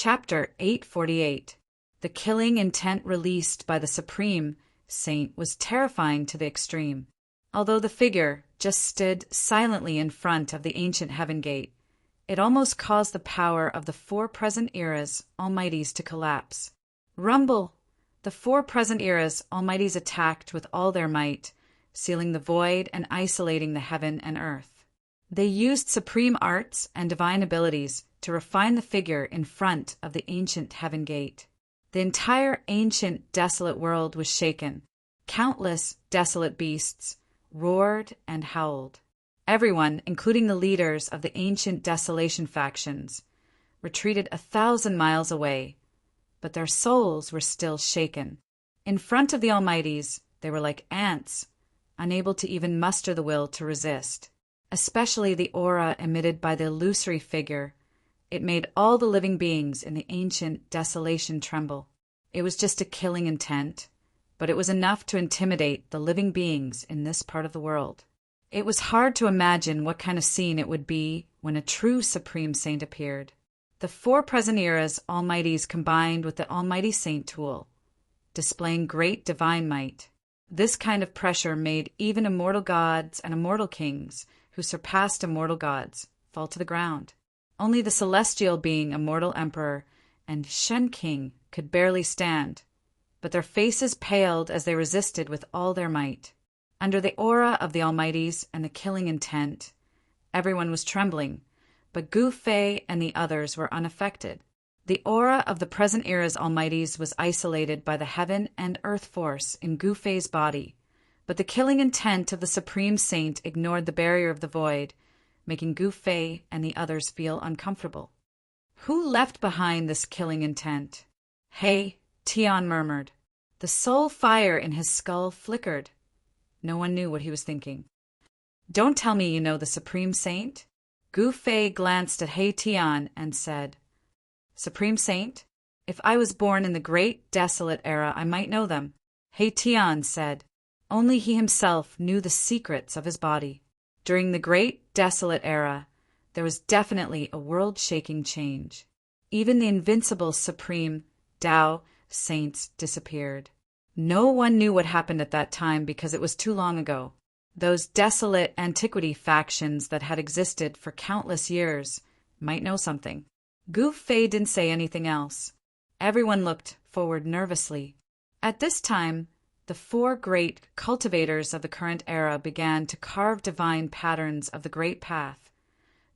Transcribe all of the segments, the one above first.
Chapter 848. The killing intent released by the Supreme Saint was terrifying to the extreme. Although the figure just stood silently in front of the ancient heaven gate, it almost caused the power of the four present eras almighties to collapse. Rumble! The four present eras almighties attacked with all their might, sealing the void and isolating the heaven and earth. They used supreme arts and divine abilities to refine the figure in front of the ancient heaven gate. The entire ancient desolate world was shaken. Countless desolate beasts roared and howled. Everyone, including the leaders of the ancient desolation factions, retreated 1,000 miles away, but their souls were still shaken. In front of the Almighties, they were like ants, unable to even muster the will to resist. Especially the aura emitted by the illusory figure. It made all the living beings in the ancient desolation tremble. It was just a killing intent, but it was enough to intimidate the living beings in this part of the world. It was hard to imagine what kind of scene it would be when a true Supreme Saint appeared. The four present eras almighties combined with the Almighty Saint tool, displaying great divine might. This kind of pressure made even immortal gods and immortal kings, who surpassed immortal gods, fall to the ground. Only the celestial being Immortal Emperor and Shen King could barely stand, but their faces paled as they resisted with all their might. Under the aura of the Almighties and the killing intent, everyone was trembling, but Gu Fei and the others were unaffected. The aura of the present era's Almighties was isolated by the heaven and earth force in Gu Fei's body, but the killing intent of the Supreme Saint ignored the barrier of the void, making Gu Fei and the others feel uncomfortable. Who left behind this killing intent? Hey, Tian murmured. The soul fire in his skull flickered. No one knew what he was thinking. Don't tell me you know the Supreme Saint? Gu Fei glanced at He Tian and said, Supreme Saint, if I was born in the great desolate era, I might know them. He Tian said. Only he himself knew the secrets of his body. During the great desolate era, there was definitely a world-shaking change. Even the invincible Supreme Tao Saints disappeared. No one knew what happened at that time because it was too long ago. Those desolate antiquity factions that had existed for countless years might know something. Gu Fei didn't say anything else. Everyone looked forward nervously. At this time, the four great cultivators of the current era began to carve divine patterns of the great path,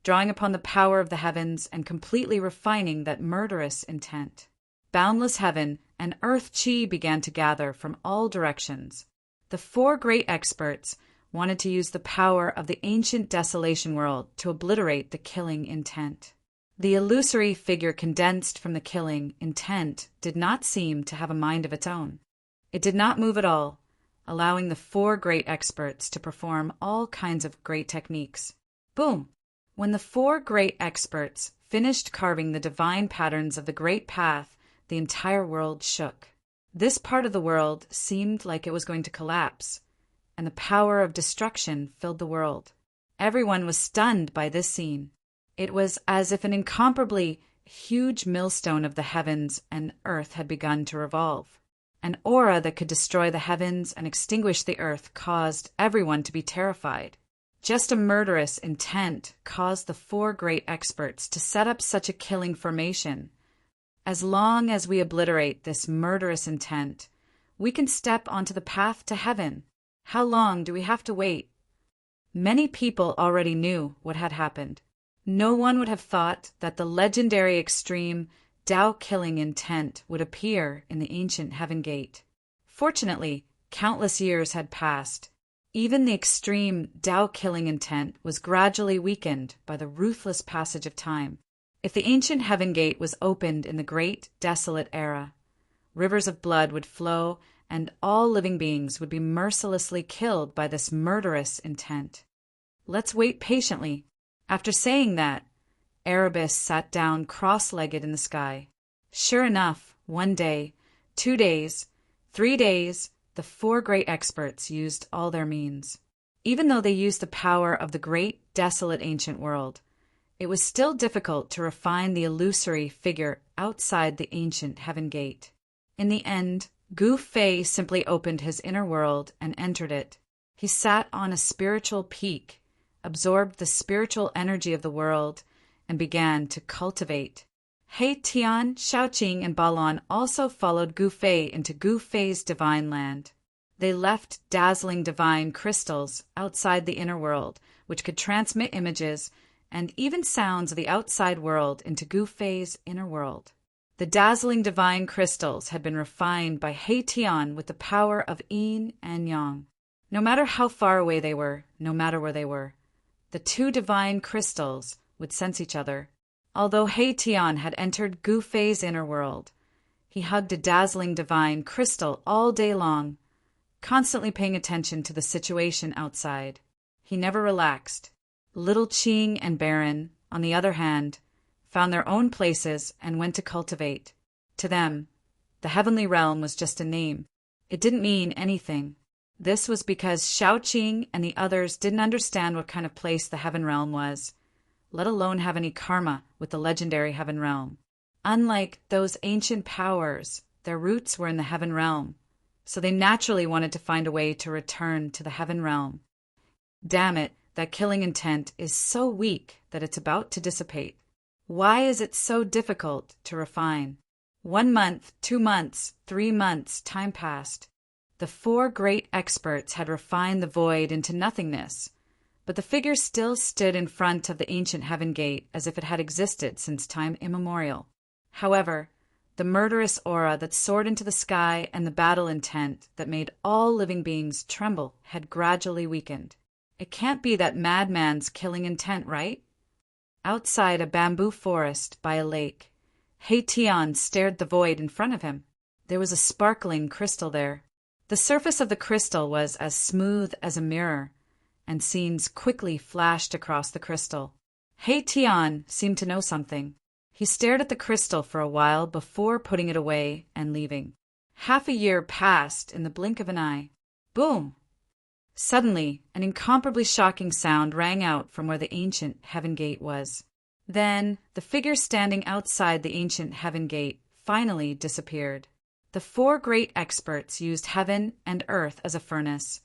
drawing upon the power of the heavens and completely refining that murderous intent. Boundless heaven and earth chi began to gather from all directions. The four great experts wanted to use the power of the ancient desolation world to obliterate the killing intent. The illusory figure condensed from the killing intent did not seem to have a mind of its own. It did not move at all, allowing the four great experts to perform all kinds of great techniques. Boom! When the four great experts finished carving the divine patterns of the great path, the entire world shook. This part of the world seemed like it was going to collapse, and the power of destruction filled the world. Everyone was stunned by this scene. It was as if an incomparably huge millstone of the heavens and earth had begun to revolve. An aura that could destroy the heavens and extinguish the earth caused everyone to be terrified. Just a murderous intent caused the four great experts to set up such a killing formation. As long as we obliterate this murderous intent, we can step onto the path to heaven. How long do we have to wait? Many people already knew what had happened. No one would have thought that the legendary extreme Tao-killing intent would appear in the ancient heaven gate. Fortunately, countless years had passed. Even the extreme Tao-killing intent was gradually weakened by the ruthless passage of time. If the ancient heaven gate was opened in the great desolate era, rivers of blood would flow and all living beings would be mercilessly killed by this murderous intent. Let's wait patiently. After saying that, Erebus sat down cross-legged in the sky. Sure enough, 1 day, 2 days, 3 days, the four great experts used all their means. Even though they used the power of the great desolate ancient world, it was still difficult to refine the illusory figure outside the ancient heaven gate. In the end, Gu Fei simply opened his inner world and entered it. He sat on a spiritual peak, absorbed the spiritual energy of the world, and began to cultivate. He Tian, Shaoqing, and Balon also followed Gu Fei into Gu Fei's divine land. They left dazzling divine crystals outside the inner world, which could transmit images and even sounds of the outside world into Gu Fei's inner world. The dazzling divine crystals had been refined by He Tian with the power of yin and yang. No matter how far away they were, no matter where they were, the two divine crystals would sense each other. Although He Tian had entered Gu Fei's inner world, he hugged a dazzling divine crystal all day long, constantly paying attention to the situation outside. He never relaxed. Little Qing and Baron, on the other hand, found their own places and went to cultivate. To them, the heavenly realm was just a name. It didn't mean anything. This was because Shaoqing and the others didn't understand what kind of place the heaven realm was, let alone have any karma with the legendary heaven realm. Unlike those ancient powers, their roots were in the heaven realm, so they naturally wanted to find a way to return to the heaven realm. Damn it, that killing intent is so weak that it's about to dissipate. Why is it so difficult to refine? 1 month, 2 months, 3 months, time passed. The 4 great experts had refined the void into nothingness, but the figure still stood in front of the ancient heaven gate as if it had existed since time immemorial. However, the murderous aura that soared into the sky and the battle intent that made all living beings tremble had gradually weakened. It can't be that madman's killing intent, right? Outside a bamboo forest by a lake, He Tian stared the void in front of him. There was a sparkling crystal there. The surface of the crystal was as smooth as a mirror, and scenes quickly flashed across the crystal. He Tian seemed to know something. He stared at the crystal for a while before putting it away and leaving. Half a year passed in the blink of an eye. Boom! Suddenly, an incomparably shocking sound rang out from where the ancient heaven gate was. Then, the figure standing outside the ancient heaven gate finally disappeared. The 4 great experts used heaven and earth as a furnace,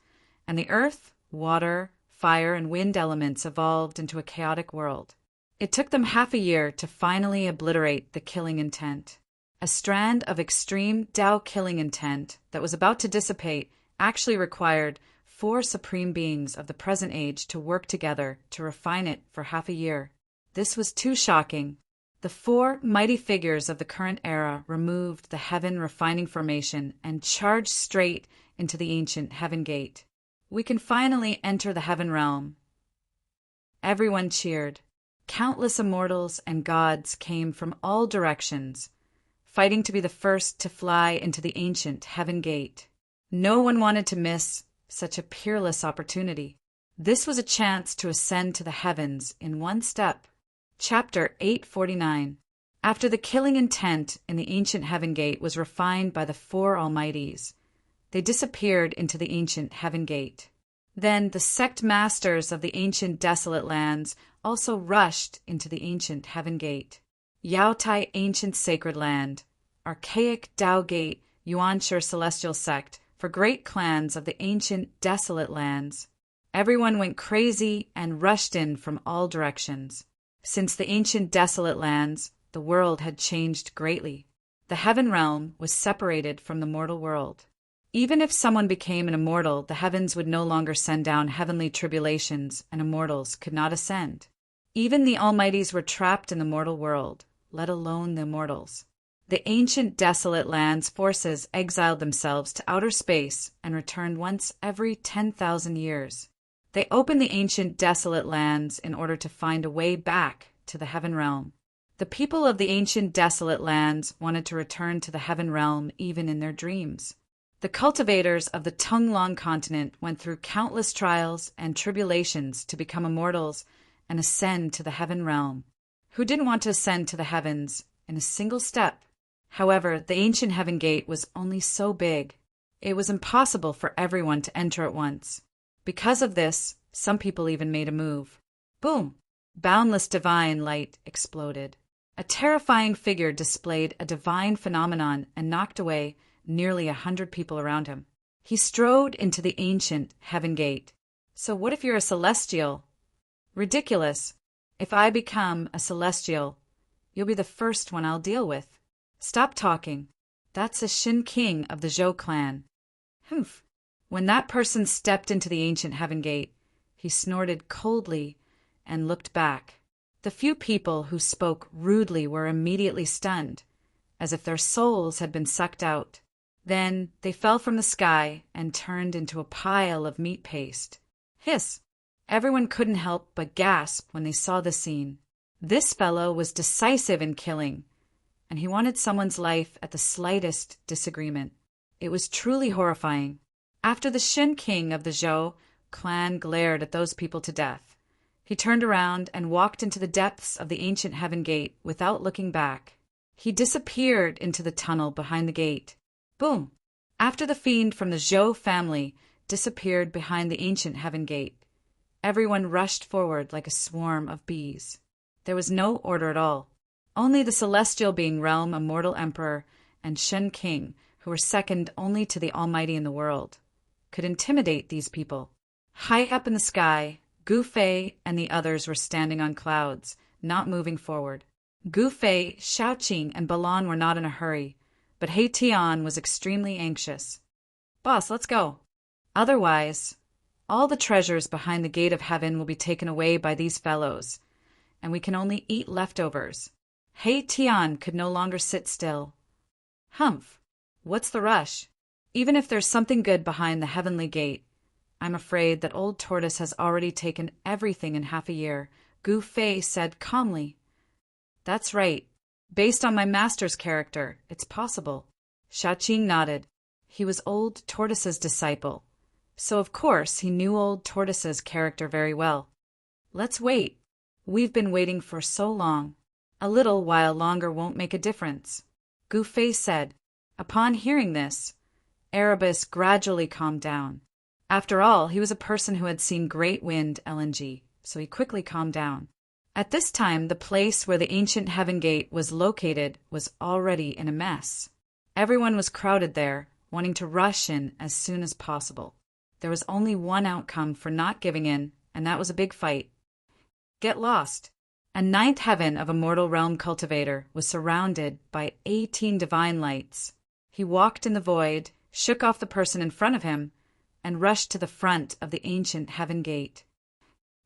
and the earth, water, fire, and wind elements evolved into a chaotic world. It took them half a year to finally obliterate the killing intent. A strand of extreme Tao killing intent that was about to dissipate actually required 4 supreme beings of the present age to work together to refine it for half a year. This was too shocking. The 4 mighty figures of the current era removed the heaven refining formation and charged straight into the ancient heaven gate. We can finally enter the heaven realm. Everyone cheered. Countless immortals and gods came from all directions, fighting to be the first to fly into the ancient heaven gate. No one wanted to miss such a peerless opportunity. This was a chance to ascend to the heavens in one step. Chapter 849. After the killing intent in the ancient heaven gate was refined by the 4 Almighties, they disappeared into the ancient heaven gate. Then the sect masters of the ancient desolate lands also rushed into the ancient heaven gate. Yaotai ancient sacred land, archaic Tao gate, Yuanshi celestial sect, for great clans of the ancient desolate lands. Everyone went crazy and rushed in from all directions. Since the ancient desolate lands, the world had changed greatly. The heaven realm was separated from the mortal world. Even if someone became an immortal, the heavens would no longer send down heavenly tribulations, and immortals could not ascend. Even the Almighties were trapped in the mortal world, let alone the immortals. The ancient desolate lands forces exiled themselves to outer space and returned once every 10,000 years. They opened the ancient desolate lands in order to find a way back to the heaven realm. The people of the ancient desolate lands wanted to return to the heaven realm even in their dreams. The cultivators of the Tunglong continent went through countless trials and tribulations to become immortals and ascend to the heaven realm. Who didn't want to ascend to the heavens in a single step? However, the ancient heaven gate was only so big. It was impossible for everyone to enter at once. Because of this, some people even made a move. Boom! Boundless divine light exploded. A terrifying figure displayed a divine phenomenon and knocked away nearly 100 people around him. He strode into the ancient heaven gate. So what if you're a celestial? Ridiculous. If I become a celestial, you'll be the first one I'll deal with. Stop talking. That's a Shin King of the Zhou clan. Humph. When that person stepped into the ancient heaven gate, he snorted coldly and looked back. The few people who spoke rudely were immediately stunned, as if their souls had been sucked out. Then they fell from the sky and turned into a pile of meat paste. Hiss! Everyone couldn't help but gasp when they saw the scene. This fellow was decisive in killing, and he wanted someone's life at the slightest disagreement. It was truly horrifying. After the Shin King of the Zhou clan glared at those people to death, he turned around and walked into the depths of the ancient heaven gate without looking back. He disappeared into the tunnel behind the gate. Boom! After the fiend from the Zhou family disappeared behind the ancient heaven gate, everyone rushed forward like a swarm of bees. There was no order at all. Only the celestial being Realm Immortal Emperor and Shen King, who were second only to the Almighty in the world, could intimidate these people. High up in the sky, Gu Fei and the others were standing on clouds, not moving forward. Gu Fei, Shaoqing, and Balan were not in a hurry, but He Tian was extremely anxious. Boss, let's go. Otherwise, all the treasures behind the gate of heaven will be taken away by these fellows, and we can only eat leftovers. He Tian could no longer sit still. Humph! What's the rush? Even if there's something good behind the heavenly gate, I'm afraid that old Tortoise has already taken everything in half a year, Gu Fei said calmly. That's right. Based on my master's character, it's possible. Shaoqing nodded. He was old Tortoise's disciple, so of course he knew old Tortoise's character very well. Let's wait. We've been waiting for so long. A little while longer won't make a difference, Gu Fei said. Upon hearing this, Erebus gradually calmed down. After all, he was a person who had seen great wind LNG, so he quickly calmed down. At this time, the place where the ancient heaven gate was located was already in a mess. Everyone was crowded there, wanting to rush in as soon as possible. There was only one outcome for not giving in, and that was a big fight. Get lost. A ninth heaven of Immortal Realm cultivator was surrounded by 18 divine lights. He walked in the void, shook off the person in front of him, and rushed to the front of the ancient heaven gate.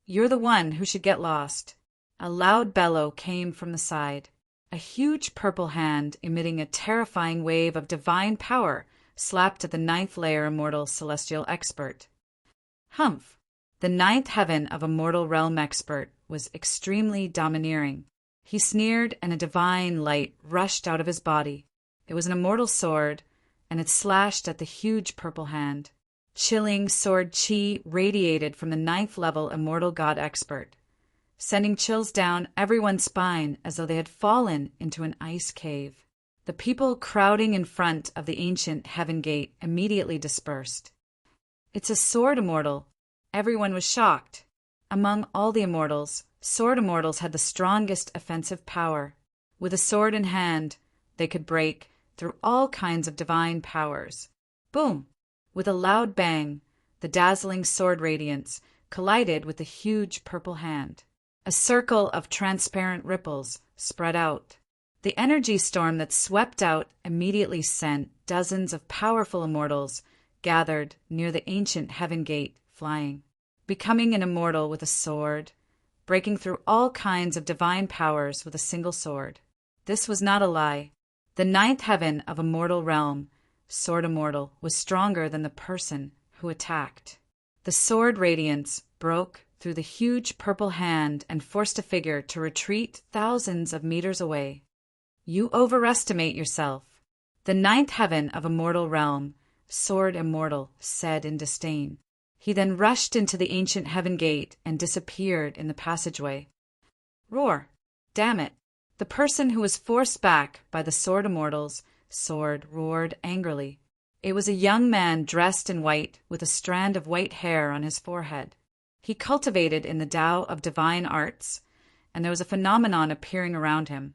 You're the one who should get lost. A loud bellow came from the side. A huge purple hand, emitting a terrifying wave of divine power, slapped at the ninth layer immortal celestial expert. Humph! The ninth heaven of Immortal Realm expert was extremely domineering. He sneered, and a divine light rushed out of his body. It was an immortal sword, and it slashed at the huge purple hand. Chilling sword chi radiated from the ninth level immortal god expert, sending chills down everyone's spine as though they had fallen into an ice cave. The people crowding in front of the ancient heaven gate immediately dispersed. It's a sword immortal. Everyone was shocked. Among all the immortals, sword immortals had the strongest offensive power. With a sword in hand, they could break through all kinds of divine powers. Boom! With a loud bang, the dazzling sword radiance collided with the huge purple hand. A circle of transparent ripples spread out. The energy storm that swept out immediately sent dozens of powerful immortals gathered near the ancient heaven gate flying, becoming an immortal with a sword, breaking through all kinds of divine powers with a single sword. This was not a lie. The ninth heaven of Immortal Realm, Sword Immortal, was stronger than the person who attacked. The sword radiance broke through the huge purple hand and forced a figure to retreat thousands of meters away. You overestimate yourself. The ninth heaven of Immortal Realm, Sword Immortal, said in disdain. He then rushed into the ancient heaven gate and disappeared in the passageway. Roar! Damn it! The person who was forced back by the Sword Immortal's sword roared angrily. It was a young man dressed in white with a strand of white hair on his forehead. He cultivated in the Tao of divine arts, and there was a phenomenon appearing around him.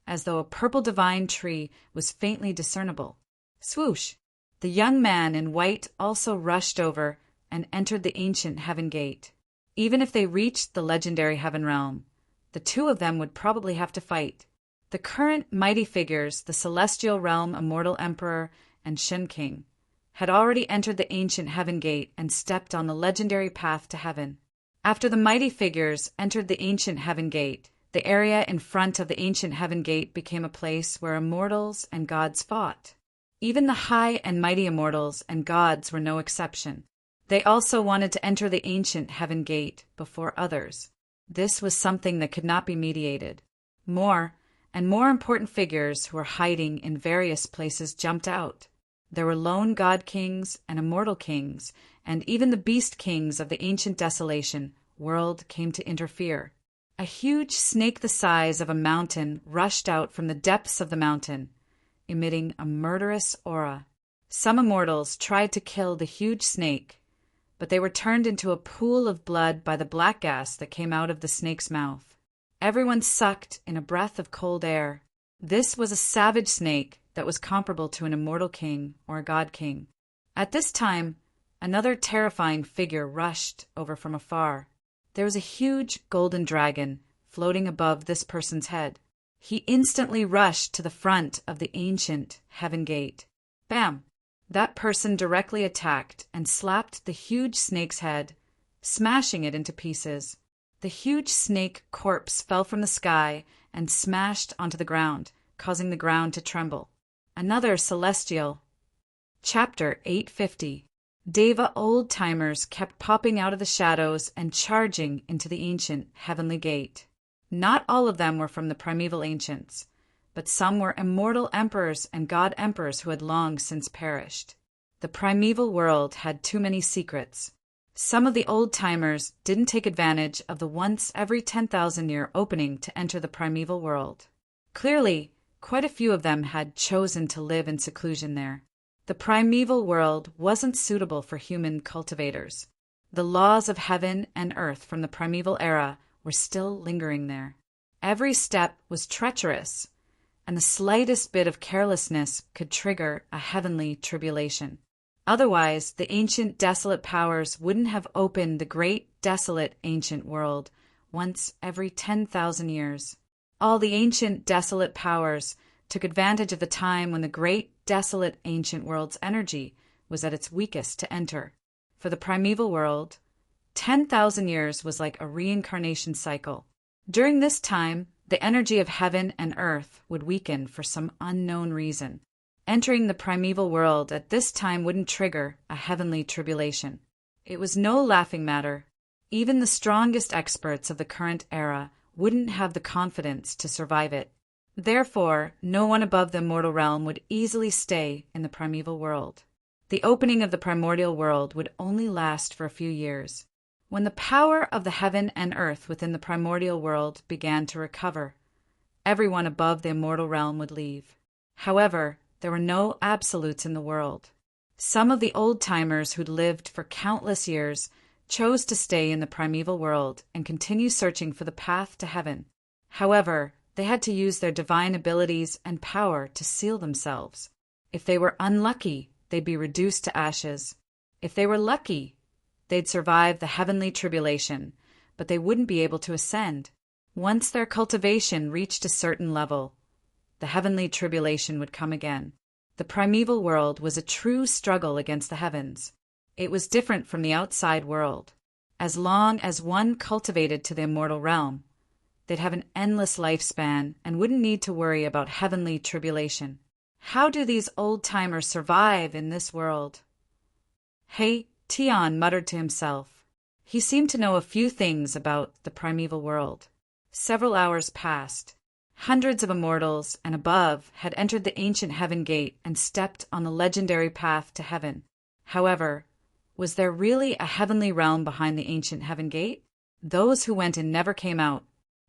as though a purple divine tree was faintly discernible. Swoosh! The young man in white also rushed over and entered the ancient heaven gate. Even if they reached the legendary heaven realm, the two of them would probably have to fight. The current mighty figures, the celestial realm immortal emperor and Shen King, had already entered the ancient heaven gate and stepped on the legendary path to heaven. After the mighty figures entered the ancient heaven gate, the area in front of the ancient heaven gate became a place where immortals and gods fought. Even the high and mighty immortals and gods were no exception. They also wanted to enter the ancient heaven gate before others. This was something that could not be mediated. More and more important figures who were hiding in various places jumped out. There were lone god kings and immortal kings, and even the beast kings of the ancient desolation world came to interfere. A huge snake the size of a mountain rushed out from the depths of the mountain, emitting a murderous aura. Some immortals tried to kill the huge snake, but they were turned into a pool of blood by the black gas that came out of the snake's mouth. Everyone sucked in a breath of cold air. This was a savage snake that was comparable to an immortal king or a god king. At this time, another terrifying figure rushed over from afar. There was a huge golden dragon floating above this person's head. He instantly rushed to the front of the ancient heaven gate. Bam! That person directly attacked and slapped the huge snake's head, smashing it into pieces. The huge snake corpse fell from the sky and smashed onto the ground, causing the ground to tremble. Another celestial. Chapter 850. Deva old-timers kept popping out of the shadows and charging into the ancient heavenly gate. Not all of them were from the primeval ancients, but some were immortal emperors and god emperors who had long since perished. The primeval world had too many secrets. Some of the old-timers didn't take advantage of the once every 10,000-year opening to enter the primeval world. Clearly, quite a few of them had chosen to live in seclusion there. The primeval world wasn't suitable for human cultivators. The laws of heaven and earth from the primeval era were still lingering there. Every step was treacherous, and the slightest bit of carelessness could trigger a heavenly tribulation. Otherwise, the ancient desolate powers wouldn't have opened the great desolate ancient world once every 10,000 years. All the ancient desolate powers took advantage of the time when the great desolate ancient world's energy was at its weakest to enter. For the primeval world, 10,000 years was like a reincarnation cycle. During this time, the energy of heaven and earth would weaken for some unknown reason. Entering the primeval world at this time wouldn't trigger a heavenly tribulation. It was no laughing matter. Even the strongest experts of the current era wouldn't have the confidence to survive it. Therefore, no one above the mortal realm would easily stay in the primeval world. The opening of the primordial world would only last for a few years. When the power of the heaven and earth within the primordial world began to recover, everyone above the immortal realm would leave. However, there were no absolutes in the world. Some of the old-timers who'd lived for countless years chose to stay in the primeval world and continue searching for the path to heaven. However, they had to use their divine abilities and power to seal themselves. If they were unlucky, they'd be reduced to ashes. If they were lucky, they'd survive the heavenly tribulation, but they wouldn't be able to ascend. Once their cultivation reached a certain level, the heavenly tribulation would come again. The primeval world was a true struggle against the heavens. It was different from the outside world. As long as one cultivated to the immortal realm, they'd have an endless lifespan and wouldn't need to worry about heavenly tribulation. How do these old-timers survive in this world? Hey, Tian muttered to himself. He seemed to know a few things about the primeval world. Several hours passed. Hundreds of immortals and above had entered the ancient heaven gate and stepped on the legendary path to heaven. However, was there really a heavenly realm behind the ancient heaven gate? Those who went in never came out.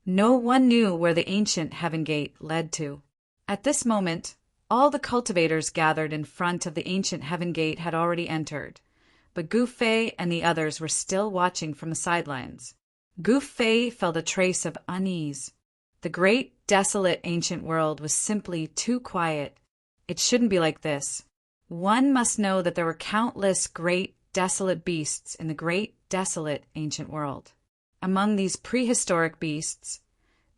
No one knew where the ancient heaven gate led to. At this moment, all the cultivators gathered in front of the ancient heaven gate had already entered, but Gu Fei and the others were still watching from the sidelines. Gu Fei felt a trace of unease. The great desolate ancient world was simply too quiet. It shouldn't be like this. One must know that there were countless great, desolate beasts in the great, desolate ancient world. Among these prehistoric beasts,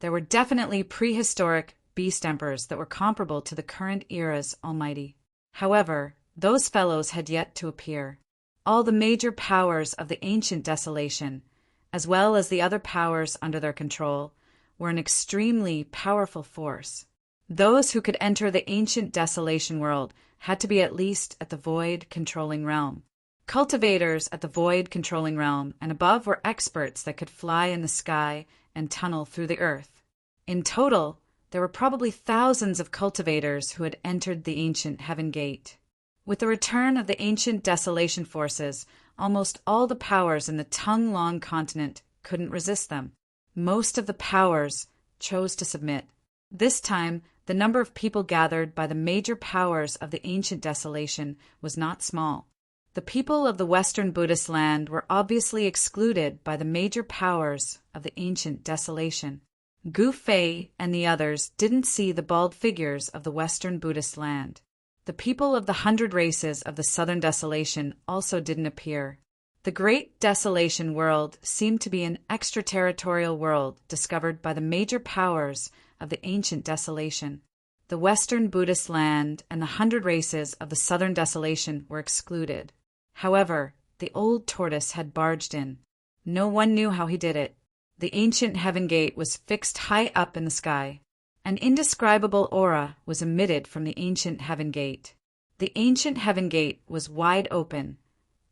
there were definitely prehistoric beast emperors that were comparable to the current era's Almighty. However, those fellows had yet to appear. All the major powers of the ancient desolation, as well as the other powers under their control, were an extremely powerful force. Those who could enter the ancient desolation world had to be at least at the void-controlling realm. Cultivators at the void-controlling realm and above were experts that could fly in the sky and tunnel through the earth. In total, there were probably thousands of cultivators who had entered the ancient Heaven Gate. With the return of the ancient desolation forces, almost all the powers in the tongue-long continent couldn't resist them. Most of the powers chose to submit. This time, the number of people gathered by the major powers of the ancient desolation was not small. The people of the Western Buddhist land were obviously excluded by the major powers of the ancient desolation. Gu Fei and the others didn't see the bald figures of the Western Buddhist land. The people of the 100 races of the Southern Desolation also didn't appear. The Great Desolation world seemed to be an extraterritorial world discovered by the major powers of the ancient desolation. The Western Buddhist land and the 100 races of the Southern Desolation were excluded. However, the old tortoise had barged in. No one knew how he did it. The ancient Heaven Gate was fixed high up in the sky. An indescribable aura was emitted from the ancient Heaven Gate. The ancient Heaven Gate was wide open,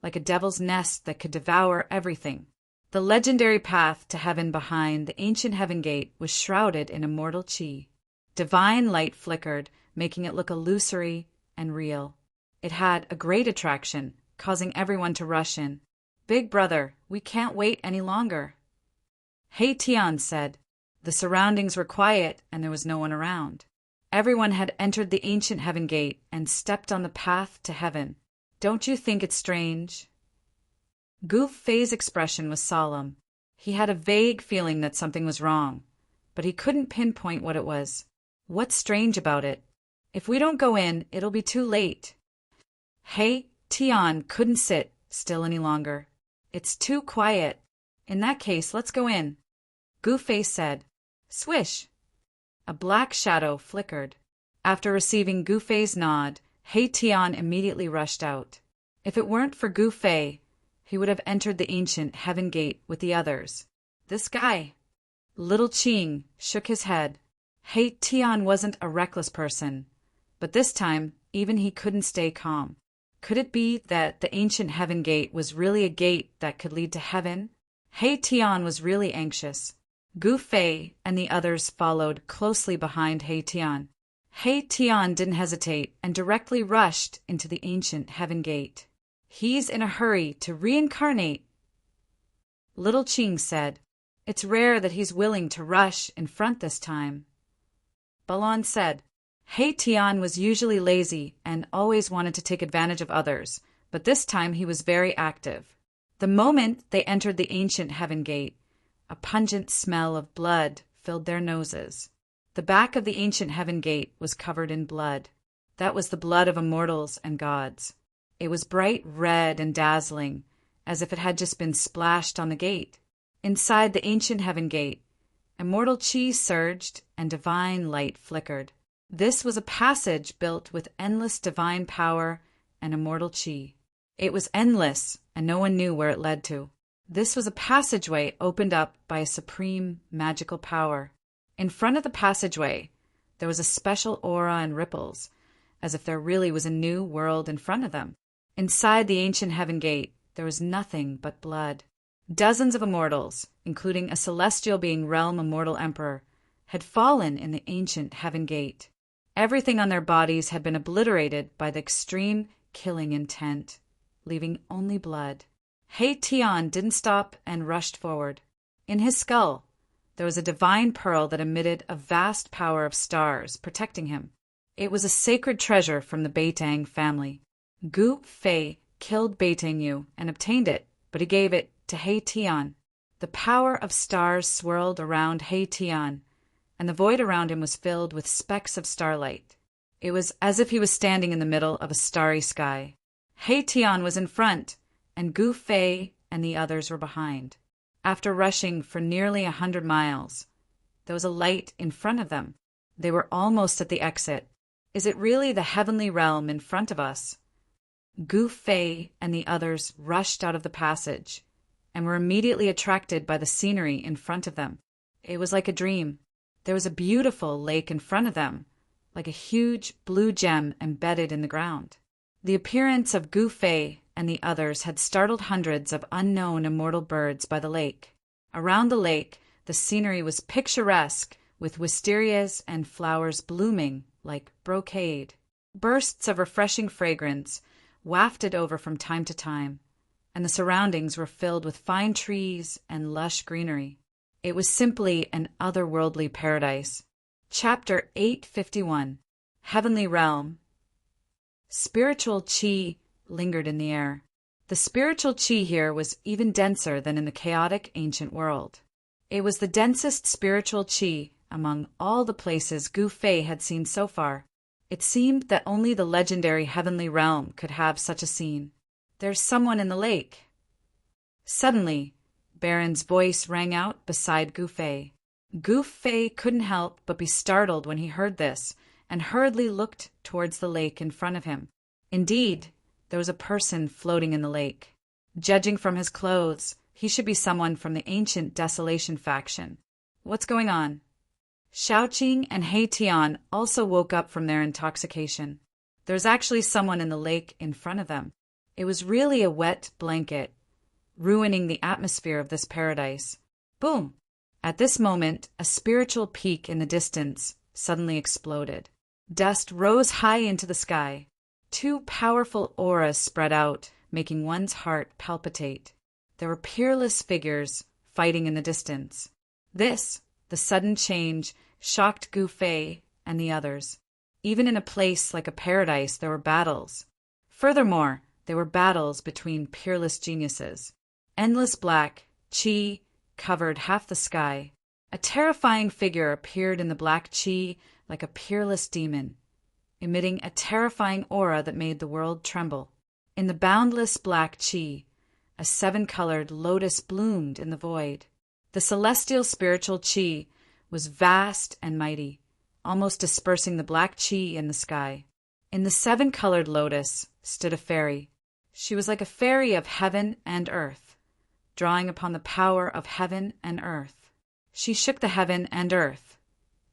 like a devil's nest that could devour everything. The legendary path to heaven behind the ancient Heaven Gate was shrouded in immortal chi. Divine light flickered, making it look illusory and real. It had a great attraction, causing everyone to rush in. "Big brother, we can't wait any longer." Hei Tian said. The surroundings were quiet and there was no one around. Everyone had entered the ancient Heaven Gate and stepped on the path to heaven. "Don't you think it's strange?" Gu Fei's expression was solemn. He had a vague feeling that something was wrong, but he couldn't pinpoint what it was. "What's strange about it? If we don't go in, it'll be too late." Hei Tian couldn't sit still any longer. "It's too quiet. In that case, let's go in." Gu Fei said. Swish! A black shadow flickered. After receiving Gu Fei's nod, Hei Tian immediately rushed out. If it weren't for Gu Fei, he would have entered the ancient Heaven Gate with the others. This guy. Little Qing shook his head. Hei Tian wasn't a reckless person, but this time even he couldn't stay calm. Could it be that the ancient Heaven Gate was really a gate that could lead to heaven? Hei Tian was really anxious. Gu Fei and the others followed closely behind Hei Tian. Hei Tian didn't hesitate and directly rushed into the ancient Heaven Gate. "He's in a hurry to reincarnate," Little Qing said. "It's rare that he's willing to rush in front this time." Balon said. Hei Tian was usually lazy and always wanted to take advantage of others, but this time he was very active. The moment they entered the ancient Heaven Gate, a pungent smell of blood filled their noses. The back of the ancient Heaven Gate was covered in blood. That was the blood of immortals and gods. It was bright red and dazzling, as if it had just been splashed on the gate. Inside the ancient Heaven Gate, immortal chi surged and divine light flickered. This was a passage built with endless divine power and immortal chi. It was endless, and no one knew where it led to. This was a passageway opened up by a supreme magical power. In front of the passageway, there was a special aura and ripples, as if there really was a new world in front of them. Inside the ancient Heaven Gate, there was nothing but blood. Dozens of immortals, including a celestial being realm immortal emperor, had fallen in the ancient Heaven Gate. Everything on their bodies had been obliterated by the extreme killing intent, leaving only blood. Hei Tian didn't stop and rushed forward. In his skull, there was a divine pearl that emitted a vast power of stars protecting him. It was a sacred treasure from the Beitang family. Gu Fei killed Beitang Yu and obtained it, but he gave it to Hei Tian. The power of stars swirled around Hei Tian, and the void around him was filled with specks of starlight. It was as if he was standing in the middle of a starry sky. Tian was in front, and Gu Fei and the others were behind. After rushing for nearly 100 miles, there was a light in front of them. They were almost at the exit. Is it really the heavenly realm in front of us? Gu Fei and the others rushed out of the passage and were immediately attracted by the scenery in front of them. It was like a dream. There was a beautiful lake in front of them, like a huge blue gem embedded in the ground. The appearance of Gu Fei and the others had startled hundreds of unknown immortal birds by the lake. Around the lake, the scenery was picturesque, with wisterias and flowers blooming like brocade. Bursts of refreshing fragrance wafted over from time to time, and the surroundings were filled with fine trees and lush greenery. It was simply an otherworldly paradise. Chapter 851. Heavenly Realm. Spiritual qi lingered in the air. The spiritual qi here was even denser than in the chaotic ancient world. It was the densest spiritual qi among all the places Gu Fei had seen so far. It seemed that only the legendary heavenly realm could have such a scene. There's someone in the lake. Suddenly, Baron's voice rang out beside Gu Fei. Gu Fei couldn't help but be startled when he heard this, and hurriedly looked towards the lake in front of him. Indeed, there was a person floating in the lake. Judging from his clothes, he should be someone from the ancient Desolation faction. What's going on? Shaoqing and Tian also woke up from their intoxication. There was actually someone in the lake in front of them. It was really a wet blanket, ruining the atmosphere of this paradise. Boom! At this moment, a spiritual peak in the distance suddenly exploded. Dust rose high into the sky. Two powerful auras spread out, making one's heart palpitate. There were peerless figures fighting in the distance. This, the sudden change, shocked Gu Fei and the others. Even in a place like a paradise, there were battles. Furthermore, there were battles between peerless geniuses. Endless black qi covered half the sky. A terrifying figure appeared in the black qi like a peerless demon, emitting a terrifying aura that made the world tremble. In the boundless black qi, a 7-colored lotus bloomed in the void. The celestial spiritual qi was vast and mighty, almost dispersing the black qi in the sky. In the 7-colored lotus stood a fairy. She was like a fairy of heaven and earth, drawing upon the power of heaven and earth. She shook the heaven and earth,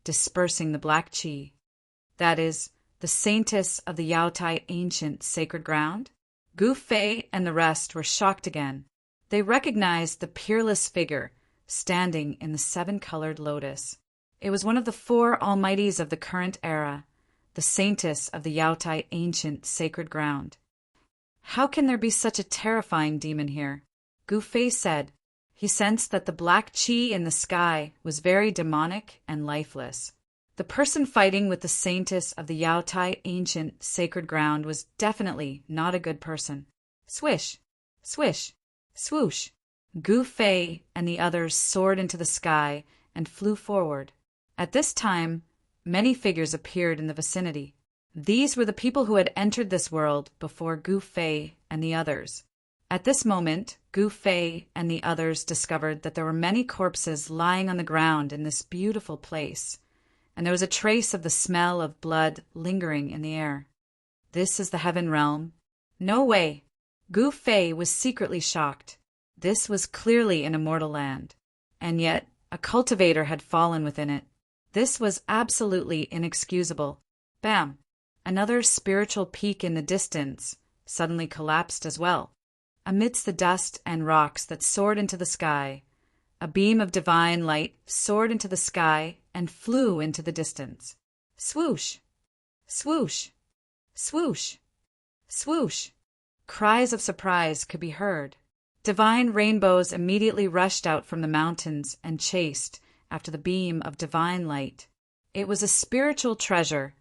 dispersing the black qi. That is, the saintess of the Yaotai ancient sacred ground? Gu Fei and the rest were shocked again. They recognized the peerless figure standing in the 7-colored lotus. It was one of the 4 almighties of the current era, the saintess of the Yaotai ancient sacred ground. How can there be such a terrifying demon here? Gu Fei said. He sensed that the black qi in the sky was very demonic and lifeless. The person fighting with the saintess of the Yaotai ancient sacred ground was definitely not a good person. Swish, swish, swoosh. Gu Fei and the others soared into the sky and flew forward. At this time, many figures appeared in the vicinity. These were the people who had entered this world before Gu Fei and the others. At this moment, Gu Fei and the others discovered that there were many corpses lying on the ground in this beautiful place, and there was a trace of the smell of blood lingering in the air. This is the heaven realm? No way! Gu Fei was secretly shocked. This was clearly an immortal land, and yet a cultivator had fallen within it. This was absolutely inexcusable. Bam! Another spiritual peak in the distance suddenly collapsed as well. Amidst the dust and rocks that soared into the sky, a beam of divine light soared into the sky and flew into the distance. Swoosh! Swoosh! Swoosh! Swoosh! Cries of surprise could be heard. Divine rainbows immediately rushed out from the mountains and chased after the beam of divine light. It was a spiritual treasure,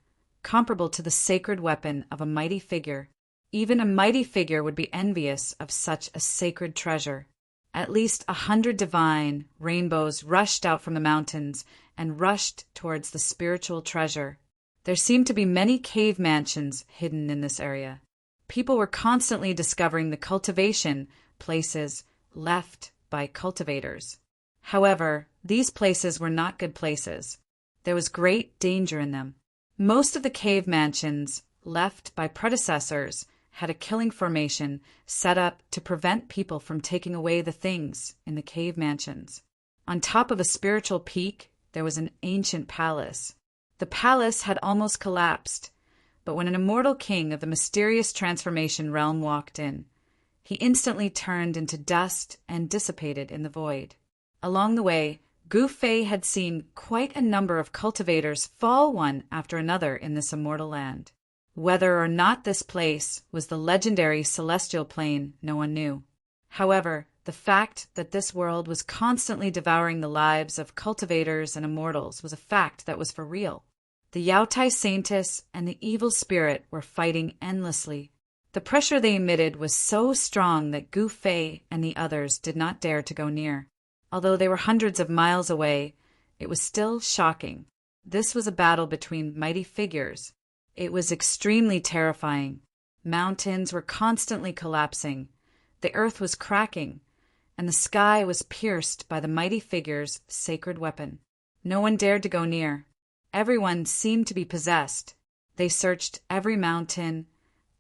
comparable to the sacred weapon of a mighty figure. Even a mighty figure would be envious of such a sacred treasure. At least 100 divine rainbows rushed out from the mountains and rushed towards the spiritual treasure. There seemed to be many cave mansions hidden in this area. People were constantly discovering the cultivation places left by cultivators. However, these places were not good places. There was great danger in them. Most of the cave mansions left by predecessors had a killing formation set up to prevent people from taking away the things in the cave mansions. On top of a spiritual peak, there was an ancient palace. The palace had almost collapsed, but when an immortal king of the mysterious transformation realm walked in, he instantly turned into dust and dissipated in the void. Along the way, Gu Fei had seen quite a number of cultivators fall one after another in this immortal land. Whether or not this place was the legendary celestial plane, no one knew. However, the fact that this world was constantly devouring the lives of cultivators and immortals was a fact that was for real. The Yaotai Saintess and the evil spirit were fighting endlessly. The pressure they emitted was so strong that Gu Fei and the others did not dare to go near. Although they were hundreds of miles away, it was still shocking. This was a battle between mighty figures. It was extremely terrifying. Mountains were constantly collapsing. The earth was cracking, and the sky was pierced by the mighty figure's sacred weapon. No one dared to go near. Everyone seemed to be possessed. They searched every mountain,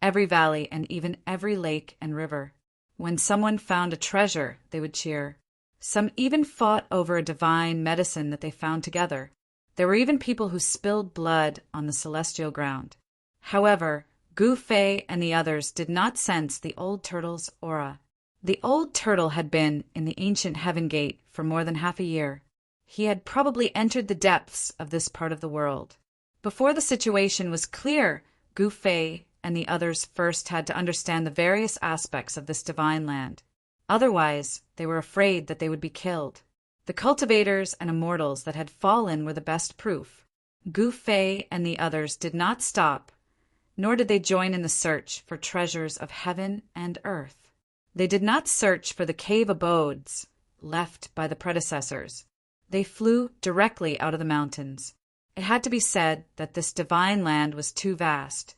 every valley, and even every lake and river. When someone found a treasure, they would cheer. Some even fought over a divine medicine that they found together. There were even people who spilled blood on the celestial ground. However, Gu Fei and the others did not sense the old turtle's aura. The old turtle had been in the ancient heaven gate for more than half a year. He had probably entered the depths of this part of the world. Before the situation was clear, Gu Fei and the others first had to understand the various aspects of this divine land. Otherwise, they were afraid that they would be killed. The cultivators and immortals that had fallen were the best proof. Gu Fei and the others did not stop, nor did they join in the search for treasures of heaven and earth. They did not search for the cave abodes left by the predecessors. They flew directly out of the mountains. It had to be said that this divine land was too vast.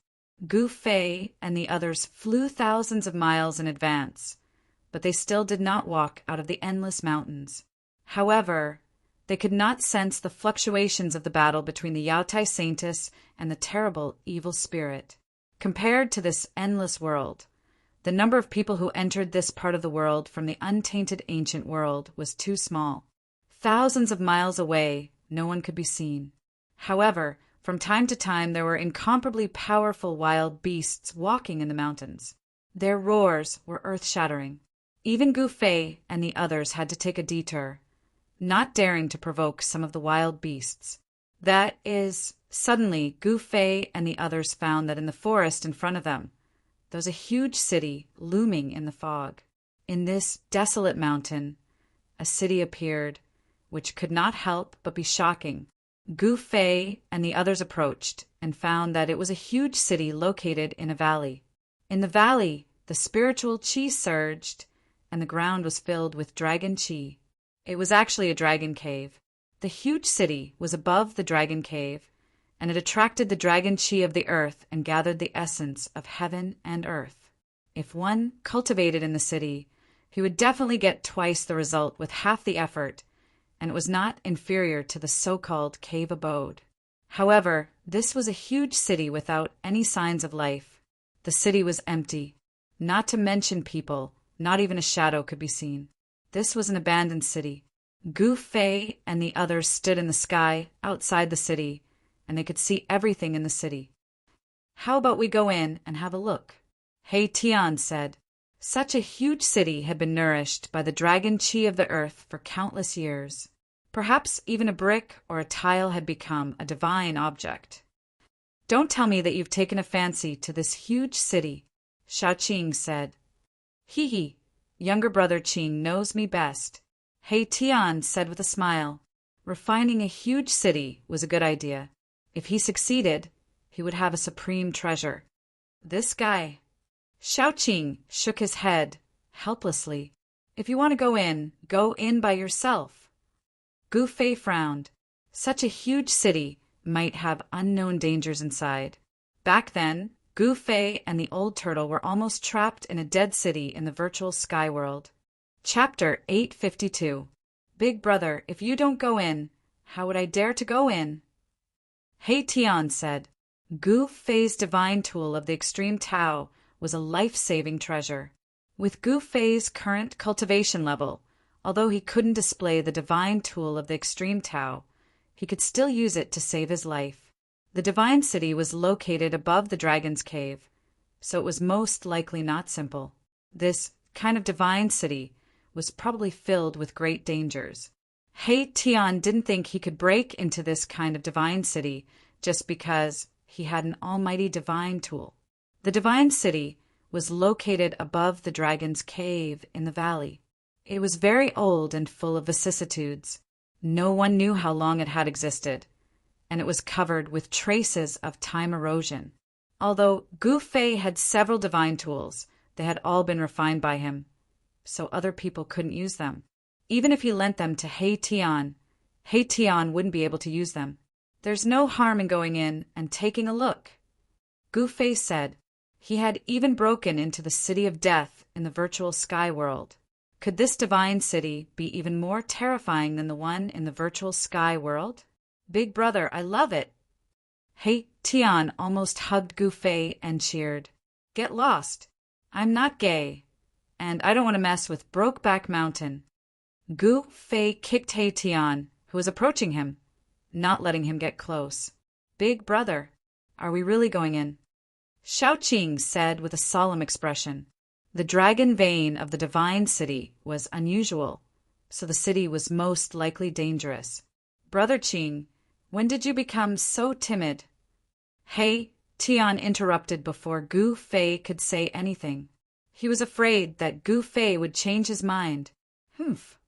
Gu Fei and the others flew thousands of miles in advance, but they still did not walk out of the endless mountains. However, they could not sense the fluctuations of the battle between the Yaotai Saintess and the terrible evil spirit. Compared to this endless world, the number of people who entered this part of the world from the untainted ancient world was too small. Thousands of miles away, no one could be seen. However, from time to time there were incomparably powerful wild beasts walking in the mountains. Their roars were earth-shattering. Even Gu Fei and the others had to take a detour, not daring to provoke some of the wild beasts. That is, suddenly Gu Fei and the others found that in the forest in front of them, there was a huge city looming in the fog. In this desolate mountain, a city appeared, which could not help but be shocking. Gu Fei and the others approached and found that it was a huge city located in a valley. In the valley, the spiritual qi surged, and the ground was filled with dragon qi. It was actually a dragon cave. The huge city was above the dragon cave, and it attracted the dragon qi of the earth and gathered the essence of heaven and earth. If one cultivated in the city, he would definitely get twice the result with half the effort, and it was not inferior to the so-called cave abode. However, this was a huge city without any signs of life. The city was empty. Not to mention people, not even a shadow could be seen. This was an abandoned city. Gu Fei and the others stood in the sky outside the city, and they could see everything in the city. "How about we go in and have a look?" He Tian said. Such a huge city had been nourished by the dragon qi of the earth for countless years. Perhaps even a brick or a tile had become a divine object. "Don't tell me that you've taken a fancy to this huge city," Xiaoqing said. "Hee, younger brother Qing knows me best," He Tian said with a smile. Refining a huge city was a good idea. If he succeeded, he would have a supreme treasure. This guy. Xiaoqing shook his head helplessly. If you want to go in by yourself. Gu Fei frowned. Such a huge city might have unknown dangers inside. Back then, Gu Fei and the old turtle were almost trapped in a dead city in the virtual sky world. Chapter 852. Big brother, if you don't go in, how would I dare to go in? He Tian said. Gu Fei's divine tool of the extreme Tao was a life-saving treasure. With Gu Fei's current cultivation level, although he couldn't display the divine tool of the extreme Tao, he could still use it to save his life. The divine city was located above the dragon's cave, so it was most likely not simple. This kind of divine city was probably filled with great dangers. He Tian didn't think he could break into this kind of divine city just because he had an almighty divine tool. The divine city was located above the dragon's cave in the valley. It was very old and full of vicissitudes. No one knew how long it had existed, and it was covered with traces of time erosion. Although Gu Fei had several divine tools, they had all been refined by him, so other people couldn't use them. Even if he lent them to He Tian wouldn't be able to use them. There's no harm in going in and taking a look. Gu Fei said. He had even broken into the city of death in the virtual sky world. Could this divine city be even more terrifying than the one in the virtual sky world? Big brother, I love it. He Tian almost hugged Gu Fei and cheered. Get lost. I'm not gay, and I don't want to mess with Brokeback Mountain. Gu Fei kicked He Tian, who was approaching him, not letting him get close. Big brother, are we really going in? Shaoqing said with a solemn expression. The dragon vein of the divine city was unusual, so the city was most likely dangerous. Brother Qing, when did you become so timid? He Tian interrupted before Gu Fei could say anything. He was afraid that Gu Fei would change his mind. Humph.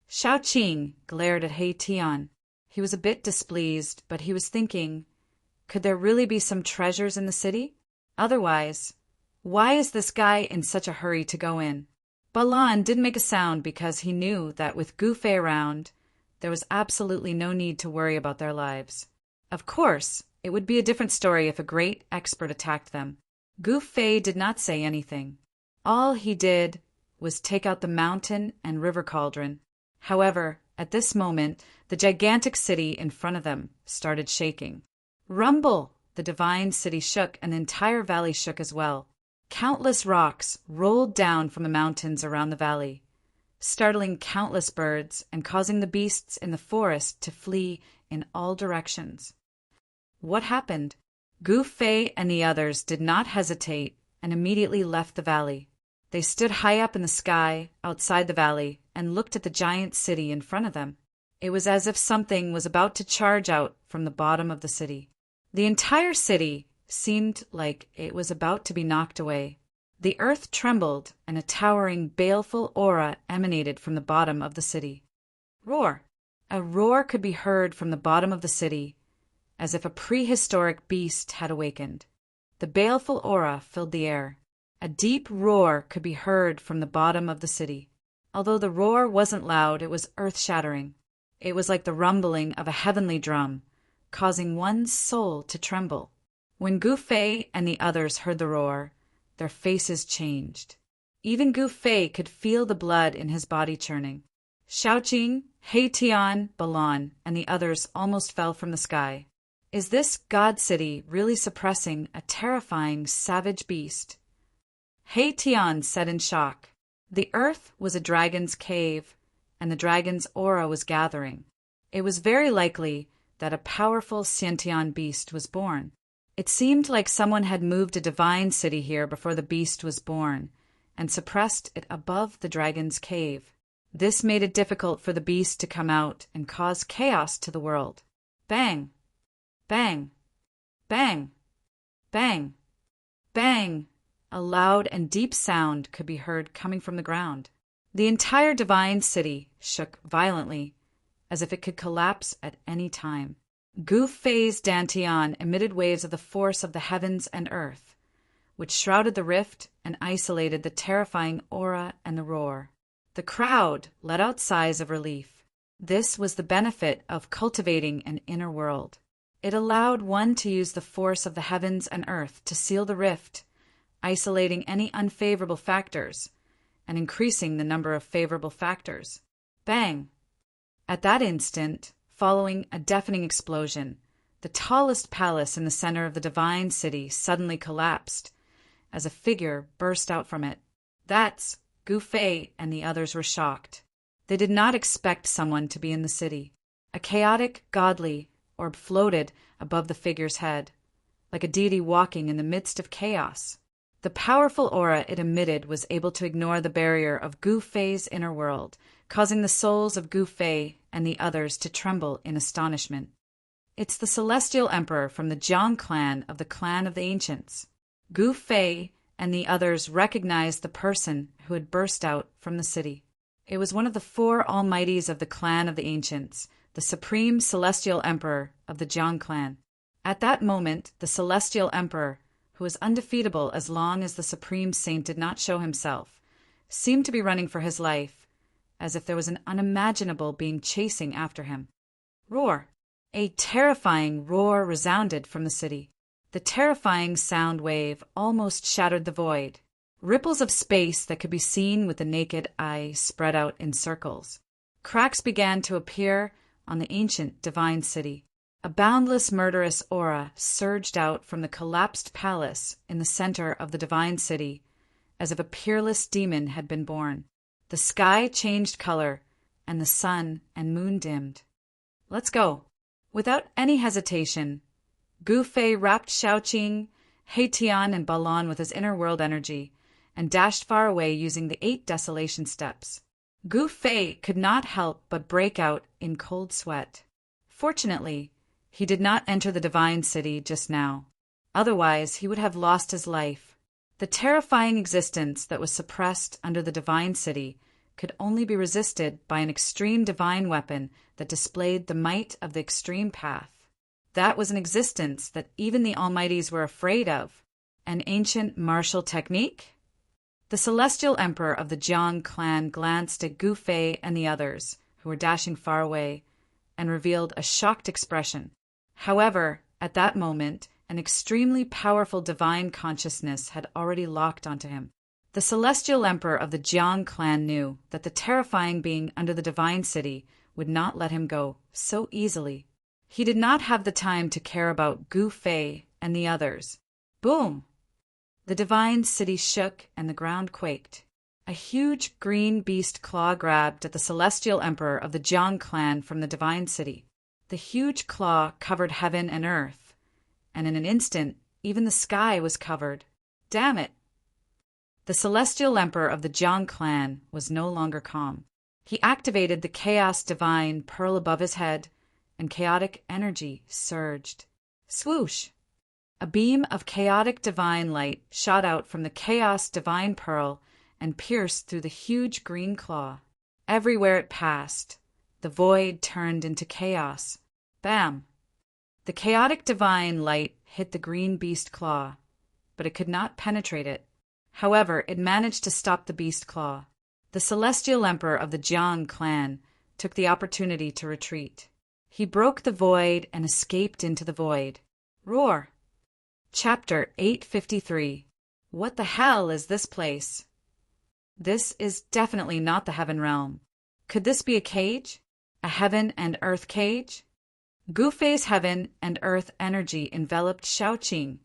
Shaoqing glared at He Tian. He was a bit displeased, but he was thinking, could there really be some treasures in the city? Otherwise, why is this guy in such a hurry to go in? Balan didn't make a sound because he knew that with Gu Fei around, there was absolutely no need to worry about their lives. Of course, it would be a different story if a great expert attacked them. Gu Fei did not say anything. All he did was take out the mountain and river cauldron. However, at this moment, the gigantic city in front of them started shaking. Rumble! The divine city shook, and the entire valley shook as well. Countless rocks rolled down from the mountains around the valley, startling countless birds and causing the beasts in the forest to flee in all directions. What happened? Gu Fei and the others did not hesitate and immediately left the valley. They stood high up in the sky outside the valley and looked at the giant city in front of them. It was as if something was about to charge out from the bottom of the city. The entire city seemed like it was about to be knocked away. The earth trembled, and a towering, baleful aura emanated from the bottom of the city. Roar! A roar could be heard from the bottom of the city, as if a prehistoric beast had awakened. The baleful aura filled the air. A deep roar could be heard from the bottom of the city. Although the roar wasn't loud, it was earth-shattering. It was like the rumbling of a heavenly drum, causing one's soul to tremble. When Gu Fei and the others heard the roar, their faces changed. Even Gu Fei could feel the blood in his body churning. Shaoqing, He Tian, Balan, and the others almost fell from the sky. Is this God City really suppressing a terrifying, savage beast? He Tian said in shock. The earth was a dragon's cave, and the dragon's aura was gathering. It was very likely that a powerful sentient beast was born. It seemed like someone had moved a divine city here before the beast was born, and suppressed it above the dragon's cave. This made it difficult for the beast to come out and cause chaos to the world. Bang! Bang! Bang! Bang! Bang! A loud and deep sound could be heard coming from the ground. The entire divine city shook violently, as if it could collapse at any time. Gu Fei's dantian emitted waves of the force of the heavens and earth, which shrouded the rift and isolated the terrifying aura and the roar. The crowd let out sighs of relief. This was the benefit of cultivating an inner world. It allowed one to use the force of the heavens and earth to seal the rift, isolating any unfavorable factors and increasing the number of favorable factors. Bang! At that instant, following a deafening explosion, the tallest palace in the center of the divine city suddenly collapsed as a figure burst out from it. That's Gu Fei and the others were shocked. They did not expect someone to be in the city. A chaotic, godly orb floated above the figure's head, like a deity walking in the midst of chaos. The powerful aura it emitted was able to ignore the barrier of Gu Fei's inner world, causing the souls of Gu Fei and the others to tremble in astonishment. It's the Celestial Emperor from the Jiang clan of the Ancients. Gu Fei and the others recognized the person who had burst out from the city. It was one of the 4 almighties of the clan of the Ancients, the Supreme Celestial Emperor of the Jiang clan. At that moment, the Celestial Emperor, who was undefeatable as long as the Supreme Saint did not show himself, seemed to be running for his life, as if there was an unimaginable being chasing after him. Roar! A terrifying roar resounded from the city. The terrifying sound wave almost shattered the void. Ripples of space that could be seen with the naked eye spread out in circles. Cracks began to appear on the ancient divine city. A boundless murderous aura surged out from the collapsed palace in the center of the divine city, as if a peerless demon had been born. The sky changed color, and the sun and moon dimmed. Let's go. Without any hesitation, Gu Fei wrapped Shaoqing, Heitian, and Balan with his inner world energy, and dashed far away using the 8 desolation steps. Gu Fei could not help but break out in cold sweat. Fortunately, he did not enter the divine city just now. Otherwise, he would have lost his life. The terrifying existence that was suppressed under the divine city could only be resisted by an extreme divine weapon that displayed the might of the extreme path. That was an existence that even the Almighties were afraid of. An ancient martial technique? The Celestial Emperor of the Jiang clan glanced at Gu Fei and the others, who were dashing far away, and revealed a shocked expression. However, at that moment, an extremely powerful divine consciousness had already locked onto him. The Celestial Emperor of the Jiang clan knew that the terrifying being under the divine city would not let him go so easily. He did not have the time to care about Gu Fei and the others. Boom! The divine city shook and the ground quaked. A huge green beast claw grabbed at the Celestial Emperor of the Jiang clan from the divine city. The huge claw covered heaven and earth, and in an instant, even the sky was covered. Damn it! The Celestial Emperor of the Jiang clan was no longer calm. He activated the Chaos Divine Pearl above his head, and chaotic energy surged. Swoosh! A beam of chaotic divine light shot out from the Chaos Divine Pearl and pierced through the huge green claw. Everywhere it passed, the void turned into chaos. Bam! The chaotic divine light hit the green beast claw, but it could not penetrate it. However, it managed to stop the beast claw. The Celestial Emperor of the Jiang clan took the opportunity to retreat. He broke the void and escaped into the void. Roar! Chapter 853. What the hell is this place? This is definitely not the heaven realm. Could this be a cage? A heaven and earth cage? Gu Fei's heaven and earth energy enveloped Shaoqing,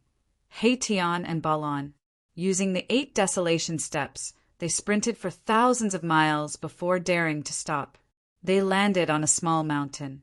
Heitian, and Balan. Using the 8 desolation steps, they sprinted for thousands of miles before daring to stop. They landed on a small mountain.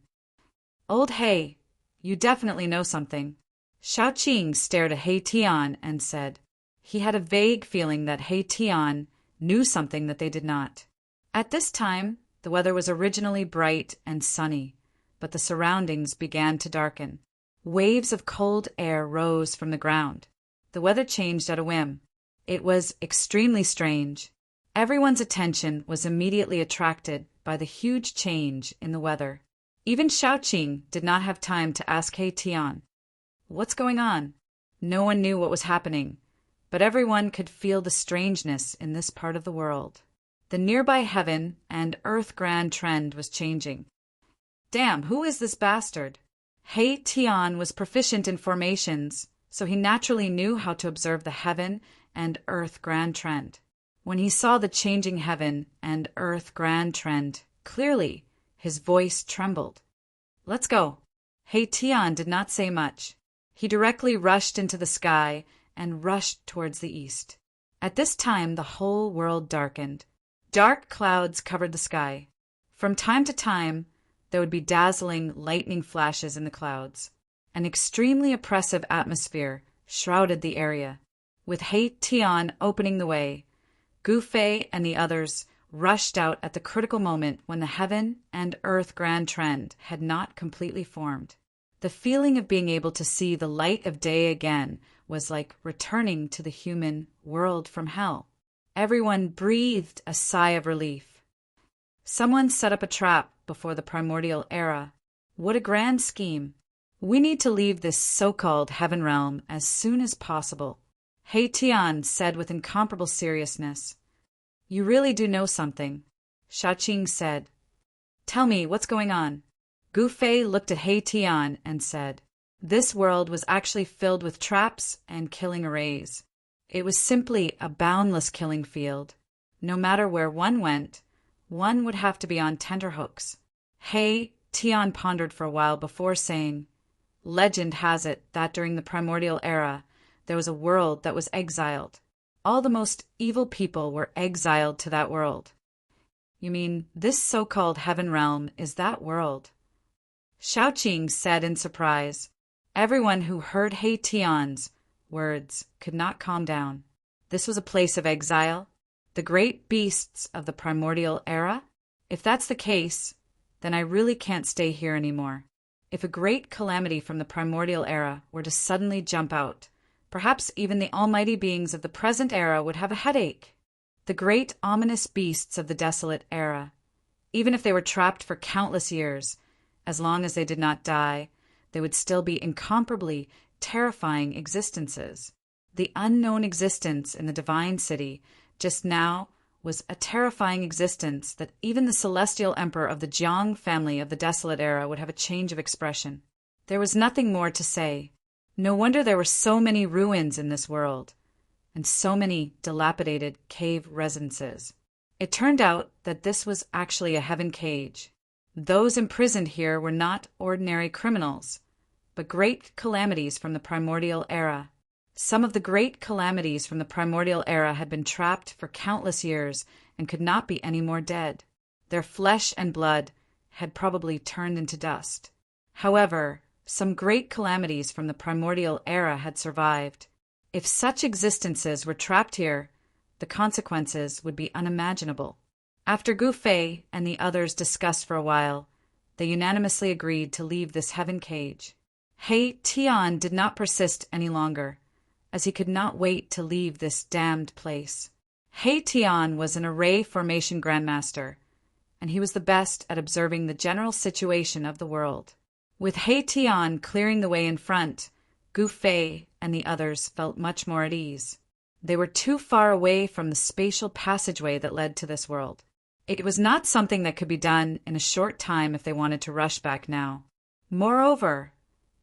Old He, you definitely know something. Shaoqing stared at Heitian and said. He had a vague feeling that Heitian knew something that they did not. At this time, the weather was originally bright and sunny, but the surroundings began to darken. Waves of cold air rose from the ground. The weather changed at a whim. It was extremely strange. Everyone's attention was immediately attracted by the huge change in the weather. Even Shaoqing did not have time to ask Heitian, "What's going on?" No one knew what was happening, but everyone could feel the strangeness in this part of the world. The nearby heaven and earth grand trend was changing. Damn, who is this bastard? He Tian was proficient in formations, so he naturally knew how to observe the heaven and earth grand trend. When he saw the changing heaven and earth grand trend clearly, his voice trembled. Let's go. He Tian did not say much. He directly rushed into the sky and rushed towards the east. At this time, the whole world darkened. Dark clouds covered the sky. From time to time, there would be dazzling lightning flashes in the clouds. An extremely oppressive atmosphere shrouded the area. With He Tian opening the way, Gu Fei and the others rushed out at the critical moment when the heaven and earth grand trend had not completely formed. The feeling of being able to see the light of day again was like returning to the human world from hell. Everyone breathed a sigh of relief. Someone set up a trap before the primordial era. What a grand scheme! We need to leave this so-called heaven realm as soon as possible. He Tian said with incomparable seriousness. You really do know something, Shaoqing said. Tell me, what's going on? Gu Fei looked at He Tian and said, this world was actually filled with traps and killing arrays. It was simply a boundless killing field. No matter where one went, one would have to be on tenterhooks. He Tian pondered for a while before saying, legend has it that during the primordial era, there was a world that was exiled. All the most evil people were exiled to that world. You mean this so-called heaven realm is that world? Shaoqing said in surprise. Everyone who heard He Tian's words could not calm down. This was a place of exile? The great beasts of the primordial era? If that's the case, then I really can't stay here anymore. If a great calamity from the primordial era were to suddenly jump out, perhaps even the almighty beings of the present era would have a headache. The great ominous beasts of the desolate era. Even if they were trapped for countless years, as long as they did not die, they would still be incomparably terrifying existences. The unknown existence in the divine city just now was a terrifying existence that even the celestial emperor of the Jiang family of the desolate era would have a change of expression. There was nothing more to say. No wonder there were so many ruins in this world, and so many dilapidated cave residences. It turned out that this was actually a heaven cage. Those imprisoned here were not ordinary criminals, but great calamities from the primordial era. Some of the great calamities from the primordial era had been trapped for countless years and could not be any more dead. Their flesh and blood had probably turned into dust. However, some great calamities from the primordial era had survived. If such existences were trapped here, the consequences would be unimaginable. After Gu Fei and the others discussed for a while, they unanimously agreed to leave this heaven cage. He Tian did not persist any longer, as he could not wait to leave this damned place. He Tian was an array formation grandmaster, and he was the best at observing the general situation of the world. With He Tian clearing the way in front, Gu Fei and the others felt much more at ease. They were too far away from the spatial passageway that led to this world. It was not something that could be done in a short time if they wanted to rush back now. Moreover,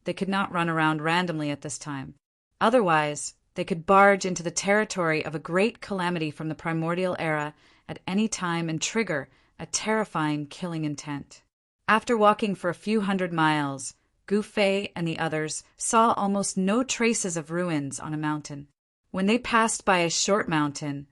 they could not run around randomly at this time. Otherwise, they could barge into the territory of a great calamity from the primordial era at any time and trigger a terrifying killing intent. After walking for a few hundred miles, Gu Fei and the others saw almost no traces of ruins on a mountain. When they passed by a short mountain,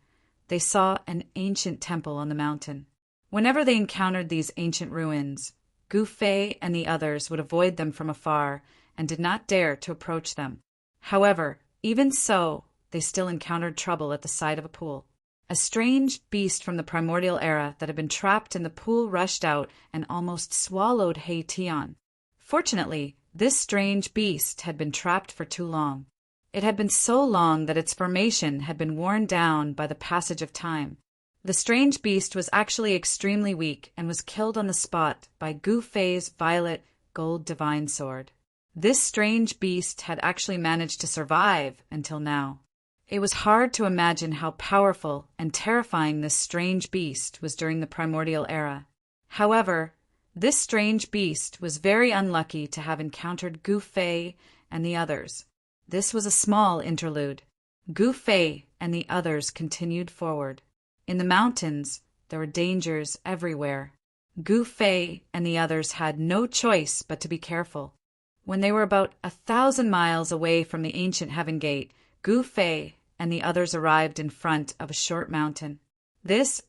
they saw an ancient temple on the mountain. Whenever they encountered these ancient ruins, Gu Fei and the others would avoid them from afar and did not dare to approach them. However, even so, they still encountered trouble at the side of a pool. A strange beast from the primordial era that had been trapped in the pool rushed out and almost swallowed He Tian. Fortunately, this strange beast had been trapped for too long. It had been so long that its formation had been worn down by the passage of time. The strange beast was actually extremely weak and was killed on the spot by Gu Fei's violet gold divine sword. This strange beast had actually managed to survive until now. It was hard to imagine how powerful and terrifying this strange beast was during the primordial era. However, this strange beast was very unlucky to have encountered Gu Fei and the others. This was a small interlude. Gu Fei and the others continued forward. In the mountains, there were dangers everywhere. Gu Fei and the others had no choice but to be careful. When they were about 1,000 miles away from the ancient Heaven Gate, Gu Fei and the others arrived in front of a short mountain. The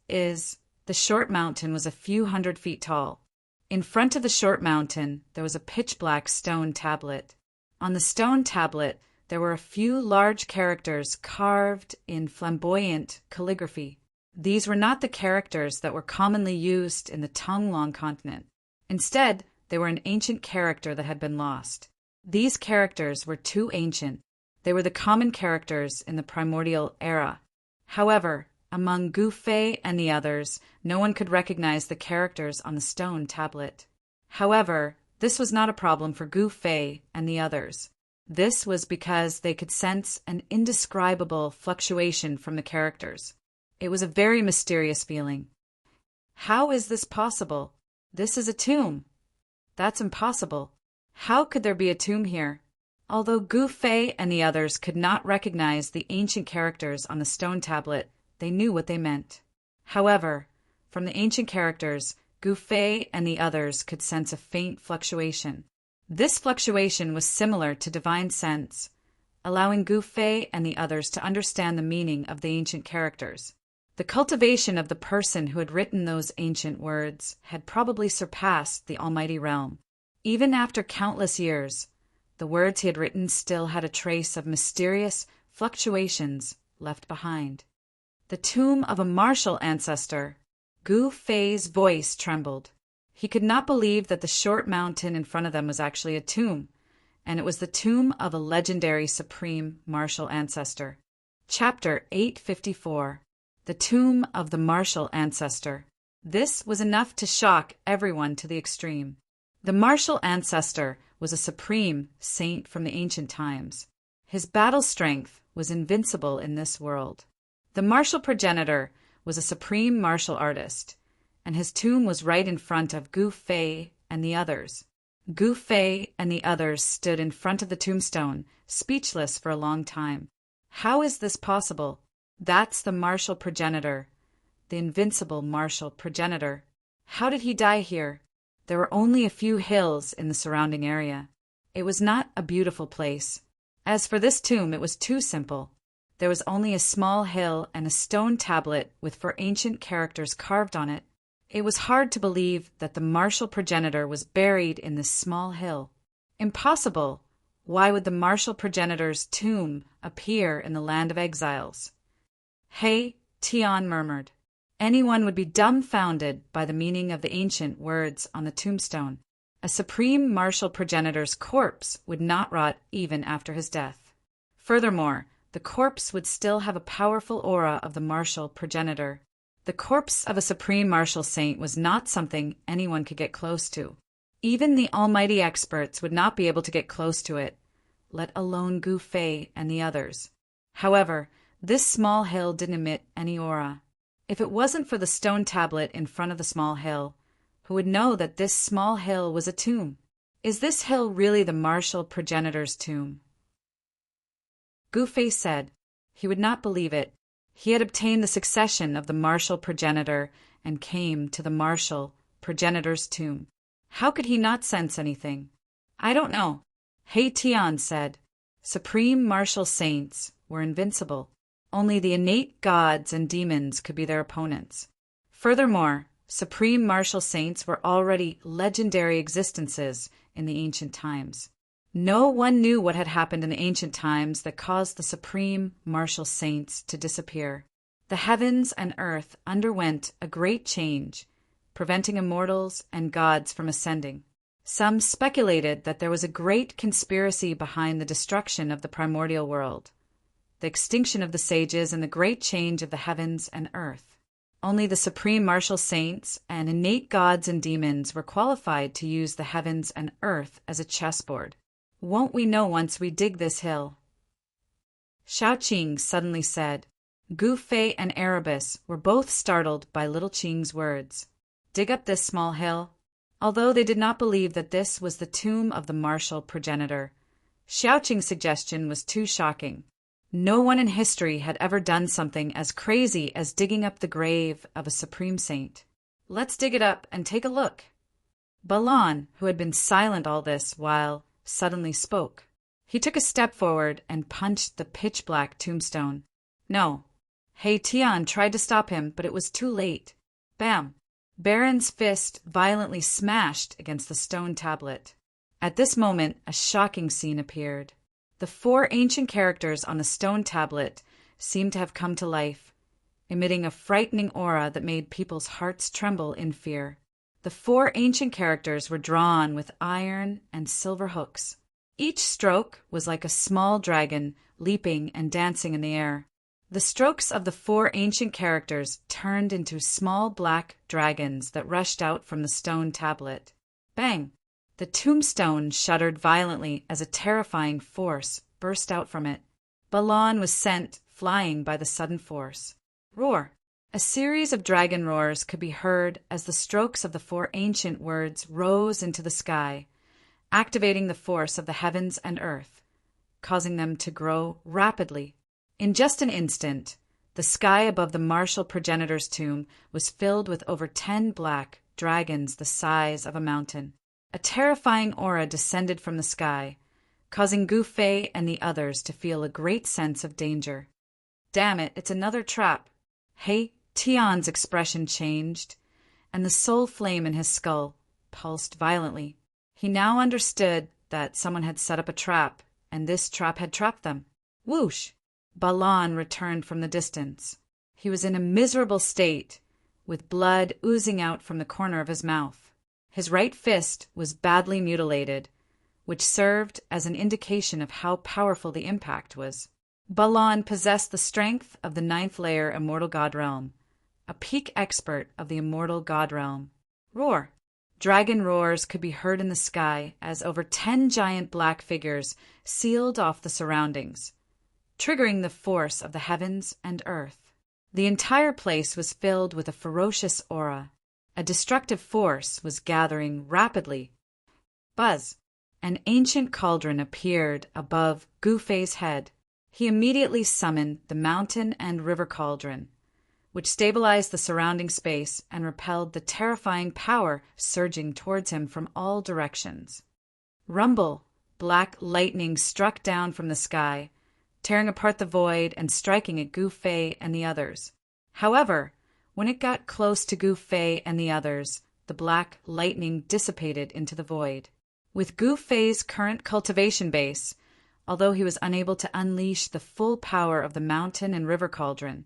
short mountain was a few hundred feet tall. In front of the short mountain, there was a pitch-black stone tablet. On the stone tablet, there were a few large characters carved in flamboyant calligraphy. These were not the characters that were commonly used in the Tonglong continent. Instead, they were an ancient character that had been lost. These characters were too ancient. They were the common characters in the primordial era. However, among Gu Fei and the others, no one could recognize the characters on the stone tablet. However, this was not a problem for Gu Fei and the others. This was because they could sense an indescribable fluctuation from the characters. It was a very mysterious feeling. How is this possible? This is a tomb. That's impossible. How could there be a tomb here? Although Gu Fei and the others could not recognize the ancient characters on the stone tablet, they knew what they meant. However, from the ancient characters, Gu Fei and the others could sense a faint fluctuation. This fluctuation was similar to divine sense, allowing Gu Fei and the others to understand the meaning of the ancient characters. The cultivation of the person who had written those ancient words had probably surpassed the almighty realm. Even after countless years, the words he had written still had a trace of mysterious fluctuations left behind. The tomb of a martial ancestor. Gu Fei's voice trembled. He could not believe that the short mountain in front of them was actually a tomb, and it was the tomb of a legendary supreme martial ancestor. Chapter 854. The Tomb of the Martial Ancestor. This was enough to shock everyone to the extreme. The martial ancestor was a supreme saint from the ancient times. His battle strength was invincible in this world. The martial progenitor was a supreme martial artist, and his tomb was right in front of Gu Fei and the others. Gu Fei and the others stood in front of the tombstone, speechless for a long time. How is this possible? That's the martial progenitor, the invincible martial progenitor. How did he die here? There were only a few hills in the surrounding area. It was not a beautiful place. As for this tomb, it was too simple. There was only a small hill and a stone tablet with 4 ancient characters carved on it. It was hard to believe that the martial progenitor was buried in this small hill. Impossible! Why would the martial progenitor's tomb appear in the land of exiles? Hey, Tian murmured. Anyone would be dumbfounded by the meaning of the ancient words on the tombstone. A supreme martial progenitor's corpse would not rot even after his death. Furthermore, the corpse would still have a powerful aura of the martial progenitor. The corpse of a supreme martial saint was not something anyone could get close to. Even the almighty experts would not be able to get close to it, let alone Gu Fei and the others. However, this small hill didn't emit any aura. If it wasn't for the stone tablet in front of the small hill, who would know that this small hill was a tomb? Is this hill really the martial progenitor's tomb? Gu Fei said. He would not believe it. He had obtained the succession of the martial progenitor and came to the martial progenitor's tomb. How could he not sense anything? I don't know. He Tian said. Supreme martial saints were invincible. Only the innate gods and demons could be their opponents. Furthermore, supreme martial saints were already legendary existences in the ancient times. No one knew what had happened in the ancient times that caused the supreme martial saints to disappear. The heavens and earth underwent a great change, preventing immortals and gods from ascending. Some speculated that there was a great conspiracy behind the destruction of the primordial world, the extinction of the sages, and the great change of the heavens and earth. Only the supreme martial saints and innate gods and demons were qualified to use the heavens and earth as a chessboard. Won't we know once we dig this hill? Xiaoqing suddenly said. Gu Fei and Erebus were both startled by little Qing's words. Dig up this small hill. Although they did not believe that this was the tomb of the martial progenitor, Xiaoqing's suggestion was too shocking. No one in history had ever done something as crazy as digging up the grave of a supreme saint. Let's dig it up and take a look. Balan, who had been silent all this while, suddenly spoke. He took a step forward and punched the pitch-black tombstone. No. He Tian tried to stop him, but it was too late. Bam! Baron's fist violently smashed against the stone tablet. At this moment, a shocking scene appeared. The 4 ancient characters on the stone tablet seemed to have come to life, emitting a frightening aura that made people's hearts tremble in fear. The 4 ancient characters were drawn with iron and silver hooks. Each stroke was like a small dragon leaping and dancing in the air. The strokes of the 4 ancient characters turned into small black dragons that rushed out from the stone tablet. Bang! The tombstone shuddered violently as a terrifying force burst out from it. Balan was sent flying by the sudden force. Roar! A series of dragon roars could be heard as the strokes of the 4 ancient words rose into the sky, activating the force of the heavens and earth, causing them to grow rapidly. In just an instant, the sky above the martial progenitor's tomb was filled with over 10 black dragons the size of a mountain. A terrifying aura descended from the sky, causing Gu Fei and the others to feel a great sense of danger. Damn it, it's another trap. He Tian's expression changed, and the soul flame in his skull pulsed violently. He now understood that someone had set up a trap, and this trap had trapped them. Whoosh! Balan returned from the distance. He was in a miserable state, with blood oozing out from the corner of his mouth. His right fist was badly mutilated, which served as an indication of how powerful the impact was. Balan possessed the strength of the 9th layer Immortal God Realm, a peak expert of the Immortal God Realm. Roar! Dragon roars could be heard in the sky as over 10 giant black figures sealed off the surroundings, triggering the force of the heavens and earth. The entire place was filled with a ferocious aura. A destructive force was gathering rapidly. Buzz! An ancient cauldron appeared above Gu Fei's head. He immediately summoned the mountain and river cauldron, which stabilized the surrounding space and repelled the terrifying power surging towards him from all directions. Rumble! Black lightning struck down from the sky, tearing apart the void and striking at Gu Fei and the others. However, when it got close to Gu Fei and the others, the black lightning dissipated into the void. With Gu Fei's current cultivation base, although he was unable to unleash the full power of the mountain and river cauldron,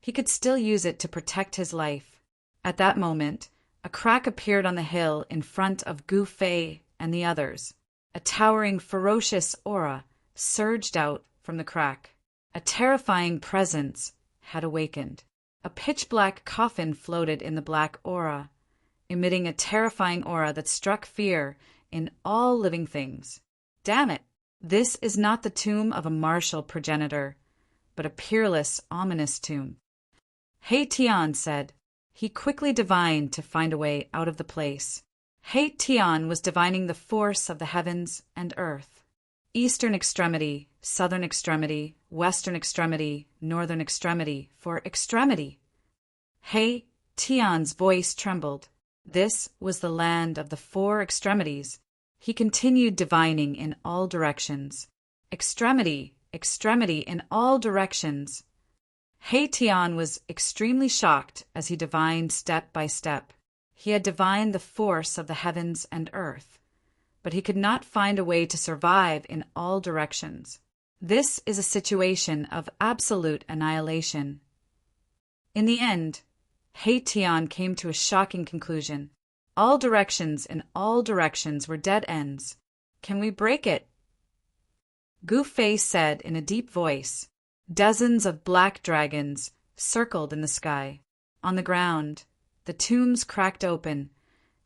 he could still use it to protect his life. At that moment, a crack appeared on the hill in front of Gu Fei and the others. A towering, ferocious aura surged out from the crack. A terrifying presence had awakened. A pitch-black coffin floated in the black aura, emitting a terrifying aura that struck fear in all living things. Damn it! This is not the tomb of a martial progenitor, but a peerless, ominous tomb. He Tian said. He quickly divined to find a way out of the place. He Tian was divining the force of the heavens and earth. Eastern extremity, southern extremity, western extremity, northern extremity, for extremity. He Tian's voice trembled. This was the land of the 4 extremities. He continued divining in all directions. Extremity, extremity in all directions. He Tian was extremely shocked as he divined step by step. He had divined the force of the heavens and earth, but he could not find a way to survive in all directions. This is a situation of absolute annihilation. In the end, He Tian came to a shocking conclusion. All directions in all directions were dead ends. Can we break it? Gu Fei said in a deep voice. Dozens of black dragons circled in the sky. On the ground, the tombs cracked open,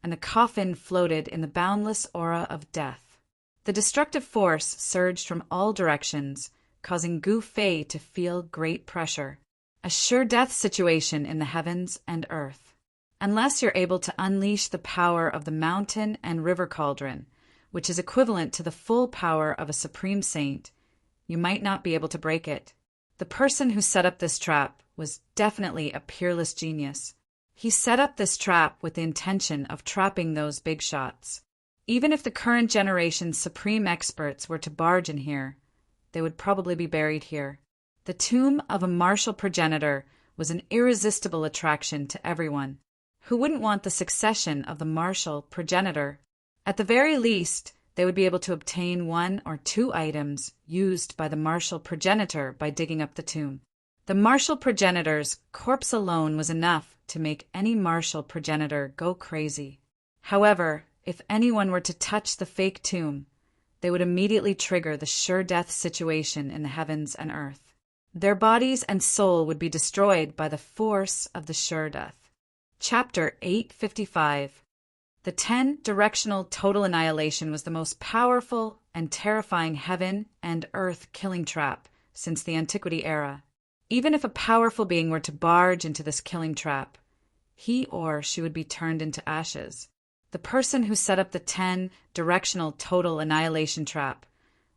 and the coffin floated in the boundless aura of death. The destructive force surged from all directions, causing Gu Fei to feel great pressure. A sure-death situation in the heavens and earth. Unless you're able to unleash the power of the mountain and river cauldron, which is equivalent to the full power of a supreme saint, you might not be able to break it. The person who set up this trap was definitely a peerless genius. He set up this trap with the intention of trapping those big shots. Even if the current generation's supreme experts were to barge in here, they would probably be buried here. The tomb of a martial progenitor was an irresistible attraction to everyone. Who wouldn't want the succession of the martial progenitor? At the very least, they would be able to obtain 1 or 2 items used by the martial progenitor by digging up the tomb. The martial progenitor's corpse alone was enough to make any martial progenitor go crazy. However, if anyone were to touch the fake tomb, they would immediately trigger the sure-death situation in the heavens and earth. Their bodies and soul would be destroyed by the force of the sure-death. Chapter 855. The 10-directional total annihilation was the most powerful and terrifying heaven and earth killing trap since the Antiquity era. Even if a powerful being were to barge into this killing trap, he or she would be turned into ashes. The person who set up the 10-directional total annihilation trap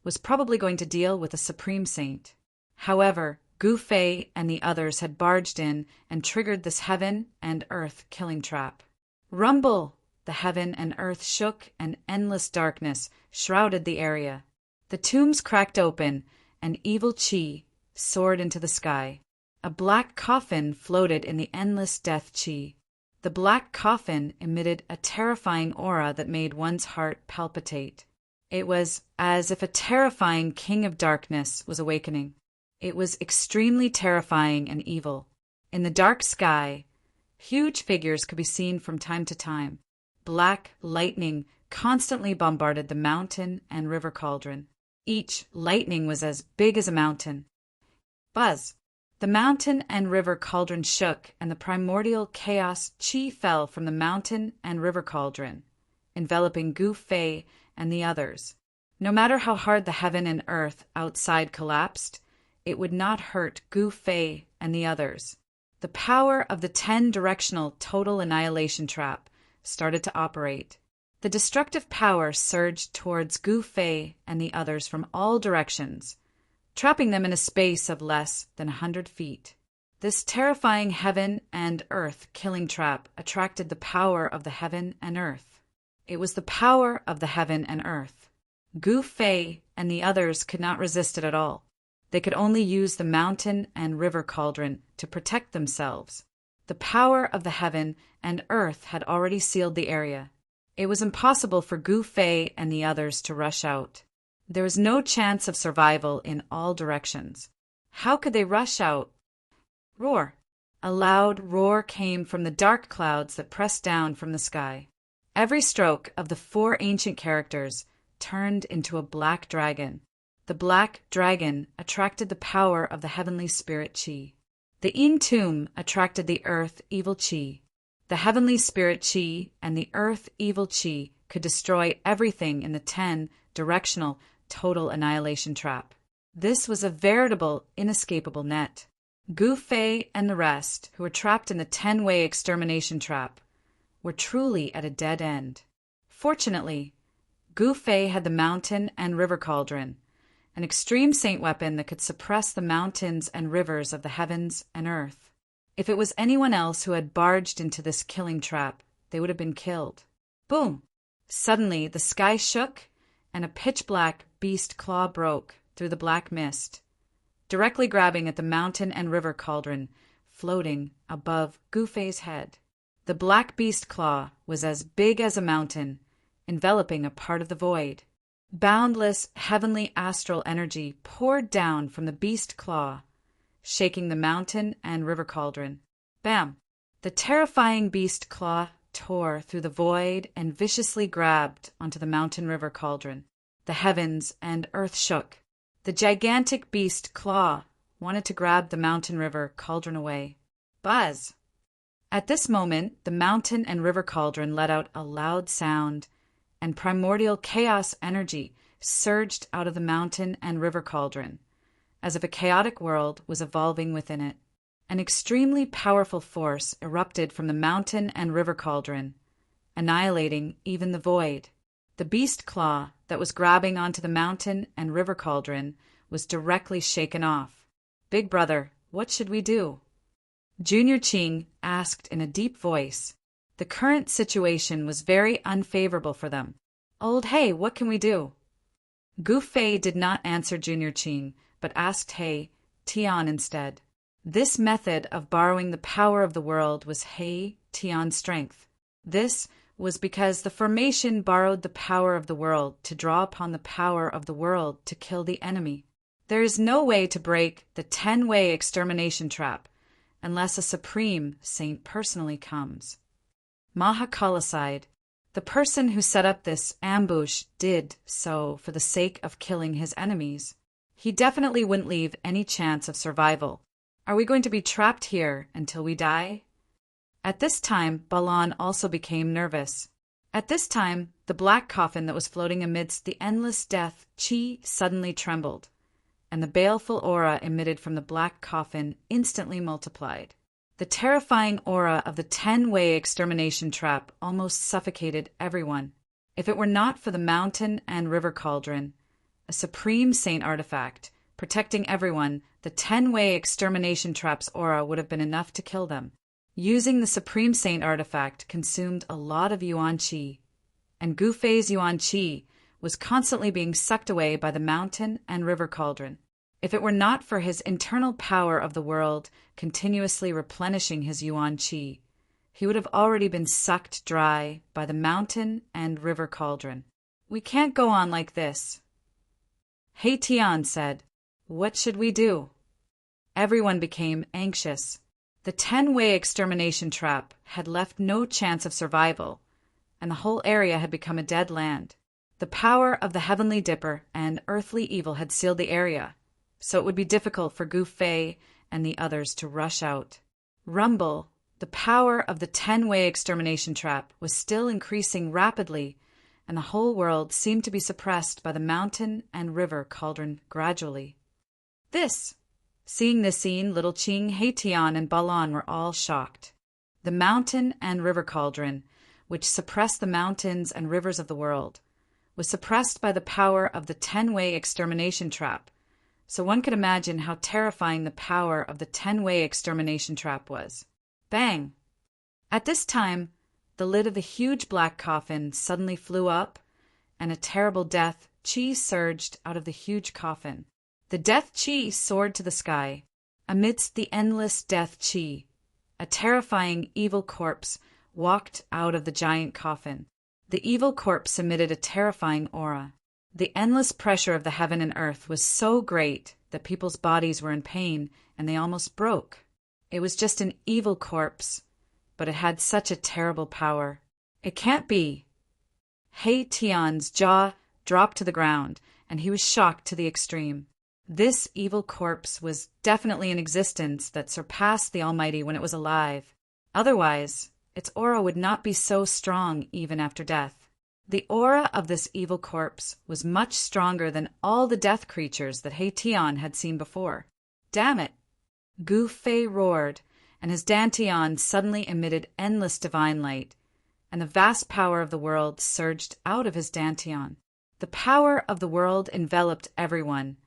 was probably going to deal with a supreme saint. However, Gu Fei and the others had barged in and triggered this heaven and earth killing trap. Rumble! The heaven and earth shook and endless darkness shrouded the area. The tombs cracked open and evil qi soared into the sky. A black coffin floated in the endless death qi. The black coffin emitted a terrifying aura that made one's heart palpitate. It was as if a terrifying king of darkness was awakening. It was extremely terrifying and evil. In the dark sky, huge figures could be seen from time to time. Black lightning constantly bombarded the mountain and river cauldron. Each lightning was as big as a mountain. Buzz! The mountain and river cauldron shook, and the primordial chaos qi fell from the mountain and river cauldron, enveloping Gu Fei and the others. No matter how hard the heaven and earth outside collapsed, it would not hurt Gu Fei and the others. The power of the 10-directional total annihilation trap started to operate. The destructive power surged towards Gu Fei and the others from all directions, trapping them in a space of less than 100 feet. This terrifying heaven and earth killing trap attracted the power of the heaven and earth. It was the power of the heaven and earth. Gu Fei and the others could not resist it at all. They could only use the mountain and river cauldron to protect themselves. The power of the heaven and earth had already sealed the area. It was impossible for Gu Fei and the others to rush out. There was no chance of survival in all directions. How could they rush out? Roar! A loud roar came from the dark clouds that pressed down from the sky. Every stroke of the 4 ancient characters turned into a black dragon. The black dragon attracted the power of the heavenly spirit qi. The Yin tomb attracted the earth evil qi. The heavenly spirit qi and the earth evil qi could destroy everything in the 10-directional total annihilation trap. This was a veritable, inescapable net. Gu Fei and the rest, who were trapped in the 10-way extermination trap, were truly at a dead end. Fortunately, Gu Fei had the mountain and river cauldron, an extreme saint weapon that could suppress the mountains and rivers of the heavens and earth. If it was anyone else who had barged into this killing trap, they would have been killed. Boom! Suddenly, the sky shook, and a pitch-black beast claw broke through the black mist, directly grabbing at the mountain and river cauldron, floating above Gu Fei's head. The black beast claw was as big as a mountain, enveloping a part of the void. Boundless, heavenly astral energy poured down from the beast claw, shaking the mountain and river cauldron. Bam! The terrifying beast claw tore through the void and viciously grabbed onto the mountain river cauldron. The heavens and earth shook. The gigantic beast claw wanted to grab the mountain river cauldron away. Buzz! At this moment, the mountain and river cauldron let out a loud sound, and primordial chaos energy surged out of the mountain and river cauldron, as if a chaotic world was evolving within it. An extremely powerful force erupted from the mountain and river cauldron, annihilating even the void. The beast claw that was grabbing onto the mountain and river cauldron was directly shaken off. "Big brother, what should we do?" Junior Qing asked in a deep voice. The current situation was very unfavorable for them. "Old He, what can we do?" Gu Fei did not answer Junior Qing, but asked He Tian instead. This method of borrowing the power of the world was He Tian's strength. This was because the formation borrowed the power of the world to draw upon the power of the world to kill the enemy. There is no way to break the 10-way extermination trap unless a supreme saint personally comes. Mahakala sighed. The person who set up this ambush did so for the sake of killing his enemies. He definitely wouldn't leave any chance of survival. Are we going to be trapped here until we die? At this time, Balan also became nervous. At this time, the black coffin that was floating amidst the endless death Qi suddenly trembled, and the baleful aura emitted from the black coffin instantly multiplied. The terrifying aura of the 10-way extermination trap almost suffocated everyone. If it were not for the mountain and river cauldron, a supreme saint artifact, protecting everyone, the 10-way extermination trap's aura would have been enough to kill them. Using the Supreme Saint artifact consumed a lot of Yuan Qi, and Gu Fei's Yuan Qi was constantly being sucked away by the mountain and river cauldron. If it were not for his internal power of the world continuously replenishing his Yuan Qi, he would have already been sucked dry by the mountain and river cauldron. "We can't go on like this." He Tian said, "What should we do?" Everyone became anxious. The 10-way extermination trap had left no chance of survival, and the whole area had become a dead land. The power of the Heavenly Dipper and earthly evil had sealed the area, so it would be difficult for Gu Fei and the others to rush out. Rumble, the power of the 10-way extermination trap, was still increasing rapidly, and the whole world seemed to be suppressed by the mountain and river cauldron gradually. Seeing this scene, Little Qing, He Tian, and Balan were all shocked. The mountain and river cauldron, which suppressed the mountains and rivers of the world, was suppressed by the power of the 10-way extermination trap, so one could imagine how terrifying the power of the 10-way extermination trap was. Bang! At this time, the lid of the huge black coffin suddenly flew up, and a terrible death Qi surged out of the huge coffin. The death Qi soared to the sky. Amidst the endless death Qi, a terrifying evil corpse walked out of the giant coffin. The evil corpse emitted a terrifying aura. The endless pressure of the heaven and earth was so great that people's bodies were in pain and they almost broke. It was just an evil corpse, but it had such a terrible power. It can't be. He Tian's jaw dropped to the ground, and he was shocked to the extreme. This evil corpse was definitely an existence that surpassed the Almighty when it was alive. Otherwise, its aura would not be so strong even after death. The aura of this evil corpse was much stronger than all the death creatures that He Tian had seen before. Damn it! Gu Fei roared, and his dantian suddenly emitted endless divine light, and the vast power of the world surged out of his dantian. The power of the world enveloped everyone,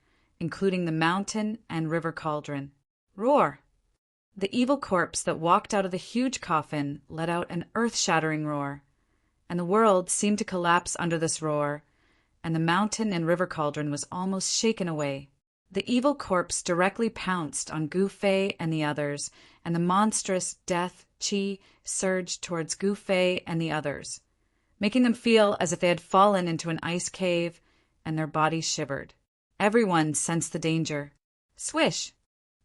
including the mountain and river cauldron. Roar! The evil corpse that walked out of the huge coffin let out an earth-shattering roar, and the world seemed to collapse under this roar, and the mountain and river cauldron was almost shaken away. The evil corpse directly pounced on Gu Fei and the others, and the monstrous death Qi surged towards Gu Fei and the others, making them feel as if they had fallen into an ice cave and their bodies shivered. Everyone sensed the danger. Swish!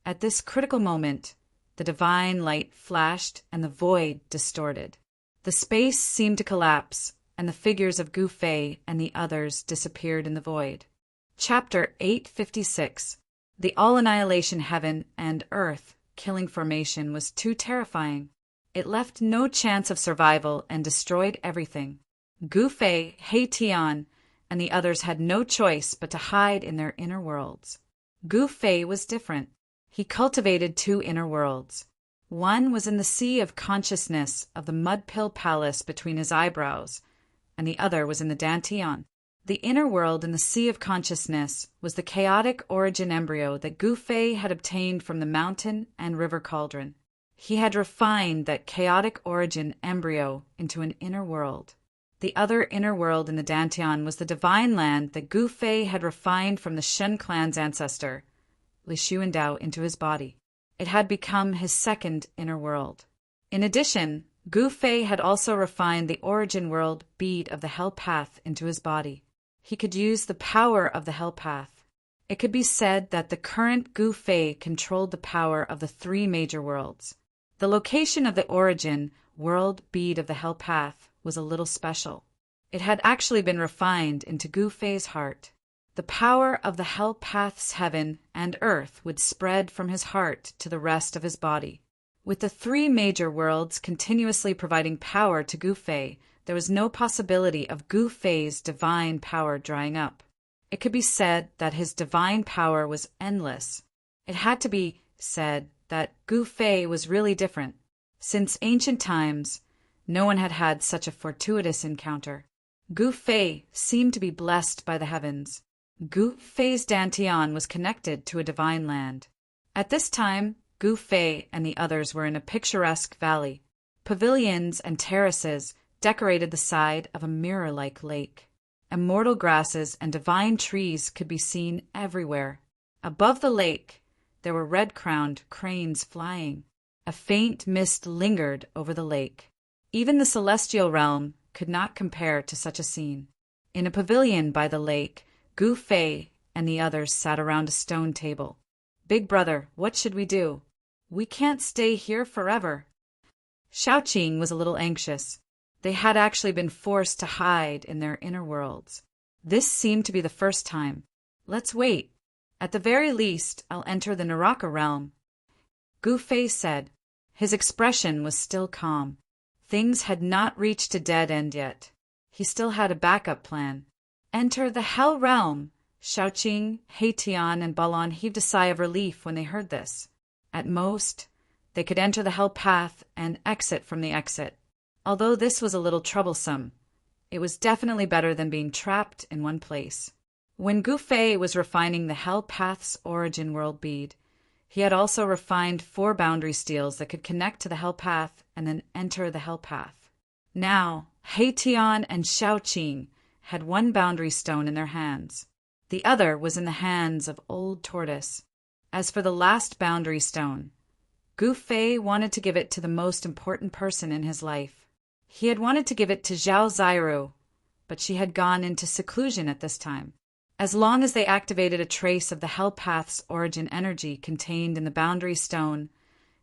At this critical moment, the divine light flashed and the void distorted. The space seemed to collapse, and the figures of Gu Fei and the others disappeared in the void. Chapter 856. The all-annihilation heaven and earth killing formation was too terrifying. It left no chance of survival and destroyed everything. Gu Fei, He Tian, and the others had no choice but to hide in their inner worlds. Gu Fei was different. He cultivated two inner worlds. One was in the sea of consciousness of the mud-pill palace between his eyebrows, and the other was in the Dantian. The inner world in the sea of consciousness was the chaotic origin embryo that Gu Fei had obtained from the mountain and river cauldron. He had refined that chaotic origin embryo into an inner world. The other inner world in the Dantian was the divine land that Gu Fei had refined from the Shen clan's ancestor, Li Xuandao, into his body. It had become his second inner world. In addition, Gu Fei had also refined the origin world bead of the Hell Path into his body. He could use the power of the Hell Path. It could be said that the current Gu Fei controlled the power of the three major worlds. The location of the origin world bead of the Hell Path was a little special. It had actually been refined into Gu Fei's heart. The power of the Hell Path's heaven and earth would spread from his heart to the rest of his body. With the three major worlds continuously providing power to Gu Fei, there was no possibility of Gu Fei's divine power drying up. It could be said that his divine power was endless. It had to be said that Gu Fei was really different. Since ancient times, no one had had such a fortuitous encounter. Gu Fei seemed to be blessed by the heavens. Gu Fei's Dantian was connected to a divine land. At this time, Gu Fei and the others were in a picturesque valley. Pavilions and terraces decorated the side of a mirror-like lake. Immortal grasses and divine trees could be seen everywhere. Above the lake, there were red-crowned cranes flying. A faint mist lingered over the lake. Even the celestial realm could not compare to such a scene. In a pavilion by the lake, Gu Fei and the others sat around a stone table. "Big brother, what should we do? We can't stay here forever." Shaoqing was a little anxious. They had actually been forced to hide in their inner worlds. This seemed to be the first time. "Let's wait. At the very least, I'll enter the Naraka realm," Gu Fei said. His expression was still calm. Things had not reached a dead end yet. He still had a backup plan. "Enter the Hell realm!" Shaoqing, Heitian, and Balan heaved a sigh of relief when they heard this. At most, they could enter the Hell Path and exit from the exit. Although this was a little troublesome, it was definitely better than being trapped in one place. When Gu Fei was refining the Hell Path's origin world bead, he had also refined 4 boundary steels that could connect to the Hell Path and then enter the Hell Path. Now, Heitian and Shaoqing had 1 boundary stone in their hands. The other was in the hands of Old Tortoise. As for the last boundary stone, Gu Fei wanted to give it to the most important person in his life. He had wanted to give it to Zhao Zairu, but she had gone into seclusion at this time. As long as they activated a trace of the Hell Path's origin energy contained in the boundary stone,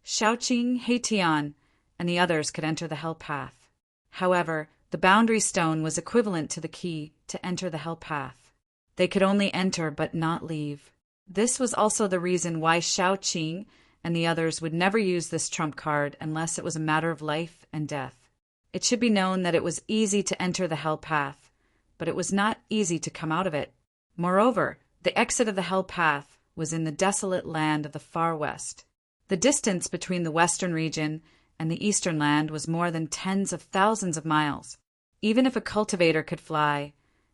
Shaoqing, Heitian, and the others could enter the Hell Path. However, the boundary stone was equivalent to the key to enter the Hell Path. They could only enter but not leave. This was also the reason why Shaoqing and the others would never use this trump card unless it was a matter of life and death. It should be known that it was easy to enter the Hell Path, but it was not easy to come out of it. Moreover, the exit of the Hell Path was in the desolate land of the far west. The distance between the western region and the eastern land was more than tens of thousands of miles. Even if a cultivator could fly,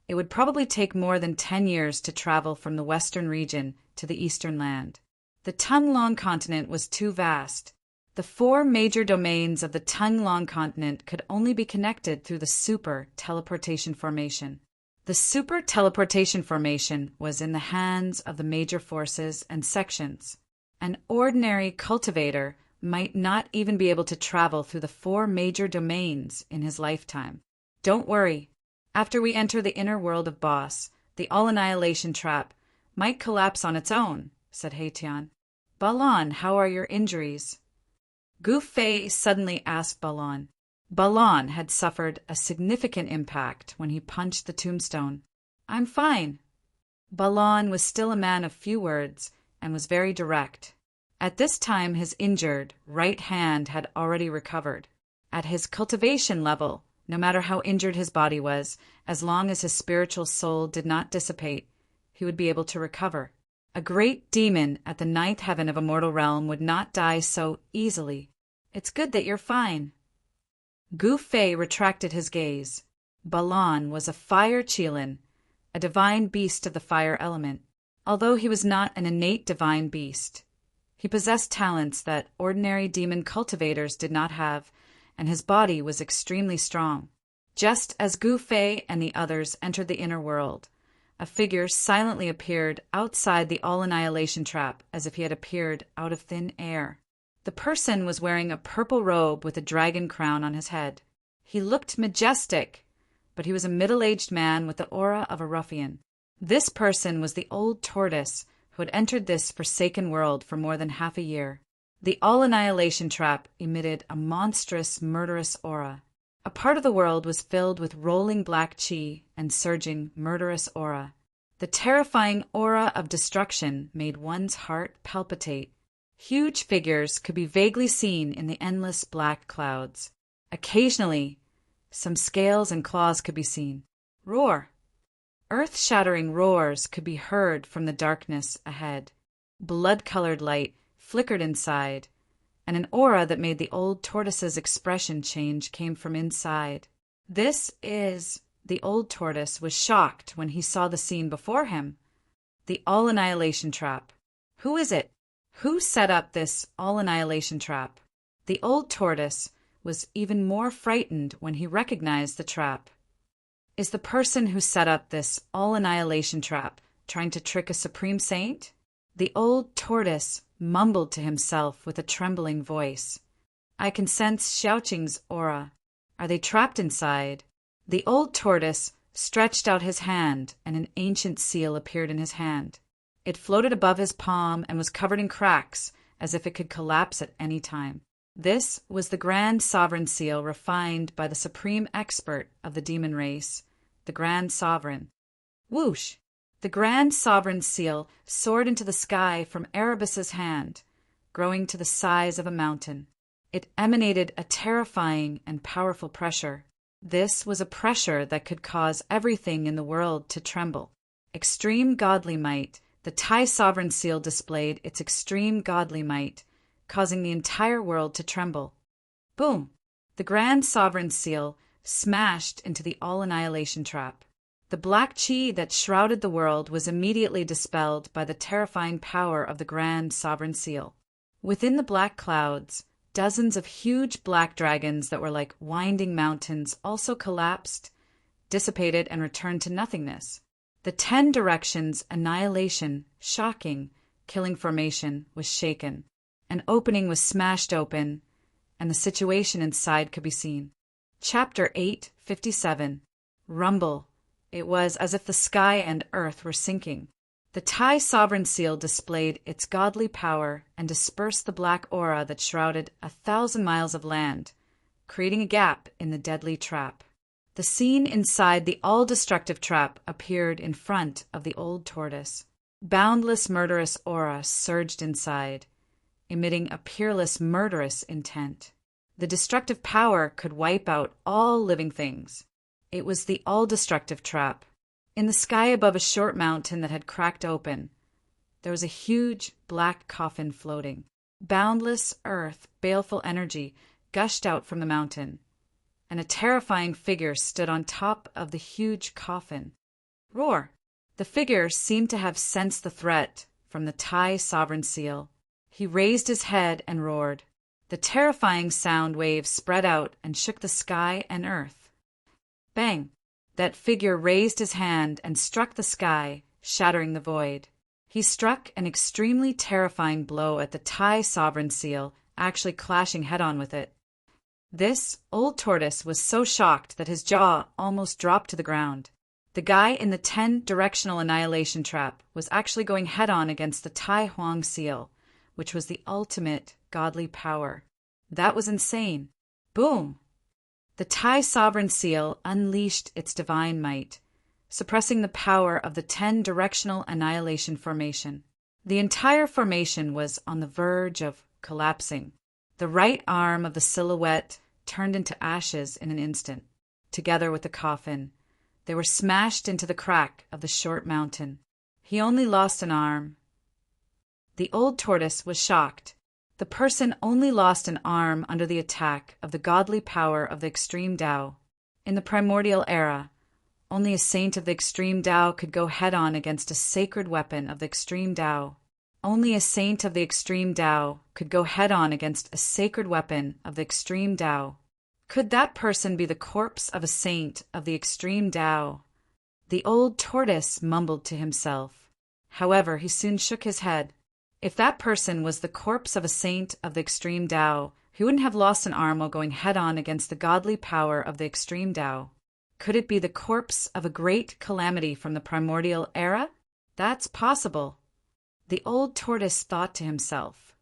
it would probably take more than 10 years to travel from the western region to the eastern land. The tongue-long continent was too vast. The 4 major domains of the tongue-long continent could only be connected through the super teleportation formation. The super teleportation formation was in the hands of the major forces and sections. An ordinary cultivator might not even be able to travel through the 4 major domains in his lifetime. Don't worry. After we enter the inner world of Boss, the all-annihilation trap might collapse on its own, said Heitian. Balan, how are your injuries? Gu Fei suddenly asked Balan. Balan had suffered a significant impact when he punched the tombstone. I'm fine. Balan was still a man of few words and was very direct. At this time his injured right hand had already recovered. At his cultivation level, no matter how injured his body was, as long as his spiritual soul did not dissipate, he would be able to recover. A great demon at the ninth heaven of a mortal realm would not die so easily. It's good that you're fine. Gu Fei retracted his gaze. Balan was a fire Qilin, a divine beast of the fire element. Although he was not an innate divine beast, he possessed talents that ordinary demon cultivators did not have, and his body was extremely strong. Just as Gu Fei and the others entered the inner world, a figure silently appeared outside the all-annihilation trap as if he had appeared out of thin air. The person was wearing a purple robe with a dragon crown on his head. He looked majestic, but he was a middle-aged man with the aura of a ruffian. This person was the old tortoise who had entered this forsaken world for more than half a year. The all-annihilation trap emitted a monstrous, murderous aura. A part of the world was filled with rolling black chi and surging, murderous aura. The terrifying aura of destruction made one's heart palpitate. Huge figures could be vaguely seen in the endless black clouds. Occasionally, some scales and claws could be seen. Roar! Earth-shattering roars could be heard from the darkness ahead. Blood-colored light flickered inside, and an aura that made the old tortoise's expression change came from inside. The old tortoise was shocked when he saw the scene before him. The all-annihilation trap. Who is it? Who set up this all-annihilation trap? The old tortoise was even more frightened when he recognized the trap. Is the person who set up this all-annihilation trap trying to trick a supreme saint? The old tortoise mumbled to himself with a trembling voice. I can sense Xiaoqing's aura. Are they trapped inside? The old tortoise stretched out his hand, and an ancient seal appeared in his hand. It floated above his palm and was covered in cracks, as if it could collapse at any time. This was the Grand Sovereign Seal refined by the supreme expert of the demon race, the Grand Sovereign. Whoosh! The Grand Sovereign Seal soared into the sky from Erebus's hand, growing to the size of a mountain. It emanated a terrifying and powerful pressure. This was a pressure that could cause everything in the world to tremble. Extreme godly might. The Tai Sovereign Seal displayed its extreme godly might, causing the entire world to tremble. Boom! The Grand Sovereign Seal smashed into the all-annihilation trap. The black chi that shrouded the world was immediately dispelled by the terrifying power of the Grand Sovereign Seal. Within the black clouds, dozens of huge black dragons that were like winding mountains also collapsed, dissipated, and returned to nothingness. The 10 directions annihilation, shocking, killing formation was shaken. An opening was smashed open, and the situation inside could be seen. Chapter 8:57. Rumble. It was as if the sky and earth were sinking. The Tai Sovereign Seal displayed its godly power and dispersed the black aura that shrouded 1,000 miles of land, creating a gap in the deadly trap. The scene inside the all-destructive trap appeared in front of the old tortoise. Boundless murderous aura surged inside, emitting a peerless murderous intent. The destructive power could wipe out all living things. It was the all-destructive trap. In the sky above a short mountain that had cracked open, there was a huge black coffin floating. Boundless earth, baleful energy gushed out from the mountain, and a terrifying figure stood on top of the huge coffin. Roar! The figure seemed to have sensed the threat from the Tai Sovereign Seal. He raised his head and roared. The terrifying sound waves spread out and shook the sky and earth. Bang! That figure raised his hand and struck the sky, shattering the void. He struck an extremely terrifying blow at the Tai Sovereign Seal, actually clashing head-on with it. This old tortoise was so shocked that his jaw almost dropped to the ground. The guy in the 10-directional annihilation trap was actually going head-on against the Tai Huang Seal, which was the ultimate godly power. That was insane. Boom! The Tai Sovereign Seal unleashed its divine might, suppressing the power of the 10-directional annihilation formation. The entire formation was on the verge of collapsing. The right arm of the silhouette turned into ashes in an instant. Together with the coffin, they were smashed into the crack of the short mountain. He only lost an arm, The old tortoise was shocked. The person only lost an arm under the attack of the godly power of the extreme Tao. In the primordial era, only a saint of the extreme Tao could go head-on against a sacred weapon of the extreme Tao. Only a saint of the extreme Tao could go head-on against a sacred weapon of the extreme Tao. Could that person be the corpse of a saint of the extreme Tao? The old tortoise mumbled to himself. However, he soon shook his head. If that person was the corpse of a saint of the extreme Tao, he wouldn't have lost an arm while going head-on against the godly power of the extreme Tao. Could it be the corpse of a great calamity from the primordial era? That's possible. The old tortoise thought to himself.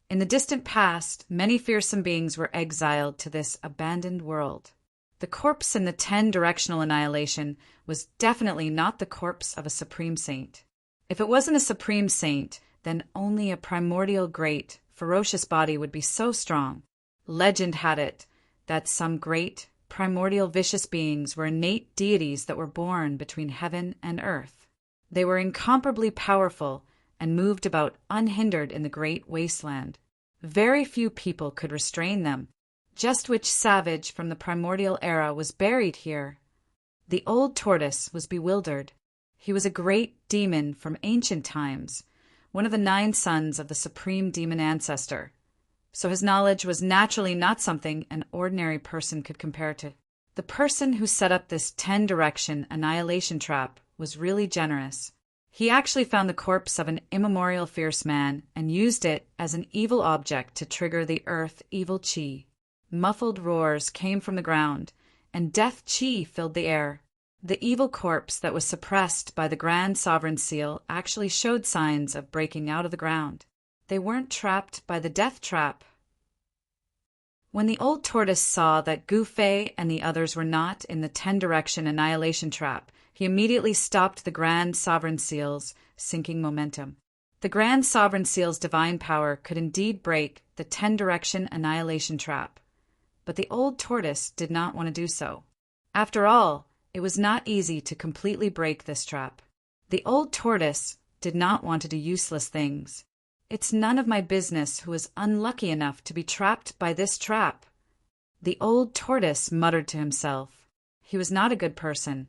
In the distant past, many fearsome beings were exiled to this abandoned world. The corpse in the 10-directional annihilation was definitely not the corpse of a supreme saint. If it wasn't a supreme saint, then only a primordial great, ferocious body would be so strong. Legend had it that some great, primordial vicious beings were innate deities that were born between heaven and earth. They were incomparably powerful and moved about unhindered in the great wasteland. Very few people could restrain them. Just which savage from the primordial era was buried here? The old tortoise was bewildered. He was a great demon from ancient times, one of the 9 sons of the supreme demon ancestor. So his knowledge was naturally not something an ordinary person could compare to. The person who set up this 10-direction annihilation trap was really generous. He actually found the corpse of an immemorial fierce man and used it as an evil object to trigger the earth evil chi. Muffled roars came from the ground, and death chi filled the air. The evil corpse that was suppressed by the Grand Sovereign Seal actually showed signs of breaking out of the ground. They weren't trapped by the death trap. When the old tortoise saw that Gu Fei and the others were not in the 10-direction annihilation trap, he immediately stopped the Grand Sovereign Seal's sinking momentum. The Grand Sovereign Seal's divine power could indeed break the 10-direction annihilation trap, but the old tortoise did not want to do so. After all, it was not easy to completely break this trap. The old tortoise did not want to do useless things. It's none of my business who is unlucky enough to be trapped by this trap. The old tortoise muttered to himself. He was not a good person,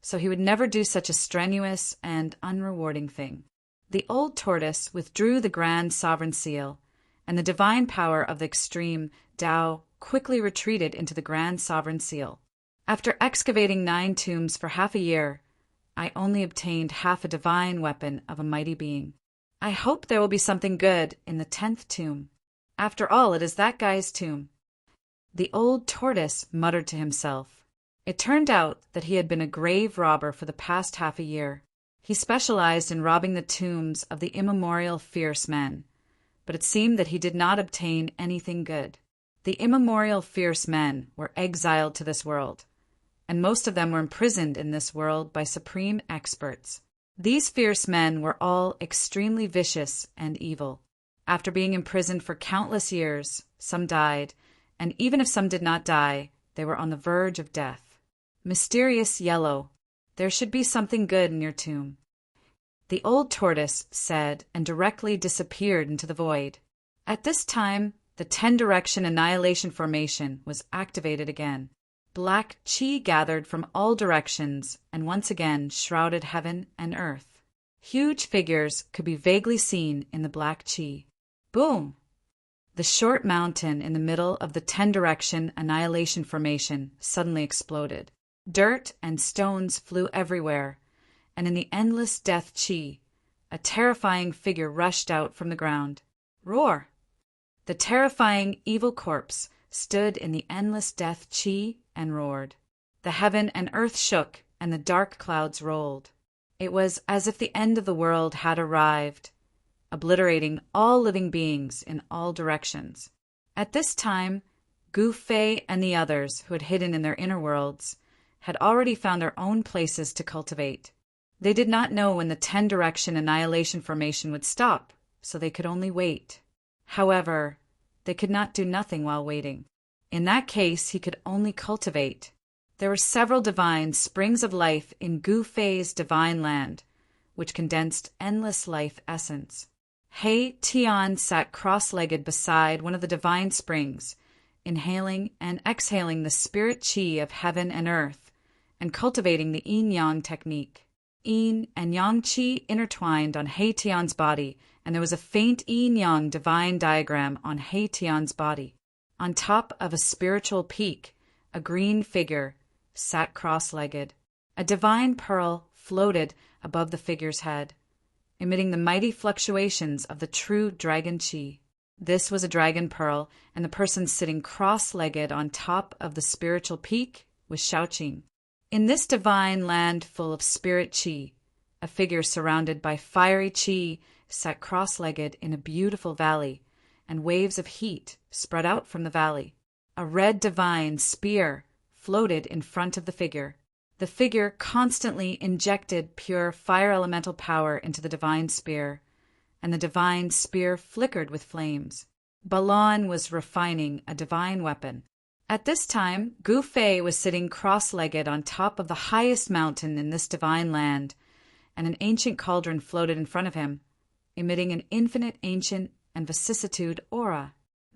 so he would never do such a strenuous and unrewarding thing. The old tortoise withdrew the Grand Sovereign Seal, and the divine power of the extreme Tao quickly retreated into the Grand Sovereign Seal. After excavating 9 tombs for half a year, I only obtained half a divine weapon of a mighty being. I hope there will be something good in the 10th tomb. After all, it is that guy's tomb. The old tortoise muttered to himself. It turned out that he had been a grave robber for the past half a year. He specialized in robbing the tombs of the immemorial fierce men, but it seemed that he did not obtain anything good. The immemorial fierce men were exiled to this world, and most of them were imprisoned in this world by supreme experts. These fierce men were all extremely vicious and evil. After being imprisoned for countless years, some died, and even if some did not die, they were on the verge of death. Mysterious yellow, there should be something good in your tomb. The old tortoise said and directly disappeared into the void. At this time, the 10-direction annihilation formation was activated again. Black chi gathered from all directions and once again shrouded heaven and earth. Huge figures could be vaguely seen in the black chi. Boom! The short mountain in the middle of the 10-direction annihilation formation suddenly exploded. Dirt and stones flew everywhere, and in the endless death chi, a terrifying figure rushed out from the ground. Roar! The terrifying evil corpse stood in the endless death chi and roared. The heaven and earth shook, and the dark clouds rolled. It was as if the end of the world had arrived, obliterating all living beings in all directions. At this time, Gu Fei and the others who had hidden in their inner worlds had already found their own places to cultivate. They did not know when the 10-direction annihilation formation would stop, so they could only wait. However, they could not do nothing while waiting. In that case, he could only cultivate. There were several divine springs of life in Gu Fei's divine land, which condensed endless life essence. He Tian sat cross-legged beside one of the divine springs, inhaling and exhaling the spirit qi of heaven and earth, and cultivating the yin-yang technique. Yin and yang qi intertwined on He Tian's body, and there was a faint yin-yang divine diagram on He Tian's body. On top of a spiritual peak, a green figure sat cross-legged. A divine pearl floated above the figure's head, emitting the mighty fluctuations of the true dragon qi. This was a dragon pearl, and the person sitting cross-legged on top of the spiritual peak was Shaoqing. In this divine land full of spirit qi, a figure surrounded by fiery qi sat cross-legged in a beautiful valley, and waves of heat spread out from the valley. A red divine spear floated in front of the figure. The figure constantly injected pure fire elemental power into the divine spear, and the divine spear flickered with flames. Balan was refining a divine weapon. At this time, Gu Fei was sitting cross-legged on top of the highest mountain in this divine land, and an ancient cauldron floated in front of him, emitting an infinite, ancient, and vicissitude aura.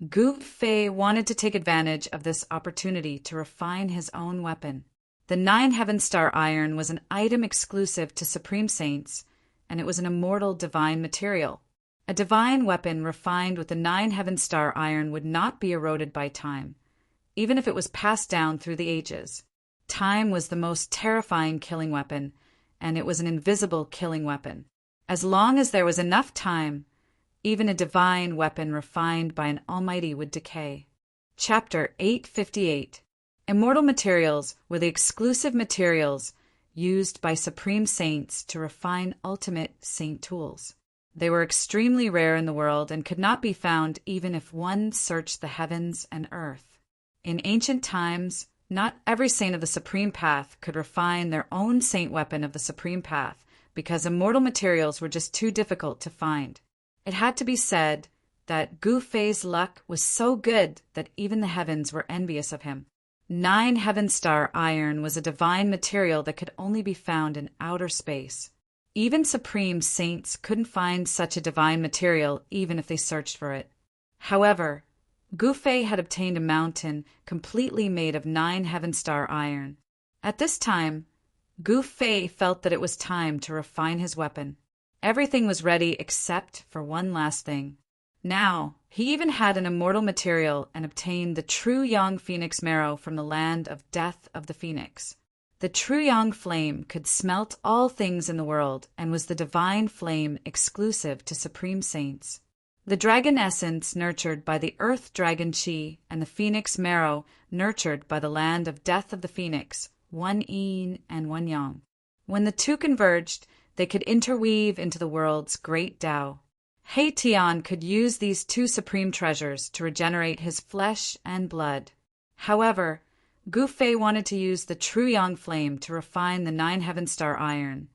Gu Fei wanted to take advantage of this opportunity to refine his own weapon. The 9 Heaven Star Iron was an item exclusive to Supreme Saints, and it was an immortal divine material. A divine weapon refined with the 9 Heaven Star Iron would not be eroded by time, even if it was passed down through the ages. Time was the most terrifying killing weapon, and it was an invisible killing weapon. As long as there was enough time, even a divine weapon refined by an almighty would decay. Chapter 858. Immortal materials were the exclusive materials used by Supreme Saints to refine ultimate saint tools. They were extremely rare in the world and could not be found even if one searched the heavens and earth. In ancient times, not every saint of the Supreme Path could refine their own saint weapon of the Supreme Path because immortal materials were just too difficult to find. It had to be said that Gu Fei's luck was so good that even the heavens were envious of him. 9 Heaven Star Iron was a divine material that could only be found in outer space. Even Supreme Saints couldn't find such a divine material even if they searched for it. However, Gu Fei had obtained a mountain completely made of 9 Heaven Star Iron. At this time, Gu Fei felt that it was time to refine his weapon. Everything was ready except for one last thing. Now, he even had an immortal material and obtained the true Yang Phoenix marrow from the land of death of the Phoenix. The true Yang flame could smelt all things in the world and was the divine flame exclusive to Supreme Saints. The dragon essence nurtured by the earth dragon qi and the Phoenix marrow nurtured by the land of death of the Phoenix, one yin and one yang. When the two converged, they could interweave into the world's great Tao. He Tian could use these two supreme treasures to regenerate his flesh and blood. However, Gu Fei wanted to use the true Yang flame to refine the 9 Heaven Star Iron,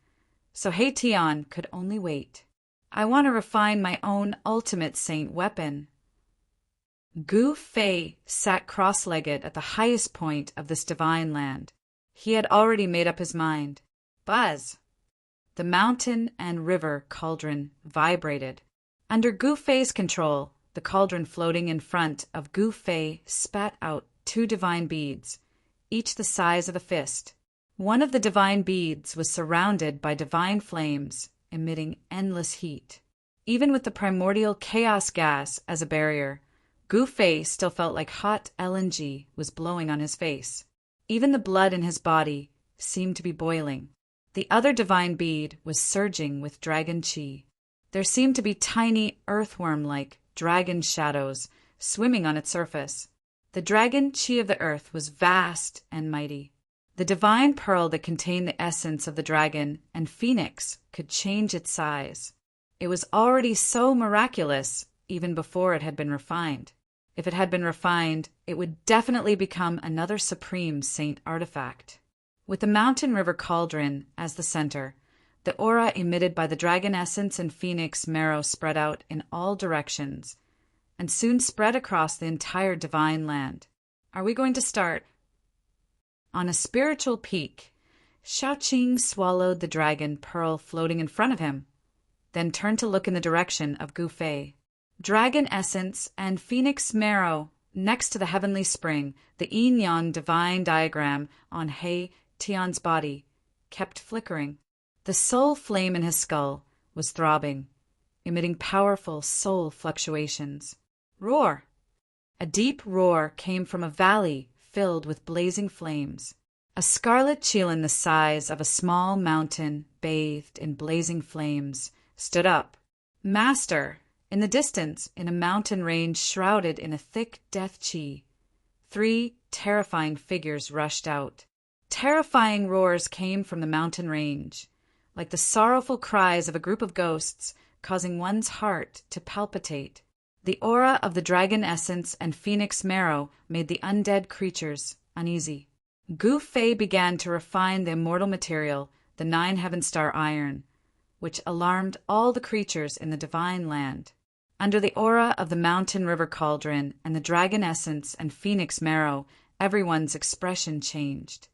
so He Tian could only wait. I want to refine my own ultimate saint weapon. Gu Fei sat cross-legged at the highest point of this divine land. He had already made up his mind. Buzz! The mountain and river cauldron vibrated. Under Gu Fei's control, the cauldron floating in front of Gu Fei spat out 2 divine beads, each the size of a fist. One of the divine beads was surrounded by divine flames, emitting endless heat. Even with the primordial chaos gas as a barrier, Gu Fei still felt like hot LNG was blowing on his face. Even the blood in his body seemed to be boiling. The other divine bead was surging with dragon qi. There seemed to be tiny earthworm-like dragon shadows swimming on its surface. The dragon qi of the earth was vast and mighty. The divine pearl that contained the essence of the dragon and phoenix could change its size. It was already so miraculous even before it had been refined. If it had been refined, it would definitely become another supreme saint artifact. With the mountain river cauldron as the center, the aura emitted by the dragon essence and phoenix marrow spread out in all directions, and soon spread across the entire divine land. Are we going to start? On a spiritual peak, Shaoqing swallowed the dragon pearl floating in front of him. then turned to look in the direction of Gu Fei. Dragon essence and phoenix marrow next to the heavenly spring, the yin-yang divine diagram on He Tian's body, kept flickering. The soul flame in his skull was throbbing, emitting powerful soul fluctuations. Roar! A deep roar came from a valley filled with blazing flames. A scarlet qilin the size of a small mountain, bathed in blazing flames, stood up. Master! In the distance, in a mountain range shrouded in a thick death qi, 3 terrifying figures rushed out. Terrifying roars came from the mountain range, like the sorrowful cries of a group of ghosts, causing one's heart to palpitate. The aura of the dragon essence and phoenix marrow made the undead creatures uneasy. Gu Fei began to refine the immortal material, the 9 heaven star iron, which alarmed all the creatures in the divine land. Under the aura of the mountain river cauldron and the dragon essence and phoenix marrow, everyone's expression changed.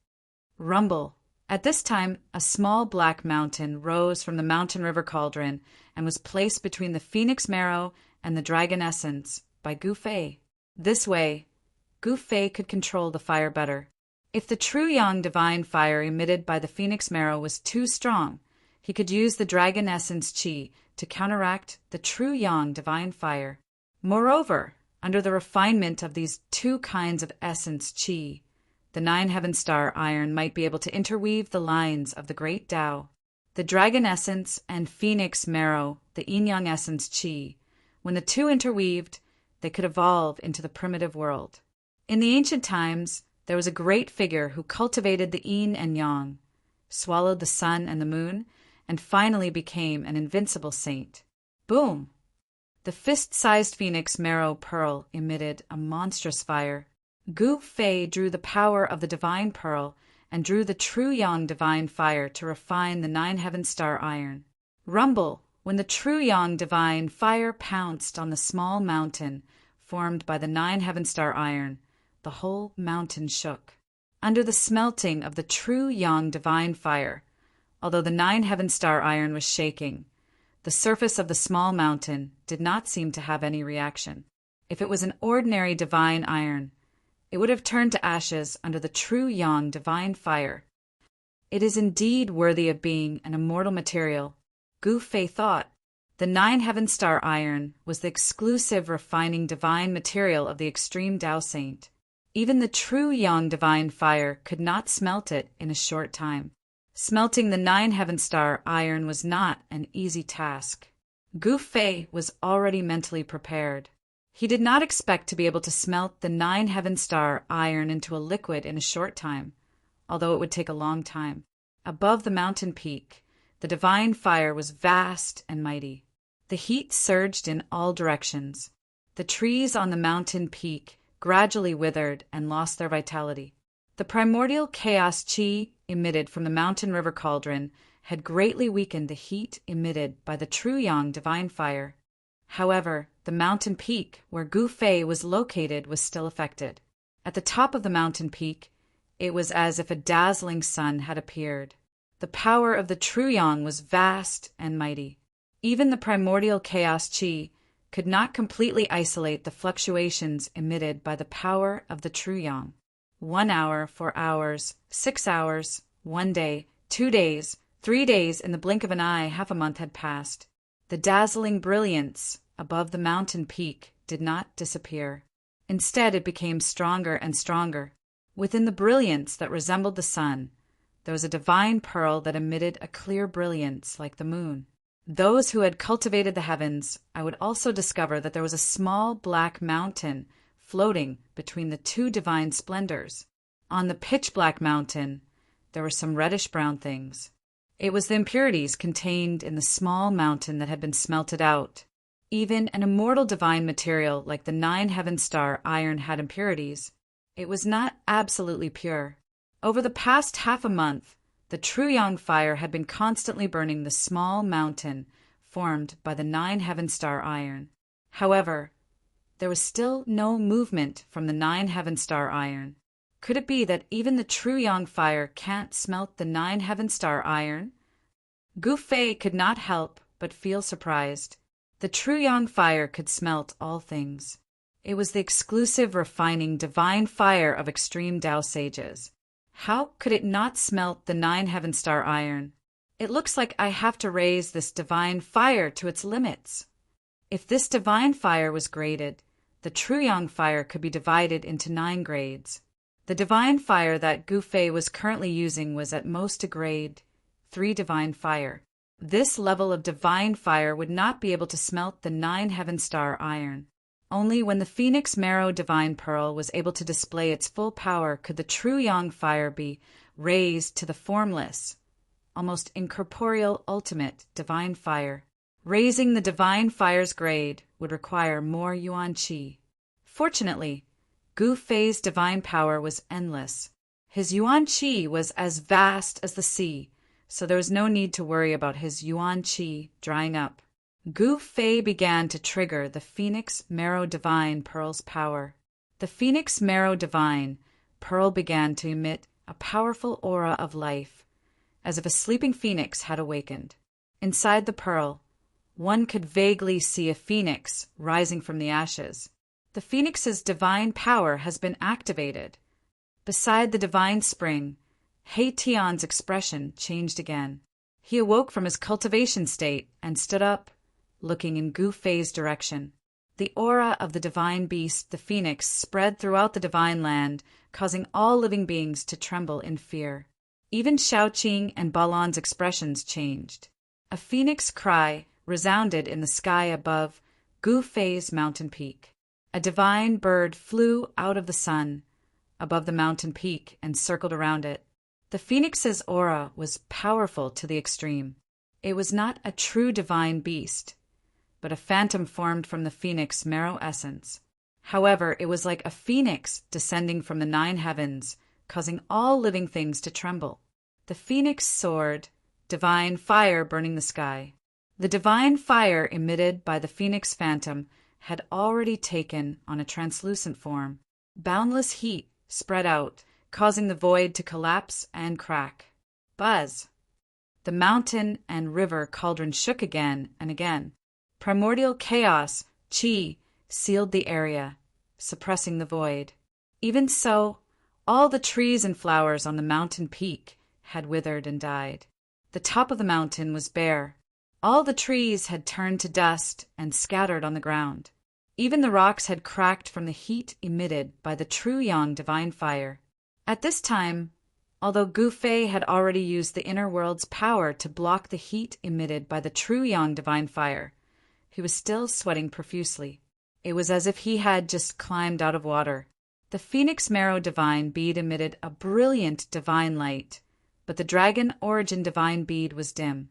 Rumble. At this time, a small black mountain rose from the mountain river cauldron and was placed between the phoenix marrow and the dragon essence by Gu Fei. This way, Gu Fei could control the fire better. If the true yang divine fire emitted by the phoenix marrow was too strong, he could use the dragon essence qi to counteract the true yang divine fire. Moreover, under the refinement of these 2 kinds of essence qi, the 9 heaven star iron might be able to interweave the lines of the great Tao. The dragon essence and phoenix marrow, the yin-yang essence qi, when the 2 interweaved, they could evolve into the primitive world. In the ancient times, there was a great figure who cultivated the yin and yang, swallowed the sun and the moon, and finally became an invincible saint. Boom! The fist-sized phoenix marrow pearl emitted a monstrous fire. Gu Fei drew the power of the divine pearl and drew the true yang divine fire to refine the 9 heaven star iron. Rumble! When the true yang divine fire pounced on the small mountain formed by the 9 heaven star iron, the whole mountain shook. Under the smelting of the true yang divine fire, although the 9 heaven star iron was shaking, the surface of the small mountain did not seem to have any reaction. If it was an ordinary divine iron, it would have turned to ashes under the true yang divine fire. It is indeed worthy of being an immortal material, Gu Fei thought. The 9 heaven star iron was the exclusive refining divine material of the extreme Tao saint. Even the true yang divine fire could not smelt it in a short time. Smelting the 9 heaven star iron was not an easy task. Gu Fei was already mentally prepared. He did not expect to be able to smelt the 9 heaven star iron into a liquid in a short time, although it would take a long time. Above the mountain peak, the divine fire was vast and mighty. The heat surged in all directions. The trees on the mountain peak gradually withered and lost their vitality. The primordial chaos qi emitted from the mountain river cauldron had greatly weakened the heat emitted by the true yang divine fire. However, the mountain peak where Gu Fei was located was still affected. At the top of the mountain peak, it was as if a dazzling sun had appeared. The power of the true yang was vast and mighty. Even the primordial chaos qi could not completely isolate the fluctuations emitted by the power of the true yang. 1 hour, 4 hours, 6 hours, 1 day, 2 days, 3 days, in the blink of an eye, half a month had passed. The dazzling brilliance above the mountain peak did not disappear. Instead, it became stronger and stronger. Within the brilliance that resembled the sun, there was a divine pearl that emitted a clear brilliance like the moon. Those who had cultivated the heavens, I would also discover that there was a small black mountain floating between the 2 divine splendors. On the pitch-black mountain, there were some reddish-brown things. It was the impurities contained in the small mountain that had been smelted out. Even an immortal divine material like the 9 heaven star iron had impurities. It was not absolutely pure. Over the past half a month, the true yang fire had been constantly burning the small mountain formed by the 9 heaven star iron. However, there was still no movement from the 9 heaven star iron. Could it be that even the true yang fire can't smelt the 9 heaven star iron? Gu Fei could not help but feel surprised. The true yang fire could smelt all things. It was the exclusive, refining, divine fire of extreme Tao sages. How could it not smelt the 9 heaven star iron? It looks like I have to raise this divine fire to its limits. If this divine fire was graded, the true yang fire could be divided into 9 grades. The divine fire that Gu Fei was currently using was at most a grade 3 divine fire. This level of divine fire would not be able to smelt the 9 heaven star iron. Only when the Phoenix Marrow Divine Pearl was able to display its full power could the true yang fire be raised to the formless, almost incorporeal ultimate divine fire. Raising the divine fire's grade would require more yuan qi. Fortunately, Gu Fei's divine power was endless. His yuan qi was as vast as the sea, so there was no need to worry about his yuan qi drying up. Gu Fei began to trigger the Phoenix Marrow Divine Pearl's power. The Phoenix Marrow Divine Pearl began to emit a powerful aura of life, as if a sleeping phoenix had awakened. Inside the pearl, one could vaguely see a phoenix rising from the ashes. The phoenix's divine power has been activated. Beside the divine spring, He Tian's expression changed again. He awoke from his cultivation state and stood up, looking in Gu Fei's direction. The aura of the divine beast, the phoenix, spread throughout the divine land, causing all living beings to tremble in fear. Even Shaoqing and Balan's expressions changed. A phoenix cry resounded in the sky above Gu Fei's mountain peak. A divine bird flew out of the sun, above the mountain peak, and circled around it. The phoenix's aura was powerful to the extreme. It was not a true divine beast, but a phantom formed from the phoenix marrow essence. However, it was like a phoenix descending from the 9 heavens, causing all living things to tremble. The phoenix soared, divine fire burning the sky. The divine fire emitted by the phoenix phantom had already taken on a translucent form. Boundless heat spread out, causing the void to collapse and crack. Buzz! The mountain and river cauldron shook again and again. Primordial chaos, qi, sealed the area, suppressing the void. Even so, all the trees and flowers on the mountain peak had withered and died. The top of the mountain was bare. All the trees had turned to dust and scattered on the ground. Even the rocks had cracked from the heat emitted by the true yang divine fire. At this time, although Gu Fei had already used the inner world's power to block the heat emitted by the true yang divine fire, he was still sweating profusely. It was as if he had just climbed out of water. The Phoenix Marrow Divine Bead emitted a brilliant divine light, but the Dragon Origin Divine Bead was dim.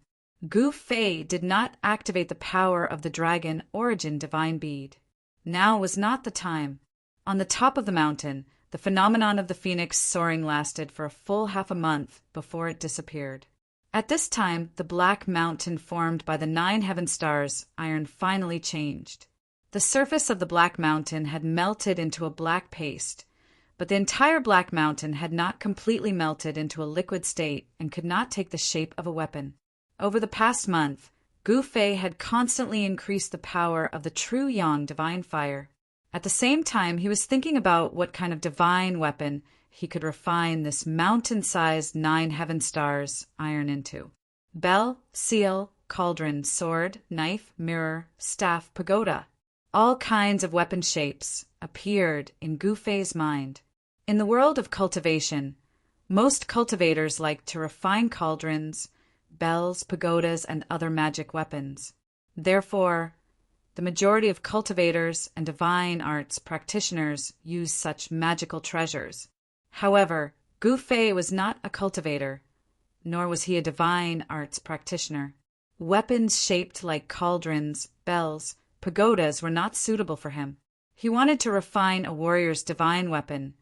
Gu Fei did not activate the power of the Dragon Origin Divine Bead. Now was not the time. On the top of the mountain, the phenomenon of the phoenix soaring lasted for a full half a month before it disappeared. At this time, the black mountain formed by the 9 heaven stars iron finally changed. The surface of the black mountain had melted into a black paste, but the entire black mountain had not completely melted into a liquid state and could not take the shape of a weapon. Over the past month, Gu Fei had constantly increased the power of the true yang divine fire. At the same time, he was thinking about what kind of divine weapon he could refine this mountain-sized 9 heaven stars iron into. Bell, seal, cauldron, sword, knife, mirror, staff, pagoda. All kinds of weapon shapes appeared in Gu Fei's mind. In the world of cultivation, most cultivators like to refine cauldrons, bells, pagodas, and other magic weapons. Therefore, the majority of cultivators and divine arts practitioners use such magical treasures. However, Gu Fei was not a cultivator, nor was he a divine arts practitioner. Weapons shaped like cauldrons, bells, pagodas were not suitable for him. He wanted to refine a warrior's divine weapon,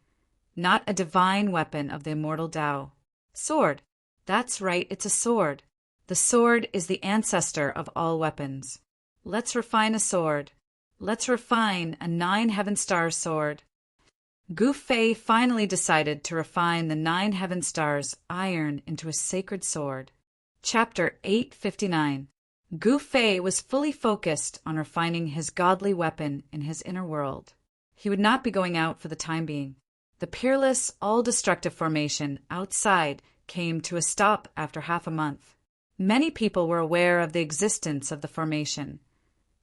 not a divine weapon of the immortal Tao. Sword. That's right, it's a sword. The sword is the ancestor of all weapons. Let's refine a sword. Let's refine a 9 heaven star sword. Gu Fei finally decided to refine the 9 heaven stars iron into a sacred sword. Chapter 859. Gu Fei was fully focused on refining his godly weapon in his inner world. He would not be going out for the time being. The peerless, all-destructive formation outside came to a stop after half a month. Many people were aware of the existence of the formation.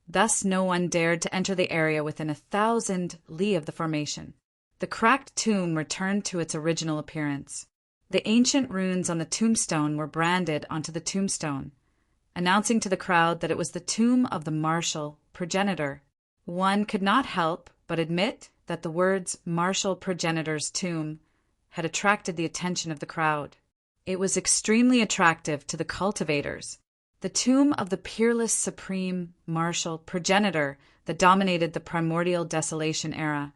Thus no one dared to enter the area within 1,000 li of the formation. The cracked tomb returned to its original appearance. The ancient runes on the tombstone were branded onto the tombstone, announcing to the crowd that it was the tomb of the martial progenitor. One could not help but admit that the words martial progenitor's tomb had attracted the attention of the crowd. It was extremely attractive to the cultivators. The tomb of the peerless supreme martial progenitor that dominated the primordial desolation era.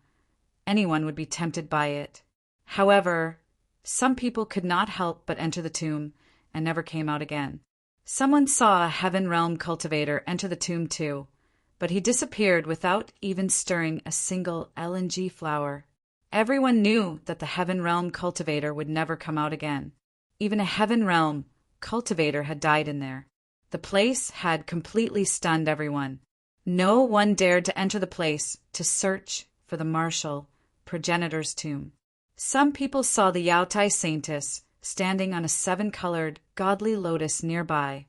Anyone would be tempted by it. However, some people could not help but enter the tomb and never came out again. Someone saw a Heaven Realm cultivator enter the tomb too, but he disappeared without even stirring a single LNG flower. Everyone knew that the Heaven Realm cultivator would never come out again. Even a Heaven Realm cultivator had died in there. The place had completely stunned everyone. No one dared to enter the place to search for the martial progenitor's tomb. Some people saw the Yaotai Saintess standing on a 7-colored godly lotus nearby,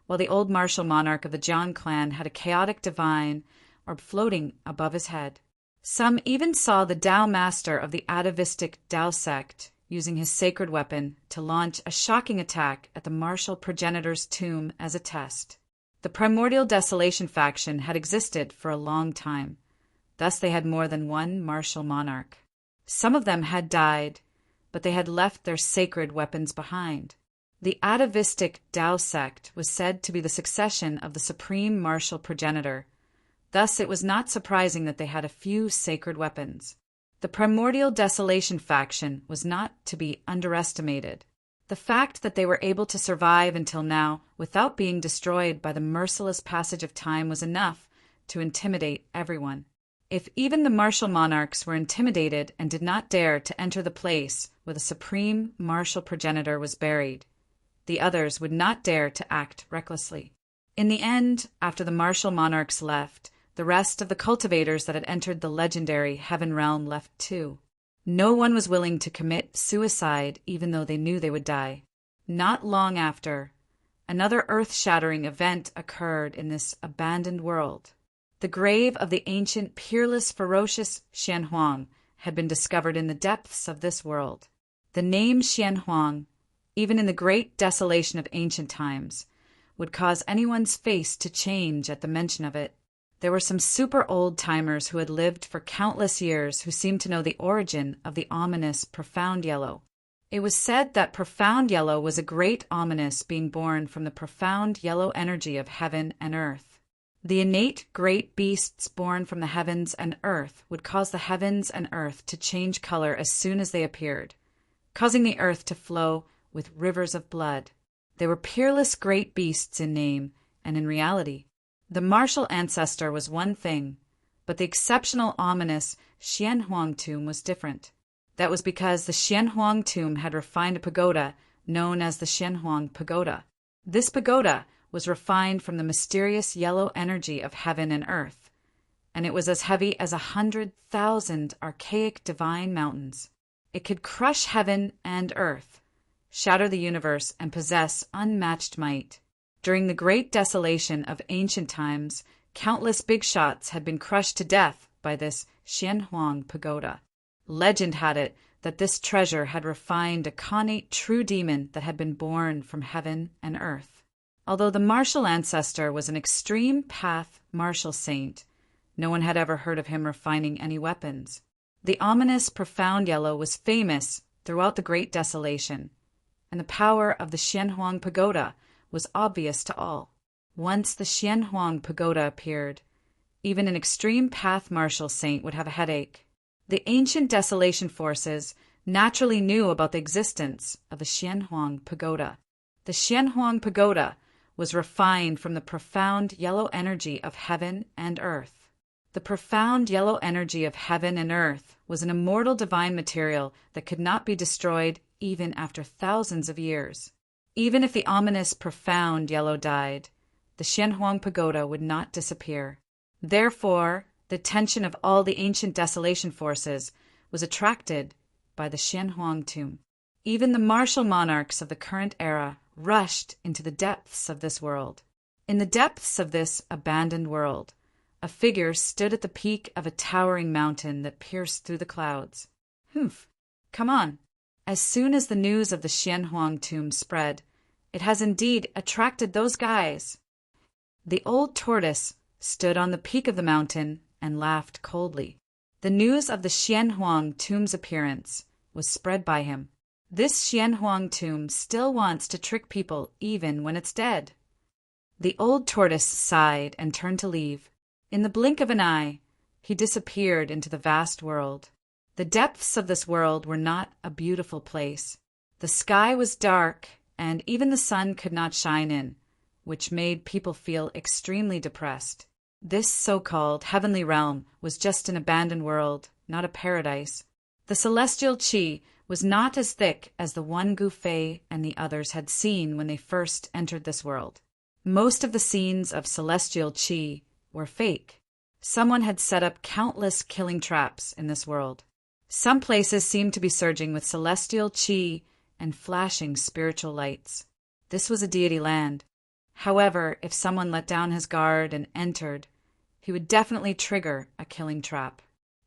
while the old martial monarch of the Jiang clan had a chaotic divine orb floating above his head. Some even saw the Tao master of the atavistic Tao sect using his sacred weapon to launch a shocking attack at the martial progenitor's tomb as a test. The primordial desolation faction had existed for a long time. Thus they had more than one martial monarch. Some of them had died, but they had left their sacred weapons behind. The atavistic Tao sect was said to be the succession of the supreme martial progenitor. Thus it was not surprising that they had a few sacred weapons. The primordial desolation faction was not to be underestimated. The fact that they were able to survive until now without being destroyed by the merciless passage of time was enough to intimidate everyone. If even the martial monarchs were intimidated and did not dare to enter the place where the supreme martial progenitor was buried, the others would not dare to act recklessly. In the end, after the martial monarchs left, the rest of the cultivators that had entered the legendary Heaven Realm left too. No one was willing to commit suicide even though they knew they would die. Not long after, another earth-shattering event occurred in this abandoned world. The grave of the ancient, peerless, ferocious Xianhuang had been discovered in the depths of this world. The name Xianhuang, even in the great desolation of ancient times, would cause anyone's face to change at the mention of it. There were some super old-timers who had lived for countless years who seemed to know the origin of the ominous profound yellow. It was said that profound yellow was a great ominous being born from the profound yellow energy of heaven and earth. The innate great beasts born from the heavens and earth would cause the heavens and earth to change color as soon as they appeared, causing the earth to flow with rivers of blood. They were peerless great beasts in name and in reality. The martial ancestor was one thing, but the exceptional ominous Xianhuang tomb was different. That was because the Xianhuang tomb had refined a pagoda known as the Xianhuang Pagoda. This pagoda was refined from the mysterious yellow energy of heaven and earth, and it was as heavy as 100,000 archaic divine mountains. It could crush heaven and earth, shatter the universe, and possess unmatched might. During the great desolation of ancient times, countless big shots had been crushed to death by this Xianhuang Pagoda. Legend had it that this treasure had refined a connate true demon that had been born from heaven and earth. Although the martial ancestor was an extreme path martial saint, no one had ever heard of him refining any weapons. The ominous profound yellow was famous throughout the great desolation, and the power of the Xianhuang Pagoda was obvious to all. Once the Xianhuang Pagoda appeared, even an extreme path martial saint would have a headache. The ancient desolation forces naturally knew about the existence of the Xianhuang Pagoda. The Xianhuang Pagoda was refined from the profound yellow energy of heaven and earth. The profound yellow energy of heaven and earth was an immortal divine material that could not be destroyed even after thousands of years. Even if the ominous profound yellow died, the the Xianhuang Pagoda would not disappear. Therefore, the attention of all the ancient desolation forces was attracted by the Xianhuang tomb. Even the martial monarchs of the current era rushed into the depths of this world. In the depths of this abandoned world, a figure stood at the peak of a towering mountain that pierced through the clouds. Humph! Come on! As soon as the news of the Xianhuang tomb spread, it has indeed attracted those guys. The old tortoise stood on the peak of the mountain and laughed coldly. The news of the Xianhuang tomb's appearance was spread by him. This Xianhuang tomb still wants to trick people even when it's dead. The old tortoise sighed and turned to leave. In the blink of an eye, he disappeared into the vast world. The depths of this world were not a beautiful place. The sky was dark, and even the sun could not shine in, which made people feel extremely depressed. This so-called heavenly realm was just an abandoned world, not a paradise. The celestial qi was not as thick as the one Gu Fei and the others had seen when they first entered this world. Most of the scenes of celestial qi were fake. Someone had set up countless killing traps in this world. Some places seemed to be surging with celestial qi and flashing spiritual lights. This was a deity land. However, if someone let down his guard and entered, he would definitely trigger a killing trap.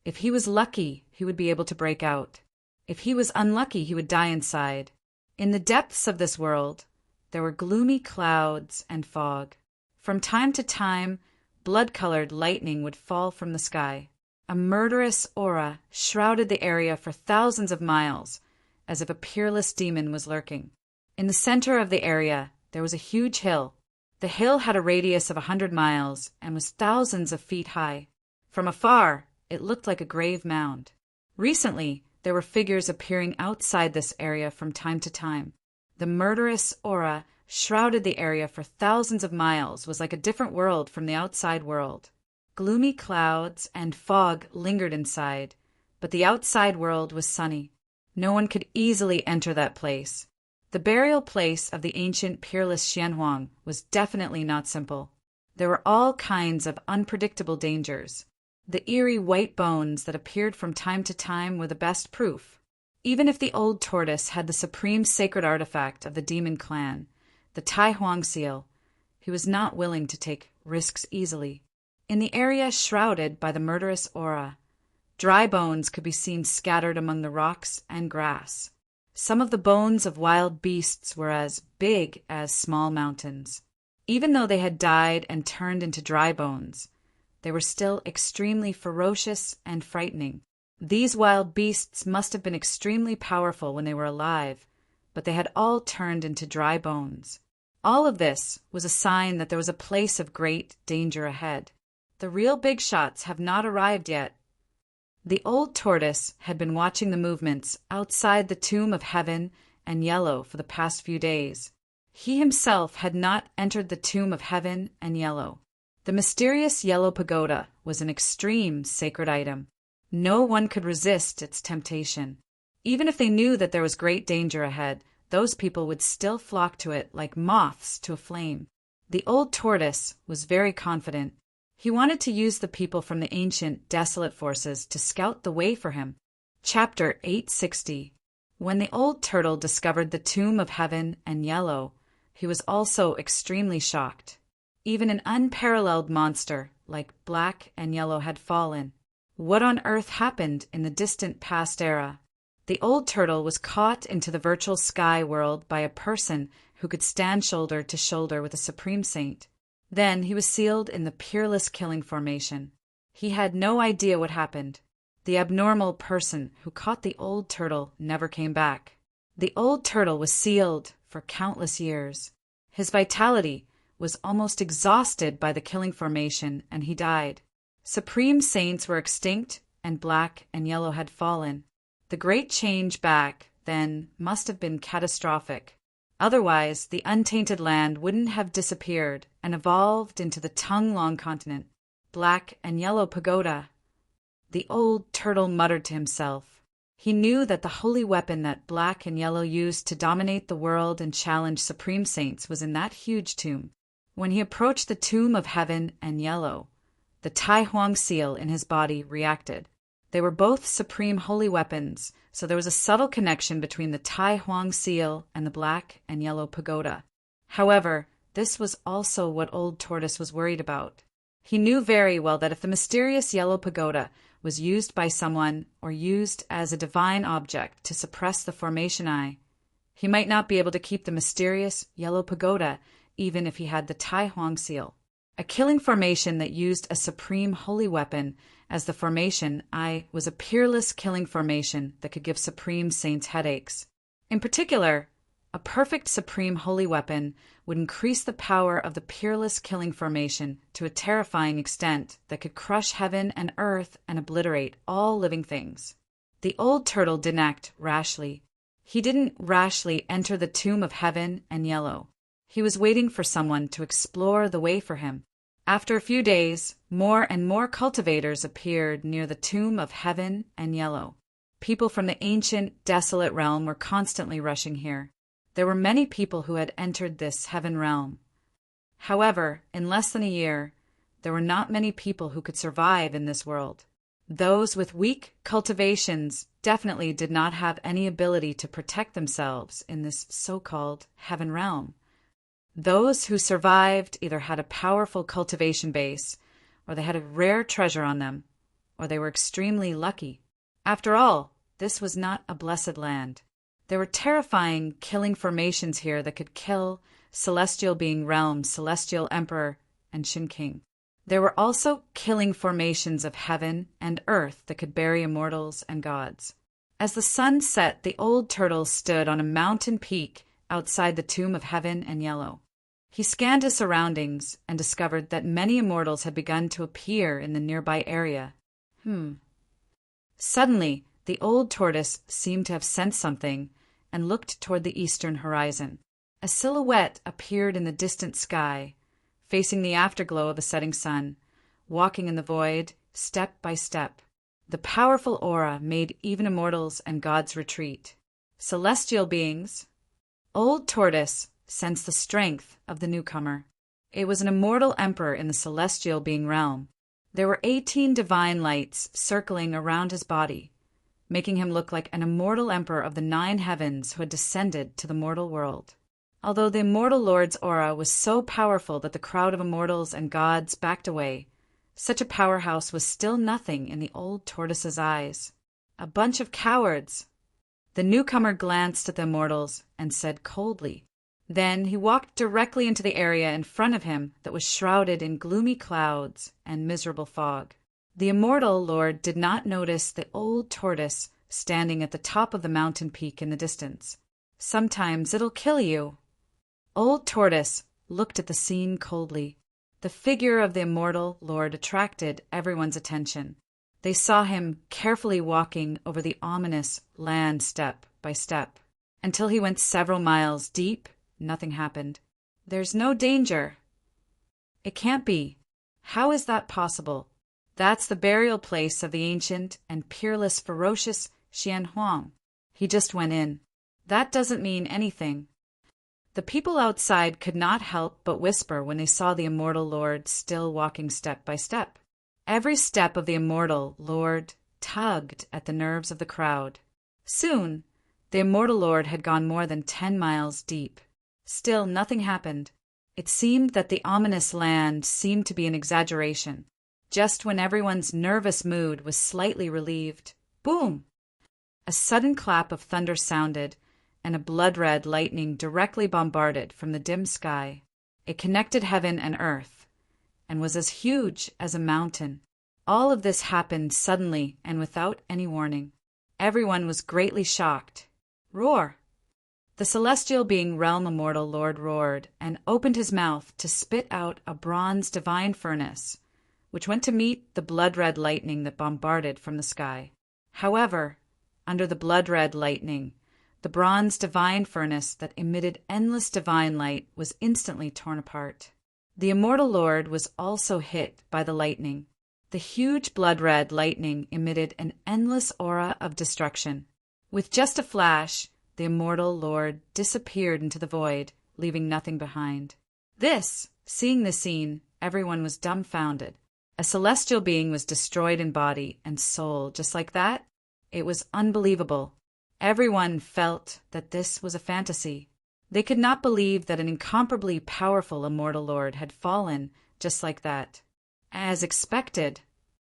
If he was lucky, he would be able to break out. If he was unlucky, he would die inside. In the depths of this world, there were gloomy clouds and fog. From time to time, blood-colored lightning would fall from the sky. A murderous aura shrouded the area for thousands of miles, as if a peerless demon was lurking. In the center of the area, there was a huge hill. The hill had a radius of 100 miles and was thousands of feet high. From afar, it looked like a grave mound. Recently, there were figures appearing outside this area from time to time. The murderous aura shrouded the area for thousands of miles was like a different world from the outside world. Gloomy clouds and fog lingered inside, but the outside world was sunny. No one could easily enter that place. The burial place of the ancient peerless Xianhuang was definitely not simple. There were all kinds of unpredictable dangers. The eerie white bones that appeared from time to time were the best proof. Even if the old tortoise had the supreme sacred artifact of the demon clan, the Tai Huang seal, he was not willing to take risks easily. In the area shrouded by the murderous aura, dry bones could be seen scattered among the rocks and grass. Some of the bones of wild beasts were as big as small mountains. Even though they had died and turned into dry bones, they were still extremely ferocious and frightening. These wild beasts must have been extremely powerful when they were alive, but they had all turned into dry bones. All of this was a sign that there was a place of great danger ahead. The real big shots have not arrived yet. The old tortoise had been watching the movements outside the tomb of Heaven and Yellow for the past few days. He himself had not entered the tomb of Heaven and Yellow. The mysterious yellow pagoda was an extreme sacred item. No one could resist its temptation. Even if they knew that there was great danger ahead, those people would still flock to it like moths to a flame. The old tortoise was very confident. He wanted to use the people from the ancient, desolate forces to scout the way for him. Chapter 860. When the old turtle discovered the tomb of Heaven and Yellow, he was also extremely shocked. Even an unparalleled monster like Black and Yellow had fallen. What on earth happened in the distant past era? The old turtle was caught into the virtual sky world by a person who could stand shoulder to shoulder with a supreme saint. Then he was sealed in the peerless killing formation. He had no idea what happened. The abnormal person who caught the old turtle never came back. The old turtle was sealed for countless years. His vitality was almost exhausted by the killing formation, and he died. Supreme saints were extinct, and Black and Yellow had fallen. The great change back, then, must have been catastrophic. Otherwise, the untainted land wouldn't have disappeared and evolved into the tongue-long continent. Black and Yellow pagoda. The old turtle muttered to himself. He knew that the holy weapon that Black and Yellow used to dominate the world and challenge supreme saints was in that huge tomb. When he approached the tomb of heaven and yellow, the Tai Huang seal in his body reacted. They were both supreme holy weapons, so there was a subtle connection between the Tai Huang seal and the black and yellow pagoda. However, this was also what Old Tortoise was worried about. He knew very well that if the mysterious yellow pagoda was used by someone or used as a divine object to suppress the formation eye, he might not be able to keep the mysterious yellow pagoda even if he had the Tai Huang seal. A killing formation that used a supreme holy weapon as the formation eye was a peerless killing formation that could give supreme saints headaches. In particular, a perfect supreme holy weapon would increase the power of the peerless killing formation to a terrifying extent that could crush heaven and earth and obliterate all living things. The old turtle didn't act rashly. He didn't rashly enter the tomb of heaven and yellow. He was waiting for someone to explore the way for him. After a few days, more and more cultivators appeared near the tomb of heaven and yellow. People from the ancient, desolate realm were constantly rushing here. There were many people who had entered this heaven realm. However, in less than a year, there were not many people who could survive in this world. Those with weak cultivations definitely did not have any ability to protect themselves in this so-called heaven realm. Those who survived either had a powerful cultivation base, or they had a rare treasure on them, or they were extremely lucky. After all, this was not a blessed land. There were terrifying killing formations here that could kill Celestial Being Realm, Celestial Emperor, and Shin King. There were also killing formations of heaven and earth that could bury immortals and gods. As the sun set, the old turtle stood on a mountain peak outside the tomb of heaven and yellow. He scanned his surroundings and discovered that many immortals had begun to appear in the nearby area. Suddenly, the old tortoise seemed to have sensed something and looked toward the eastern horizon. A silhouette appeared in the distant sky, facing the afterglow of a setting sun, walking in the void, step by step. The powerful aura made even immortals and gods retreat. Celestial beings. Old Tortoise sensed the strength of the newcomer. It was an immortal emperor in the celestial being realm. There were 18 divine lights circling around his body, making him look like an immortal emperor of the 9 heavens who had descended to the mortal world. Although the immortal lord's aura was so powerful that the crowd of immortals and gods backed away, such a powerhouse was still nothing in the old tortoise's eyes. A bunch of cowards. The newcomer glanced at the immortals and said coldly. Then he walked directly into the area in front of him that was shrouded in gloomy clouds and miserable fog. The immortal lord did not notice the old tortoise standing at the top of the mountain peak in the distance. Sometimes it'll kill you. Old Tortoise looked at the scene coldly. The figure of the immortal lord attracted everyone's attention. They saw him carefully walking over the ominous land step by step. Until he went several miles deep, nothing happened. There's no danger. It can't be. How is that possible? That's the burial place of the ancient and peerless ferocious Xian Huang. He just went in. That doesn't mean anything. The people outside could not help but whisper when they saw the immortal lord still walking step by step. Every step of the immortal lord tugged at the nerves of the crowd. Soon, the immortal lord had gone more than 10 miles deep. Still, nothing happened. It seemed that the ominous land seemed to be an exaggeration. Just when everyone's nervous mood was slightly relieved, boom! A sudden clap of thunder sounded, and a blood-red lightning directly bombarded from the dim sky. It connected heaven and earth, and was as huge as a mountain. All of this happened suddenly and without any warning. Everyone was greatly shocked. Roar! The celestial being realm immortal lord roared and opened his mouth to spit out a bronze divine furnace, which went to meet the blood-red lightning that bombarded from the sky. However, under the blood-red lightning, the bronze divine furnace that emitted endless divine light was instantly torn apart. The immortal lord was also hit by the lightning. The huge blood-red lightning emitted an endless aura of destruction. With just a flash, the immortal lord disappeared into the void, leaving nothing behind. This, Seeing the scene, everyone was dumbfounded. A celestial being was destroyed in body and soul just like that? It was unbelievable. Everyone felt that this was a fantasy. They could not believe that an incomparably powerful immortal lord had fallen just like that. As expected,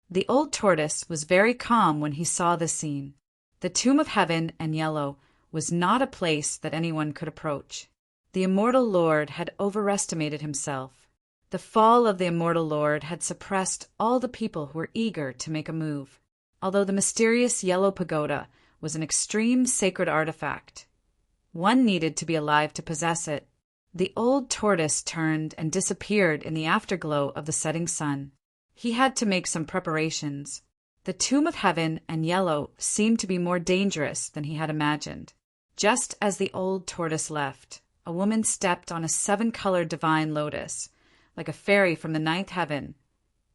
the old tortoise was very calm when he saw this scene. The tomb of heaven and yellow was not a place that anyone could approach. The immortal lord had overestimated himself. The fall of the immortal lord had suppressed all the people who were eager to make a move. Although the mysterious yellow pagoda was an extreme sacred artifact, one needed to be alive to possess it. The old tortoise turned and disappeared in the afterglow of the setting sun. He had to make some preparations. The tomb of heaven and yellow seemed to be more dangerous than he had imagined. Just as the old tortoise left, a woman stepped on a 7-colored divine lotus, like a fairy from the 9th heaven,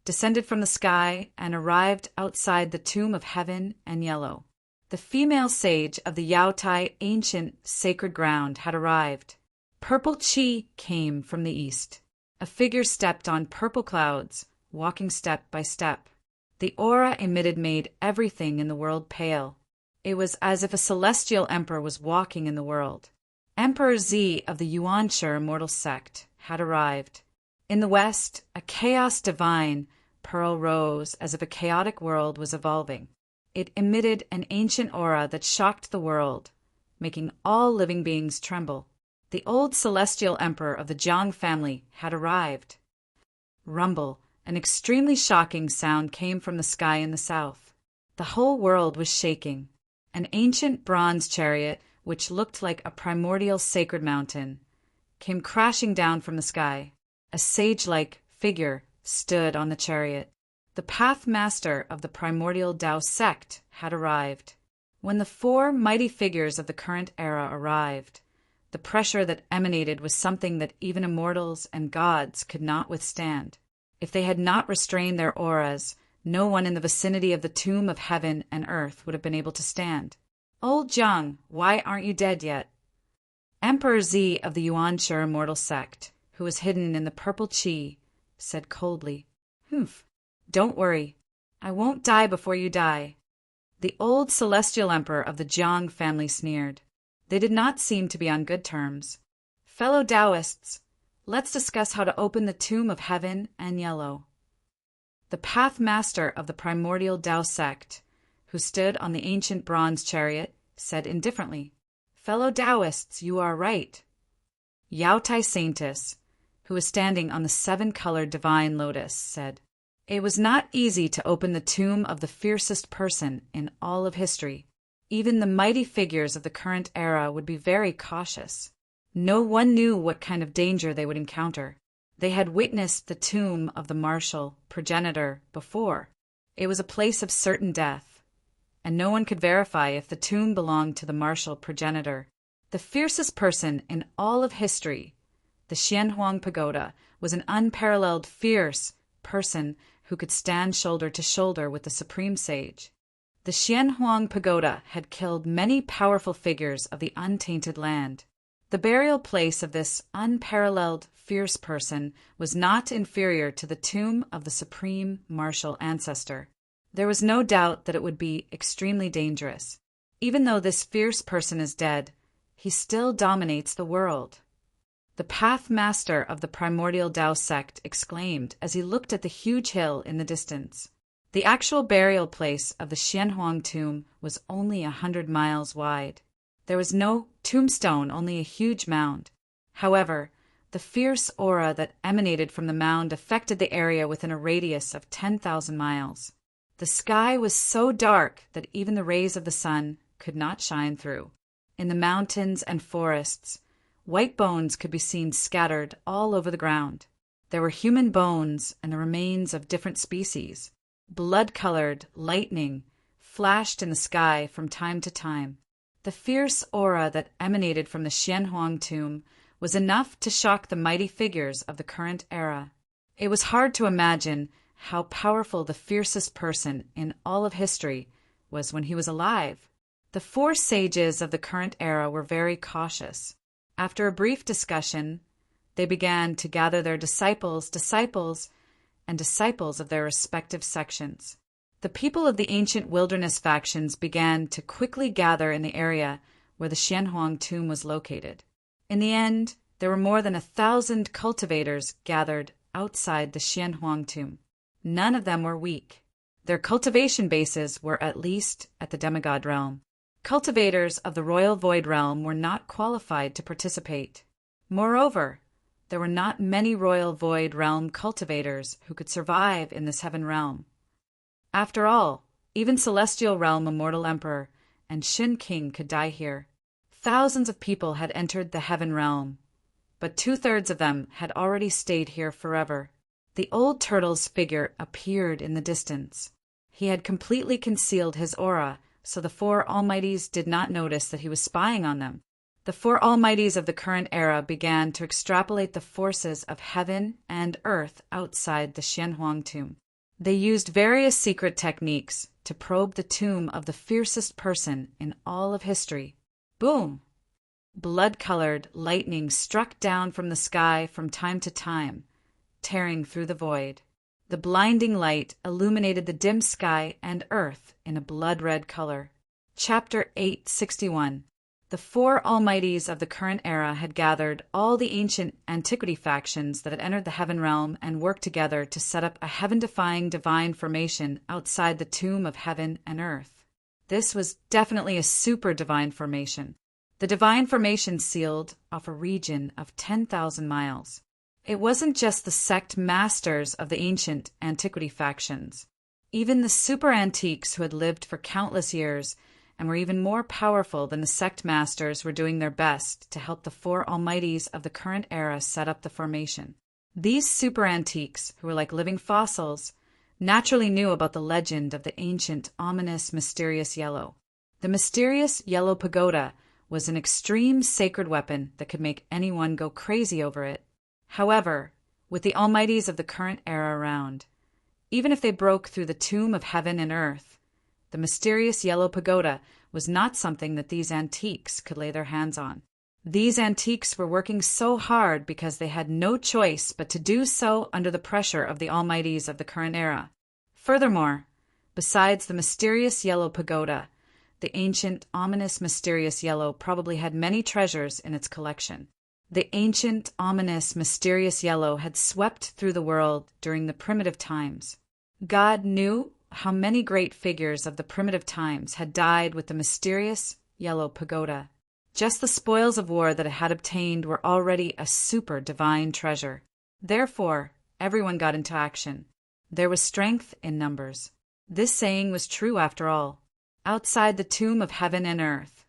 descended from the sky and arrived outside the tomb of heaven and yellow. The female sage of the Yaotai ancient sacred ground had arrived. Purple chi came from the east. A figure stepped on purple clouds, walking step by step. The aura emitted made everything in the world pale. It was as if a celestial emperor was walking in the world. Emperor Z of the Yuan-Shi immortal sect had arrived. In the west, a chaos divine pearl rose as if a chaotic world was evolving. It emitted an ancient aura that shocked the world, making all living beings tremble. The old celestial emperor of the Jiang family had arrived. Rumble, an extremely shocking sound came from the sky in the south. The whole world was shaking. An ancient bronze chariot, which looked like a primordial sacred mountain, came crashing down from the sky. A sage-like figure stood on the chariot. The path master of the primordial Tao sect had arrived. When the 4 mighty figures of the current era arrived, the pressure that emanated was something that even immortals and gods could not withstand. If they had not restrained their auras, no one in the vicinity of the tomb of heaven and earth would have been able to stand. Old Jiang, why aren't you dead yet? Emperor Z of the Yuan-Shi immortal sect, who was hidden in the purple chi, said coldly, "Humph, don't worry. I won't die before you die." The old celestial emperor of the Jiang family sneered. They did not seem to be on good terms. Fellow Taoists, let's discuss how to open the tomb of heaven and yellow. The path master of the primordial Tao sect, who stood on the ancient bronze chariot, said indifferently, "Fellow Taoists, you are right." Yaotai Saintess, who was standing on the 7-colored divine lotus, said, "It was not easy to open the tomb of the fiercest person in all of history. Even the mighty figures of the current era would be very cautious. No one knew what kind of danger they would encounter. They had witnessed the tomb of the martial progenitor before. It was a place of certain death, and no one could verify if the tomb belonged to the martial progenitor. The fiercest person in all of history, the Xianhuang Pagoda, was an unparalleled fierce person who could stand shoulder to shoulder with the supreme sage. The Xianhuang Pagoda had killed many powerful figures of the untainted land. The burial place of this unparalleled fierce person was not inferior to the tomb of the supreme martial ancestor. There was no doubt that it would be extremely dangerous. Even though this fierce person is dead, he still dominates the world. The path master of the primordial Tao sect exclaimed as he looked at the huge hill in the distance. The actual burial place of the Xianhuang tomb was only 100 miles wide. There was no tombstone, only a huge mound. However, the fierce aura that emanated from the mound affected the area within a radius of 10,000 miles. The sky was so dark that even the rays of the sun could not shine through. In the mountains and forests, white bones could be seen scattered all over the ground. There were human bones and the remains of different species. Blood-colored lightning flashed in the sky from time to time. The fierce aura that emanated from the Xianhuang tomb was enough to shock the mighty figures of the current era. It was hard to imagine how powerful the fiercest person in all of history was when he was alive. The 4 sages of the current era were very cautious. After a brief discussion, They began to gather their disciples of their respective sections. The people of the ancient wilderness factions began to quickly gather in the area where the Xianhuang tomb was located. In the end, there were more than 1,000 cultivators gathered outside the Xianhuang tomb. None of them were weak. Their cultivation bases were at least at the demigod realm. Cultivators of the royal void realm were not qualified to participate. Moreover, there were not many royal void realm cultivators who could survive in this heaven realm. After all, even celestial realm immortal emperor and Shin king could die here. Thousands of people had entered the heaven realm, but 2/3 of them had already stayed here forever. The old turtle's figure appeared in the distance. He had completely concealed his aura, so the four almighties did not notice that he was spying on them. The four almighties of the current era began to extrapolate the forces of heaven and earth outside the Xianhuang tomb. They used various secret techniques to probe the tomb of the fiercest person in all of history. Boom! Blood-colored lightning struck down from the sky from time to time, tearing through the void. The blinding light illuminated the dim sky and earth in a blood-red color. Chapter 861. The four almighties of the current era had gathered all the ancient antiquity factions that had entered the heaven realm and worked together to set up a heaven-defying divine formation outside the tomb of heaven and earth. This was definitely a super divine formation. The divine formation sealed off a region of 10,000 miles. It wasn't just the sect masters of the ancient antiquity factions. Even the super antiques who had lived for countless years and were even more powerful than the sect masters were doing their best to help the four almighties of the current era set up the formation. These super antiques, who were like living fossils, naturally knew about the legend of the ancient, ominous, mysterious yellow. The mysterious yellow pagoda was an extreme sacred weapon that could make anyone go crazy over it. However, with the almighties of the current era around, even if they broke through the tomb of heaven and earth, the mysterious yellow pagoda was not something that these antiques could lay their hands on. These antiques were working so hard because they had no choice but to do so under the pressure of the almighties of the current era. Furthermore, besides the mysterious yellow pagoda, the ancient, ominous, mysterious yellow probably had many treasures in its collection. The ancient, ominous, mysterious yellow had swept through the world during the primitive times. God knew how many great figures of the primitive times had died with the mysterious yellow pagoda. Just the spoils of war that it had obtained were already a super divine treasure. Therefore, everyone got into action. There was strength in numbers. This saying was true after all. Outside the tomb of heaven and earth,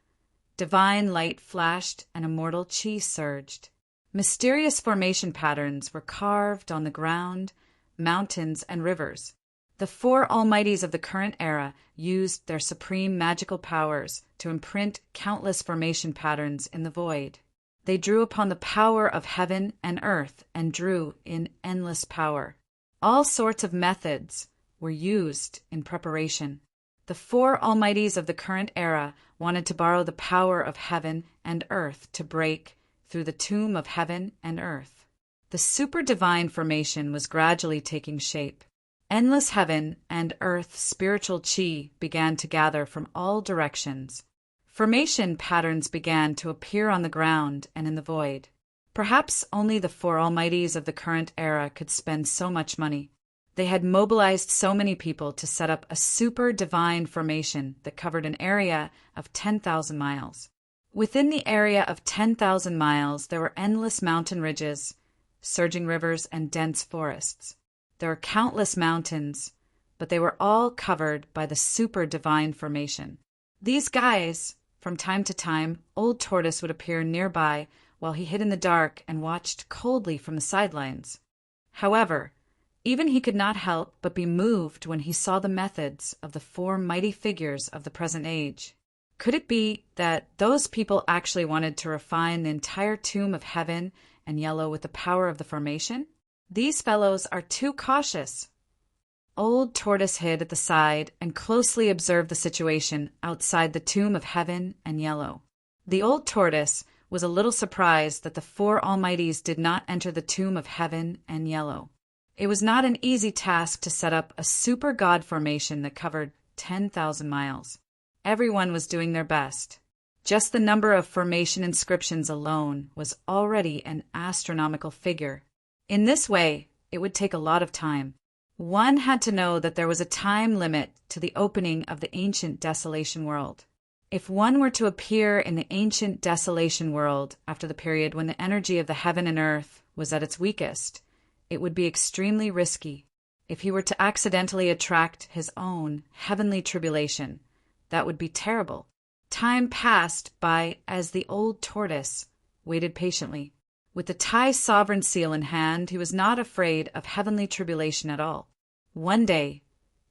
divine light flashed and immortal chi surged. Mysterious formation patterns were carved on the ground, mountains, and rivers. The four almighties of the current era used their supreme magical powers to imprint countless formation patterns in the void. They drew upon the power of heaven and earth and drew in endless power. All sorts of methods were used in preparation. The four almighties of the current era wanted to borrow the power of heaven and earth to break through the tomb of heaven and earth. The super divine formation was gradually taking shape. Endless heaven and earth spiritual chi began to gather from all directions. Formation patterns began to appear on the ground and in the void. Perhaps only the four almighties of the current era could spend so much money. They had mobilized so many people to set up a super divine formation that covered an area of 10,000 miles. Within the area of 10,000 miles, there were endless mountain ridges, surging rivers, and dense forests. There were countless mountains, but they were all covered by the super divine formation. These guys, from time to time, Old Tortoise would appear nearby while he hid in the dark and watched coldly from the sidelines. However, even he could not help but be moved when he saw the methods of the four mighty figures of the present age. Could it be that those people actually wanted to refine the entire tomb of heaven and yellow with the power of the formation? These fellows are too cautious. Old Tortoise hid at the side and closely observed the situation outside the tomb of heaven and yellow. The Old Tortoise was a little surprised that the four Almighties did not enter the tomb of heaven and yellow. It was not an easy task to set up a super god formation that covered 10,000 miles. Everyone was doing their best. Just the number of formation inscriptions alone was already an astronomical figure. In this way, it would take a lot of time. One had to know that there was a time limit to the opening of the ancient desolation world. If one were to appear in the ancient desolation world after the period when the energy of the heaven and earth was at its weakest, it would be extremely risky. If he were to accidentally attract his own heavenly tribulation, that would be terrible. Time passed by as the old tortoise waited patiently. With the Thai sovereign seal in hand, he was not afraid of heavenly tribulation at all. 1 day,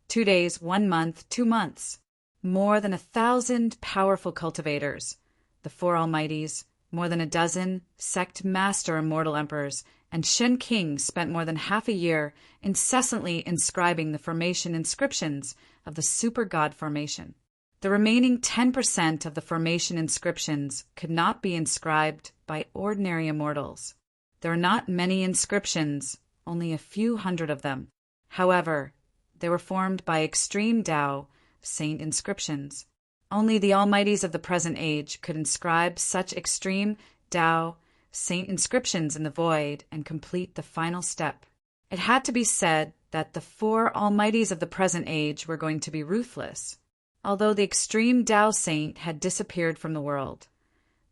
2 days, 1 month, 2 months. More than 1,000 powerful cultivators, the four Almighties, more than a dozen sect master immortal emperors, and Shen King spent more than half a year incessantly inscribing the formation inscriptions of the super god formation. The remaining 10% of the formation inscriptions could not be inscribed by ordinary immortals. There are not many inscriptions, only a few hundred of them. However, they were formed by extreme Tao saint inscriptions. Only the Almighties of the present age could inscribe such extreme Tao saint inscriptions in the void and complete the final step. It had to be said that the four Almighties of the present age were going to be ruthless. Although the extreme Tao saint had disappeared from the world,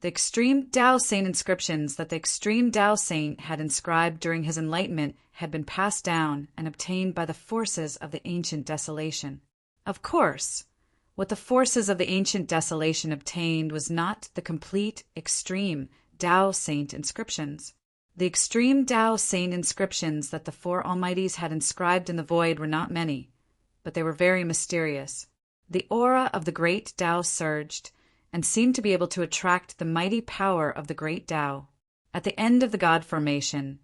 the extreme Tao saint inscriptions that the extreme Tao saint had inscribed during his enlightenment had been passed down and obtained by the forces of the ancient desolation. Of course, what the forces of the ancient desolation obtained was not the complete extreme Tao saint inscriptions. The extreme Tao saint inscriptions that the four Almighties had inscribed in the void were not many, but they were very mysterious. The aura of the great Tao surged and seemed to be able to attract the mighty power of the great Tao. At the end of the god formation,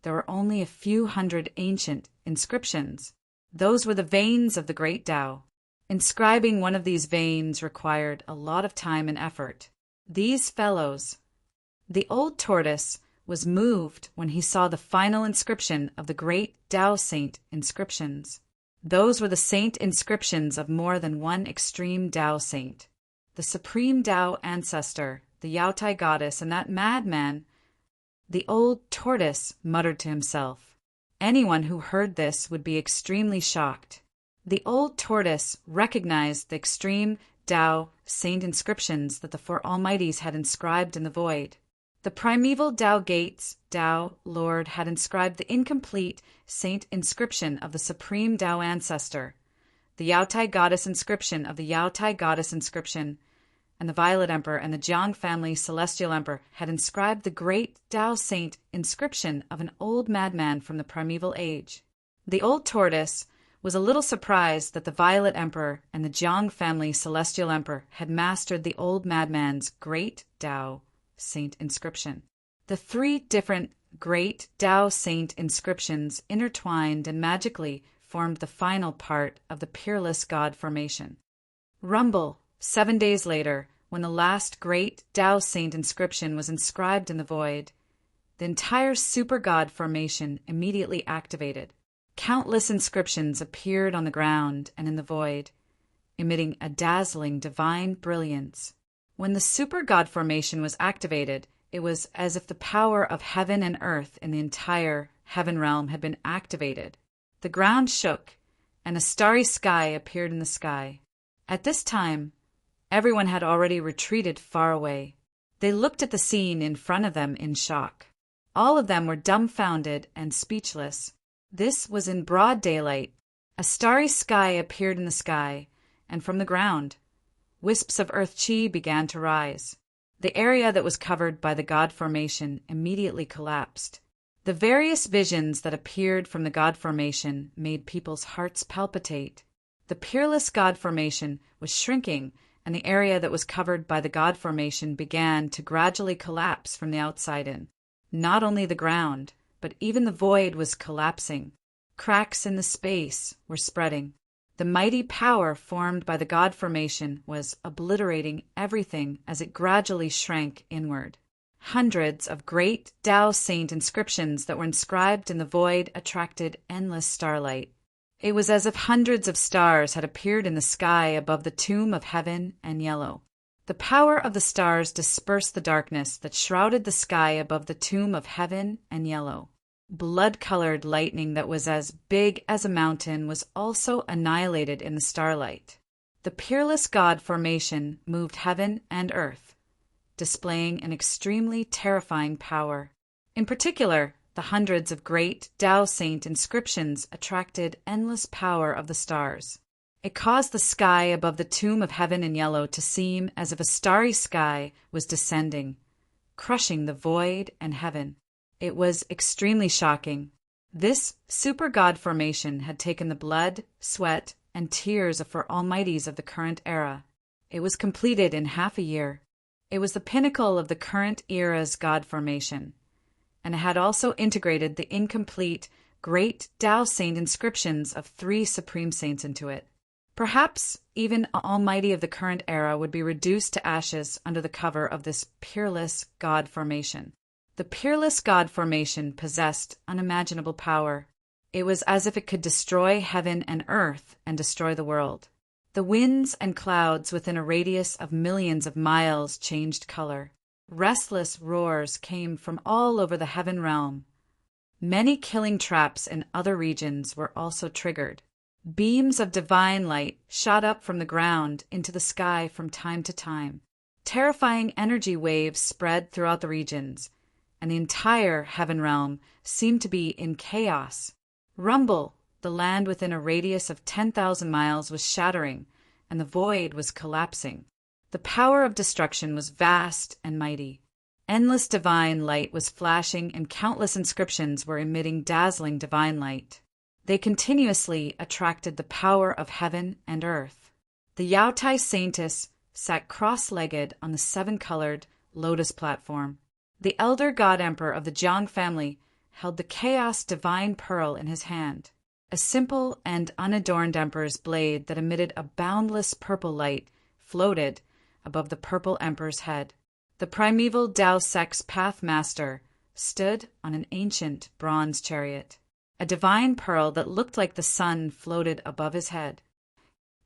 there were only a few hundred ancient inscriptions. Those were the veins of the great Tao. Inscribing one of these veins required a lot of time and effort. These fellows, the old tortoise was moved when he saw the final inscription of the great Tao saint inscriptions. Those were the saint inscriptions of more than one extreme Tao saint. The supreme Tao ancestor, the Yaotai goddess, and that madman. The old tortoise muttered to himself. Anyone who heard this would be extremely shocked. The old tortoise recognized the extreme Tao saint inscriptions that the four Almighties had inscribed in the void. The primeval Tao gates, Tao Lord, had inscribed the incomplete saint inscription of the supreme Tao ancestor, the Yaotai goddess inscription of the Yaotai goddess inscription, and the Violet Emperor and the Jiang family celestial emperor had inscribed the great Tao saint inscription of an old madman from the primeval age. The old tortoise was a little surprised that the Violet Emperor and the Jiang family celestial emperor had mastered the old madman's great Tao saint inscription. The 3 different great Tao saint inscriptions intertwined and magically formed the final part of the peerless god formation. Rumble, 7 days later, when the last great Tao saint inscription was inscribed in the void, the entire super god formation immediately activated. Countless inscriptions appeared on the ground and in the void, emitting a dazzling divine brilliance. When the super god formation was activated, it was as if the power of heaven and earth in the entire heaven realm had been activated. The ground shook, and a starry sky appeared in the sky. At this time, everyone had already retreated far away. They looked at the scene in front of them in shock. All of them were dumbfounded and speechless. This was in broad daylight. A starry sky appeared in the sky, and from the ground, wisps of earth chi began to rise. The area that was covered by the god formation immediately collapsed. The various visions that appeared from the god formation made people's hearts palpitate. The peerless god formation was shrinking, and the area that was covered by the god formation began to gradually collapse from the outside in. Not only the ground, but even the void was collapsing. Cracks in the space were spreading. The mighty power formed by the god formation was obliterating everything as it gradually shrank inward. Hundreds of great Tao saint inscriptions that were inscribed in the void attracted endless starlight. It was as if hundreds of stars had appeared in the sky above the tomb of heaven and yellow. The power of the stars dispersed the darkness that shrouded the sky above the tomb of heaven and yellow. Blood-colored lightning that was as big as a mountain was also annihilated in the starlight. The peerless God formation moved heaven and earth, displaying an extremely terrifying power. In particular, the hundreds of great Tao saint inscriptions attracted endless power of the stars. It caused the sky above the tomb of heaven and yellow to seem as if a starry sky was descending, crushing the void and heaven. It was extremely shocking. This super God formation had taken the blood, sweat, and tears of four almighties of the current era. It was completed in half a year. It was the pinnacle of the current era's God formation, and it had also integrated the incomplete great Tao saint inscriptions of 3 supreme saints into it. Perhaps even almighty of the current era would be reduced to ashes under the cover of this peerless God formation. The peerless God formation possessed unimaginable power. It was as if it could destroy heaven and earth and destroy the world. The winds and clouds within a radius of millions of miles changed color. Restless roars came from all over the heaven realm. Many killing traps in other regions were also triggered. Beams of divine light shot up from the ground into the sky from time to time. Terrifying energy waves spread throughout the regions, and the entire heaven realm seemed to be in chaos. Rumble, the land within a radius of 10,000 miles, was shattering, and the void was collapsing. The power of destruction was vast and mighty. Endless divine light was flashing, and countless inscriptions were emitting dazzling divine light. They continuously attracted the power of heaven and earth. The Yaotai Saintess sat cross-legged on the 7-colored lotus platform. The elder god emperor of the Jiang family held the chaos divine pearl in his hand, a simple and unadorned emperor's blade that emitted a boundless purple light floated above the purple emperor's head. The primeval Tao Sex Path Master stood on an ancient bronze chariot. A divine pearl that looked like the sun floated above his head.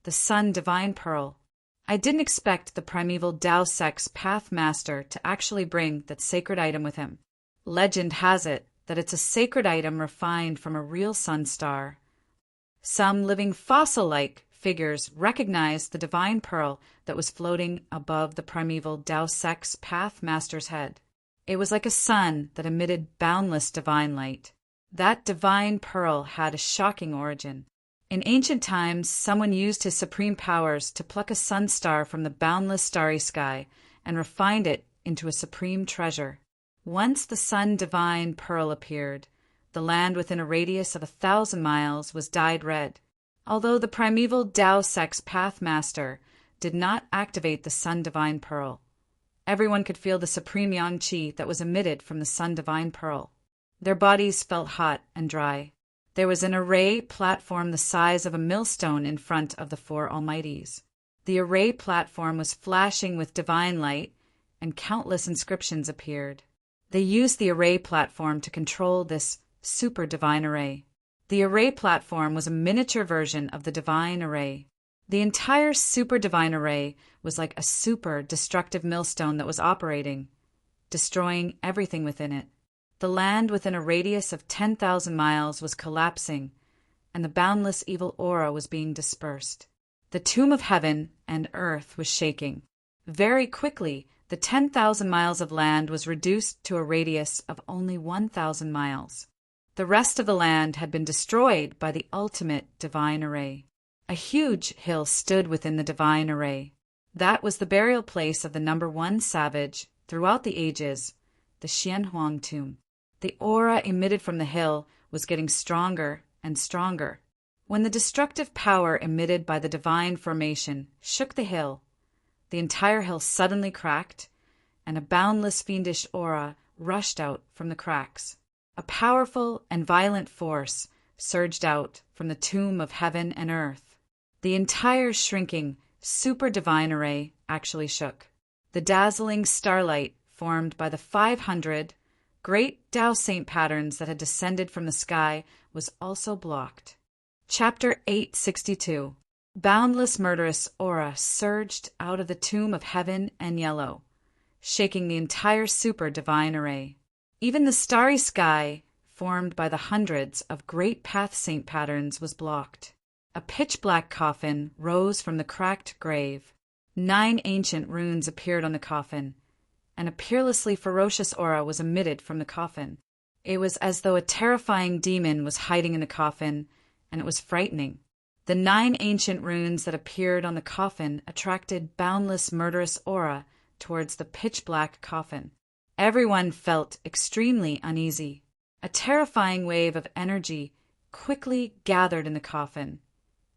The sun divine pearl. I didn't expect the primeval Tao Sex Path Master to actually bring that sacred item with him. Legend has it that it's a sacred item refined from a real sun star. Some living fossil-like figures recognized the divine pearl that was floating above the primeval Tao Sex Path Master's head. It was like a sun that emitted boundless divine light. That divine pearl had a shocking origin. In ancient times, someone used his supreme powers to pluck a sun star from the boundless starry sky and refined it into a supreme treasure. Once the sun divine pearl appeared, the land within a radius of 1,000 miles was dyed red. Although the primeval Tao Sex Path Master did not activate the sun divine pearl, everyone could feel the supreme yang qi that was emitted from the sun divine pearl. Their bodies felt hot and dry. There was an array platform the size of a millstone in front of the 4 almighties. The array platform was flashing with divine light, and countless inscriptions appeared. They used the array platform to control this super divine array. The array platform was a miniature version of the divine array. The entire super divine array was like a super destructive millstone that was operating, destroying everything within it. The land within a radius of 10,000 miles was collapsing, and the boundless evil aura was being dispersed. The tomb of heaven and earth was shaking. Very quickly, the 10,000 miles of land was reduced to a radius of only 1,000 miles. The rest of the land had been destroyed by the ultimate divine array. A huge hill stood within the divine array. That was the burial place of the number 1 savage throughout the ages, the Xianhuang tomb. The aura emitted from the hill was getting stronger and stronger. When the destructive power emitted by the divine formation shook the hill, the entire hill suddenly cracked, and a boundless fiendish aura rushed out from the cracks. A powerful and violent force surged out from the tomb of heaven and earth. The entire shrinking, super divine array actually shook. The dazzling starlight formed by the 500 great Tao saint patterns that had descended from the sky was also blocked. Chapter 862. Boundless murderous aura surged out of the tomb of heaven and yellow, shaking the entire super divine array. Even the starry sky, formed by the hundreds of great path saint patterns, was blocked. A pitch-black coffin rose from the cracked grave. 9 ancient runes appeared on the coffin, and a peerlessly ferocious aura was emitted from the coffin. It was as though a terrifying demon was hiding in the coffin, and it was frightening. The 9 ancient runes that appeared on the coffin attracted boundless murderous aura towards the pitch-black coffin. Everyone felt extremely uneasy. A terrifying wave of energy quickly gathered in the coffin,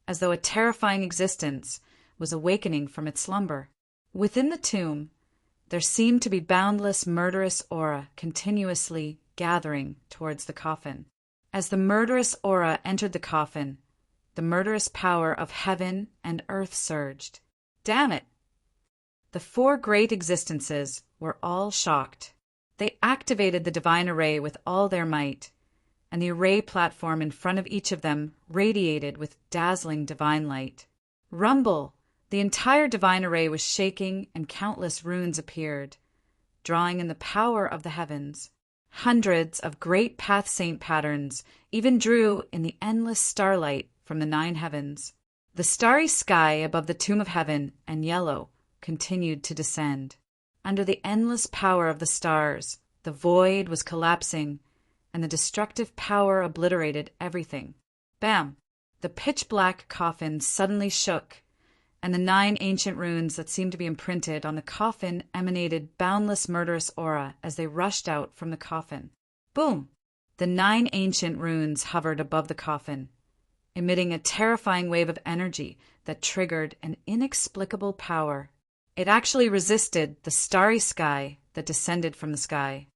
as though a terrifying existence was awakening from its slumber. Within the tomb, there seemed to be boundless murderous aura continuously gathering towards the coffin. As the murderous aura entered the coffin, the murderous power of heaven and earth surged. Damn it! The 4 great existences were all shocked. They activated the divine array with all their might, and the array platform in front of each of them radiated with dazzling divine light. Rumble! The entire divine array was shaking, and countless runes appeared, drawing in the power of the heavens. Hundreds of great path saint patterns even drew in the endless starlight from the 9 heavens. The starry sky above the tomb of heaven and yellow continued to descend. Under the endless power of the stars, the void was collapsing, and the destructive power obliterated everything. Bam! The pitch-black coffin suddenly shook, and the 9 ancient runes that seemed to be imprinted on the coffin emanated boundless murderous aura as they rushed out from the coffin. Boom! The 9 ancient runes hovered above the coffin, emitting a terrifying wave of energy that triggered an inexplicable power. It actually resisted the starry sky that descended from the sky.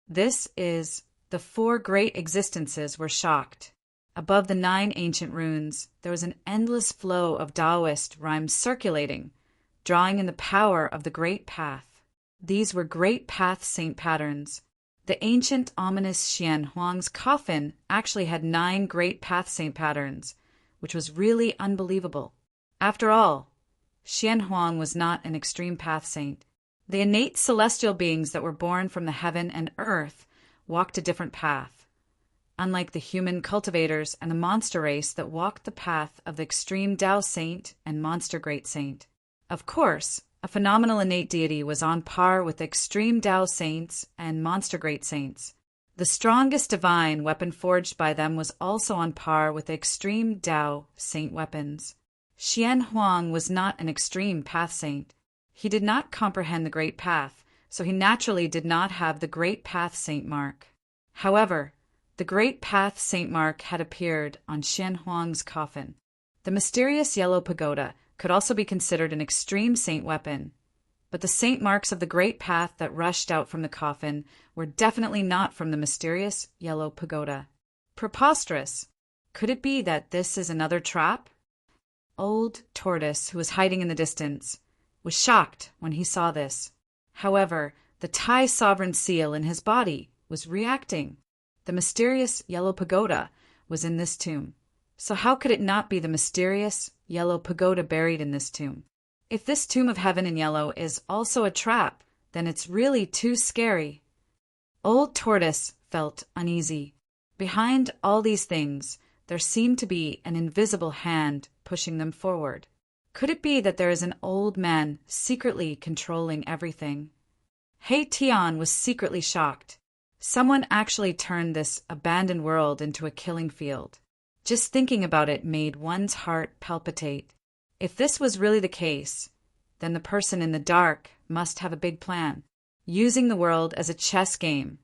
This is the 4 great existences were shocked. Above the 9 ancient runes, there was an endless flow of Taoist rhymes circulating, drawing in the power of the great path. These were great path saint patterns. The ancient ominous Xian Huang's coffin actually had 9 great path saint patterns, which was really unbelievable. After all, Xian Huang was not an extreme path saint. The innate celestial beings that were born from the heaven and earth walked a different path, unlike the human cultivators and the monster race that walked the path of the extreme Tao saint and monster great saint. Of course, a phenomenal innate deity was on par with the extreme Tao saints and monster great saints. The strongest divine weapon forged by them was also on par with the extreme Tao saint weapons. Xian Huang was not an extreme path saint. He did not comprehend the great path, so he naturally did not have the great path saint mark. However, the great path saint mark had appeared on Xian Huang's coffin. The mysterious yellow pagoda could also be considered an extreme saint weapon, but the saint marks of the great path that rushed out from the coffin were definitely not from the mysterious yellow pagoda. Preposterous! Could it be that this is another trap? Old Tortoise, who was hiding in the distance, was shocked when he saw this. However, the Tai sovereign seal in his body was reacting. The mysterious yellow pagoda was in this tomb. So how could it not be the mysterious yellow pagoda buried in this tomb? If this tomb of heaven in yellow is also a trap, then it's really too scary. Old Tortoise felt uneasy. Behind all these things, there seemed to be an invisible hand pushing them forward. Could it be that there is an old man secretly controlling everything? He Tian was secretly shocked. Someone actually turned this abandoned world into a killing field. Just thinking about it made one's heart palpitate. If this was really the case, then the person in the dark must have a big plan, using the world as a chess game.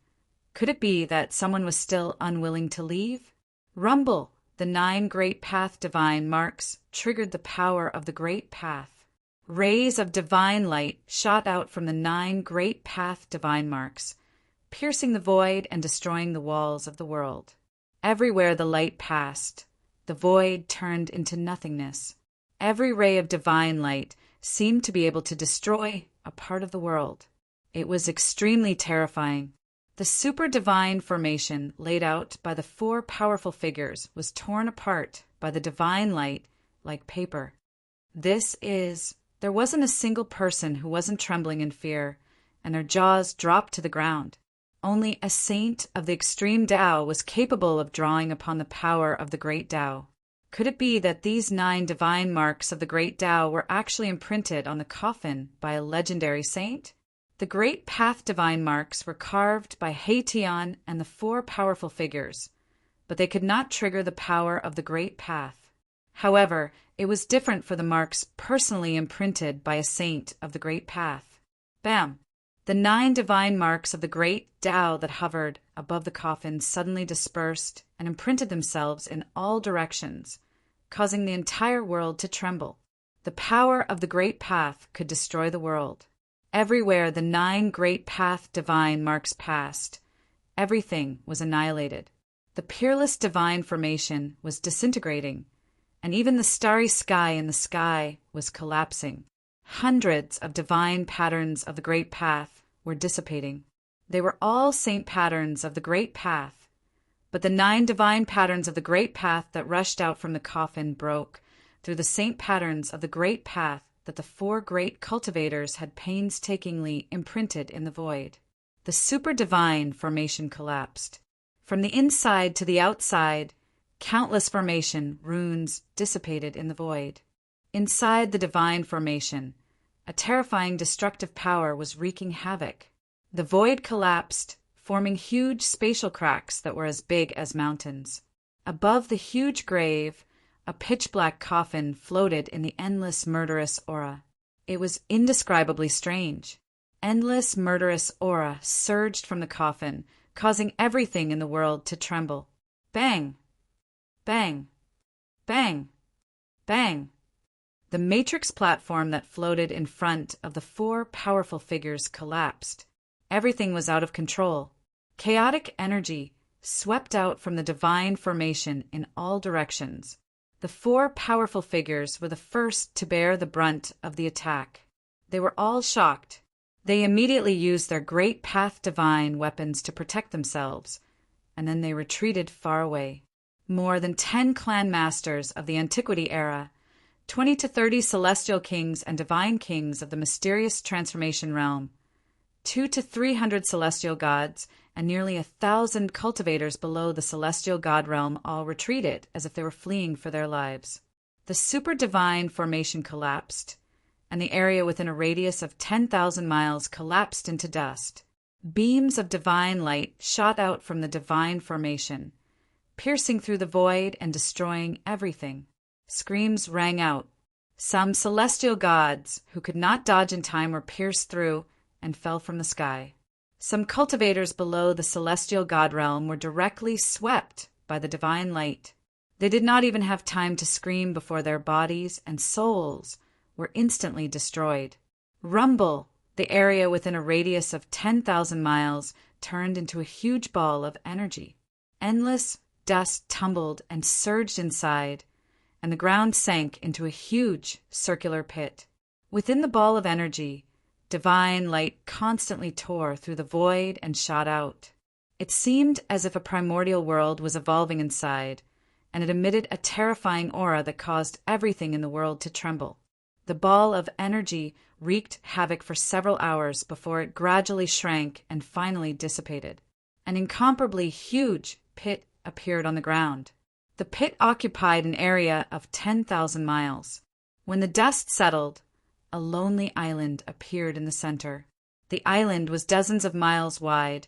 Could it be that someone was still unwilling to leave? Rumble! The 9 great path divine marks triggered the power of the great path. Rays of divine light shot out from the 9 great path divine marks, piercing the void and destroying the walls of the world. Everywhere the light passed, the void turned into nothingness. Every ray of divine light seemed to be able to destroy a part of the world. It was extremely terrifying. The super-divine formation laid out by the four powerful figures was torn apart by the divine light like paper. There wasn't a single person who wasn't trembling in fear, and their jaws dropped to the ground. Only a saint of the extreme Tao was capable of drawing upon the power of the great Tao. Could it be that these 9 divine marks of the great Tao were actually imprinted on the coffin by a legendary saint? The great path divine marks were carved by Haitian and the 4 powerful figures, but they could not trigger the power of the great path. However, it was different for the marks personally imprinted by a saint of the great path. Bam! The 9 divine marks of the great Tao that hovered above the coffin suddenly dispersed and imprinted themselves in all directions, causing the entire world to tremble. The power of the great path could destroy the world. Everywhere the 9 great path divine marks passed, everything was annihilated. The peerless divine formation was disintegrating, and even the starry sky in the sky was collapsing. Hundreds of divine patterns of the great path were dissipating. They were all saint patterns of the great path, but the 9 divine patterns of the great path that rushed out from the coffin broke through the saint patterns of the great path that the 4 great cultivators had painstakingly imprinted in the void. The super-divine formation collapsed. From the inside to the outside, countless formation runes dissipated in the void. Inside the divine formation, a terrifying destructive power was wreaking havoc. The void collapsed, forming huge spatial cracks that were as big as mountains. Above the huge grave, a pitch-black coffin floated in the endless murderous aura. It was indescribably strange. Endless murderous aura surged from the coffin, causing everything in the world to tremble. Bang! Bang! Bang! Bang! The matrix platform that floated in front of the 4 powerful figures collapsed. Everything was out of control. Chaotic energy swept out from the divine formation in all directions. The 4 powerful figures were the first to bear the brunt of the attack. They were all shocked. They immediately used their great path divine weapons to protect themselves, and then they retreated far away. More than 10 clan masters of the Antiquity era, 20 to 30 celestial kings and divine kings of the mysterious transformation realm, 200 to 300 celestial gods, and nearly 1,000 cultivators below the celestial god realm all retreated as if they were fleeing for their lives. The super-divine formation collapsed, and the area within a radius of 10,000 miles collapsed into dust. Beams of divine light shot out from the divine formation, piercing through the void and destroying everything. Screams rang out. Some celestial gods who could not dodge in time were pierced through and fell from the sky. Some cultivators below the celestial god realm were directly swept by the divine light. They did not even have time to scream before their bodies and souls were instantly destroyed. Rumble, the area within a radius of 10,000 miles, turned into a huge ball of energy. Endless dust tumbled and surged inside, and the ground sank into a huge circular pit. Within the ball of energy, divine light constantly tore through the void and shot out. It seemed as if a primordial world was evolving inside, and it emitted a terrifying aura that caused everything in the world to tremble. The ball of energy wreaked havoc for several hours before it gradually shrank and finally dissipated. An incomparably huge pit appeared on the ground. The pit occupied an area of 10,000 miles. When the dust settled, a lonely island appeared in the center. The island was dozens of miles wide,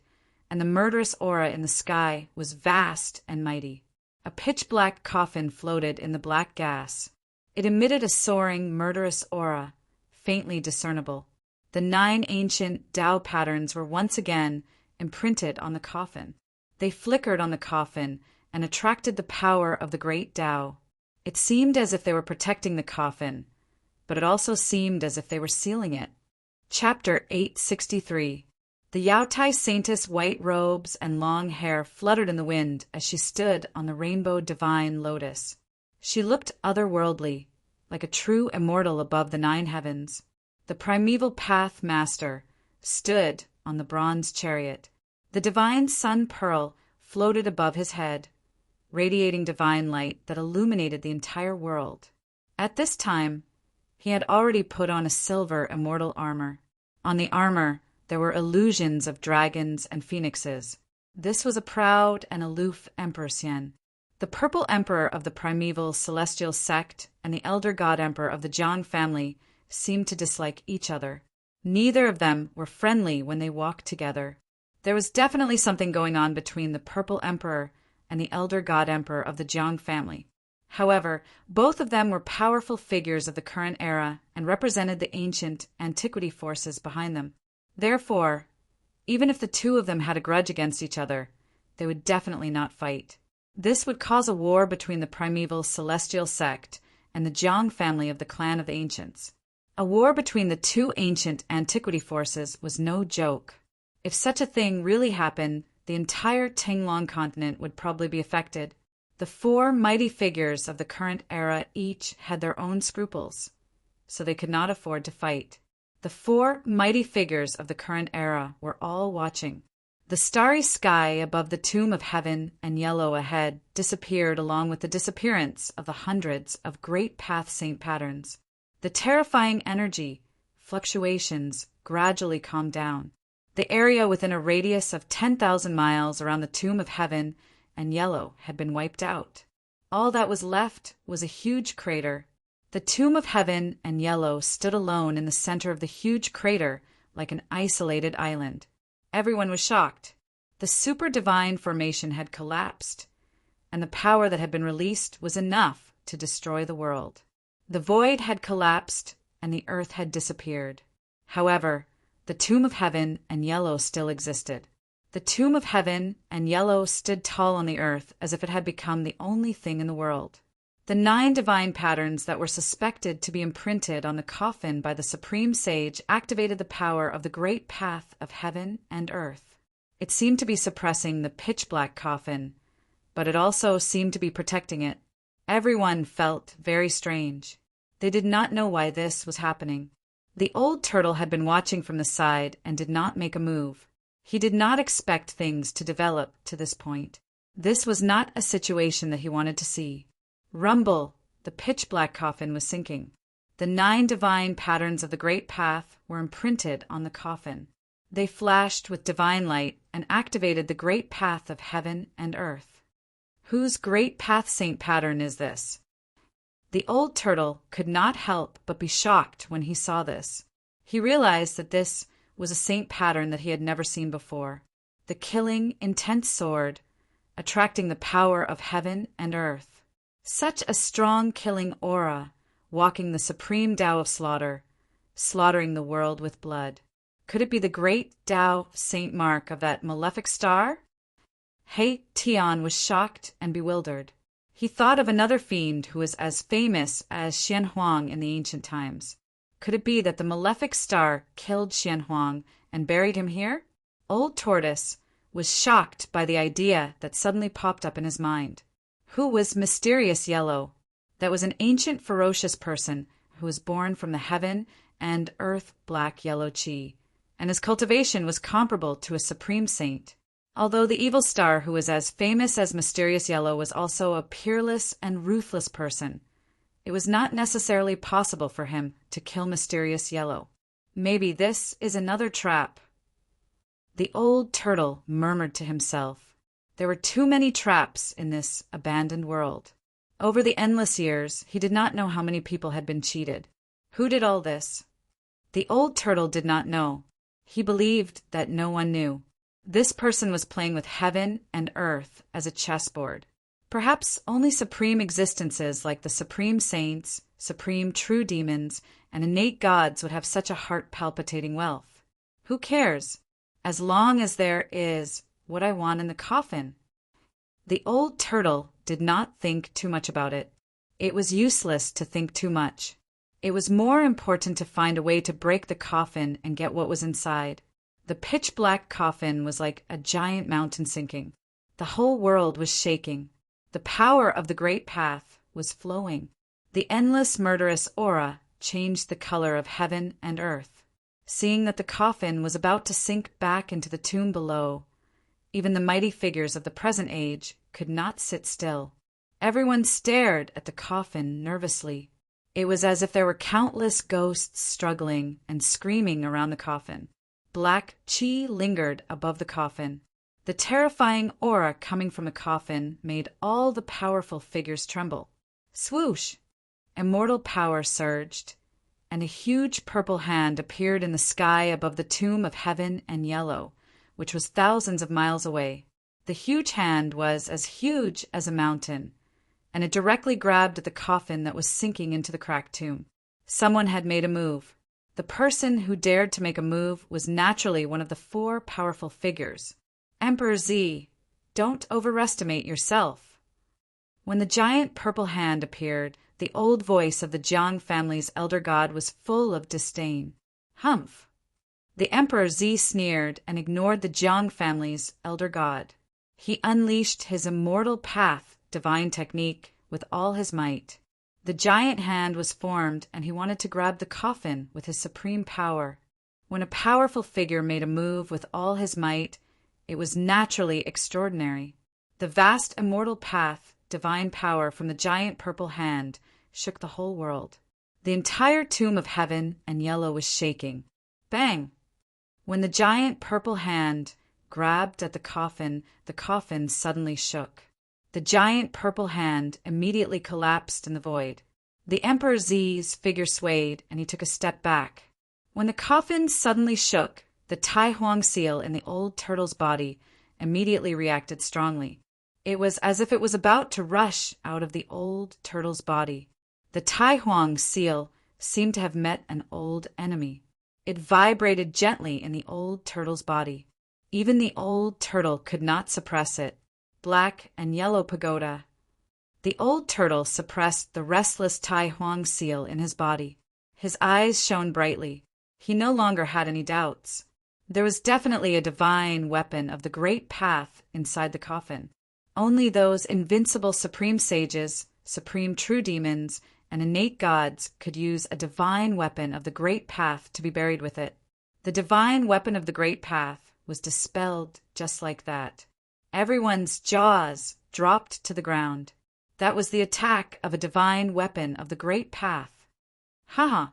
and the murderous aura in the sky was vast and mighty. A pitch-black coffin floated in the black gas. It emitted a soaring, murderous aura, faintly discernible. The 9 ancient Tao patterns were once again imprinted on the coffin. They flickered on the coffin and attracted the power of the great Tao. It seemed as if they were protecting the coffin, but it also seemed as if they were sealing it. Chapter 863. The Yaotai Saintess' white robes and long hair fluttered in the wind as she stood on the rainbow divine lotus. She looked otherworldly, like a true immortal above the 9 heavens. The primeval path master, stood on the bronze chariot. The divine sun pearl floated above his head, radiating divine light that illuminated the entire world. At this time, he had already put on a silver immortal armor. On the armor, there were illusions of dragons and phoenixes. This was a proud and aloof Emperor Xian. The purple emperor of the primeval celestial sect and the elder god emperor of the Jiang family seemed to dislike each other. Neither of them were friendly when they walked together. There was definitely something going on between the purple emperor and the elder god emperor of the Jiang family. However, both of them were powerful figures of the current era and represented the ancient antiquity forces behind them. Therefore, even if the two of them had a grudge against each other, they would definitely not fight. This would cause a war between the primeval celestial sect and the Jiang family of the clan of the ancients. A war between the two ancient antiquity forces was no joke. If such a thing really happened, the entire Tinglong continent would probably be affected. The four mighty figures of the current era each had their own scruples, so they could not afford to fight. The four mighty figures of the current era were all watching. The starry sky above the tomb of heaven and yellow ahead disappeared along with the disappearance of the hundreds of great path saint patterns. The terrifying energy fluctuations gradually calmed down. The area within a radius of 10,000 miles around the tomb of heaven and yellow had been wiped out. All that was left was a huge crater. The tomb of heaven and yellow stood alone in the center of the huge crater like an isolated island. Everyone was shocked. The super divine formation had collapsed, and the power that had been released was enough to destroy the world. The void had collapsed, and the earth had disappeared. However, the tomb of heaven and yellow still existed. The tomb of heaven and yellow stood tall on the earth as if it had become the only thing in the world. The 9 divine patterns that were suspected to be imprinted on the coffin by the supreme sage activated the power of the great path of heaven and earth. It seemed to be suppressing the pitch-black coffin, but it also seemed to be protecting it. Everyone felt very strange. They did not know why this was happening. The old turtle had been watching from the side and did not make a move. He did not expect things to develop to this point. This was not a situation that he wanted to see. Rumble, the pitch-black coffin was sinking. The 9 divine patterns of the great path were imprinted on the coffin. They flashed with divine light and activated the great path of heaven and earth. Whose great path saint pattern is this? The old turtle could not help but be shocked when he saw this. He realized that this was a saint pattern that he had never seen before. The killing, intense sword, attracting the power of heaven and earth. Such a strong killing aura, walking the supreme Tao of slaughter, slaughtering the world with blood. Could it be the great Tao saint mark of that malefic star? He Tian was shocked and bewildered. He thought of another fiend who was as famous as Xian Huang in the ancient times. Could it be that the malefic star killed Xian Huang and buried him here? Old Tortoise was shocked by the idea that suddenly popped up in his mind. Who was Mysterious Yellow? That was an ancient ferocious person who was born from the heaven and earth black yellow chi, and his cultivation was comparable to a supreme saint. Although the evil star who was as famous as Mysterious Yellow was also a peerless and ruthless person, it was not necessarily possible for him to kill Mysterious Yellow. Maybe this is another trap. The old turtle murmured to himself. There were too many traps in this abandoned world. Over the endless years, he did not know how many people had been cheated. Who did all this? The old turtle did not know. He believed that no one knew. This person was playing with heaven and earth as a chessboard. Perhaps only supreme existences like the supreme saints, supreme true demons, and innate gods would have such a heart-palpitating wealth. Who cares? As long as there is what I want in the coffin. The old turtle did not think too much about it. It was useless to think too much. It was more important to find a way to break the coffin and get what was inside. The pitch-black coffin was like a giant mountain sinking. The whole world was shaking. The power of the great path was flowing. The endless murderous aura changed the color of heaven and earth. seeing that the coffin was about to sink back into the tomb below. Even the mighty figures of the present age could not sit still. Everyone stared at the coffin nervously. It was as if there were countless ghosts struggling and screaming around the coffin. Black chi lingered above the coffin. The terrifying aura coming from the coffin made all the powerful figures tremble. Swoosh! Immortal power surged, and a huge purple hand appeared in the sky above the tomb of Heaven and Yellow, which was thousands of miles away. The huge hand was as huge as a mountain, and it directly grabbed at the coffin that was sinking into the cracked tomb. Someone had made a move. The person who dared to make a move was naturally one of the four powerful figures. Emperor Z, don't overestimate yourself. When the giant purple hand appeared, the old voice of the Jiang family's elder god was full of disdain. Humph! The Emperor Z sneered and ignored the Jiang family's elder god. He unleashed his immortal path, divine technique, with all his might. The giant hand was formed, and he wanted to grab the coffin with his supreme power. When a powerful figure made a move with all his might, it was naturally extraordinary. The vast immortal path, divine power from the giant purple hand shook the whole world. The entire tomb of Heaven and Yellow was shaking. Bang! When the giant purple hand grabbed at the coffin suddenly shook. The giant purple hand immediately collapsed in the void. The Emperor Z's figure swayed, and he took a step back. When the coffin suddenly shook, the Tai Huang seal in the old turtle's body immediately reacted strongly. It was as if it was about to rush out of the old turtle's body. The Tai Huang seal seemed to have met an old enemy. It vibrated gently in the old turtle's body. Even the old turtle could not suppress it. Black and yellow pagoda. The old turtle suppressed the restless Tai Huang seal in his body. His eyes shone brightly. He no longer had any doubts. There was definitely a divine weapon of the great path inside the coffin. Only those invincible supreme sages, supreme true demons, and innate gods could use a divine weapon of the great path to be buried with it. The divine weapon of the great path was dispelled just like that. Everyone's jaws dropped to the ground. That was the attack of a divine weapon of the great path. Haha,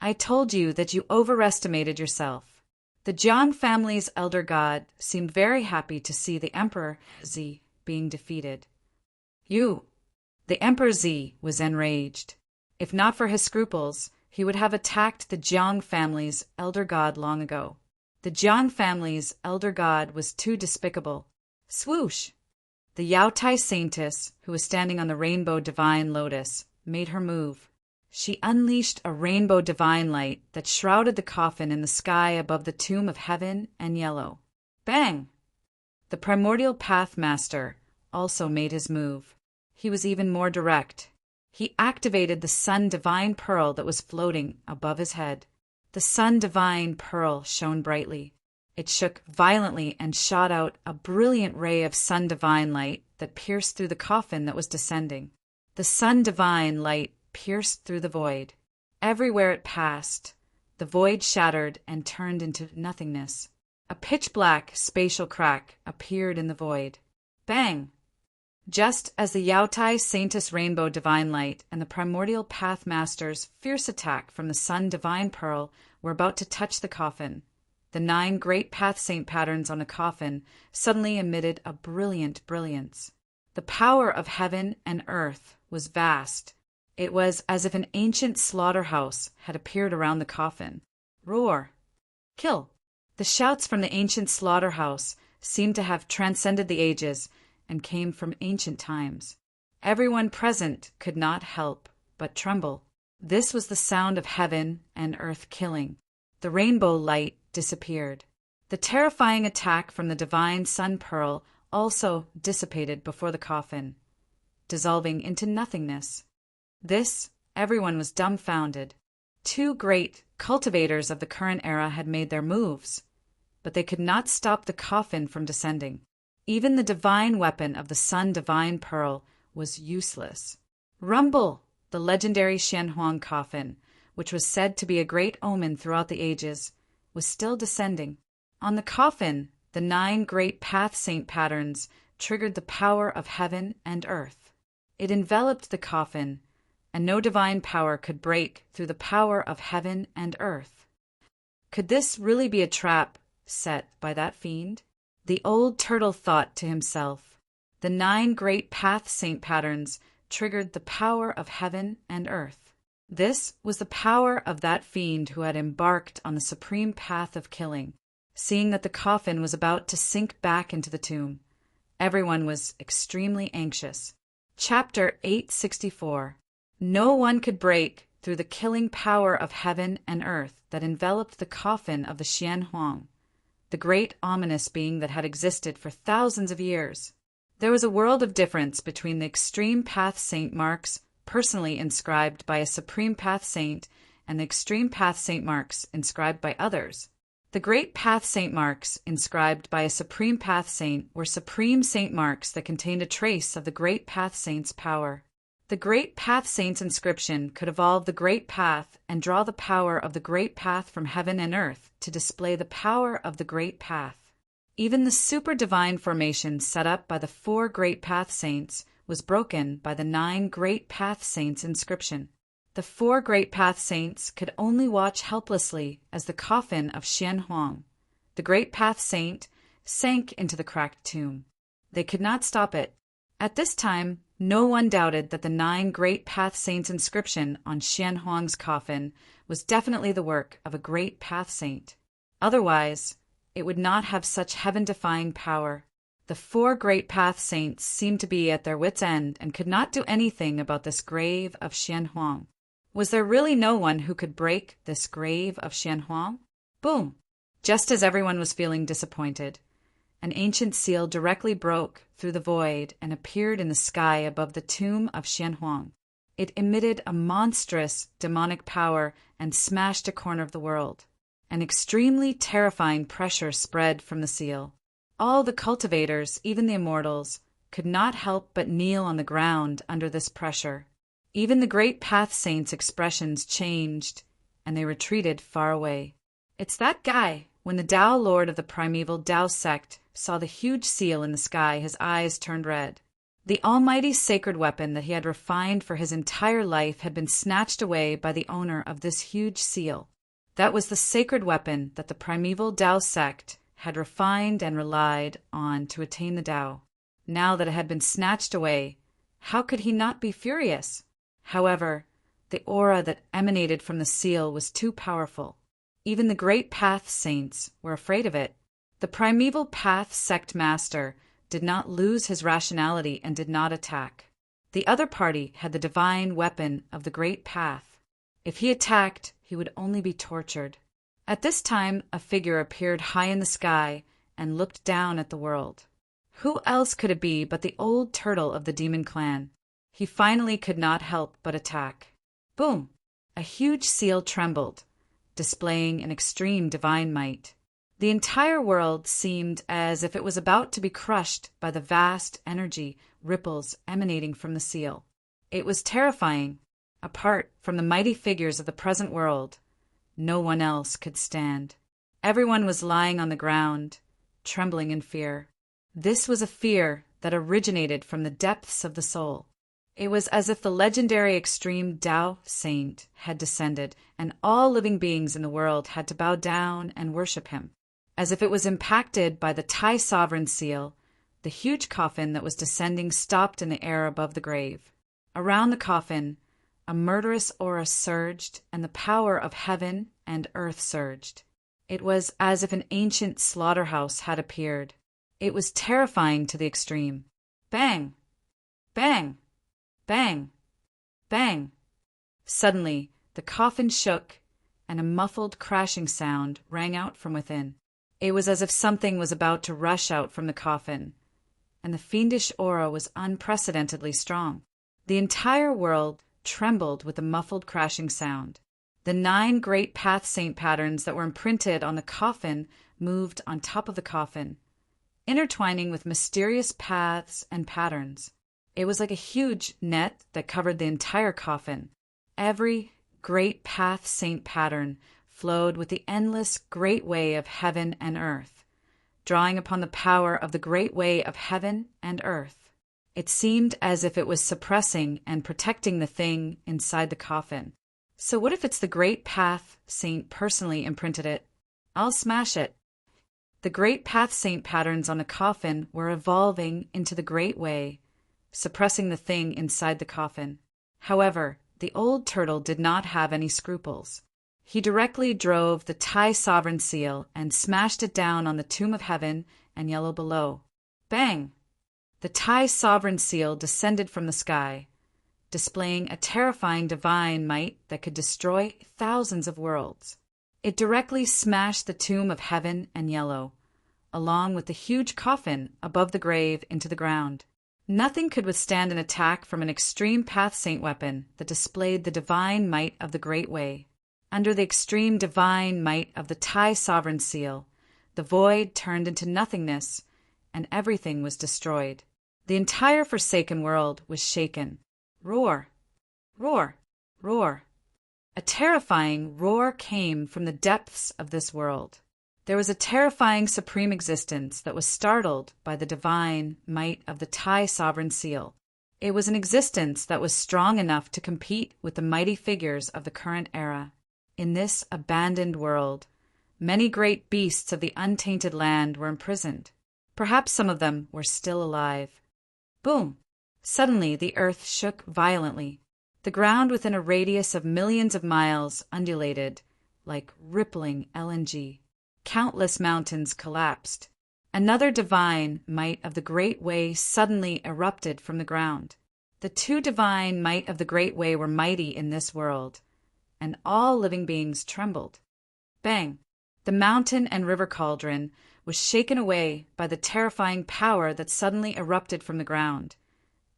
I told you that you overestimated yourself. The Jiang family's elder god seemed very happy to see the Emperor Z being defeated. The Emperor Z was enraged. If not for his scruples, he would have attacked the Jiang family's elder god long ago. The Jiang family's elder god was too despicable. Swoosh! The Yao Tai Saintess, who was standing on the rainbow divine lotus, made her move. She unleashed a rainbow divine light that shrouded the coffin in the sky above the tomb of Heaven and Yellow. Bang! The primordial path master also made his move. He was even more direct. He activated the sun divine pearl that was floating above his head. The sun divine pearl shone brightly. It shook violently and shot out a brilliant ray of sun divine light that pierced through the coffin that was descending. The sun divine light pierced through the void. Everywhere it passed, the void shattered and turned into nothingness. A pitch-black spatial crack appeared in the void. Bang! Just as the Yao Tai Saintess Rainbow Divine Light and the Primordial Path Master's fierce attack from the Sun Divine Pearl were about to touch the coffin, the 9 great path saint patterns on the coffin suddenly emitted a brilliant brilliance. The power of heaven and earth was vast. It was as if an ancient slaughterhouse had appeared around the coffin. Roar! Kill! The shouts from the ancient slaughterhouse seemed to have transcended the ages and came from ancient times. Everyone present could not help but tremble. This was the sound of heaven and earth killing. The rainbow light disappeared. The terrifying attack from the divine sun pearl also dissipated before the coffin, dissolving into nothingness. This, everyone was dumbfounded. 2 great cultivators of the current era had made their moves, but they could not stop the coffin from descending. Even the divine weapon of the sun divine pearl was useless. Rumble! The legendary Xianhuang coffin, which was said to be a great omen throughout the ages, was still descending. On the coffin, the 9 great path saint patterns triggered the power of heaven and earth. It enveloped the coffin, and no divine power could break through the power of heaven and earth. Could this really be a trap set by that fiend? The old turtle thought to himself. The 9 great path saint patterns triggered the power of heaven and earth. This was the power of that fiend who had embarked on the supreme path of killing. Seeing that the coffin was about to sink back into the tomb, everyone was extremely anxious. Chapter 864. No one could break through the killing power of heaven and earth that enveloped the coffin of the Xian Huang, the great ominous being that had existed for thousands of years. There was a world of difference between the extreme path saint marks personally inscribed by a supreme path saint and the extreme path saint marks inscribed by others. The great path saint marks inscribed by a supreme path saint were supreme saint marks that contained a trace of the great path saint's power. The great path saint's inscription could evolve the great path and draw the power of the great path from heaven and earth to display the power of the great path. Even the super divine formation set up by the 4 great path saints was broken by the 9 great path saints' inscription. The 4 great path saints could only watch helplessly as the coffin of Xian Huang, the great path saint, sank into the cracked tomb. They could not stop it. At this time, no one doubted that the 9 great path saints' inscription on Xian Huang's coffin was definitely the work of a great path saint. Otherwise, it would not have such heaven-defying power. The 4 great path saints seemed to be at their wits' end and could not do anything about this grave of Xian Huang. Was there really no one who could break this grave of Xian Huang? Boom! Just as everyone was feeling disappointed, an ancient seal directly broke through the void and appeared in the sky above the tomb of Xian Huang. It emitted a monstrous demonic power and smashed a corner of the world. An extremely terrifying pressure spread from the seal. All the cultivators, even the immortals, could not help but kneel on the ground under this pressure. Even the great path saints' expressions changed, and they retreated far away. It's that guy. When the Tao Lord of the primeval Tao sect saw the huge seal in the sky, his eyes turned red. The almighty sacred weapon that he had refined for his entire life had been snatched away by the owner of this huge seal. That was the sacred weapon that the primeval Tao sect had refined and relied on to attain the Tao. Now that it had been snatched away, how could he not be furious? However, the aura that emanated from the seal was too powerful. Even the great path saints were afraid of it. The primeval path sect master did not lose his rationality and did not attack. The other party had the divine weapon of the great path. If he attacked, he would only be tortured. At this time, a figure appeared high in the sky and looked down at the world. Who else could it be but the old turtle of the demon clan? He finally could not help but attack. Boom! A huge seal trembled, displaying an extreme divine might. The entire world seemed as if it was about to be crushed by the vast energy ripples emanating from the seal. It was terrifying. Apart from the mighty figures of the present world, no one else could stand. Everyone was lying on the ground, trembling in fear. This was a fear that originated from the depths of the soul. It was as if the legendary extreme Tao saint had descended, and all living beings in the world had to bow down and worship him. As if it was impacted by the Tai sovereign seal, the huge coffin that was descending stopped in the air above the grave. Around the coffin, a murderous aura surged, and the power of heaven and earth surged. It was as if an ancient slaughterhouse had appeared. It was terrifying to the extreme. Bang! Bang! Bang! Bang! Suddenly, the coffin shook, and a muffled crashing sound rang out from within. It was as if something was about to rush out from the coffin, and the fiendish aura was unprecedentedly strong. The entire world trembled with the muffled crashing sound. The 9 great path saint patterns that were imprinted on the coffin moved on top of the coffin, intertwining with mysterious paths and patterns. It was like a huge net that covered the entire coffin. Every great path saint pattern flowed with the endless great way of heaven and earth, drawing upon the power of the great way of heaven and earth. It seemed as if it was suppressing and protecting the thing inside the coffin. So what if it's the great path Saint personally imprinted it? I'll smash it. The great path Saint patterns on a coffin were evolving into the great way, suppressing the thing inside the coffin. However, the old turtle did not have any scruples. He directly drove the Thai sovereign seal and smashed it down on the tomb of heaven and yellow below. Bang! The Thai sovereign seal descended from the sky, displaying a terrifying divine might that could destroy thousands of worlds. It directly smashed the tomb of heaven and yellow, along with the huge coffin above the grave, into the ground. Nothing could withstand an attack from an extreme path saint weapon that displayed the divine might of the great way. Under the extreme divine might of the Thai sovereign seal, the void turned into nothingness, and everything was destroyed. The entire forsaken world was shaken. Roar! Roar! Roar! A terrifying roar came from the depths of this world. There was a terrifying supreme existence that was startled by the divine might of the Thai sovereign seal. It was an existence that was strong enough to compete with the mighty figures of the current era. In this abandoned world, many great beasts of the untainted land were imprisoned. Perhaps some of them were still alive. Boom! Suddenly the earth shook violently. The ground within a radius of millions of miles undulated like rippling LNG. Countless mountains collapsed. Another divine might of the great way suddenly erupted from the ground. The two divine might of the great way were mighty in this world, and all living beings trembled. Bang! The mountain and river cauldron was shaken away by the terrifying power that suddenly erupted from the ground,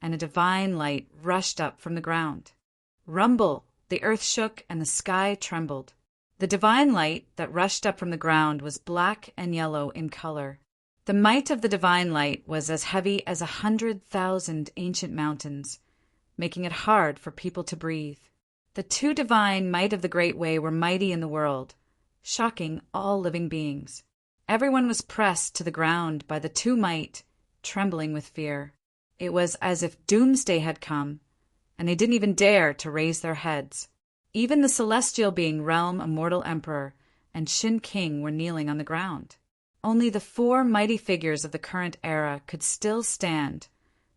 and a divine light rushed up from the ground. Rumble! The earth shook and the sky trembled. The divine light that rushed up from the ground was black and yellow in color. The might of the divine light was as heavy as 100,000 ancient mountains, making it hard for people to breathe. The two divine might of the great way were mighty in the world, shocking all living beings. Everyone was pressed to the ground by the two might, trembling with fear. It was as if doomsday had come, and they didn't even dare to raise their heads. Even the celestial being Realm Immortal Emperor and Shin King were kneeling on the ground. Only the four mighty figures of the current era could still stand,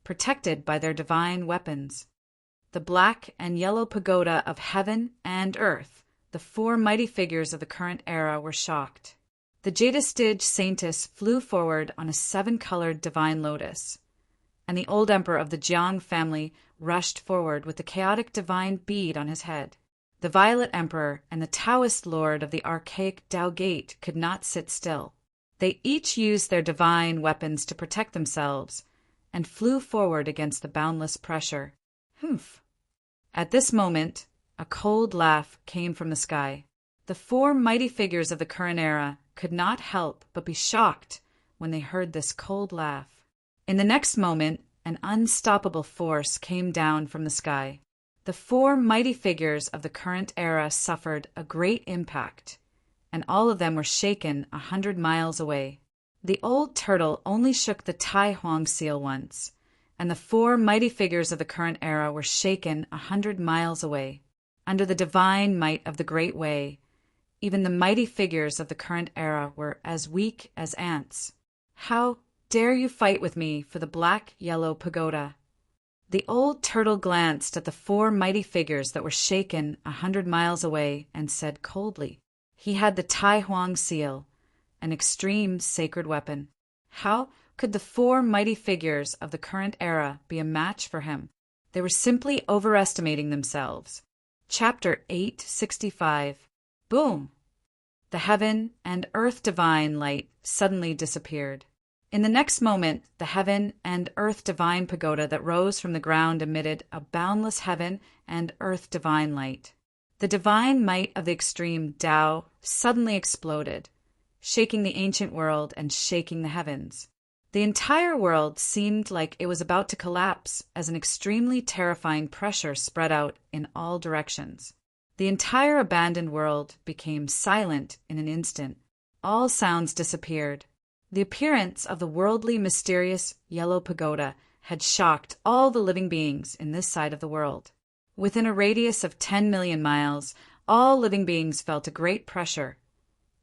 protected by their divine weapons. The black and yellow pagoda of heaven and earth, the four mighty figures of the current era, were shocked. The Jadastij Saintess flew forward on a seven-colored divine lotus, and the old emperor of the Jiang family rushed forward with the chaotic divine bead on his head. The Violet Emperor and the Taoist Lord of the archaic Tao Gate could not sit still. They each used their divine weapons to protect themselves and flew forward against the boundless pressure. Humph! At this moment, a cold laugh came from the sky. The four mighty figures of the current era could not help but be shocked when they heard this cold laugh. In the next moment, an unstoppable force came down from the sky. The four mighty figures of the current era suffered a great impact, and all of them were shaken 100 miles away. The old turtle only shook the Tai Huang seal once, and the four mighty figures of the current era were shaken 100 miles away. Under the divine might of the great way, even the mighty figures of the current era were as weak as ants. How dare you fight with me for the black-yellow pagoda? The old turtle glanced at the four mighty figures that were shaken 100 miles away and said coldly, he had the Tai Huang seal, an extreme sacred weapon. How could the four mighty figures of the current era be a match for him? They were simply overestimating themselves. Chapter 865. Boom! The heaven and earth divine light suddenly disappeared. In the next moment, the heaven and earth divine pagoda that rose from the ground emitted a boundless heaven and earth divine light. The divine might of the extreme Tao suddenly exploded, shaking the ancient world and shaking the heavens. The entire world seemed like it was about to collapse as an extremely terrifying pressure spread out in all directions. The entire abandoned world became silent in an instant. All sounds disappeared. The appearance of the worldly, mysterious yellow pagoda had shocked all the living beings in this side of the world. Within a radius of 10 million miles, all living beings felt a great pressure,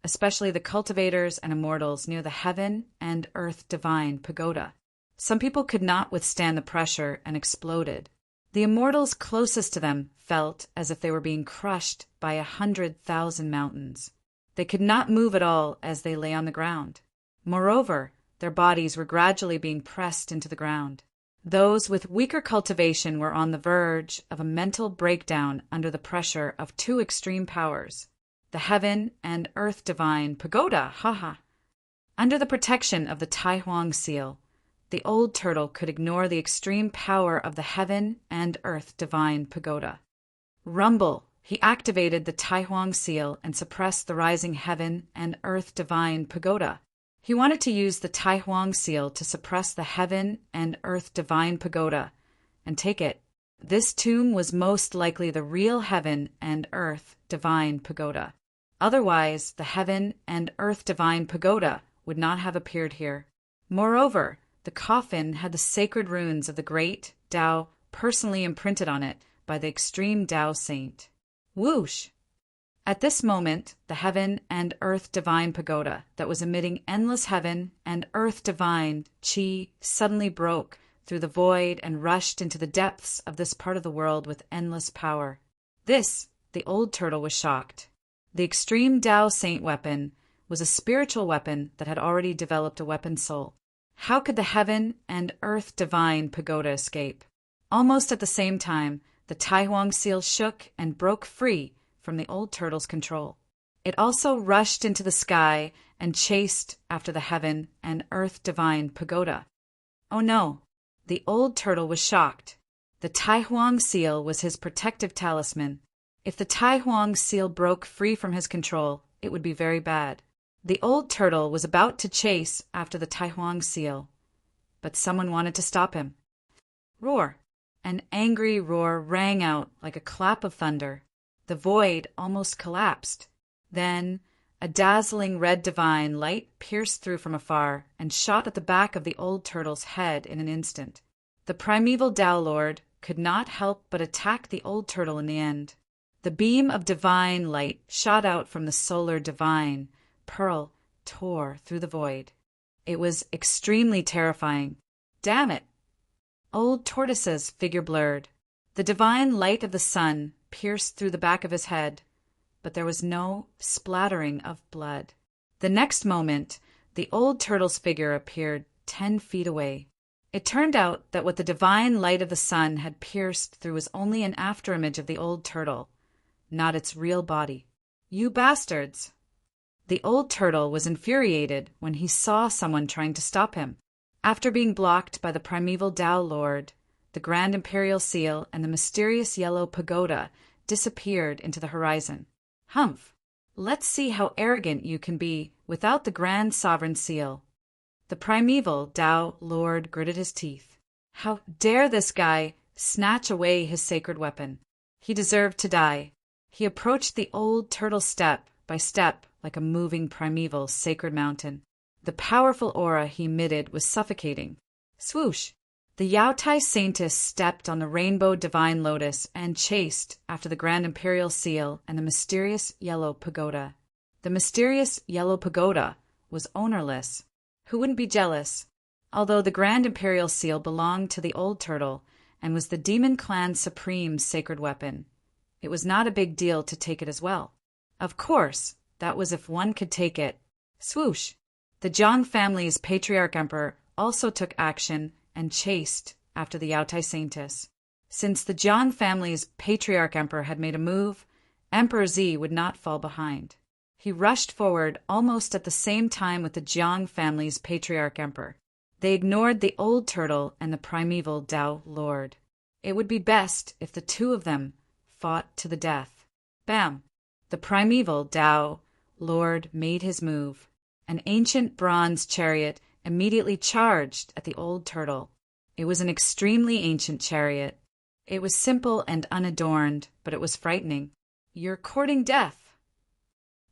especially the cultivators and immortals near the heaven and earth divine pagoda. Some people could not withstand the pressure and exploded. The immortals closest to them felt as if they were being crushed by 100,000 mountains. They could not move at all as they lay on the ground. Moreover, their bodies were gradually being pressed into the ground. Those with weaker cultivation were on the verge of a mental breakdown under the pressure of two extreme powers, the heaven and earth divine pagoda, haha. Under the protection of the Tai Huang seal, the old turtle could ignore the extreme power of the heaven and earth divine pagoda. Rumble, he activated the Tai Huang seal and suppressed the rising heaven and earth divine pagoda. He wanted to use the Tai Huang seal to suppress the heaven and earth divine pagoda, and take it. This tomb was most likely the real heaven and earth divine pagoda. Otherwise, the heaven and earth divine pagoda would not have appeared here. Moreover, the coffin had the sacred runes of the great Tao personally imprinted on it by the extreme Tao saint. Whoosh! At this moment, the heaven and earth divine pagoda that was emitting endless heaven and earth divine qi suddenly broke through the void and rushed into the depths of this part of the world with endless power. This, the old turtle was shocked. The extreme Tao saint weapon was a spiritual weapon that had already developed a weapon soul. How could the heaven and earth divine pagoda escape? Almost at the same time, the Tai Huang seal shook and broke free from the old turtle's control. It also rushed into the sky and chased after the heaven and earth divine pagoda. Oh no, the old turtle was shocked. The Tai Huang seal was his protective talisman. If the Tai Huang seal broke free from his control, it would be very bad. The old turtle was about to chase after the Tai Huang seal, but someone wanted to stop him. Roar! An angry roar rang out like a clap of thunder. The void almost collapsed. Then a dazzling red divine light pierced through from afar and shot at the back of the old turtle's head in an instant. The primeval Tao Lord could not help but attack the old turtle in the end. The beam of divine light shot out from the solar divine pearl tore through the void. It was extremely terrifying. Damn it! Old Tortoise's figure blurred. The divine light of the sun pierced through the back of his head, but there was no splattering of blood. The next moment, the old turtle's figure appeared 10 feet away. It turned out that what the divine light of the sun had pierced through was only an afterimage of the old turtle, not its real body. You bastards! The old turtle was infuriated when he saw someone trying to stop him. After being blocked by the primeval Tao Lord, the Grand Imperial Seal and the mysterious yellow pagoda disappeared into the horizon. Humph! Let's see how arrogant you can be without the Grand Sovereign Seal. The primeval Tao Lord gritted his teeth. How dare this guy snatch away his sacred weapon? He deserved to die. He approached the old turtle step by step like a moving primeval sacred mountain. The powerful aura he emitted was suffocating. Swoosh! The Yao Tai Saintess stepped on the rainbow divine lotus and chased after the Grand Imperial Seal and the mysterious yellow pagoda. The mysterious yellow pagoda was ownerless. Who wouldn't be jealous? Although the Grand Imperial Seal belonged to the old turtle and was the demon clan's supreme sacred weapon, it was not a big deal to take it as well. Of course, that was if one could take it. Swoosh! The Jiang family's patriarch emperor also took action and chased after the Yao Tai Saintess. Since the Jiang family's patriarch emperor had made a move, Emperor Z would not fall behind. He rushed forward almost at the same time with the Jiang family's patriarch emperor. They ignored the old turtle and the primeval Tao Lord. It would be best if the two of them fought to the death. Bam! The primeval Tao Lord made his move. An ancient bronze chariot immediately charged at the old turtle. It was an extremely ancient chariot. It was simple and unadorned, but it was frightening. You're courting death."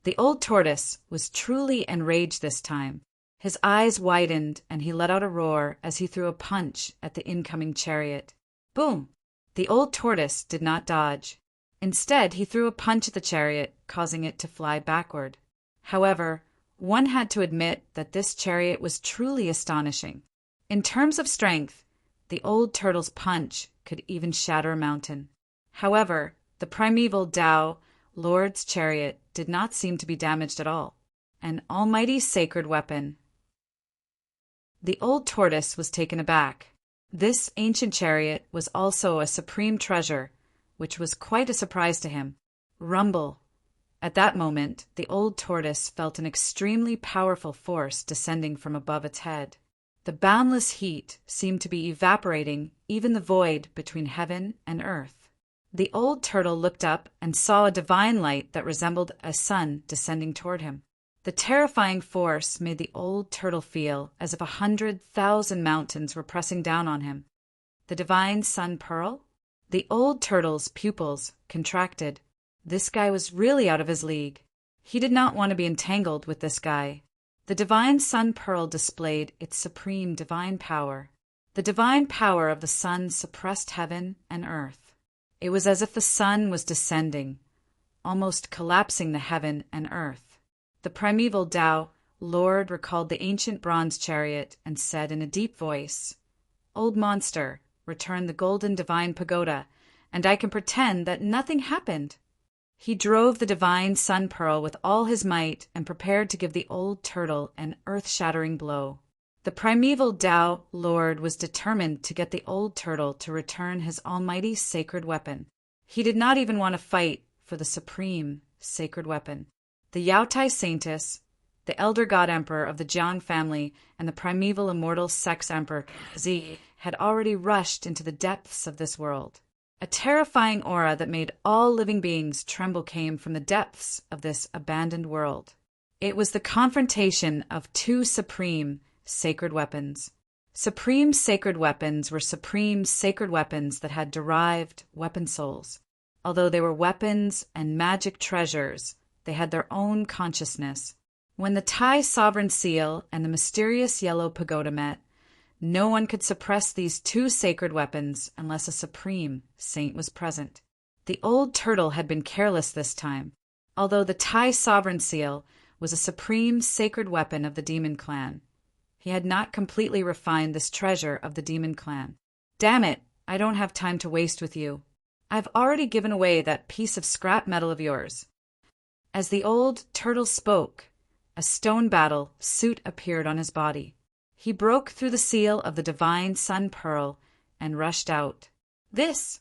The old tortoise was truly enraged this time. His eyes widened, and he let out a roar as he threw a punch at the incoming chariot. Boom! The old tortoise did not dodge. Instead, he threw a punch at the chariot, causing it to fly backward. However, one had to admit that this chariot was truly astonishing. In terms of strength, the old turtle's punch could even shatter a mountain. However, the primeval Tao Lord's chariot did not seem to be damaged at all. An almighty sacred weapon. The old tortoise was taken aback. This ancient chariot was also a supreme treasure, which was quite a surprise to him. Rumble. At that moment, the old tortoise felt an extremely powerful force descending from above its head. The boundless heat seemed to be evaporating even the void between heaven and earth. The old turtle looked up and saw a divine light that resembled a sun descending toward him. The terrifying force made the old turtle feel as if 100,000 mountains were pressing down on him. The divine sun pearl? The old turtle's pupils contracted. This guy was really out of his league. He did not want to be entangled with this guy. The divine sun pearl displayed its supreme divine power. The divine power of the sun suppressed heaven and earth. It was as if the sun was descending, almost collapsing the heaven and earth. The primeval Tao Lord recalled the ancient bronze chariot and said in a deep voice, "Old monster, return the golden divine pagoda, and I can pretend that nothing happened." He drove the divine sun pearl with all his might and prepared to give the old turtle an earth-shattering blow. The primeval Tao Lord was determined to get the old turtle to return his almighty sacred weapon. He did not even want to fight for the supreme sacred weapon. The Yaotai Saintess, the elder god emperor of the Jiang family, and the primeval immortal sex emperor Zi had already rushed into the depths of this world. A terrifying aura that made all living beings tremble came from the depths of this abandoned world. It was the confrontation of two supreme sacred weapons. Supreme sacred weapons were supreme sacred weapons that had derived weapon souls. Although they were weapons and magic treasures, they had their own consciousness. When the Thai sovereign seal and the mysterious yellow pagoda met, no one could suppress these two sacred weapons unless a supreme saint was present. The old turtle had been careless this time. Although the Thai sovereign seal was a supreme sacred weapon of the demon clan, he had not completely refined this treasure of the demon clan. "Damn it, I don't have time to waste with you. I've already given away that piece of scrap metal of yours." As the old turtle spoke, a stone battle suit appeared on his body. He broke through the seal of the divine sun pearl and rushed out. This!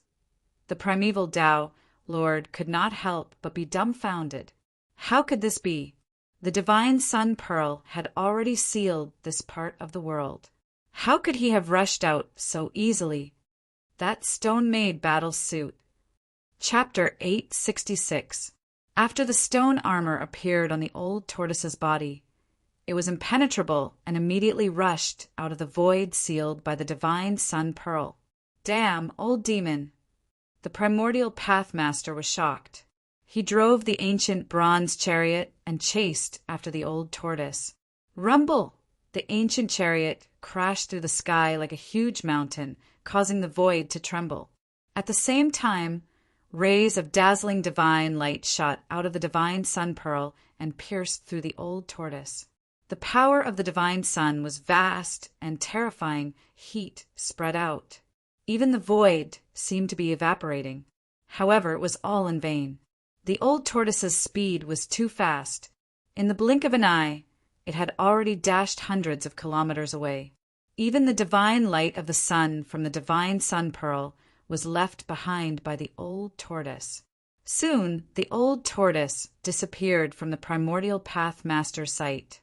The primeval Tao Lord could not help but be dumbfounded. How could this be? The divine sun pearl had already sealed this part of the world. How could he have rushed out so easily? That stone-made battle suit. Chapter 866. After the stone armor appeared on the old tortoise's body, it was impenetrable and immediately rushed out of the void sealed by the divine sun pearl. Damn, old demon! The primordial pathmaster was shocked. He drove the ancient bronze chariot and chased after the old tortoise. Rumble! The ancient chariot crashed through the sky like a huge mountain, causing the void to tremble. At the same time, rays of dazzling divine light shot out of the divine sun pearl and pierced through the old tortoise. The power of the divine sun was vast and terrifying. Heat spread out. Even the void seemed to be evaporating. However, it was all in vain. The old tortoise's speed was too fast. In the blink of an eye, it had already dashed hundreds of kilometers away. Even the divine light of the sun from the divine sun pearl was left behind by the old tortoise. Soon, the old tortoise disappeared from the primordial path master's sight.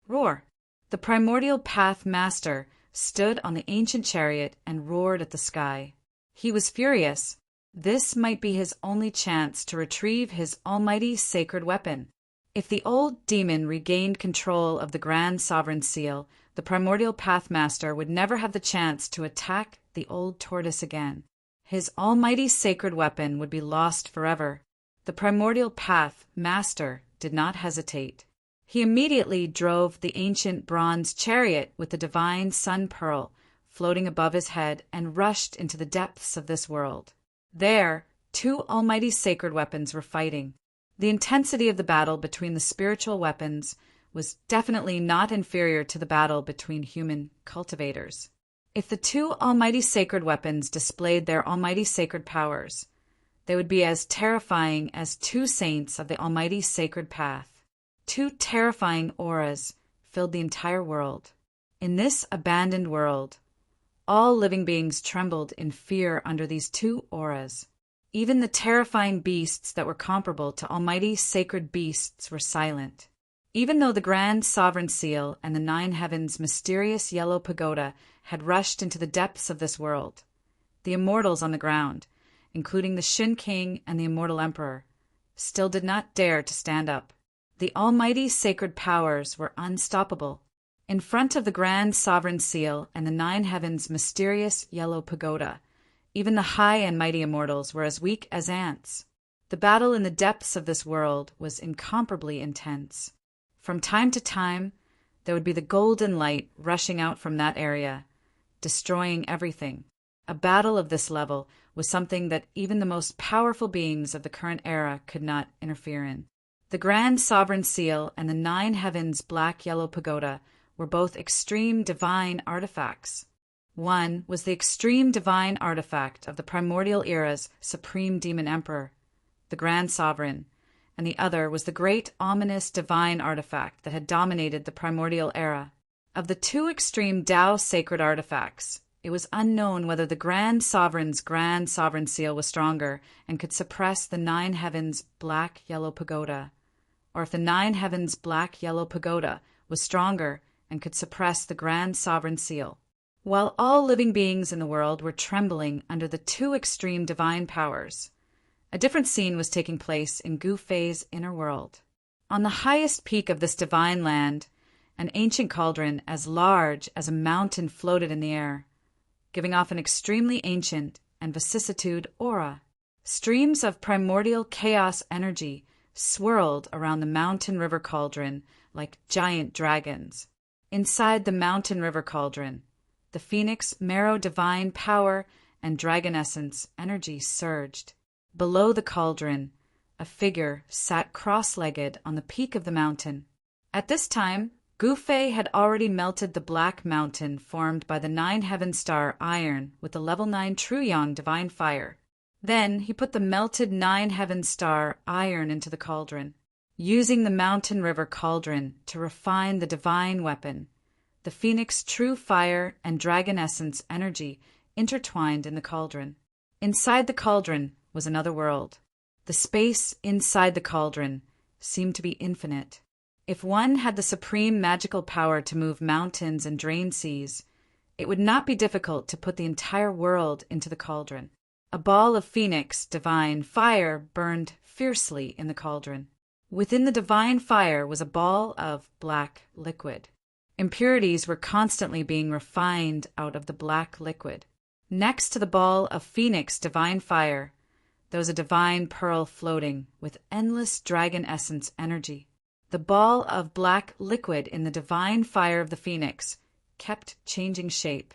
Roar! The primordial path master stood on the ancient chariot and roared at the sky. He was furious. This might be his only chance to retrieve his almighty sacred weapon. If the old demon regained control of the Grand Sovereign Seal, the primordial path master would never have the chance to attack the old tortoise again. His almighty sacred weapon would be lost forever. The primordial path master did not hesitate. He immediately drove the ancient bronze chariot with the divine sun pearl floating above his head and rushed into the depths of this world. There, two almighty sacred weapons were fighting. The intensity of the battle between the spiritual weapons was definitely not inferior to the battle between human cultivators. If the two almighty sacred weapons displayed their almighty sacred powers, they would be as terrifying as two saints of the almighty sacred path. Two terrifying auras filled the entire world. In this abandoned world, all living beings trembled in fear under these two auras. Even the terrifying beasts that were comparable to almighty sacred beasts were silent. Even though the grand sovereign seal and the nine heavens' mysterious yellow pagoda had rushed into the depths of this world, the immortals on the ground, including the Shin King and the immortal emperor, still did not dare to stand up. The almighty sacred powers were unstoppable. In front of the grand sovereign seal and the nine heavens' mysterious yellow pagoda, even the high and mighty immortals were as weak as ants. The battle in the depths of this world was incomparably intense. From time to time, there would be the golden light rushing out from that area, destroying everything. A battle of this level was something that even the most powerful beings of the current era could not interfere in. The grand sovereign seal and the nine heavens' black-yellow pagoda were both extreme divine artifacts. One was the extreme divine artifact of the primordial era's supreme demon emperor, the grand sovereign, and the other was the great ominous divine artifact that had dominated the primordial era. Of the two extreme Tao sacred artifacts, it was unknown whether the grand sovereign seal was stronger and could suppress the nine heavens' black-yellow pagoda, or if the nine heavens' black-yellow pagoda was stronger and could suppress the grand sovereign seal. While all living beings in the world were trembling under the two extreme divine powers, a different scene was taking place in Gu Fei's inner world. On the highest peak of this divine land, an ancient cauldron as large as a mountain floated in the air, giving off an extremely ancient and vicissitude aura. Streams of primordial chaos energy swirled around the mountain river cauldron like giant dragons. Inside the mountain river cauldron, the phoenix marrow divine power and dragon essence energy surged. Below the cauldron, a figure sat cross-legged on the peak of the mountain. At this time, Gu Fei had already melted the black mountain formed by the nine heaven star iron with the level 9 true yang divine fire. Then he put the melted nine heaven star iron into the cauldron, using the mountain river cauldron to refine the divine weapon. The phoenix true fire and dragon essence energy intertwined in the cauldron. Inside the cauldron was another world. The space inside the cauldron seemed to be infinite. If one had the supreme magical power to move mountains and drain seas, it would not be difficult to put the entire world into the cauldron. A ball of phoenix divine fire burned fiercely in the cauldron. Within the divine fire was a ball of black liquid. Impurities were constantly being refined out of the black liquid. Next to the ball of phoenix divine fire, there was a divine pearl floating with endless dragon essence energy. The ball of black liquid in the divine fire of the phoenix kept changing shape.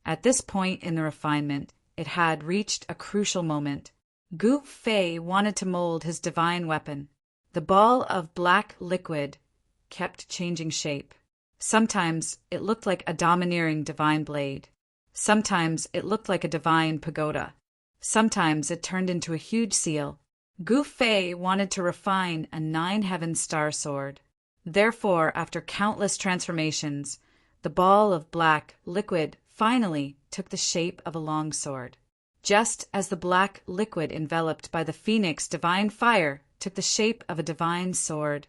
At this point in the refinement, it had reached a crucial moment. Gu Fei wanted to mold his divine weapon. The ball of black liquid kept changing shape. Sometimes it looked like a domineering divine blade. Sometimes it looked like a divine pagoda. Sometimes it turned into a huge seal. Gu Fei wanted to refine a nine heaven star sword. Therefore, after countless transformations, the ball of black liquid finally took the shape of a long sword. Just as the black liquid enveloped by the phoenix divine fire took the shape of a divine sword,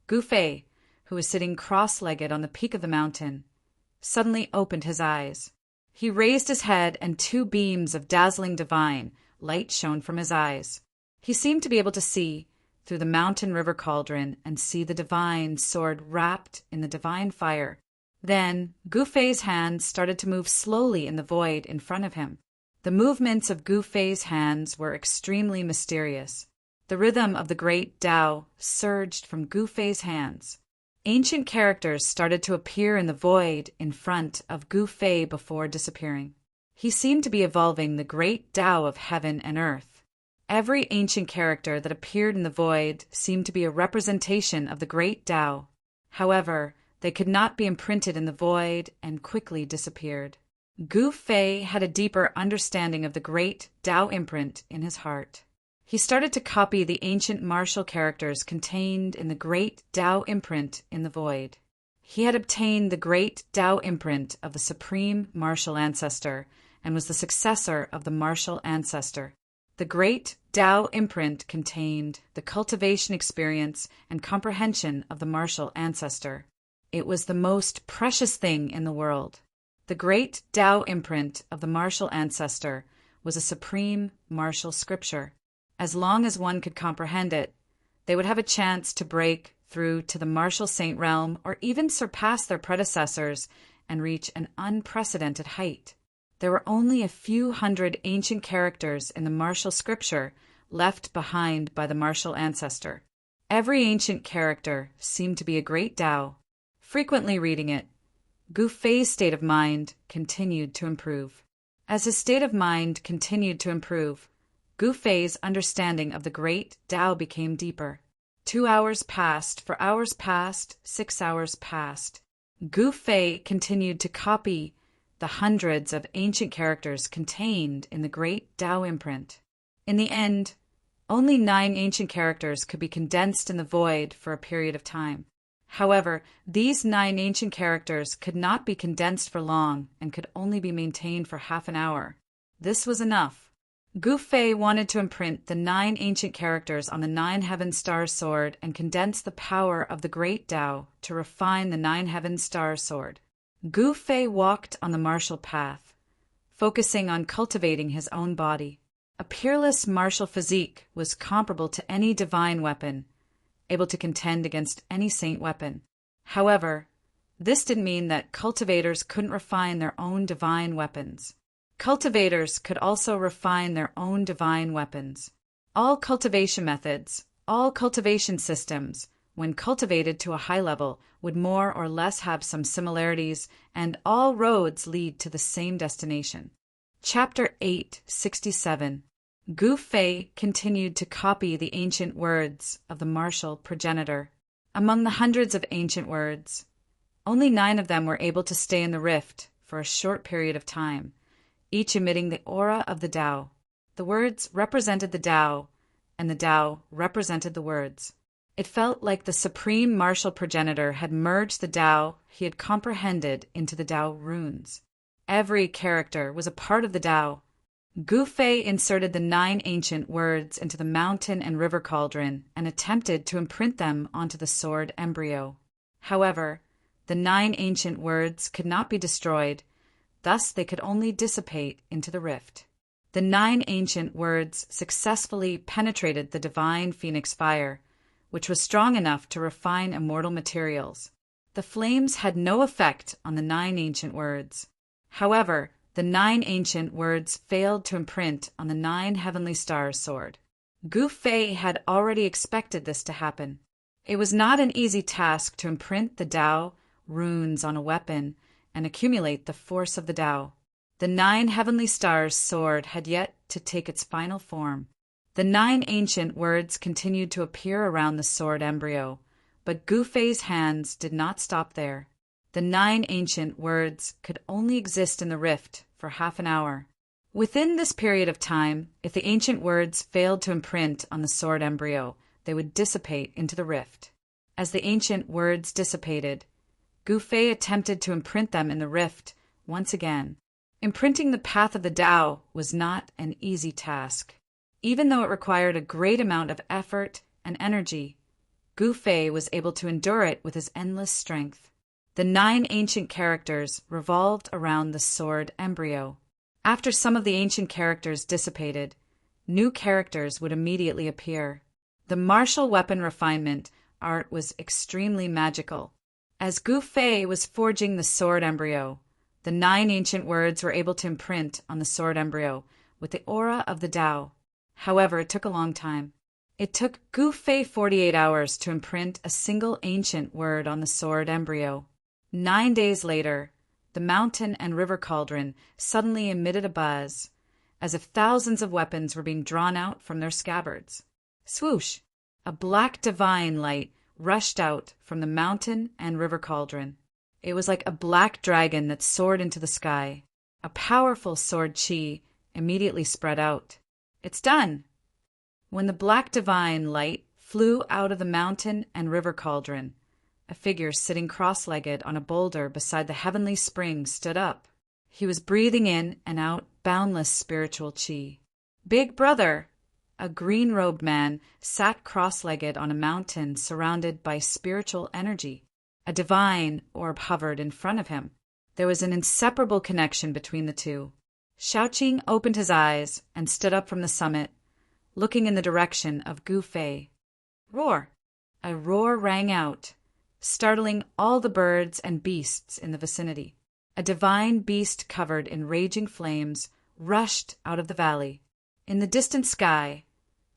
Gu Fei, who was sitting cross-legged on the peak of the mountain, suddenly opened his eyes. He raised his head and two beams of dazzling divine light shone from his eyes. He seemed to be able to see through the mountain river cauldron and see the divine sword wrapped in the divine fire. Then Gu Fei's hands started to move slowly in the void in front of him. The movements of Gu Fei's hands were extremely mysterious. The rhythm of the great Tao surged from Gu Fei's hands. Ancient characters started to appear in the void in front of Gu Fei before disappearing. He seemed to be evolving the great Tao of heaven and earth. Every ancient character that appeared in the void seemed to be a representation of the great Tao. However, they could not be imprinted in the void and quickly disappeared. Gu Fei had a deeper understanding of the great Tao imprint in his heart. He started to copy the ancient martial characters contained in the great Tao imprint in the void. He had obtained the great Tao imprint of the supreme martial ancestor and was the successor of the martial ancestor. The great Tao imprint contained the cultivation experience and comprehension of the martial ancestor. It was the most precious thing in the world. The great Tao imprint of the martial ancestor was a supreme martial scripture. As long as one could comprehend it, they would have a chance to break through to the martial saint realm or even surpass their predecessors and reach an unprecedented height. There were only a few hundred ancient characters in the martial scripture left behind by the martial ancestor. Every ancient character seemed to be a great Tao. Frequently reading it, Gu Fei's state of mind continued to improve. As his state of mind continued to improve, Gu Fei's understanding of the great Tao became deeper. 2 hours passed, 4 hours passed, 6 hours passed. Gu Fei continued to copy the hundreds of ancient characters contained in the great Tao imprint. In the end, only 9 ancient characters could be condensed in the void for a period of time. However, these 9 ancient characters could not be condensed for long and could only be maintained for half an hour. This was enough. Gu Fei wanted to imprint the 9 ancient characters on the 9 heaven star sword and condense the power of the great Tao to refine the 9 heaven star sword. Gu Fei walked on the martial path, focusing on cultivating his own body. A peerless martial physique was comparable to any divine weapon, able to contend against any saint weapon. However, this didn't mean that cultivators couldn't refine their own divine weapons. Cultivators could also refine their own divine weapons. All cultivation methods, all cultivation systems, when cultivated to a high level, would more or less have some similarities, and all roads lead to the same destination. Chapter 867. Gu Fei continued to copy the ancient words of the martial progenitor. Among the hundreds of ancient words, only 9 of them were able to stay in the rift for a short period of time, each emitting the aura of the Tao. The words represented the Tao, and the Tao represented the words. It felt like the supreme martial progenitor had merged the Tao he had comprehended into the Tao runes. Every character was a part of the Tao. Gu Fei inserted the 9 ancient words into the mountain and river cauldron and attempted to imprint them onto the sword embryo. However, the 9 ancient words could not be destroyed, thus they could only dissipate into the rift. The 9 ancient words successfully penetrated the divine phoenix fire, which was strong enough to refine immortal materials. The flames had no effect on the 9 ancient words. However, the 9 ancient words failed to imprint on the 9 heavenly stars sword. Gu Fei had already expected this to happen. It was not an easy task to imprint the Tao runes on a weapon and accumulate the force of the Tao. The 9 heavenly stars sword had yet to take its final form. The 9 ancient words continued to appear around the sword embryo, but Gu Fei's hands did not stop there. The 9 ancient words could only exist in the rift for half an hour. Within this period of time, if the ancient words failed to imprint on the sword embryo, they would dissipate into the rift. As the ancient words dissipated, Gu Fei attempted to imprint them in the rift once again. Imprinting the path of the Tao was not an easy task. Even though it required a great amount of effort and energy, Gu Fei was able to endure it with his endless strength. The 9 ancient characters revolved around the sword embryo. After some of the ancient characters dissipated, new characters would immediately appear. The martial weapon refinement art was extremely magical. As Gu Fei was forging the sword embryo, the 9 ancient words were able to imprint on the sword embryo with the aura of the Tao. However, it took a long time. It took Gu Fei 48 hours to imprint a single ancient word on the sword embryo. 9 days later, the mountain and river cauldron suddenly emitted a buzz, as if thousands of weapons were being drawn out from their scabbards. Swoosh! A black divine light rushed out from the mountain and river cauldron. It was like a black dragon that soared into the sky. A powerful sword chi immediately spread out. It's done! When the black divine light flew out of the mountain and river cauldron, a figure sitting cross-legged on a boulder beside the heavenly spring stood up. He was breathing in and out boundless spiritual chi. Big brother! A green-robed man sat cross-legged on a mountain surrounded by spiritual energy. A divine orb hovered in front of him. There was an inseparable connection between the two. Shaoqing opened his eyes and stood up from the summit, looking in the direction of Gu Fei. Roar! A roar rang out, startling all the birds and beasts in the vicinity. A divine beast covered in raging flames rushed out of the valley. In the distant sky,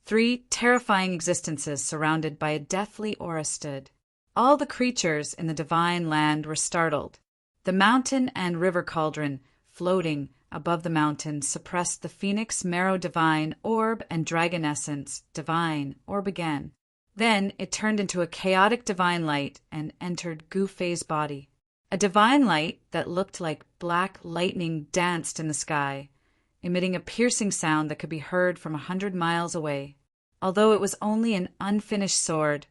3 terrifying existences surrounded by a deathly aura stood. All the creatures in the divine land were startled. The mountain and river cauldron, floating above the mountain, suppressed the phoenix marrow divine orb and dragon essence divine orb again. Then it turned into a chaotic divine light and entered Gu Fei's body. A divine light that looked like black lightning danced in the sky, emitting a piercing sound that could be heard from 100 miles away. Although it was only an unfinished sword,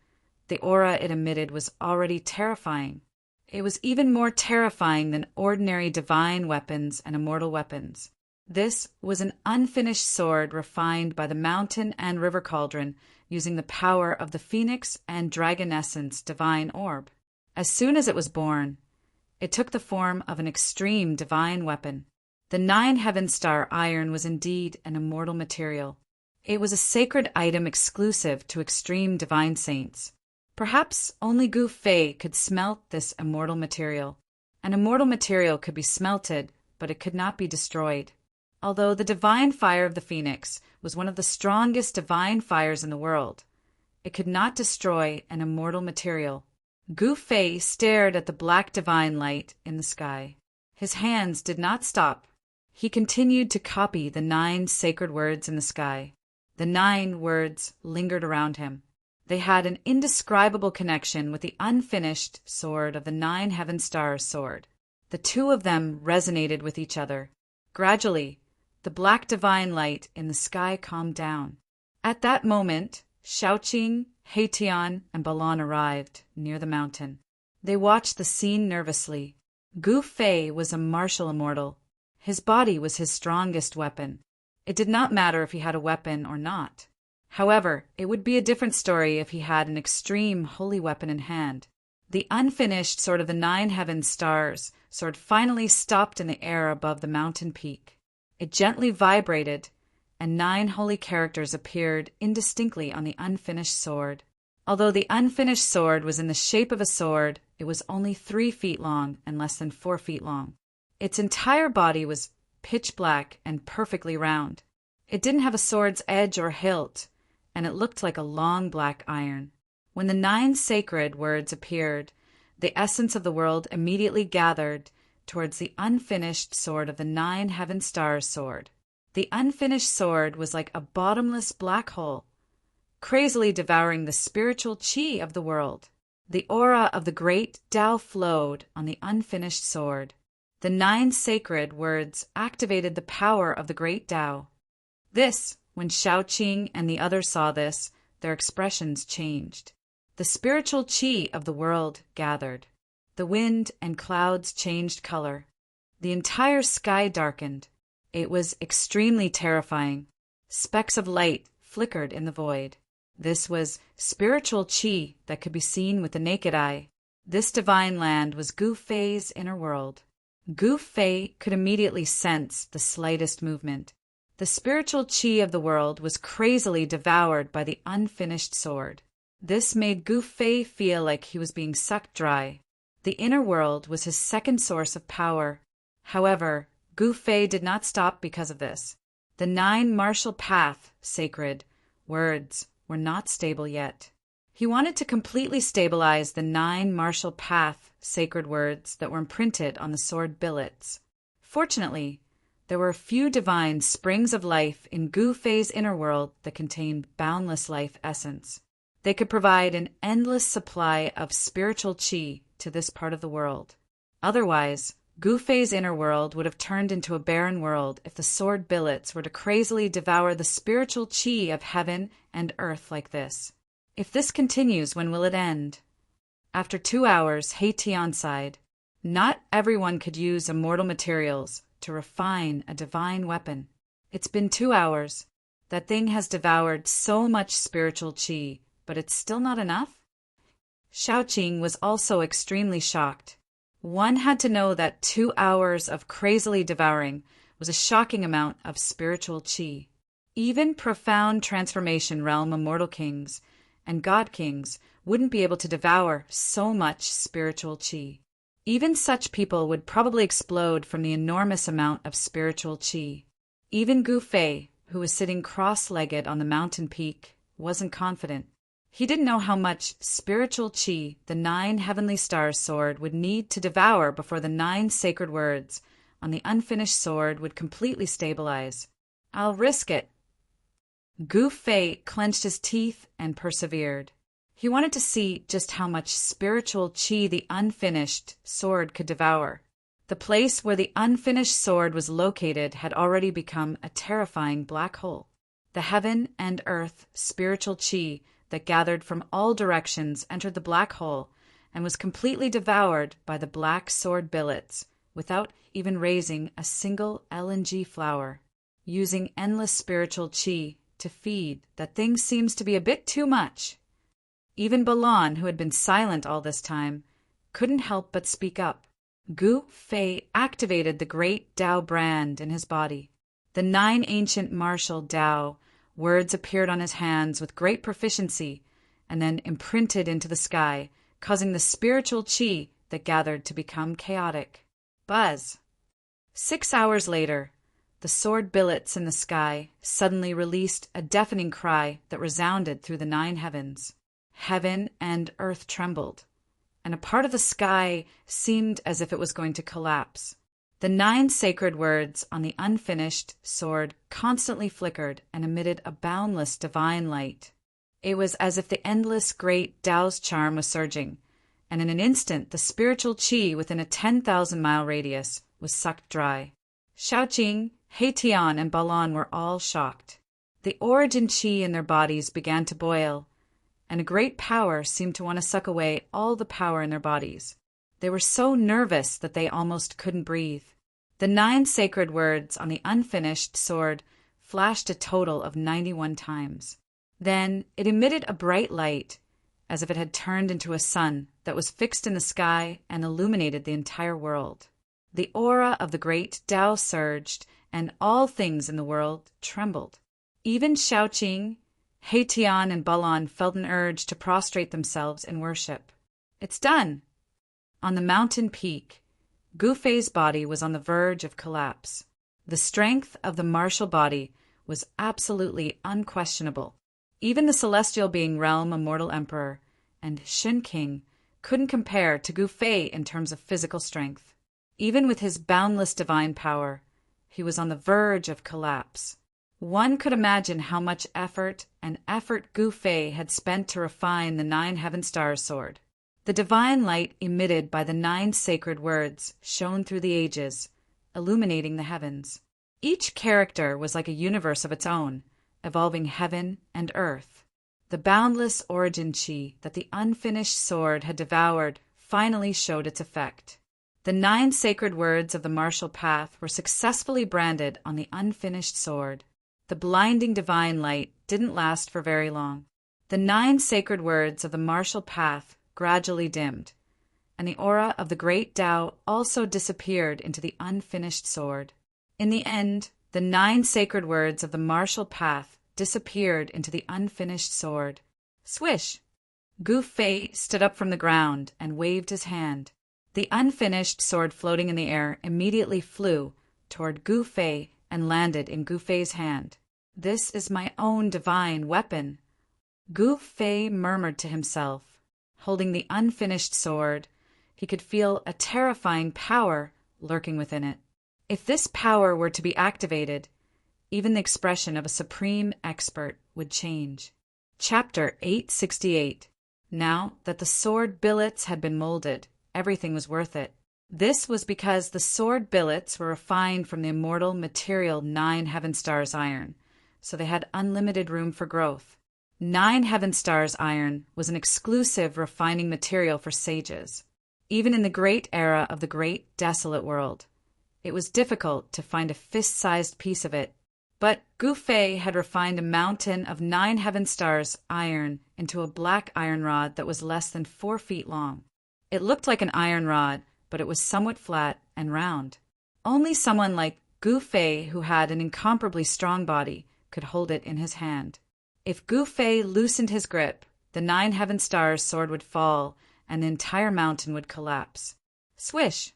the aura it emitted was already terrifying. It was even more terrifying than ordinary divine weapons and immortal weapons. This was an unfinished sword refined by the mountain and river cauldron using the power of the phoenix and dragon essence divine orb. As soon as it was born, it took the form of an extreme divine weapon. The 9 heaven star iron was indeed an immortal material. It was a sacred item exclusive to extreme divine saints. Perhaps only Gu Fei could smelt this immortal material. An immortal material could be smelted, but it could not be destroyed. Although the divine fire of the phoenix was one of the strongest divine fires in the world, it could not destroy an immortal material. Gu Fei stared at the black divine light in the sky. His hands did not stop. He continued to copy the 9 sacred words in the sky. The 9 words lingered around him. They had an indescribable connection with the unfinished sword of the 9 heaven stars sword. The 2 of them resonated with each other. Gradually, the black divine light in the sky calmed down. At that moment, Shaoqing, Heitian, and Balan arrived near the mountain. They watched the scene nervously. Gu Fei was a martial immortal. His body was his strongest weapon. It did not matter if he had a weapon or not. However, it would be a different story if he had an extreme holy weapon in hand. The unfinished sword of the 9 heaven stars sword finally stopped in the air above the mountain peak. It gently vibrated, and 9 holy characters appeared indistinctly on the unfinished sword. Although the unfinished sword was in the shape of a sword, it was only 3 feet long and less than 4 feet long. Its entire body was pitch black and perfectly round. It didn't have a sword's edge or hilt, and it looked like a long black iron. When the 9 sacred words appeared, the essence of the world immediately gathered towards the unfinished sword of the 9 heaven stars sword. The unfinished sword was like a bottomless black hole, crazily devouring the spiritual chi of the world. The aura of the great Tao flowed on the unfinished sword. The 9 sacred words activated the power of the great Tao. When Shaoqing and the others saw this, their expressions changed. The spiritual chi of the world gathered. The wind and clouds changed color. The entire sky darkened. It was extremely terrifying. Specks of light flickered in the void. This was spiritual chi that could be seen with the naked eye. This divine land was Gu Fei's inner world. Gu Fei could immediately sense the slightest movement. The spiritual chi of the world was crazily devoured by the unfinished sword. This made Gu Fei feel like he was being sucked dry. The inner world was his second source of power. However, Gu Fei did not stop because of this. The 9 martial path, sacred words, were not stable yet. He wanted to completely stabilize the 9 martial path sacred words that were imprinted on the sword billets. Fortunately, there were a few divine springs of life in Gu Fei's inner world that contained boundless life essence. They could provide an endless supply of spiritual qi to this part of the world. Otherwise, Gu Fei's inner world would have turned into a barren world if the sword billets were to crazily devour the spiritual qi of heaven and earth like this. If this continues, when will it end? After 2 hours, He Tian sighed. Not everyone could use immortal materials to refine a divine weapon. It's been 2 hours. That thing has devoured so much spiritual qi, but it's still not enough? Shaoqing was also extremely shocked. One had to know that 2 hours of crazily devouring was a shocking amount of spiritual qi. Even profound transformation realm immortal kings and god kings wouldn't be able to devour so much spiritual qi. Even such people would probably explode from the enormous amount of spiritual qi. Even Gu Fei, who was sitting cross-legged on the mountain peak, wasn't confident. He didn't know how much spiritual qi the 9 heavenly stars sword would need to devour before the 9 sacred words on the unfinished sword would completely stabilize. I'll risk it. Gu Fei clenched his teeth and persevered. He wanted to see just how much spiritual qi the unfinished sword could devour. The place where the unfinished sword was located had already become a terrifying black hole. The heaven and earth spiritual qi that gathered from all directions entered the black hole and was completely devoured by the black sword billets without even raising a single LNG flower. Using endless spiritual qi to feed, that thing seems to be a bit too much. Even Balan, who had been silent all this time, couldn't help but speak up. Gu Fei activated the great Tao brand in his body. The 9 ancient martial Tao words appeared on his hands with great proficiency and then imprinted into the sky, causing the spiritual qi that gathered to become chaotic. Buzz! 6 hours later, the sword billets in the sky suddenly released a deafening cry that resounded through the 9 heavens. Heaven and earth trembled, and a part of the sky seemed as if it was going to collapse. The 9 sacred words on the unfinished sword constantly flickered and emitted a boundless divine light. It was as if the endless great Tao's charm was surging, and in an instant the spiritual qi within a 10,000-mile radius was sucked dry. Shaoqing, He Tian, and Balan were all shocked. The origin qi in their bodies began to boil, and a great power seemed to want to suck away all the power in their bodies. They were so nervous that they almost couldn't breathe. The 9 sacred words on the unfinished sword flashed a total of 91 times. Then it emitted a bright light, as if it had turned into a sun that was fixed in the sky and illuminated the entire world. The aura of the great Tao surged, and all things in the world trembled. Even Shaoqing, He Tian, and Balan felt an urge to prostrate themselves in worship. It's done! On the mountain peak, Gu Fei's body was on the verge of collapse. The strength of the martial body was absolutely unquestionable. Even the celestial being Realm Immortal Emperor and Shen King couldn't compare to Gu Fei in terms of physical strength. Even with his boundless divine power, he was on the verge of collapse. One could imagine how much effort Gu Fei had spent to refine the 9 heaven stars sword. The divine light emitted by the 9 sacred words shone through the ages, illuminating the heavens. Each character was like a universe of its own, evolving heaven and earth. The boundless origin qi that the unfinished sword had devoured finally showed its effect. The 9 sacred words of the martial path were successfully branded on the unfinished sword. The blinding divine light didn't last for very long. The 9 sacred words of the martial path gradually dimmed, and the aura of the great Tao also disappeared into the unfinished sword. In the end, the 9 sacred words of the martial path disappeared into the unfinished sword. Swish! Gu Fei stood up from the ground and waved his hand. The unfinished sword floating in the air immediately flew toward Gu Fei and landed in Gu Fei's hand. This is my own divine weapon. Gu Fei murmured to himself. Holding the unfinished sword, he could feel a terrifying power lurking within it. If this power were to be activated, even the expression of a supreme expert would change. Chapter 868. Now that the sword billets had been molded, everything was worth it. This was because the sword billets were refined from the immortal material 9 Heaven Stars iron, so they had unlimited room for growth. 9 Heaven Stars iron was an exclusive refining material for sages. Even in the great era of the great desolate world, it was difficult to find a fist-sized piece of it. But Gu Fei had refined a mountain of 9 Heaven Stars iron into a black iron rod that was less than 4 feet long. It looked like an iron rod, but it was somewhat flat and round. Only someone like Gu Fei, who had an incomparably strong body, could hold it in his hand. If Gu Fei loosened his grip, the 9 Heaven Stars sword would fall, and the entire mountain would collapse. Swish!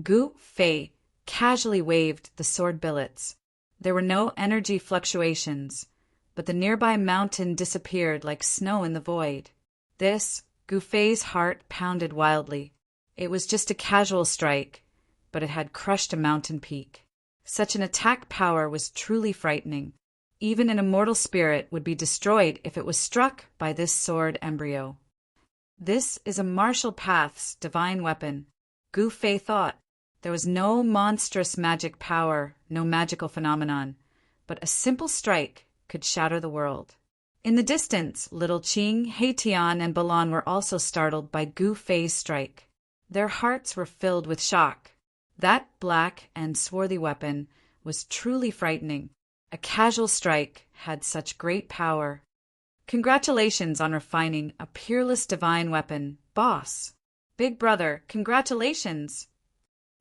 Gu Fei casually waved the sword billets. There were no energy fluctuations, but the nearby mountain disappeared like snow in the void. This, Gu Fei's heart pounded wildly. It was just a casual strike, but it had crushed a mountain peak. Such an attack power was truly frightening. Even an immortal spirit would be destroyed if it was struck by this sword embryo. This is a martial path's divine weapon, Gu Fei thought. There was no monstrous magic power, no magical phenomenon, but a simple strike could shatter the world. In the distance, little Qing, Heitian, and Balan were also startled by Gu Fei's strike. Their hearts were filled with shock. That black and swarthy weapon was truly frightening. A casual strike had such great power. Congratulations on refining a peerless divine weapon, boss. Big brother, congratulations.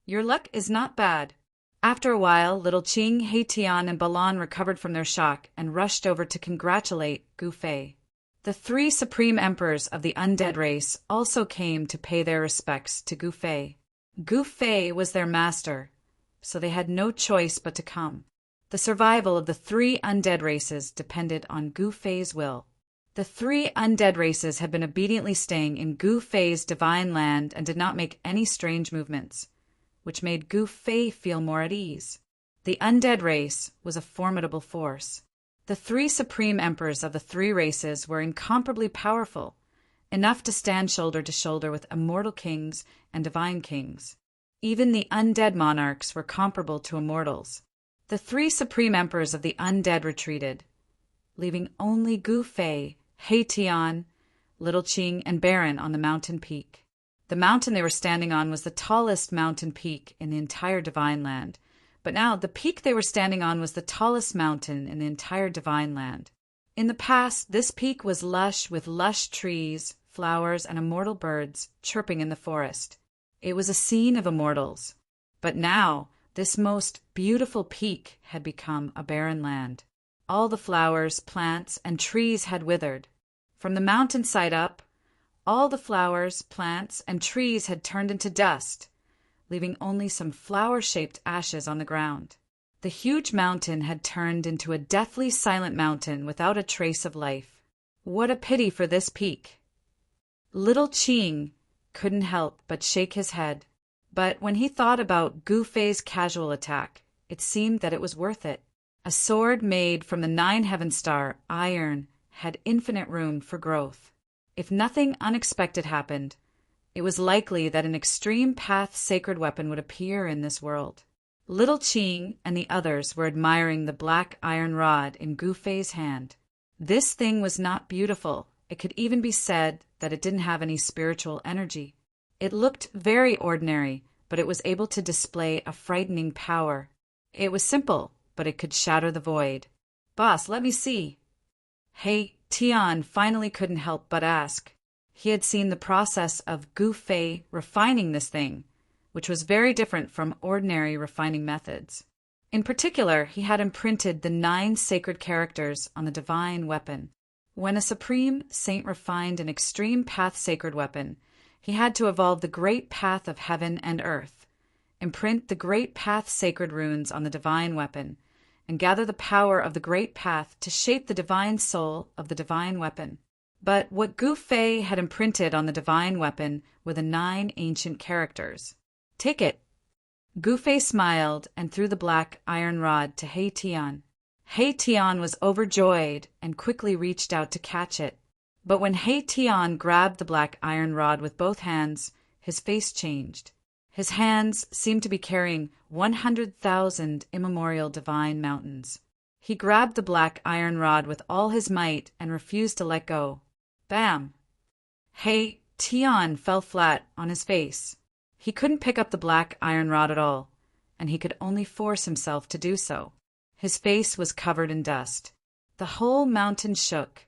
Your luck is not bad. After a while, little Qing, Heitian, and Balan recovered from their shock and rushed over to congratulate Gu Fei. The 3 supreme emperors of the undead race also came to pay their respects to Gu Fei. Gu Fei was their master, so they had no choice but to come. The survival of the 3 undead races depended on Gu Fei's will. The 3 undead races had been obediently staying in Gu Fei's divine land and did not make any strange movements, which made Gu Fei feel more at ease. The undead race was a formidable force. The 3 supreme emperors of the 3 races were incomparably powerful, enough to stand shoulder to shoulder with immortal kings and divine kings. Even the undead monarchs were comparable to immortals. The 3 supreme emperors of the undead retreated, leaving only Gu Fei, Heitian, Little Qing, and Baron on the mountain peak. The mountain they were standing on was the tallest mountain peak in the entire divine land, but now the peak they were standing on was the tallest mountain in the entire divine land. In the past, this peak was lush with lush trees, flowers, and immortal birds chirping in the forest. It was a scene of immortals. But now, this most beautiful peak had become a barren land. All the flowers, plants, and trees had withered. From the mountainside up, all the flowers, plants, and trees had turned into dust, leaving only some flower-shaped ashes on the ground. The huge mountain had turned into a deathly silent mountain without a trace of life. What a pity for this peak! Little Qing couldn't help but shake his head. But when he thought about Gu Fei's casual attack, it seemed that it was worth it. A sword made from the 9 Heaven Star iron had infinite room for growth. If nothing unexpected happened, it was likely that an extreme path sacred weapon would appear in this world. Little Qing and the others were admiring the black iron rod in Gu Fei's hand. This thing was not beautiful. It could even be said that it didn't have any spiritual energy. It looked very ordinary, but it was able to display a frightening power. It was simple, but it could shatter the void. Boss, let me see. Hey, Tian finally couldn't help but ask. He had seen the process of Gu Fei refining this thing, which was very different from ordinary refining methods. In particular, he had imprinted the 9 sacred characters on the divine weapon. When a supreme saint refined an extreme path sacred weapon, he had to evolve the great path of heaven and earth, imprint the great path sacred runes on the divine weapon, and gather the power of the great path to shape the divine soul of the divine weapon. But what Gu Fei had imprinted on the divine weapon were the 9 ancient characters. Take it. Gu Fei smiled and threw the black iron rod to He Tian. He Tian was overjoyed and quickly reached out to catch it. But when He Tian grabbed the black iron rod with both hands, his face changed. His hands seemed to be carrying 100,000 immemorial divine mountains. He grabbed the black iron rod with all his might and refused to let go. Bam! He Tian fell flat on his face. He couldn't pick up the black iron rod at all, and he could only force himself to do so. His face was covered in dust. The whole mountain shook,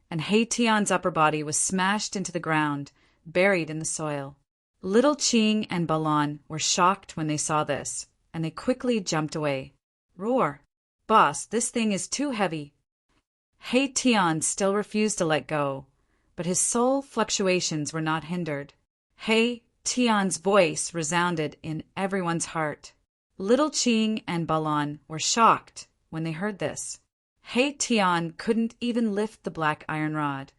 and He Tian's upper body was smashed into the ground, buried in the soil. Little Qing and Balan were shocked when they saw this, and they quickly jumped away. Roar! Boss, this thing is too heavy. He Tian still refused to let go, but his soul fluctuations were not hindered. He Tian's voice resounded in everyone's heart. Little Qing and Balan were shocked when they heard this. He Tian couldn't even lift the black iron rod,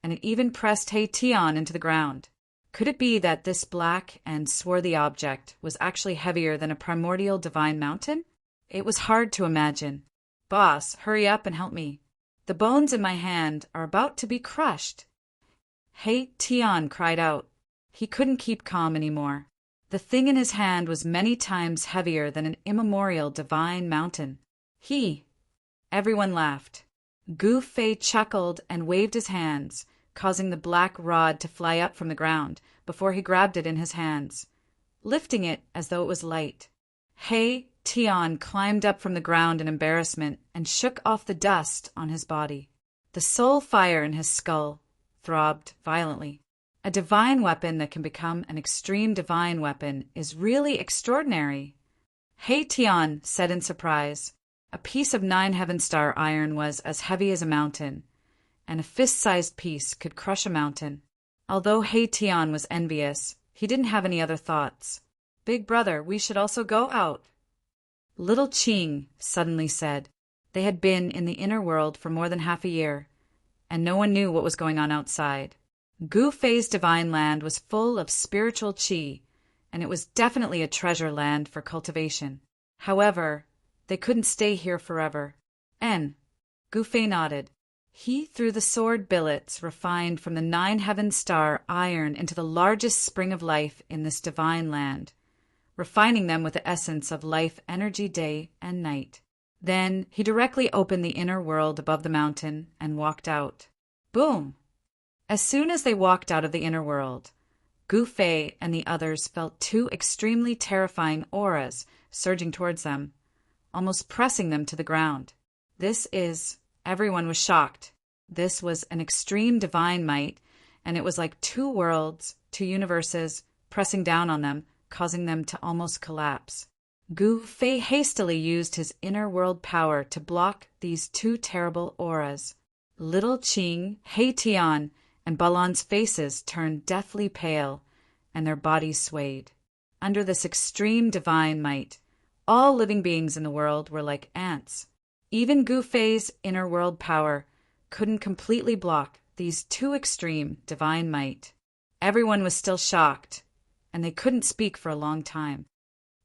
and it even pressed He Tian into the ground. Could it be that this black and swarthy object was actually heavier than a primordial divine mountain? It was hard to imagine. Boss, hurry up and help me. The bones in my hand are about to be crushed. He Tian cried out. He couldn't keep calm anymore. The thing in his hand was many times heavier than an immemorial divine mountain. Everyone laughed. Gu Fei chuckled and waved his hands, causing the black rod to fly up from the ground before he grabbed it in his hands, lifting it as though it was light. He Tian climbed up from the ground in embarrassment and shook off the dust on his body. The soul fire in his skull throbbed violently. A divine weapon that can become an extreme divine weapon is really extraordinary. He Tian said in surprise. A piece of 9 heaven star iron was as heavy as a mountain, and a fist-sized piece could crush a mountain. Although He Tian was envious, he didn't have any other thoughts. Big brother, we should also go out. Little Qing suddenly said. They had been in the inner world for more than half a year, and no one knew what was going on outside. Gu Fei's divine land was full of spiritual qi, and it was definitely a treasure land for cultivation. However, they couldn't stay here forever. Gu Fei nodded. He threw the sword billets refined from the 9 heaven star iron into the largest spring of life in this divine land, refining them with the essence of life energy day and night. Then he directly opened the inner world above the mountain and walked out. Boom! As soon as they walked out of the inner world, Gu Fei and the others felt 2 extremely terrifying auras surging towards them, almost pressing them to the ground. Everyone was shocked. This was an extreme divine might, and it was like 2 worlds, 2 universes, pressing down on them, causing them to almost collapse. Gu Fei hastily used his inner world power to block these 2 terrible auras. Little Qing, He Tian, and Balan's faces turned deathly pale, and their bodies swayed. Under this extreme divine might, all living beings in the world were like ants. Even Gu Fei's inner world power couldn't completely block these 2 extreme divine might. Everyone was still shocked, and they couldn't speak for a long time.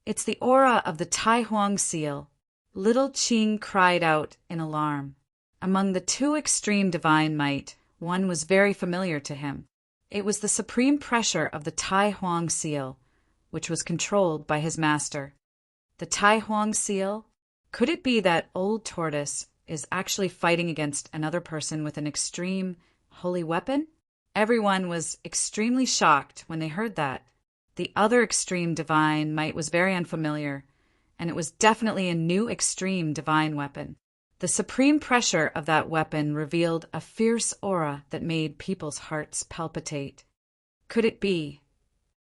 It's the aura of the Tai Huang seal. Little Qing cried out in alarm. Among the 2 extreme divine might, one was very familiar to him. It was the supreme pressure of the Tai Huang seal, which was controlled by his master. The Tai Huang seal? Could it be that old tortoise is actually fighting against another person with an extreme holy weapon? Everyone was extremely shocked when they heard that. The other extreme divine might was very unfamiliar, and it was definitely a new extreme divine weapon. The supreme pressure of that weapon revealed a fierce aura that made people's hearts palpitate. Could it be?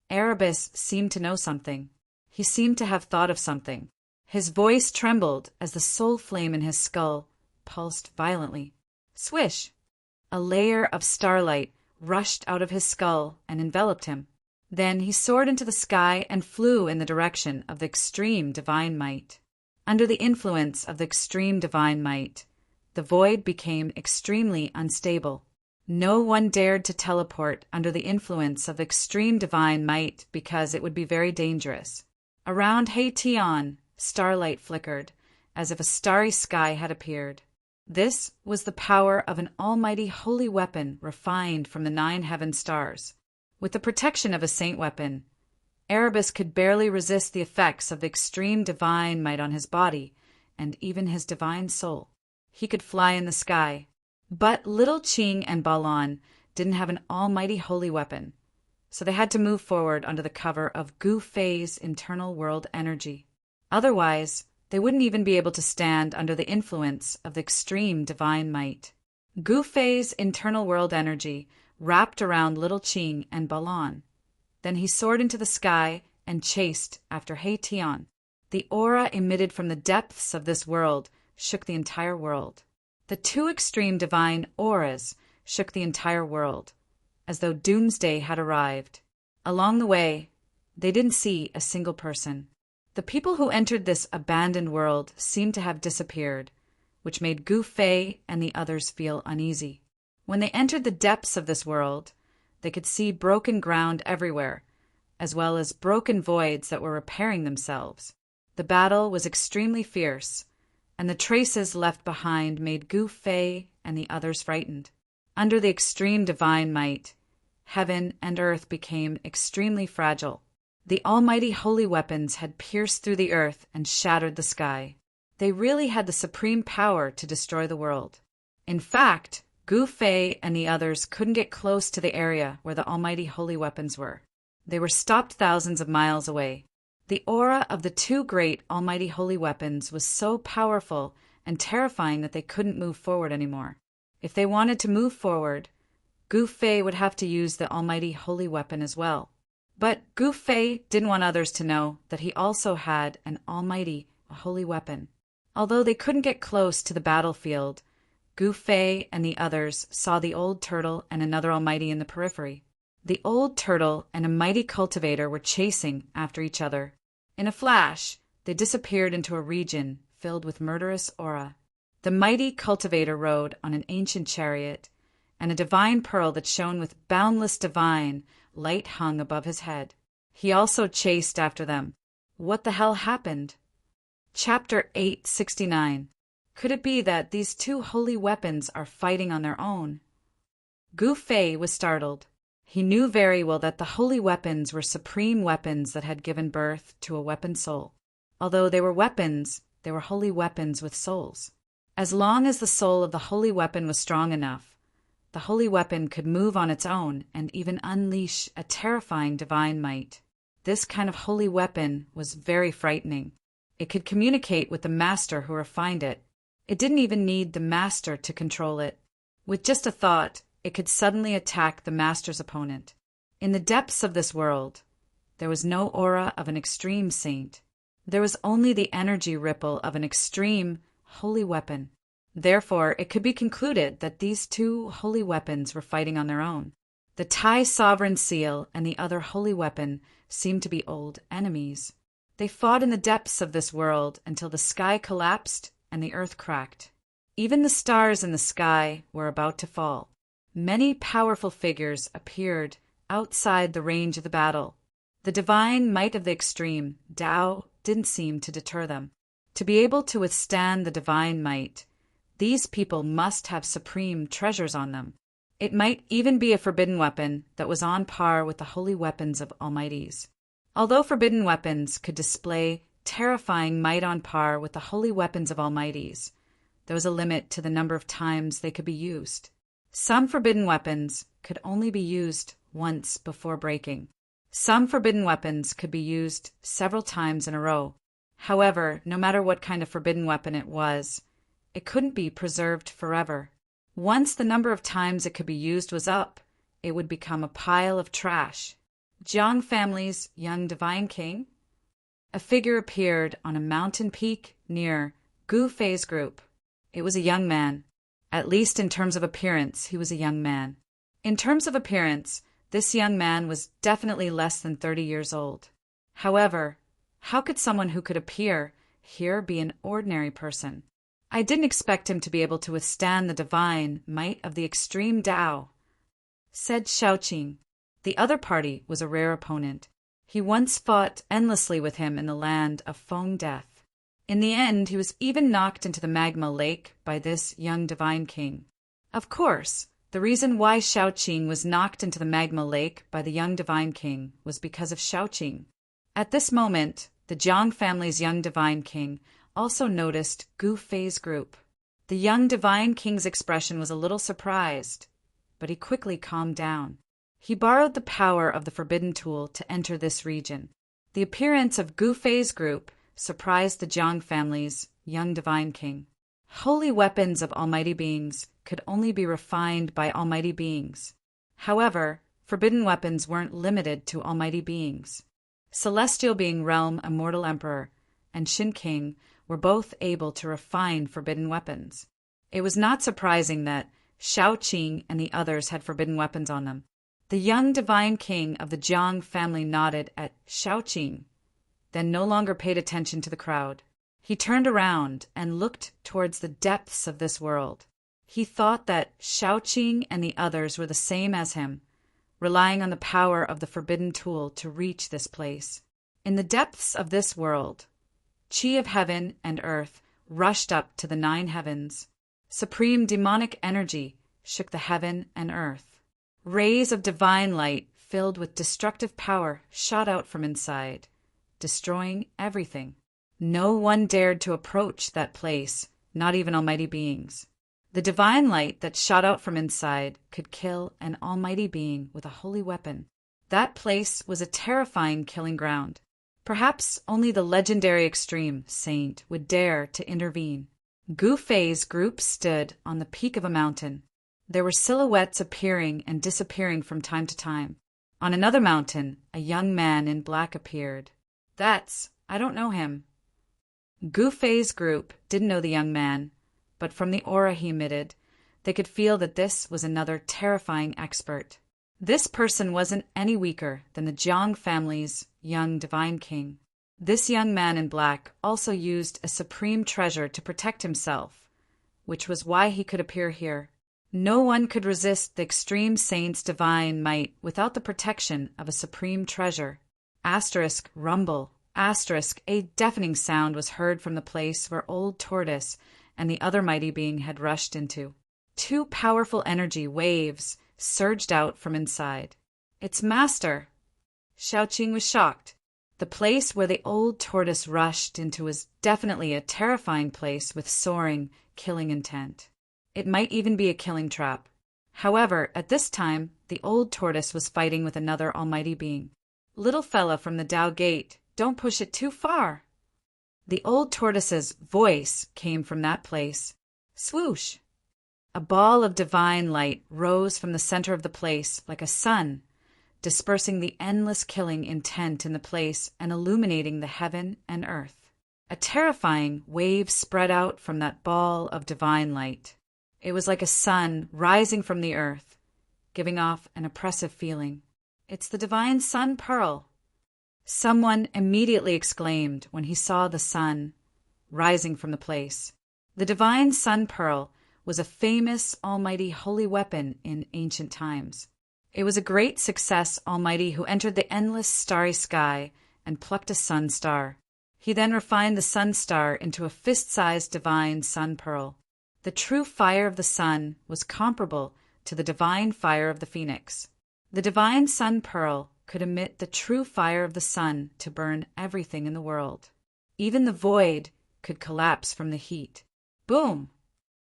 Erebus seemed to know something. He seemed to have thought of something. His voice trembled as the soul flame in his skull pulsed violently. Swish! A layer of starlight rushed out of his skull and enveloped him. Then he soared into the sky and flew in the direction of the extreme divine might. Under the influence of the extreme divine might, the void became extremely unstable. No one dared to teleport under the influence of extreme divine might because it would be very dangerous. Around Haitian, starlight flickered, as if a starry sky had appeared. This was the power of an almighty holy weapon refined from the 9 heaven stars. With the protection of a saint weapon, Erebus could barely resist the effects of the extreme divine might on his body and even his divine soul. He could fly in the sky. But little Qing and Balon didn't have an almighty holy weapon, so they had to move forward under the cover of Gu Fei's internal world energy. Otherwise, they wouldn't even be able to stand under the influence of the extreme divine might. Gu Fei's internal world energy wrapped around little Qing and Balon. Then he soared into the sky and chased after Haitian. The aura emitted from the depths of this world shook the entire world. The 2 extreme divine auras shook the entire world, as though doomsday had arrived. Along the way, they didn't see a single person. The people who entered this abandoned world seemed to have disappeared, which made Gu Fei and the others feel uneasy. When they entered the depths of this world, they could see broken ground everywhere, as well as broken voids that were repairing themselves. The battle was extremely fierce, and the traces left behind made Gu Fei and the others frightened. Under the extreme divine might, heaven and earth became extremely fragile. The almighty holy weapons had pierced through the earth and shattered the sky. They really had the supreme power to destroy the world. In fact, Gu Fei and the others couldn't get close to the area where the almighty holy weapons were. They were stopped thousands of miles away. The aura of the 2 great almighty holy weapons was so powerful and terrifying that they couldn't move forward anymore. If they wanted to move forward, Gu Fei would have to use the almighty holy weapon as well. But Gu Fei didn't want others to know that he also had an almighty holy weapon. Although they couldn't get close to the battlefield, Gu Fei and the others saw the old turtle and another almighty in the periphery. The old turtle and a mighty cultivator were chasing after each other. In a flash, they disappeared into a region filled with murderous aura. The mighty cultivator rode on an ancient chariot, and a divine pearl that shone with boundless divine light hung above his head. He also chased after them. What the hell happened? Chapter 869. Could it be that these 2 holy weapons are fighting on their own? Gu Fei was startled. He knew very well that the holy weapons were supreme weapons that had given birth to a weapon soul. Although they were weapons, they were holy weapons with souls. As long as the soul of the holy weapon was strong enough, the holy weapon could move on its own and even unleash a terrifying divine might. This kind of holy weapon was very frightening. It could communicate with the master who refined it. It didn't even need the master to control it. With just a thought, it could suddenly attack the master's opponent. In the depths of this world, there was no aura of an extreme saint. There was only the energy ripple of an extreme holy weapon. Therefore, it could be concluded that these 2 holy weapons were fighting on their own. The Thai sovereign seal and the other holy weapon seemed to be old enemies. They fought in the depths of this world until the sky collapsed and the earth cracked. Even the stars in the sky were about to fall. Many powerful figures appeared outside the range of the battle. The divine might of the extreme, Tao, didn't seem to deter them. To be able to withstand the divine might, these people must have supreme treasures on them. It might even be a forbidden weapon that was on par with the holy weapons of almighties. Although forbidden weapons could display terrifying might on par with the holy weapons of almighties, there was a limit to the number of times they could be used. Some forbidden weapons could only be used once before breaking. Some forbidden weapons could be used several times in a row. However, no matter what kind of forbidden weapon it was, it couldn't be preserved forever. Once the number of times it could be used was up, it would become a pile of trash. Jiang family's young divine king? A figure appeared on a mountain peak near Gu Fei's group. It was a young man. At least in terms of appearance, he was a young man. In terms of appearance, this young man was definitely less than 30 years old. However, how could someone who could appear here be an ordinary person. I didn't expect him to be able to withstand the divine might of the extreme Tao," said Shaoqing. The other party was a rare opponent. He once fought endlessly with him in the land of Feng Death. In the end, he was even knocked into the magma lake by this young divine king. Of course, the reason why Shaoqing was knocked into the magma lake by the young divine king was because of Shaoqing. At this moment, the Jiang family's young divine king also noticed Gu Fei's group. The young divine king's expression was a little surprised, but he quickly calmed down. He borrowed the power of the forbidden tool to enter this region. The appearance of Gu Fei's group surprised the Jiang family's young divine king. Holy weapons of almighty beings could only be refined by almighty beings. However, forbidden weapons weren't limited to almighty beings. Celestial Being Realm Immortal Emperor and Shin King were both able to refine forbidden weapons. It was not surprising that Shaoqing and the others had forbidden weapons on them. The young divine king of the Jiang family nodded at Shaoqing, then no longer paid attention to the crowd. He turned around and looked towards the depths of this world. He thought that Shaoqing and the others were the same as him, relying on the power of the forbidden tool to reach this place. In the depths of this world, Qi of heaven and earth rushed up to the 9 heavens. Supreme demonic energy shook the heaven and earth. Rays of divine light filled with destructive power shot out from inside, destroying everything. No one dared to approach that place, not even almighty beings. The divine light that shot out from inside could kill an almighty being with a holy weapon. That place was a terrifying killing ground. Perhaps only the legendary extreme saint would dare to intervene. Gu Fei's group stood on the peak of a mountain. There were silhouettes appearing and disappearing from time to time. On another mountain, a young man in black appeared. I don't know him." Gu Fei's group didn't know the young man, but from the aura he emitted, they could feel that this was another terrifying expert. This person wasn't any weaker than the Jiang family's young divine king. This young man in black also used a supreme treasure to protect himself, which was why he could appear here. No one could resist the extreme saint's divine might without the protection of a supreme treasure. Rumble. A deafening sound was heard from the place where Old Tortoise and the other mighty being had rushed into. 2 powerful energy waves surged out from inside. "It's Master!" Shaoqing was shocked. The place where the Old Tortoise rushed into was definitely a terrifying place with soaring, killing intent. It might even be a killing trap. However, at this time, the Old Tortoise was fighting with another almighty being. "Little fella from the Tao Gate, don't push it too far." The Old Tortoise's voice came from that place. Swoosh! A ball of divine light rose from the center of the place like a sun, dispersing the endless killing intent in the place and illuminating the heaven and earth. A terrifying wave spread out from that ball of divine light. It was like a sun rising from the earth, giving off an oppressive feeling. "It's the divine sun pearl," someone immediately exclaimed when he saw the sun rising from the place. The divine sun pearl was a famous almighty holy weapon in ancient times. It was a great success almighty who entered the endless starry sky and plucked a sun star. He then refined the sun star into a fist-sized divine sun pearl. The true fire of the sun was comparable to the divine fire of the phoenix. The divine sun pearl could emit the true fire of the sun to burn everything in the world. Even the void could collapse from the heat. Boom!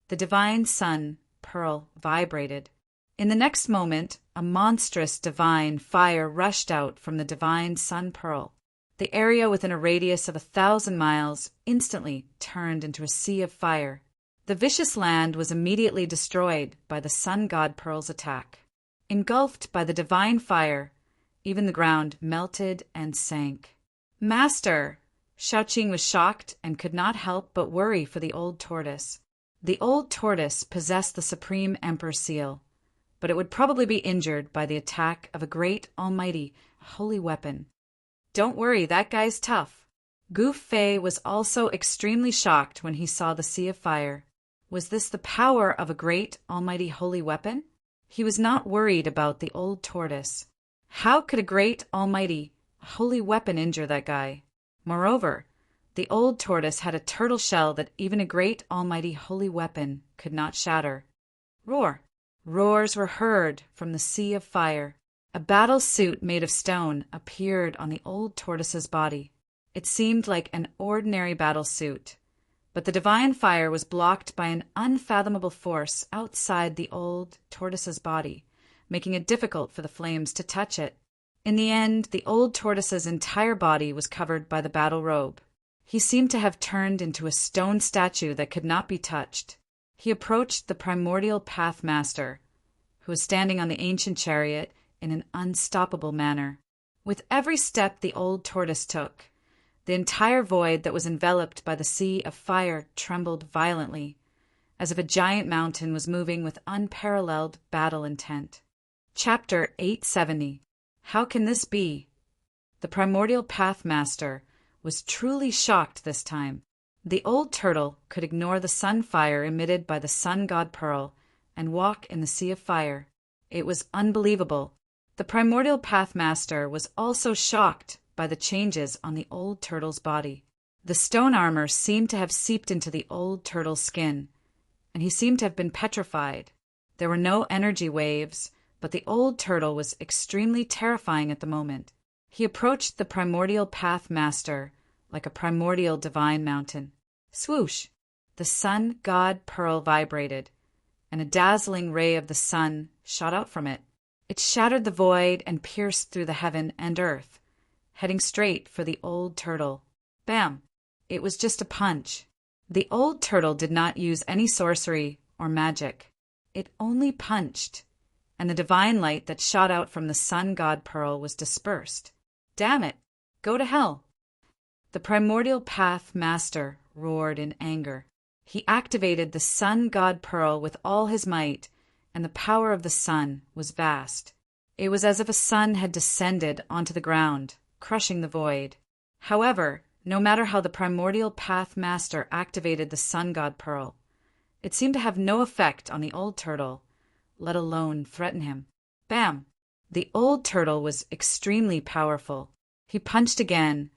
The divine sun pearl vibrated. In the next moment, a monstrous divine fire rushed out from the divine sun pearl. The area within a radius of 1,000 miles instantly turned into a sea of fire. The vicious land was immediately destroyed by the sun god pearl's attack. Engulfed by the divine fire, even the ground melted and sank. "Master!" Shaoqing was shocked and could not help but worry for the Old Tortoise. The Old Tortoise possessed the Supreme Emperor Seal, but it would probably be injured by the attack of a great almighty holy weapon. "Don't worry, that guy's tough." Gu Fei was also extremely shocked when he saw the sea of fire. Was this the power of a great, almighty holy weapon? He was not worried about the old tortoise. How could a great, almighty, holy weapon injure that guy? Moreover, the old tortoise had a turtle shell that even a great, almighty, holy weapon could not shatter. Roar! Roars were heard from the sea of fire. A battle suit made of stone appeared on the old tortoise's body. It seemed like an ordinary battle suit, but the divine fire was blocked by an unfathomable force outside the old tortoise's body, making it difficult for the flames to touch it. In the end, the old tortoise's entire body was covered by the battle robe. He seemed to have turned into a stone statue that could not be touched. He approached the primordial path master, who was standing on the ancient chariot in an unstoppable manner. With every step the old tortoise took, the entire void that was enveloped by the sea of fire trembled violently, as if a giant mountain was moving with unparalleled battle intent. Chapter 870. How can this be? The primordial path master was truly shocked this time. The old turtle could ignore the sun fire emitted by the sun god Pearl and walk in the sea of fire. It was unbelievable. The primordial path master was also shocked by the changes on the old turtle's body. The stone armor seemed to have seeped into the old turtle's skin, and he seemed to have been petrified. There were no energy waves, but the old turtle was extremely terrifying at the moment. He approached the primordial path master like a primordial divine mountain. Swoosh! The sun god Pearl vibrated, and a dazzling ray of the sun shot out from it. It shattered the void and pierced through the heaven and earth, heading straight for the old turtle. Bam! It was just a punch. The old turtle did not use any sorcery or magic. It only punched, and the divine light that shot out from the sun god Pearl was dispersed. Damn it! Go to hell! The primordial path master roared in anger. He activated the sun god Pearl with all his might, and the power of the sun was vast. It was as if a sun had descended onto the ground, crushing the void. However, no matter how the primordial path master activated the sun god Pearl, it seemed to have no effect on the old turtle, let alone threaten him. Bam! The old turtle was extremely powerful. He punched again,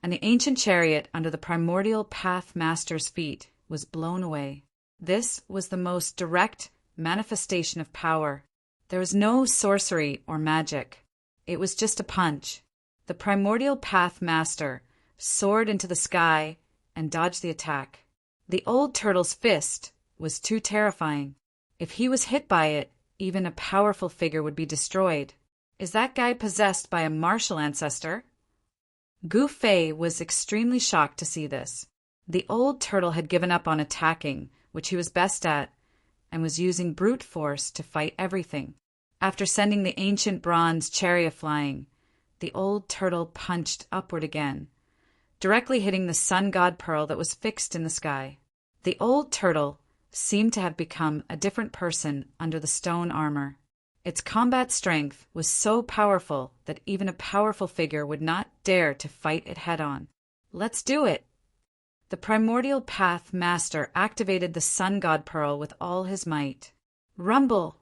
and the ancient chariot under the primordial path master's feet was blown away. This was the most direct manifestation of power. There was no sorcery or magic. It was just a punch. The primordial path master soared into the sky and dodged the attack. The old turtle's fist was too terrifying. If he was hit by it, even a powerful figure would be destroyed. Is that guy possessed by a martial ancestor? Gu Fei was extremely shocked to see this. The old turtle had given up on attacking, which he was best at, and was using brute force to fight everything. After sending the ancient bronze chariot flying, the old turtle punched upward again, directly hitting the sun god Pearl that was fixed in the sky. The old turtle seemed to have become a different person under the stone armor. Its combat strength was so powerful that even a powerful figure would not dare to fight it head-on. Let's do it! The primordial path master activated the sun god Pearl with all his might. Rumble!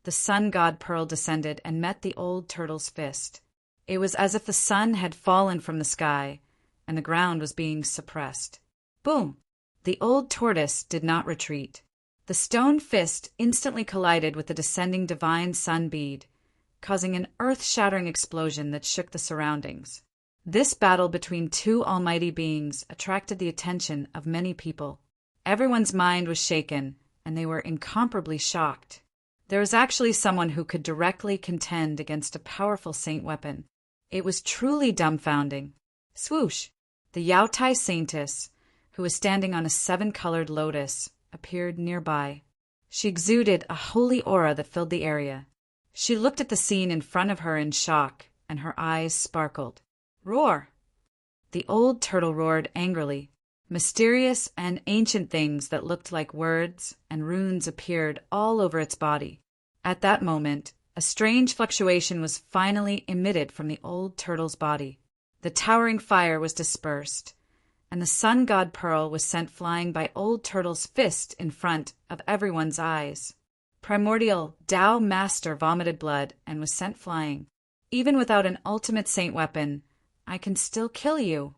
The sun god Pearl descended and met the old turtle's fist. It was as if the sun had fallen from the sky, and the ground was being suppressed. Boom! The old tortoise did not retreat. The stone fist instantly collided with the descending divine sun bead, causing an earth-shattering explosion that shook the surroundings. This battle between two almighty beings attracted the attention of many people. Everyone's mind was shaken, and they were incomparably shocked. There was actually someone who could directly contend against a powerful saint weapon. It was truly dumbfounding. Swoosh! The Yao Tai saintess, who was standing on a 7-colored lotus, appeared nearby. She exuded a holy aura that filled the area. She looked at the scene in front of her in shock, and her eyes sparkled. Roar! The old turtle roared angrily. Mysterious and ancient things that looked like words and runes appeared all over its body. At that moment, a strange fluctuation was finally emitted from the old turtle's body. The towering fire was dispersed, and the sun god Pearl was sent flying by Old Turtle's fist in front of everyone's eyes. Primordial Tao Master vomited blood and was sent flying. Even without an ultimate saint weapon, I can still kill you.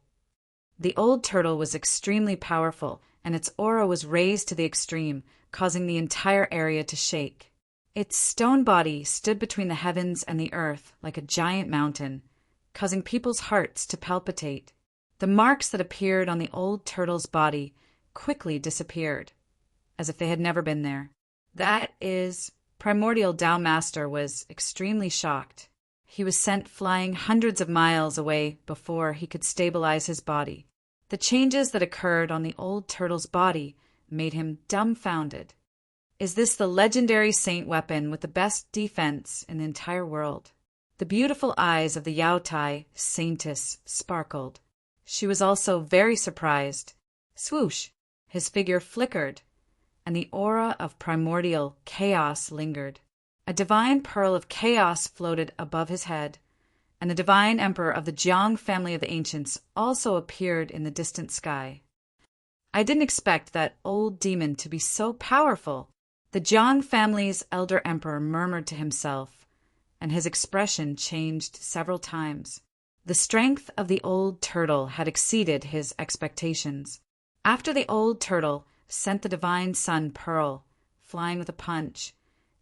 The Old Turtle was extremely powerful, and its aura was raised to the extreme, causing the entire area to shake. Its stone body stood between the heavens and the earth like a giant mountain, causing people's hearts to palpitate. The marks that appeared on the Old Turtle's body quickly disappeared, as if they had never been there. That is, Primordial Tao Master was extremely shocked. He was sent flying hundreds of miles away before he could stabilize his body. The changes that occurred on the Old Turtle's body made him dumbfounded. Is this the legendary saint weapon with the best defense in the entire world? The beautiful eyes of the Yao Tai saintess sparkled. She was also very surprised. Swoosh! His figure flickered, and the aura of primordial chaos lingered. A divine pearl of chaos floated above his head, and the divine emperor of the Jiang family of the ancients also appeared in the distant sky. I didn't expect that old demon to be so powerful. The Jiang family's elder emperor murmured to himself, and his expression changed several times. The strength of the Old Turtle had exceeded his expectations. After the Old Turtle sent the divine sun Pearl, flying with a punch,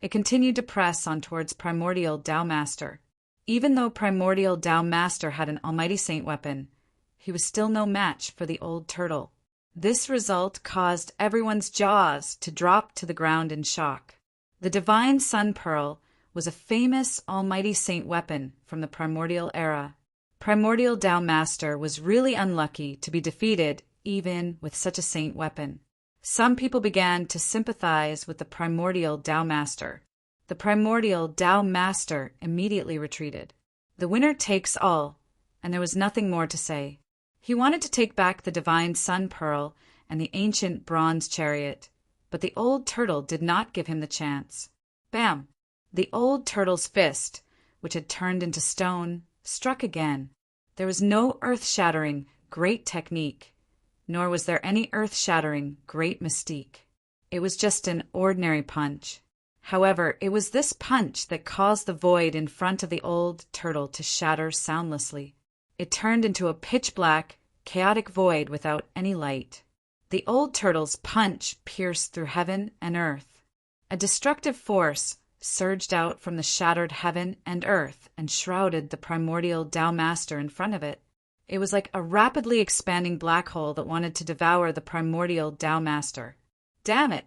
it continued to press on towards Primordial Tao Master. Even though Primordial Tao Master had an almighty saint weapon, he was still no match for the Old Turtle. This result caused everyone's jaws to drop to the ground in shock. The divine sun Pearl was a famous almighty saint weapon from the primordial era. Primordial Tao Master was really unlucky to be defeated even with such a saint weapon. Some people began to sympathize with the Primordial Tao Master. The Primordial Tao Master immediately retreated. The winner takes all, and there was nothing more to say. He wanted to take back the divine sun Pearl and the ancient bronze chariot, but the Old Turtle did not give him the chance. Bam! The Old Turtle's fist, which had turned into stone, struck again. There was no earth-shattering great technique, nor was there any earth-shattering great mystique. It was just an ordinary punch. However, it was this punch that caused the void in front of the Old Turtle to shatter soundlessly. It turned into a pitch-black, chaotic void without any light. The Old Turtle's punch pierced through heaven and earth. A destructive force surged out from the shattered heaven and earth and shrouded the Primordial Tao Master in front of it. It was like a rapidly expanding black hole that wanted to devour the Primordial Tao Master. Damn it!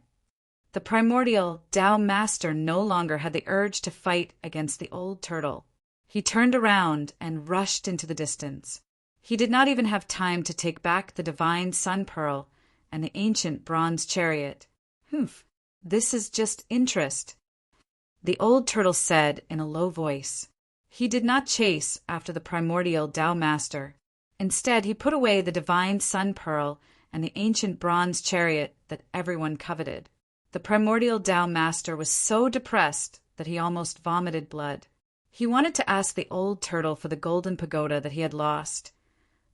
The Primordial Tao Master no longer had the urge to fight against the Old Turtle. He turned around and rushed into the distance. He did not even have time to take back the divine sun Pearl and the ancient bronze chariot. Humph, this is just interest, the Old Turtle said in a low voice. He did not chase after the Primordial Tao Master. Instead, he put away the divine sun Pearl and the ancient bronze chariot that everyone coveted. The Primordial Tao Master was so depressed that he almost vomited blood. He wanted to ask the Old Turtle for the golden pagoda that he had lost,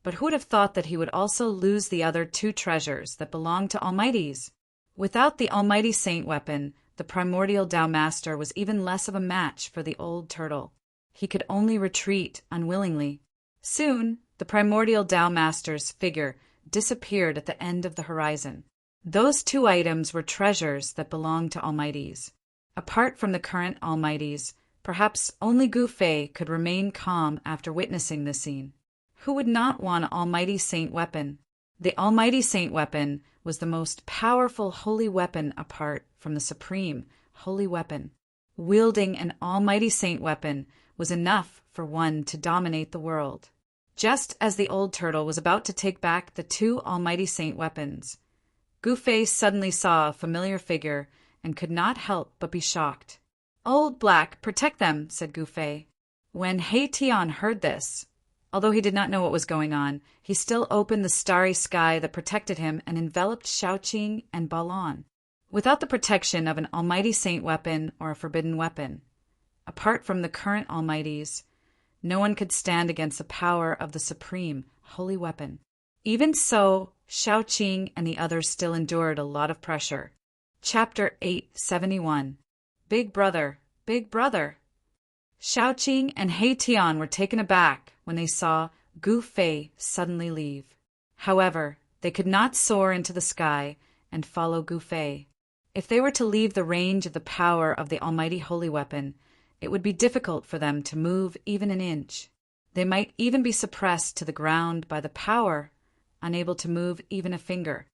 but who would have thought that he would also lose the other two treasures that belonged to Almighties? Without the almighty saint weapon, the Primordial Tao Master was even less of a match for the Old Turtle. He could only retreat unwillingly. Soon, the Primordial Tao Master's figure disappeared at the end of the horizon. Those two items were treasures that belonged to Almighties. Apart from the current Almighties, perhaps only Gu Fei could remain calm after witnessing this scene. Who would not want an almighty saint weapon? The almighty saint weapon was the most powerful holy weapon apart from the supreme holy weapon. Wielding an almighty saint weapon was enough for one to dominate the world. Just as the Old Turtle was about to take back the two almighty saint weapons, Gu Fei suddenly saw a familiar figure and could not help but be shocked. "Old Black, protect them," said Gu Fei. When He Tian heard this, although he did not know what was going on, he still opened the starry sky that protected him and enveloped Shaoqing and Balon. Without the protection of an almighty saint weapon or a forbidden weapon, apart from the current Almighties, no one could stand against the power of the supreme holy weapon. Even so, Shaoqing and the others still endured a lot of pressure. Chapter 871. Big Brother, Big Brother. Shaoqing and He Tian were taken aback when they saw Gu Fei suddenly leave. However, they could not soar into the sky and follow Gu Fei. If they were to leave the range of the power of the almighty holy weapon, it would be difficult for them to move even an inch. They might even be suppressed to the ground by the power, unable to move even a finger.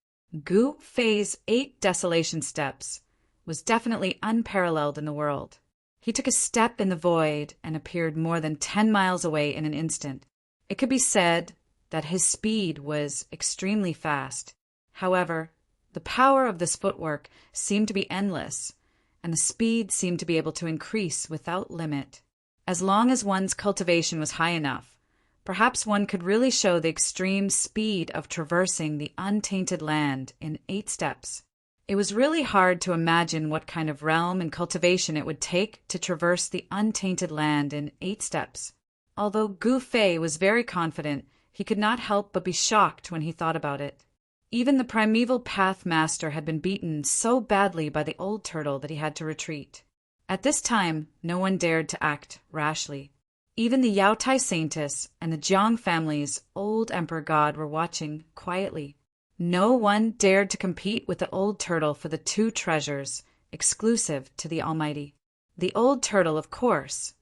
Gu Fei's 8 desolation steps was definitely unparalleled in the world. He took a step in the void and appeared more than 10 miles away in an instant. It could be said that his speed was extremely fast. However, the power of this footwork seemed to be endless, and the speed seemed to be able to increase without limit. As long as one's cultivation was high enough, perhaps one could really show the extreme speed of traversing the untainted land in 8 steps. It was really hard to imagine what kind of realm and cultivation it would take to traverse the untainted land in 8 steps. Although Gu Fei was very confident, he could not help but be shocked when he thought about it. Even the primeval path master had been beaten so badly by the old turtle that he had to retreat. At this time, no one dared to act rashly. Even the Yaotai Saintess and the Jiang family's old emperor god were watching quietly. No one dared to compete with the old turtle for the 2 treasures exclusive to the Almighty. The old turtle, of course,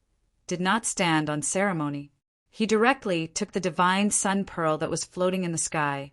did not stand on ceremony. He directly took the divine sun pearl that was floating in the sky,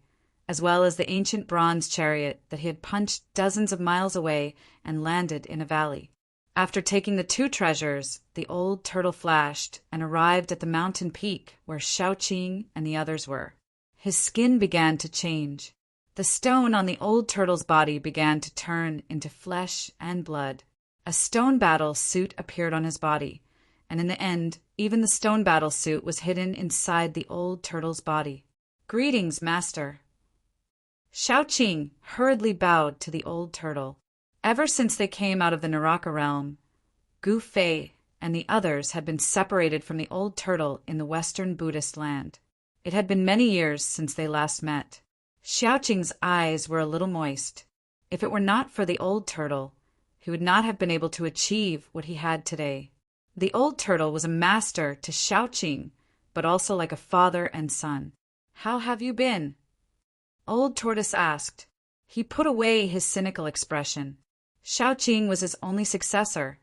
as well as the ancient bronze chariot that he had punched dozens of miles away and landed in a valley. After taking the 2 treasures, the old turtle flashed and arrived at the mountain peak where Shaoqing and the others were. His skin began to change. The stone on the old turtle's body began to turn into flesh and blood. A stone battle suit appeared on his body, and in the end, even the stone battle suit was hidden inside the old turtle's body. "Greetings, Master." Shaoqing hurriedly bowed to the old turtle. Ever since they came out of the Naraka realm, Gu Fei and the others had been separated from the old turtle in the Western Buddhist land. It had been many years since they last met. Shaoqing's eyes were a little moist. If it were not for the old turtle, he would not have been able to achieve what he had today. The old turtle was a master to Shaoqing, but also like a father and son. "How have you been?" Old Tortoise asked. He put away his cynical expression. Shaoqing was his only successor,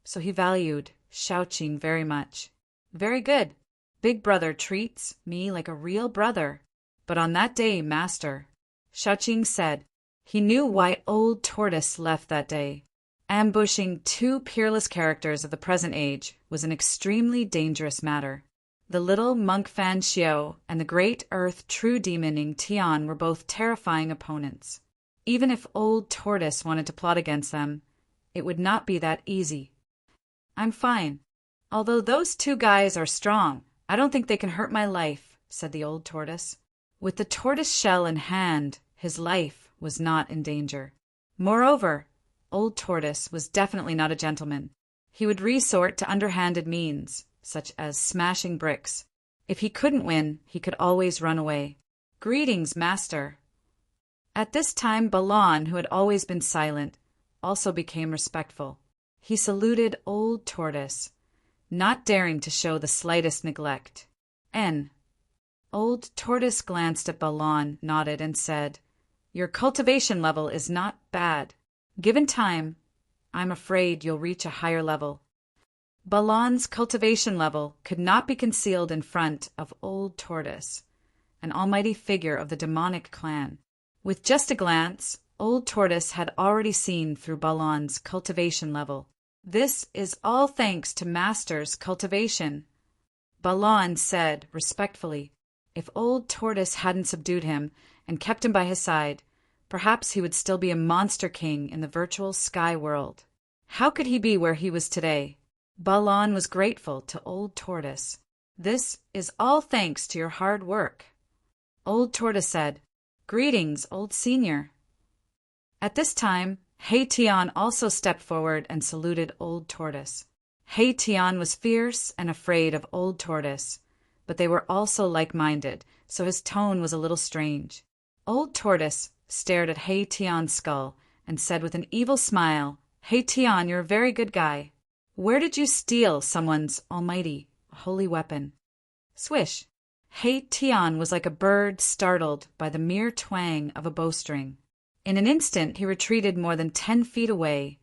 so he valued Shaoqing very much. "Very good. Big Brother treats me like a real brother. But on that day, Master," Shaoqing said, he knew why Old Tortoise left that day. Ambushing 2 peerless characters of the present age was an extremely dangerous matter. The little monk Fan Xiao and the great earth true demon Ning Tian were both terrifying opponents. Even if Old Tortoise wanted to plot against them, it would not be that easy. "I'm fine. Although those 2 guys are strong, I don't think they can hurt my life," said the Old Tortoise. With the tortoise shell in hand, his life was not in danger. Moreover, Old Tortoise was definitely not a gentleman. He would resort to underhanded means, such as smashing bricks. If he couldn't win, he could always run away. "Greetings, Master." At this time, Balan, who had always been silent, also became respectful. He saluted Old Tortoise, not daring to show the slightest neglect. Old Tortoise glanced at Balan, nodded, and said, "Your cultivation level is not bad. Given time, I'm afraid you'll reach a higher level." Balan's cultivation level could not be concealed in front of Old Tortoise, an almighty figure of the demonic clan. With just a glance, Old Tortoise had already seen through Balan's cultivation level. "This is all thanks to Master's cultivation," Balan said respectfully. If Old Tortoise hadn't subdued him and kept him by his side, perhaps he would still be a monster king in the virtual sky world. How could he be where he was today? Balan was grateful to Old Tortoise. "This is all thanks to your hard work." Old Tortoise said, "Greetings, Old Senior." At this time, He Tian also stepped forward and saluted Old Tortoise. He Tian was fierce and afraid of Old Tortoise, but they were also like-minded, so his tone was a little strange. Old Tortoise stared at Hei Tian's skull and said with an evil smile, "Hei Tian, you're a very good guy. Where did you steal someone's almighty, holy weapon?" Swish! Hei Tian was like a bird startled by the mere twang of a bowstring. In an instant he retreated more than 10 feet away,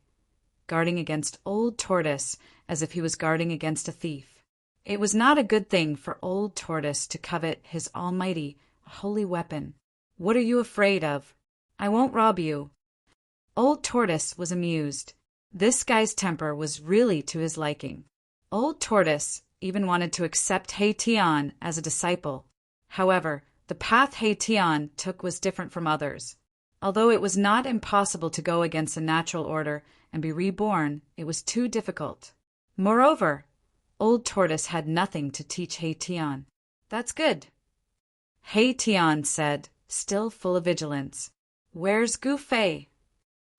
guarding against Old Tortoise as if he was guarding against a thief. It was not a good thing for Old Tortoise to covet his almighty, holy weapon. "What are you afraid of? I won't rob you." Old Tortoise was amused. This guy's temper was really to his liking. Old Tortoise even wanted to accept Hei Tian as a disciple. However, the path Hei Tian took was different from others. Although it was not impossible to go against the natural order and be reborn, it was too difficult. Moreover, Old Tortoise had nothing to teach Hei Tian. "That's good," Hei Tian said, still full of vigilance. "Where's Gu Fei?"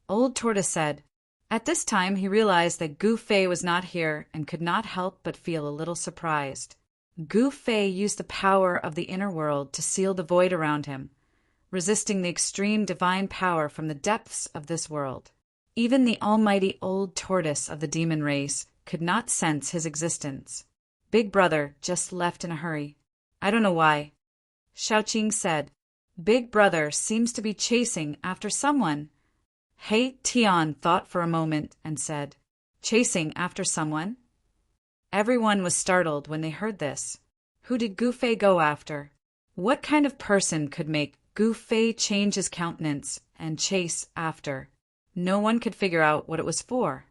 Old Tortoise said. At this time he realized that Gu Fei was not here and could not help but feel a little surprised. Gu Fei used the power of the inner world to seal the void around him, resisting the extreme divine power from the depths of this world. Even the almighty Old Tortoise of the demon race could not sense his existence. Big Brother just left in a hurry. "I don't know why," Shaoqing said. "Big Brother seems to be chasing after someone." Hei Tian thought for a moment and said, "Chasing after someone?" Everyone was startled when they heard this. Who did Gu Fei go after? What kind of person could make Gu Fei change his countenance and chase after? No one could figure out what it was for.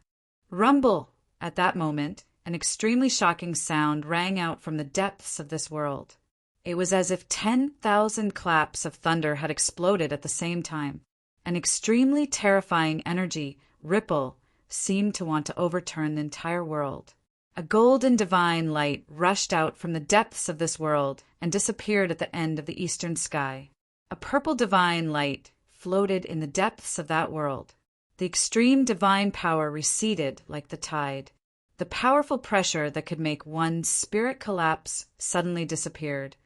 Rumble! At that moment, an extremely shocking sound rang out from the depths of this world. It was as if 10,000 claps of thunder had exploded at the same time. An extremely terrifying energy, ripple, seemed to want to overturn the entire world. A golden divine light rushed out from the depths of this world and disappeared at the end of the eastern sky. A purple divine light floated in the depths of that world. The extreme divine power receded like the tide. The powerful pressure that could make one's spirit collapse suddenly disappeared,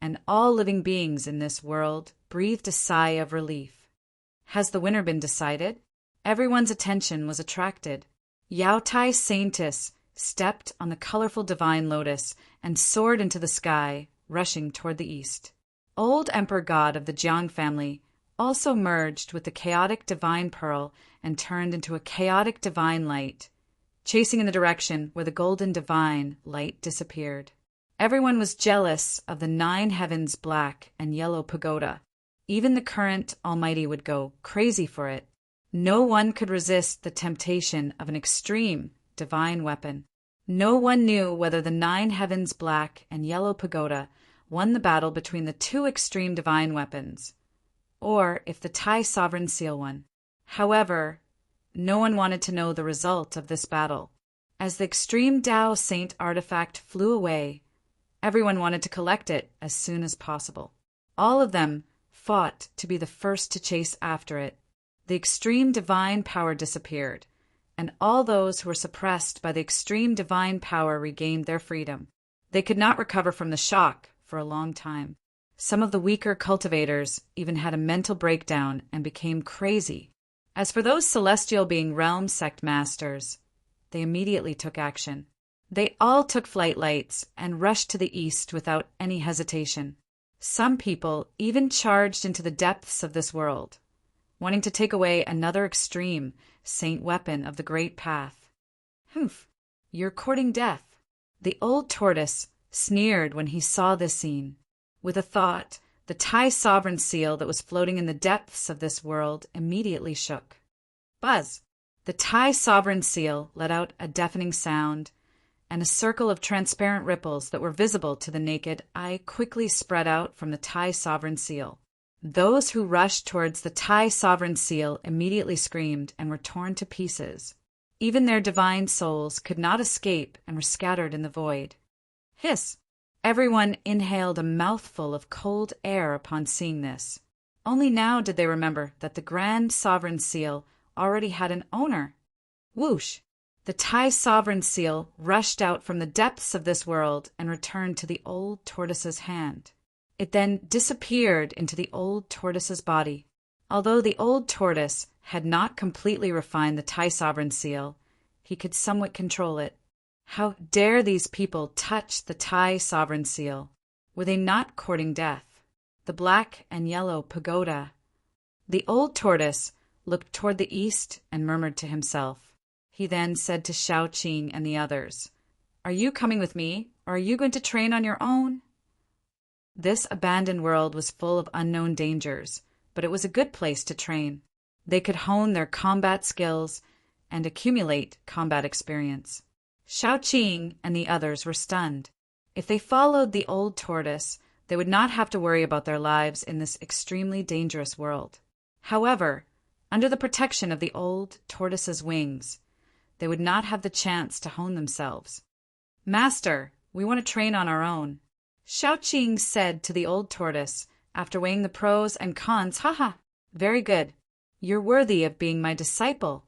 and all living beings in this world breathed a sigh of relief. Has the winner been decided? Everyone's attention was attracted. Yao Tai Saintess stepped on the colorful divine lotus and soared into the sky, rushing toward the east. Old Emperor God of the Jiang family also merged with the chaotic divine pearl and turned into a chaotic divine light, chasing in the direction where the golden divine light disappeared. Everyone was jealous of the 9 heavens black and yellow pagoda. Even the current Almighty would go crazy for it. No one could resist the temptation of an extreme divine weapon. No one knew whether the 9 heavens black and yellow pagoda won the battle between the 2 extreme divine weapons, or if the Tai Sovereign Seal won. However, no one wanted to know the result of this battle. As the extreme Tao Saint artifact flew away, everyone wanted to collect it as soon as possible. All of them fought to be the first to chase after it. The extreme divine power disappeared, and all those who were suppressed by the extreme divine power regained their freedom. They could not recover from the shock for a long time. Some of the weaker cultivators even had a mental breakdown and became crazy. As for those celestial being realm sect masters, they immediately took action. They all took flight lights and rushed to the east without any hesitation. Some people even charged into the depths of this world, wanting to take away another extreme saint weapon of the great path. "Humph, you're courting death." The Old Tortoise sneered when he saw this scene. With a thought, the Tai Sovereign Seal that was floating in the depths of this world immediately shook. Buzz! The Tai Sovereign Seal let out a deafening sound, and a circle of transparent ripples that were visible to the naked eye quickly spread out from the Tai Sovereign Seal. Those who rushed towards the Tai Sovereign Seal immediately screamed and were torn to pieces. Even their divine souls could not escape and were scattered in the void. Hiss! Everyone inhaled a mouthful of cold air upon seeing this. Only now did they remember that the Grand Sovereign Seal already had an owner. Whoosh! The Tai sovereign seal rushed out from the depths of this world and returned to the old tortoise's hand. It then disappeared into the old tortoise's body. Although the old tortoise had not completely refined the Tai sovereign seal, he could somewhat control it. How dare these people touch the Tai sovereign seal? Were they not courting death? The black and yellow pagoda. The old tortoise looked toward the east and murmured to himself. He then said to Xiaoqing and the others, "Are you coming with me, or are you going to train on your own?" This abandoned world was full of unknown dangers, but it was a good place to train. They could hone their combat skills and accumulate combat experience. Xiaoqing and the others were stunned. If they followed the old tortoise, they would not have to worry about their lives in this extremely dangerous world. However, under the protection of the old tortoise's wings, they would not have the chance to hone themselves. "Master, we want to train on our own," Xiaoqing said to the old tortoise after weighing the pros and cons. "Haha, very good. You're worthy of being my disciple."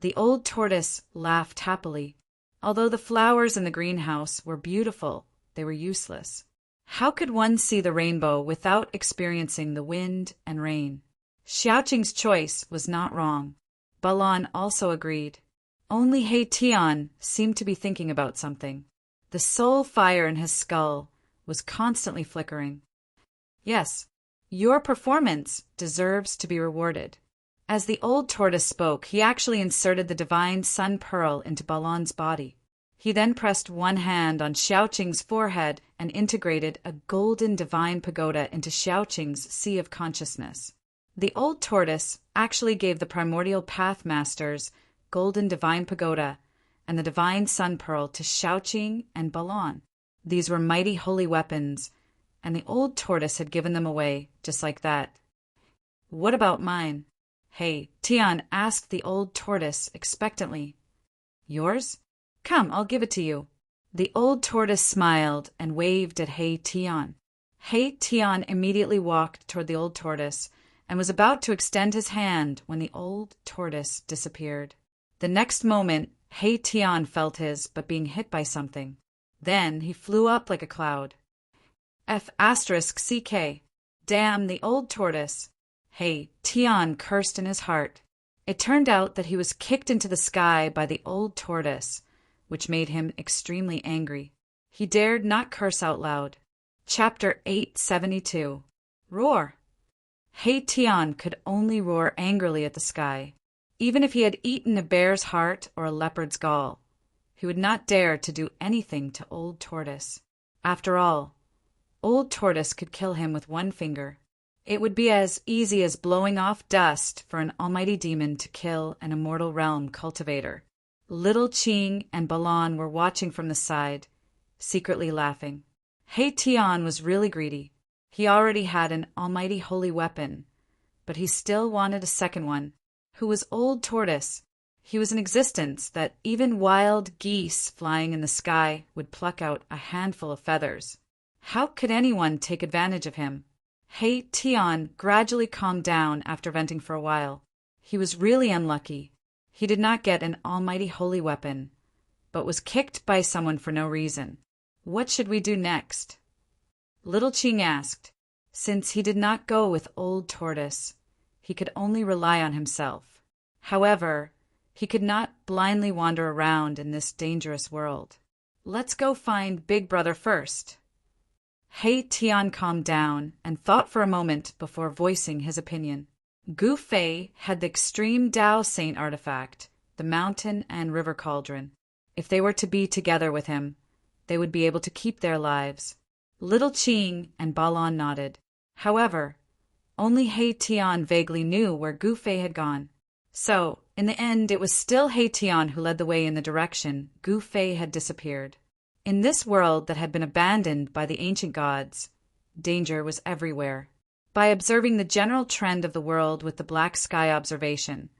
The old tortoise laughed happily. Although the flowers in the greenhouse were beautiful, they were useless. How could one see the rainbow without experiencing the wind and rain? Xiaoqing's choice was not wrong. Balan also agreed. Only He Tian seemed to be thinking about something. The soul fire in his skull was constantly flickering. "Yes, your performance deserves to be rewarded." As the old tortoise spoke, he actually inserted the divine sun pearl into Balan's body. He then pressed one hand on Xiaoqing's forehead and integrated a golden divine pagoda into Xiaoqing's sea of consciousness. The old tortoise actually gave the primordial path masters golden divine pagoda and the divine sun pearl to Xiaoqing and Balan. These were mighty holy weapons, and the old tortoise had given them away just like that. "What about mine?" He Tian asked the old tortoise expectantly. "Yours? Come, I'll give it to you." The old tortoise smiled and waved at He Tian. He Tian immediately walked toward the old tortoise and was about to extend his hand when the old tortoise disappeared. The next moment, He Tian felt his but being hit by something. Then he flew up like a cloud. F***CK. Damn the old tortoise. He Tian cursed in his heart. It turned out that he was kicked into the sky by the old tortoise, which made him extremely angry. He dared not curse out loud. Chapter 872. Roar. He Tian could only roar angrily at the sky. Even if he had eaten a bear's heart or a leopard's gall, he would not dare to do anything to old tortoise. After all, old tortoise could kill him with one finger. It would be as easy as blowing off dust for an almighty demon to kill an immortal realm cultivator. Little Qing and Balan were watching from the side, secretly laughing. He Tian was really greedy. He already had an almighty holy weapon, but he still wanted a second one. Who was old tortoise? He was an existence that even wild geese flying in the sky would pluck out a handful of feathers. How could anyone take advantage of him? He Tian gradually calmed down after venting for a while. He was really unlucky. He did not get an almighty holy weapon, but was kicked by someone for no reason. What should we do next? Little Qing asked. Since he did not go with old tortoise, he could only rely on himself. However, he could not blindly wander around in this dangerous world. Let's go find Big Brother first. He Tian calmed down and thought for a moment before voicing his opinion. Gu Fei had the extreme Tao Saint artifact, the mountain and river cauldron. If they were to be together with him, they would be able to keep their lives. Little Qing and Balan nodded. However, only He Tian vaguely knew where Gu Fei had gone. So, in the end, it was still He Tian who led the way in the direction Gu Fei had disappeared. In this world that had been abandoned by the ancient gods, danger was everywhere. By observing the general trend of the world with the black sky observation,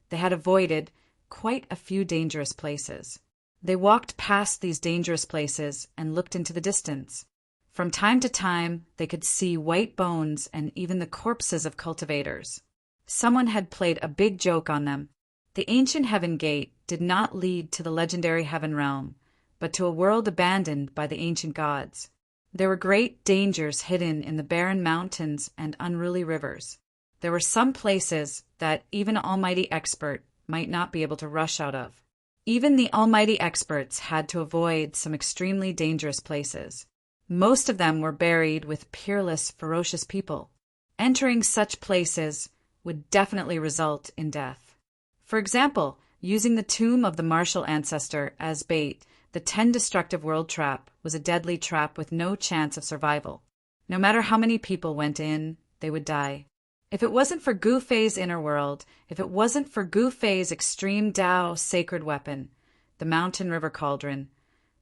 they had avoided quite a few dangerous places. They walked past these dangerous places and looked into the distance. From time to time, they could see white bones and even the corpses of cultivators. Someone had played a big joke on them. The ancient heaven gate did not lead to the legendary heaven realm, but to a world abandoned by the ancient gods. There were great dangers hidden in the barren mountains and unruly rivers. There were some places that even an almighty expert might not be able to rush out of. Even the almighty experts had to avoid some extremely dangerous places. Most of them were buried with peerless, ferocious people. Entering such places would definitely result in death. For example, using the tomb of the martial ancestor as bait, the 10 destructive world trap was a deadly trap with no chance of survival. No matter how many people went in, they would die. If it wasn't for Gu Fei's inner world, if it wasn't for Gu Fei's extreme Tao sacred weapon, the mountain river cauldron,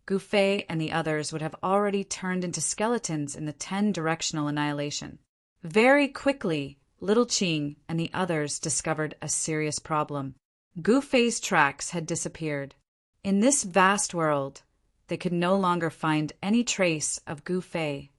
Gu Fei and the others would have already turned into skeletons in the 10-directional annihilation. Very quickly, Little Qing and the others discovered a serious problem. Gu Fei's tracks had disappeared. In this vast world, they could no longer find any trace of Gu Fei.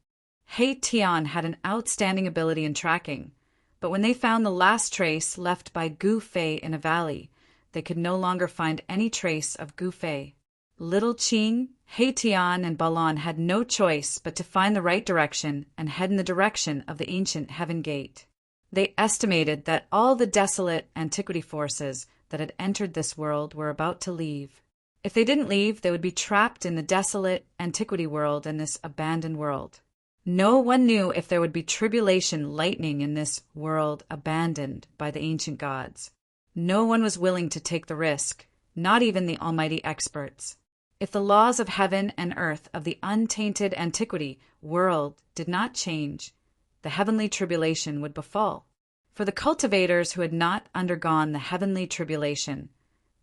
He Tian had an outstanding ability in tracking, but when they found the last trace left by Gu Fei in a valley, they could no longer find any trace of Gu Fei. Little Qing, He Tian, and Balan had no choice but to find the right direction and head in the direction of the ancient heaven gate. They estimated that all the desolate antiquity forces that had entered this world were about to leave. If they didn't leave, they would be trapped in the desolate antiquity world and this abandoned world. No one knew if there would be tribulation lightning in this world abandoned by the ancient gods. No one was willing to take the risk, not even the almighty experts. If the laws of heaven and earth of the untainted antiquity world did not change, the heavenly tribulation would befall. For the cultivators who had not undergone the heavenly tribulation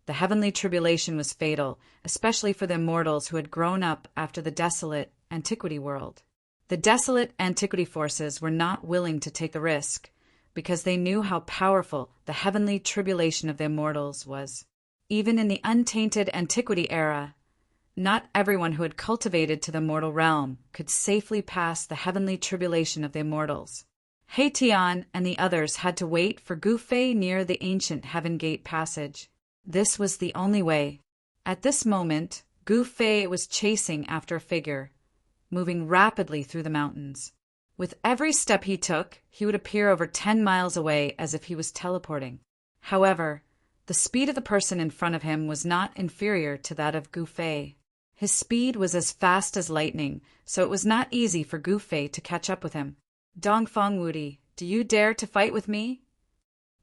was fatal, especially for the immortals who had grown up after the desolate antiquity world. The desolate antiquity forces were not willing to take the risk, because they knew how powerful the heavenly tribulation of the immortals was. Even in the untainted antiquity era, not everyone who had cultivated to the mortal realm could safely pass the heavenly tribulation of the immortals. He Tian and the others had to wait for Gu Fei near the ancient Heaven Gate passage. This was the only way. At this moment, Gu Fei was chasing after a figure, moving rapidly through the mountains. With every step he took, he would appear over 10 miles away as if he was teleporting. However, the speed of the person in front of him was not inferior to that of Gu Fei. His speed was as fast as lightning, so it was not easy for Gu Fei to catch up with him. "Dongfang Wudi, do you dare to fight with me?"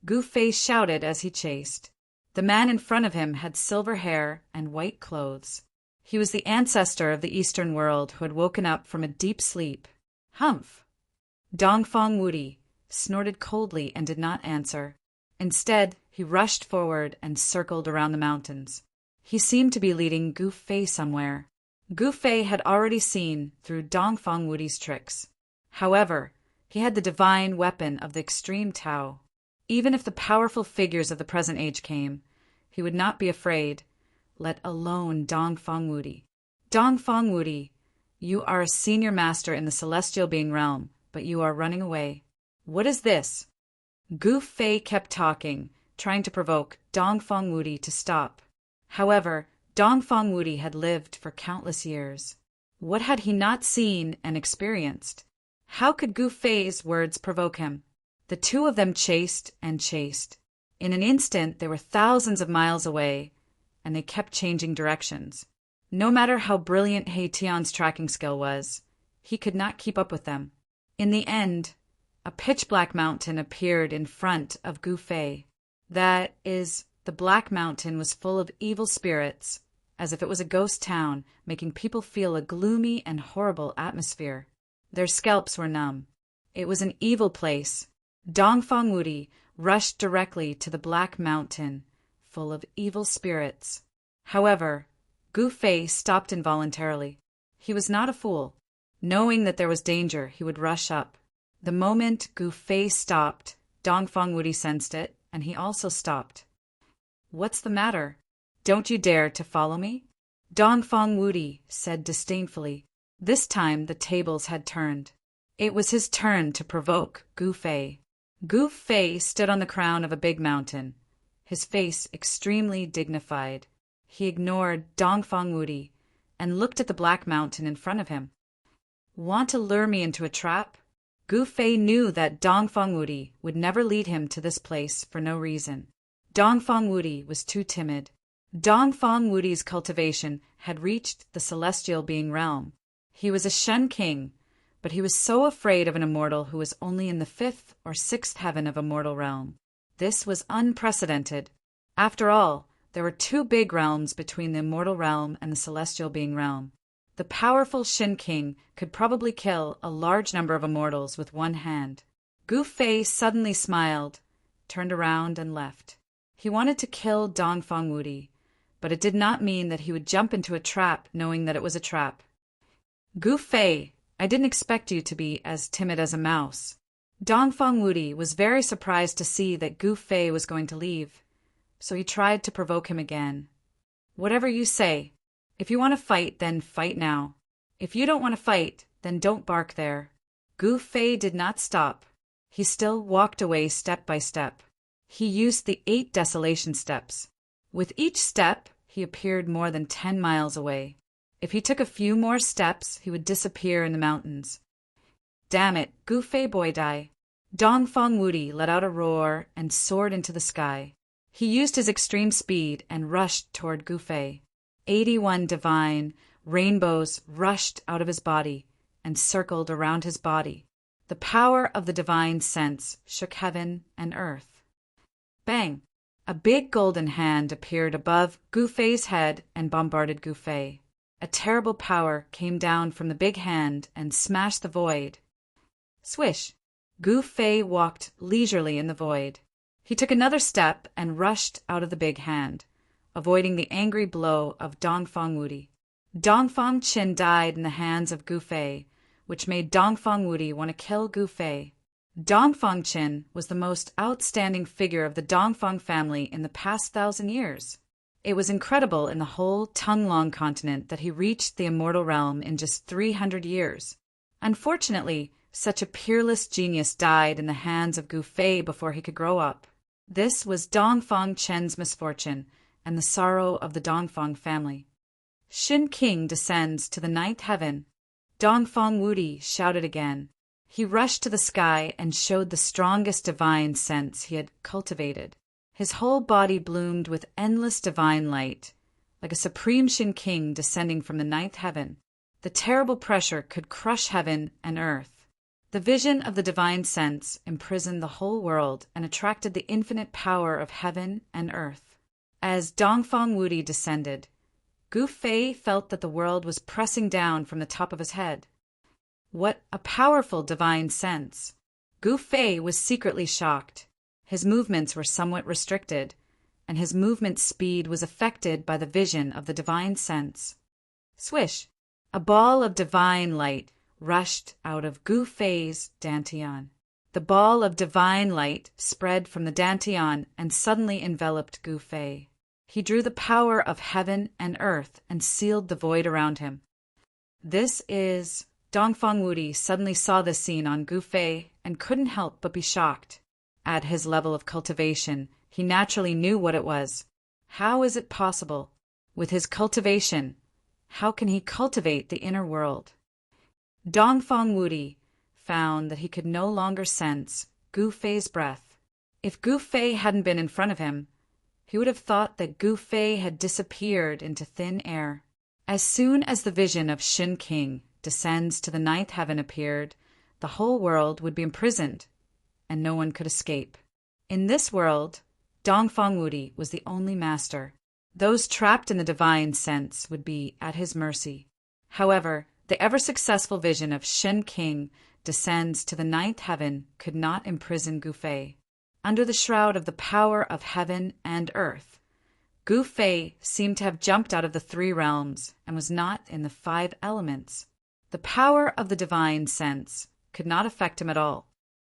Gu Fei shouted as he chased. The man in front of him had silver hair and white clothes. He was the ancestor of the Eastern world who had woken up from a deep sleep. "Humph!" Dongfang Wudi snorted coldly and did not answer. Instead, he rushed forward and circled around the mountains. He seemed to be leading Gu Fei somewhere. Gu Fei had already seen through Dongfang Wudi's tricks. However, he had the divine weapon of the extreme Tao. Even if the powerful figures of the present age came, he would not be afraid, let alone Dongfang Wudi. "Dongfang Wudi, you are a senior master in the celestial being realm, but you are running away. What is this?" Gu Fei kept talking, trying to provoke Dongfang Wudi to stop. However, Dongfang Wudi had lived for countless years. What had he not seen and experienced? How could Gu Fei's words provoke him? The two of them chased and chased. In an instant, they were thousands of miles away, and they kept changing directions. No matter how brilliant He Tian's tracking skill was, he could not keep up with them. In the end, a pitch-black mountain appeared in front of Gu Fei. That is, the black mountain was full of evil spirits, as if it was a ghost town, making people feel a gloomy and horrible atmosphere. Their scalps were numb. It was an evil place. Dongfang Wudi rushed directly to the black mountain, full of evil spirits. However, Gu Fei stopped involuntarily. He was not a fool. Knowing that there was danger, he would rush up. The moment Gu Fei stopped, Dongfang Wudi sensed it, and he also stopped. "What's the matter? Don't you dare to follow me?" Dongfang Wudi said disdainfully. This time the tables had turned. It was his turn to provoke Gu Fei. Gu Fei stood on the crown of a big mountain. his face extremely dignified. He ignored Dongfang Wudi and looked at the black mountain in front of him. Want to lure me into a trap? Gu Fei knew that Dongfang Wudi would never lead him to this place for no reason. Dongfang Wudi was too timid. Dongfang Wudi's cultivation had reached the celestial being realm. He was a Shen king, but he was so afraid of an immortal who was only in the 5th or 6th heaven of a mortal realm. This was unprecedented. After all, there were 2 big realms between the immortal realm and the celestial being realm. The powerful Shen king could probably kill a large number of immortals with one hand. Gu Fei suddenly smiled, turned around and left. He wanted to kill Dongfang Wudi, but it did not mean that he would jump into a trap knowing that it was a trap. Gu Fei, I didn't expect you to be as timid as a mouse. Dongfang Wudi was very surprised to see that Gu Fei was going to leave, so he tried to provoke him again. Whatever you say. If you want to fight, then fight now. If you don't want to fight, then don't bark there. Gu Fei did not stop. He still walked away step by step. He used the 8 desolation steps. With each step, he appeared more than 10 miles away. If he took a few more steps, he would disappear in the mountains. Damn it, Gu Fei boy die. Dongfang Wudi let out a roar and soared into the sky. He used his extreme speed and rushed toward Gu Fei. 81 divine rainbows rushed out of his body and circled around his body. The power of the divine sense shook heaven and earth. Bang! A big golden hand appeared above Gu Fei's head and bombarded Gu Fei. A terrible power came down from the big hand and smashed the void. Swish! Gu Fei walked leisurely in the void. He took another step and rushed out of the big hand, avoiding the angry blow of Dongfang Wudi. Dongfang Qin died in the hands of Gu Fei, which made Dongfang Wudi want to kill Gu Fei. Dongfang Qin was the most outstanding figure of the Dongfang family in the past 1,000 years. It was incredible in the whole Tonglong continent that he reached the immortal realm in just 300 years. Unfortunately, such a peerless genius died in the hands of Gu Fei before he could grow up. This was Dongfang Qin's misfortune and the sorrow of the Dongfang family. Shen King descends to the 9th heaven. Dongfang Wudi shouted again. He rushed to the sky and showed the strongest divine sense he had cultivated. His whole body bloomed with endless divine light, like a supreme Shen King descending from the 9th heaven. The terrible pressure could crush heaven and earth. The vision of the divine sense imprisoned the whole world and attracted the infinite power of heaven and earth. As Dongfang Wudi descended, Gu Fei felt that the world was pressing down from the top of his head. What a powerful divine sense! Gu Fei was secretly shocked. His movements were somewhat restricted, and his movement speed was affected by the vision of the divine sense. Swish! A ball of divine light rushed out of Gu Fei's dantian. The ball of divine light spread from the dantian and suddenly enveloped Gu Fei. He drew the power of heaven and earth and sealed the void around him. Dongfang Wudi suddenly saw this scene on Gu Fei and couldn't help but be shocked. At his level of cultivation, he naturally knew what it was. How is it possible? With his cultivation, how can he cultivate the inner world? Dongfang Wudi found that he could no longer sense Gu Fei's breath. If Gu Fei hadn't been in front of him, he would have thought that Gu Fei had disappeared into thin air. As soon as the vision of Shen King descends to the 9th heaven appeared, the whole world would be imprisoned, and no one could escape. In this world, Dongfang Wudi was the only master. Those trapped in the divine sense would be at his mercy. However, the ever-successful vision of Shen King descends to the 9th heaven could not imprison Gu Fei. Under the shroud of the power of heaven and earth, Gu Fei seemed to have jumped out of the 3 realms and was not in the 5 elements. The power of the divine sense could not affect him at all.